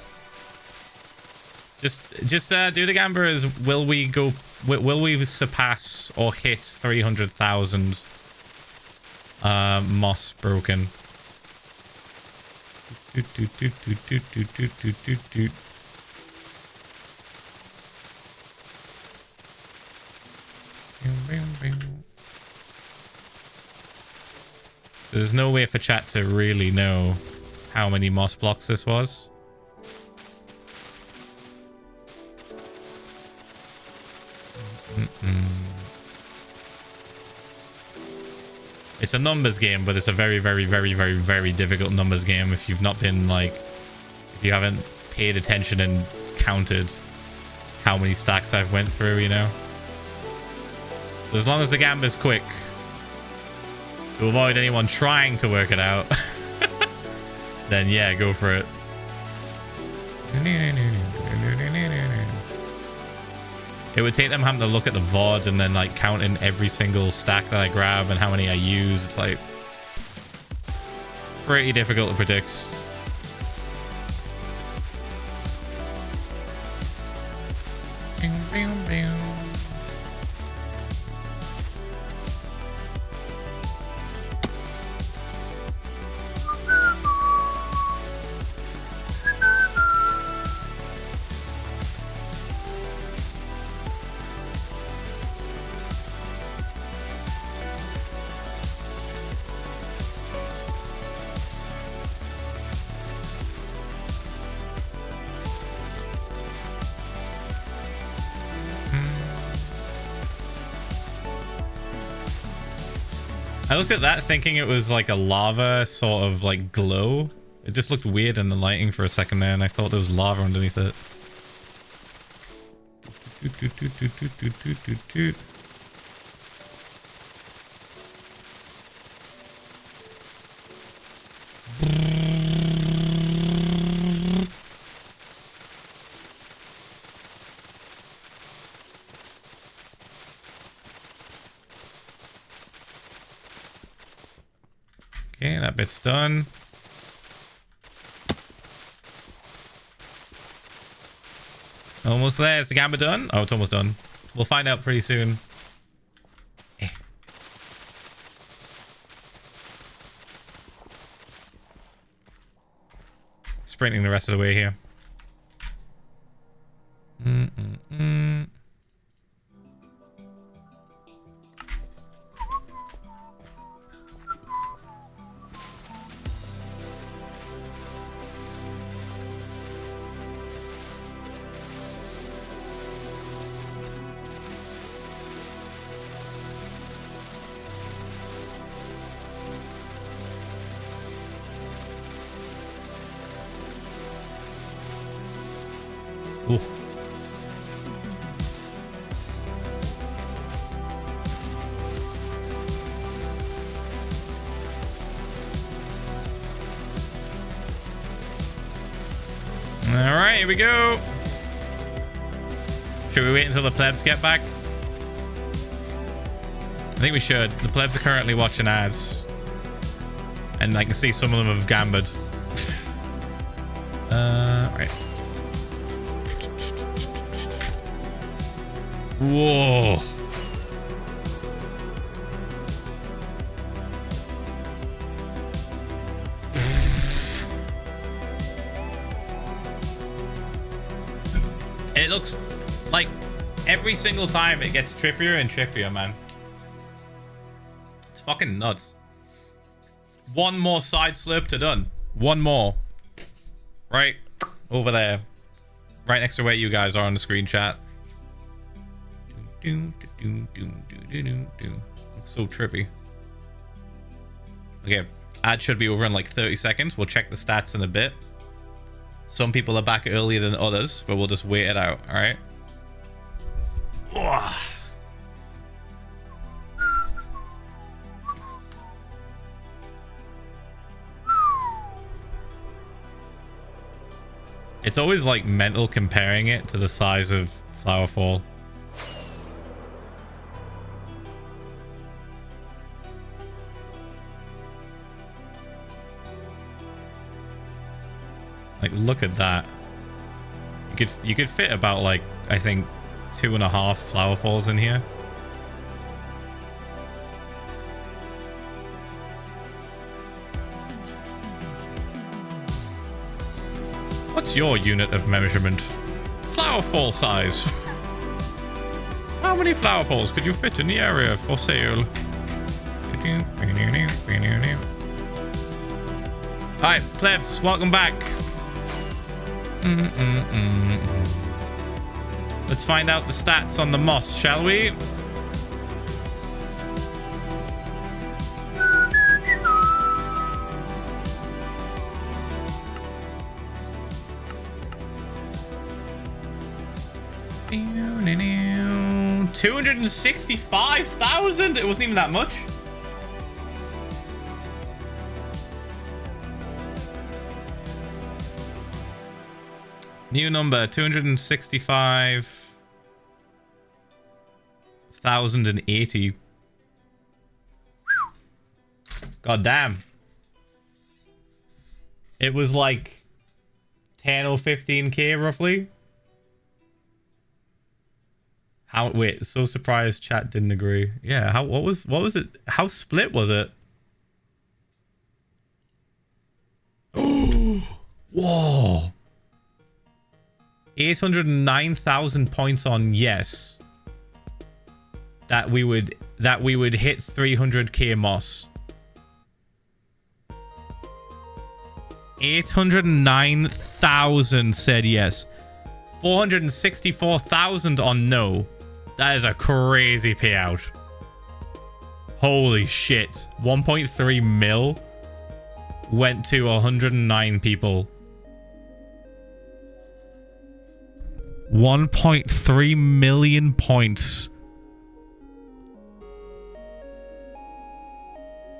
Just do the gamba as will we surpass or hit 300,000 moss broken. There's no way for chat to really know how many moss blocks this was. It's a numbers game, but it's a very, very, very, very, very difficult numbers game if you've not been like, if you haven't paid attention and counted how many stacks I've went through, you know. So as long as the gamba's quick, to avoid anyone trying to work it out, then yeah, go for it. It would take them having to look at the VOD and then like counting every single stack that I grab and how many I use. It's like pretty difficult to predict. I looked at that thinking it was like a lava sort of like glow. It just looked weird in the lighting for a second there, and I thought there was lava underneath it. Okay, that bit's done. Almost there. Is the gamma done? Oh, it's almost done. We'll find out pretty soon. Sprinting the rest of the way here. Ooh. All right, here we go. Should we wait until the plebs get back? I think we should. The plebs are currently watching ads. And I can see some of them have gambled. Right. Whoa. It looks like every single time it gets trippier and trippier, man. It's fucking nuts. One more side slurp to done. One more. Right over there. Right next to where you guys are on the screen chat. It's so trippy. Okay, ad should be over in like 30 seconds. We'll check the stats in a bit. Some people are back earlier than others, but we'll just wait it out, all right? It's always like mental comparing it to the size of Flowerfall. Like, look at that. You could fit about like, I think 2.5 Flowerfalls in here. What's your unit of measurement? Flowerfall size. How many Flowerfalls could you fit in the area for sale? Alright, plebs, welcome back. Let's find out the stats on the moss, shall we? $265,000. It wasn't even that much. New number, 265. 880. God damn. It was like 10 or 15k roughly. How, wait, so surprised chat didn't agree. Yeah, how, what was it? How split was it? Oh, whoa. 809,000 points on yes. That we would hit 300k Moss. 809,000 said yes. 464,000 on no. That is a crazy payout. Holy shit. 1.3 mil went to 109 people. 1.3 million points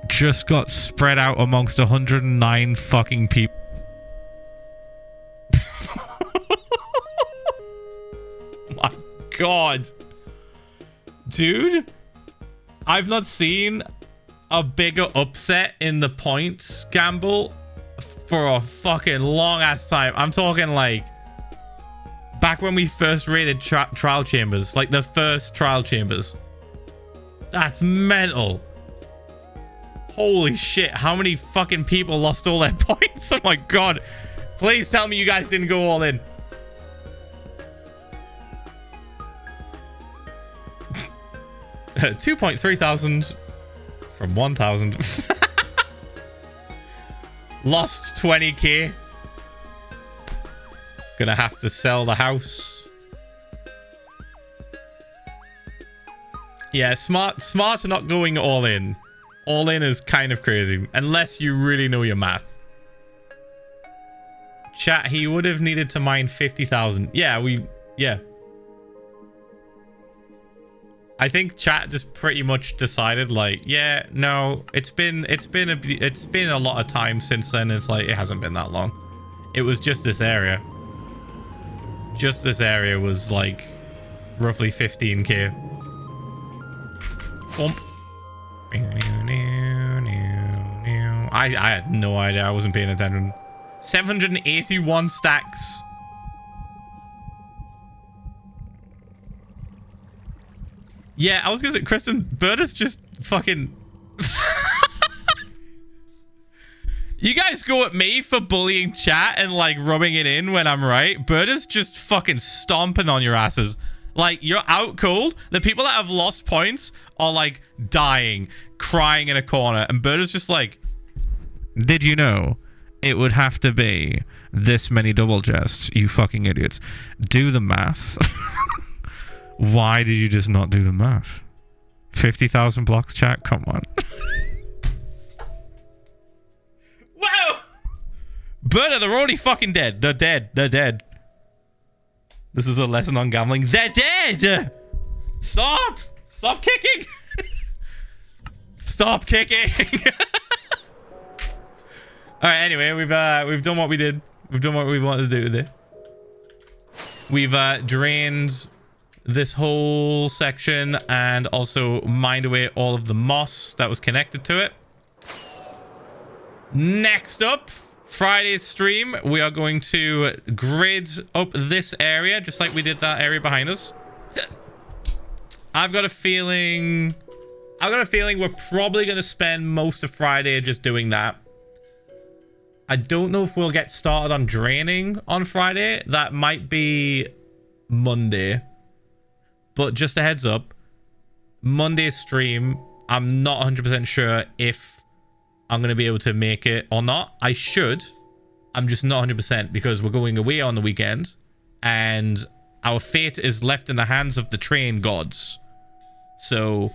just got spread out amongst 109 fucking people. My God. Dude, I've not seen a bigger upset in the points gamble for a fucking long ass time. I'm talking like back when we first rated trial chambers, like the first trial chambers. That's mental. Holy shit, how many fucking people lost all their points? Oh my God. Please tell me you guys didn't go all in. 2.3 thousand from 1,000. Lost 20k. Gonna have to sell the house. Yeah, smart not going all in. All in is kind of crazy unless you really know your math. Chat, he would have needed to mine 50,000. Yeah, yeah. I think chat just pretty much decided like, yeah, no, it's been a lot of time since then. It's like it hasn't been that long. It was just this area. Just this area was like roughly 15k. Bump. I had no idea. I wasn't paying attention. 781 stacks. Yeah, I was gonna say, Kristen, Bird is just fucking... You guys go at me for bullying chat and like rubbing it in when I'm right. Bird is just fucking stomping on your asses. Like, you're out cold. The people that have lost points are like dying, crying in a corner. And Bird is just like, did you know it would have to be this many double chests, you fucking idiots? Do the math. Why did you just not do the math? 50,000 blocks, chat? Come on. Wow! Berta, they're already fucking dead. They're dead. They're dead. This is a lesson on gambling. They're dead! Stop! Stop kicking! Stop kicking! Alright, anyway, we've done what we did. We've done what we wanted to do today. We've drained this whole section and also mined away all of the moss that was connected to it. Next up, Friday's stream, we are going to grid up this area just like we did that area behind us. I've got a feeling we're probably going to spend most of Friday just doing that. I don't know if we'll get started on draining on Friday. That might be Monday. But just a heads up, Monday's stream, I'm not 100% sure if I'm going to be able to make it or not. I should. I'm just not 100% because we're going away on the weekend. And our fate is left in the hands of the train gods. So,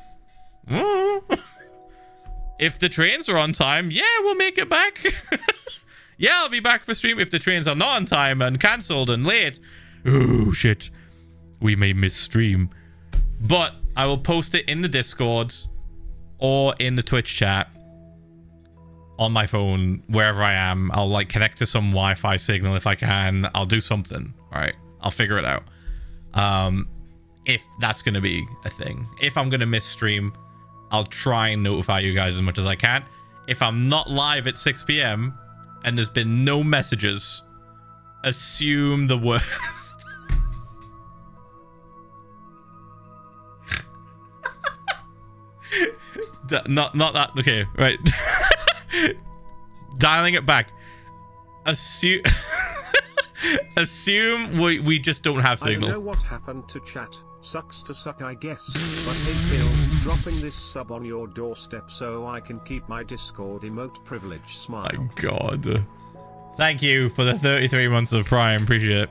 if the trains are on time, yeah, we'll make it back. Yeah, I'll be back for stream. If the trains are not on time and cancelled and late, oh, shit. We may miss stream, but I will post it in the Discord or in the Twitch chat on my phone, wherever I am. I'll like connect to some Wi-Fi signal if I can. I'll do something. All right. I'll figure it out. if that's going to be a thing. If I'm going to miss stream, I'll try and notify you guys as much as I can. If I'm not live at 6 p.m. and there's been no messages, assume the worst. Not that. Okay, right. Dialing it back. Assume we just don't have signal. I don't know what happened to chat. Sucks to suck, I guess. But hey Phil, dropping this sub on your doorstep so I can keep my Discord emote privilege smile. My God. Thank you for the 33 months of Prime. Appreciate it.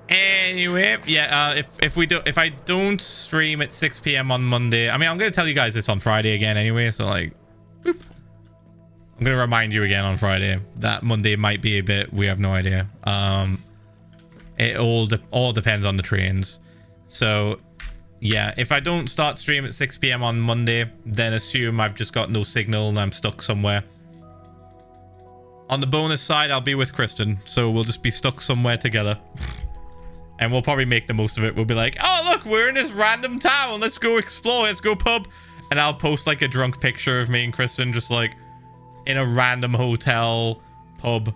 Anyway, yeah, if I don't stream at 6 p.m. on Monday, I mean, I'm gonna tell you guys this on Friday again anyway, so like, boop. I'm gonna remind you again on Friday that Monday might be a bit, we have no idea. It all depends on the trains. So yeah, if I don't start stream at 6 p.m. on Monday, then assume I've just got no signal and I'm stuck somewhere. On the bonus side, I'll be with Kristen, so we'll just be stuck somewhere together. And we'll probably make the most of it. We'll be like, oh, look, we're in this random town. Let's go explore. Let's go pub. And I'll post like a drunk picture of me and Kristen just like in a random hotel pub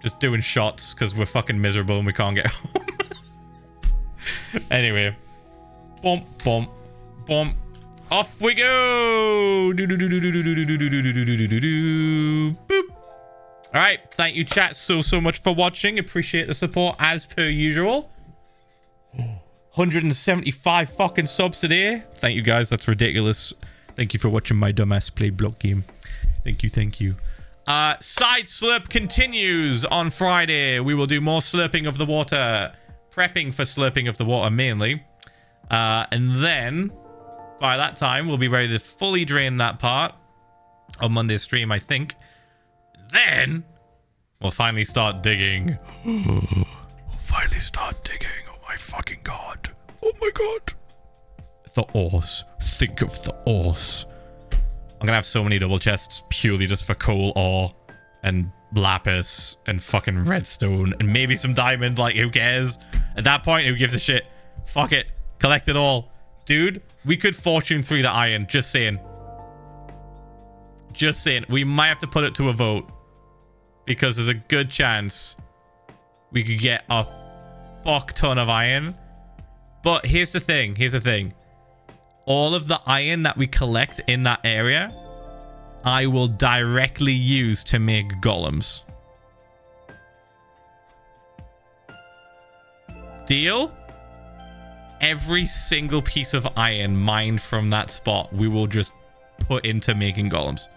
just doing shots because we're fucking miserable and we can't get home. Anyway. Bump, bump, bump. Off we go. Boop. All right, thank you chat so much for watching. Appreciate the support as per usual. 175 fucking subs today. Thank you guys, that's ridiculous. Thank you for watching my dumbass play block game. Thank you. Side slurp continues on Friday. We will do more slurping of the water, prepping for slurping of the water mainly, and then by that time we'll be ready to fully drain that part on Monday's stream, I think. Then we'll finally start digging. Oh my fucking God. Oh my God. The ores. Think of the ores. I'm gonna have so many double chests purely just for coal ore and lapis and fucking redstone and maybe some diamond. Like, who cares? At that point, who gives a shit? Fuck it. Collect it all. Dude, we could fortune 3 the iron. Just saying. Just saying. We might have to put it to a vote. Because there's a good chance we could get a fuck ton of iron. But here's the thing. All of the iron that we collect in that area, I will directly use to make golems. Deal? Every single piece of iron mined from that spot, we will just put into making golems.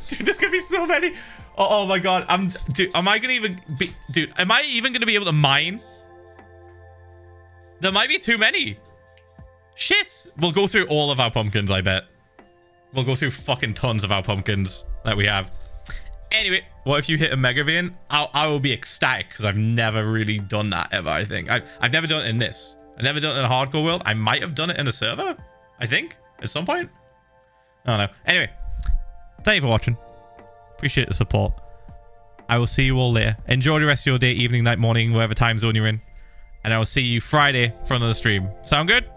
Dude, there's gonna be so many. Oh my God. Dude, am I gonna even be... Dude, am I even gonna be able to mine? There might be too many. Shit. We'll go through all of our pumpkins, I bet. We'll go through fucking tons of our pumpkins that we have. Anyway, what if you hit a mega vein? I will be ecstatic because I've never really done that ever, I think. I've never done it in this. I've never done it in a hardcore world. I might have done it in a server, I think, at some point. I don't know. Anyway. Thank you for watching. Appreciate the support. I will see you all later. Enjoy the rest of your day, evening, night, morning, whatever time zone you're in. And I will see you Friday for another stream. Sound good?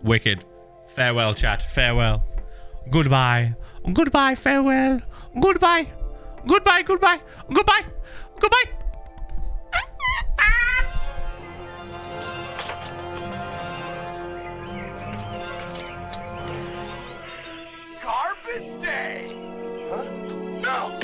Wicked. Farewell, chat. Farewell. Goodbye. Goodbye. Farewell. Goodbye. Goodbye. Goodbye. Goodbye. Goodbye. Garbage day! Huh? No!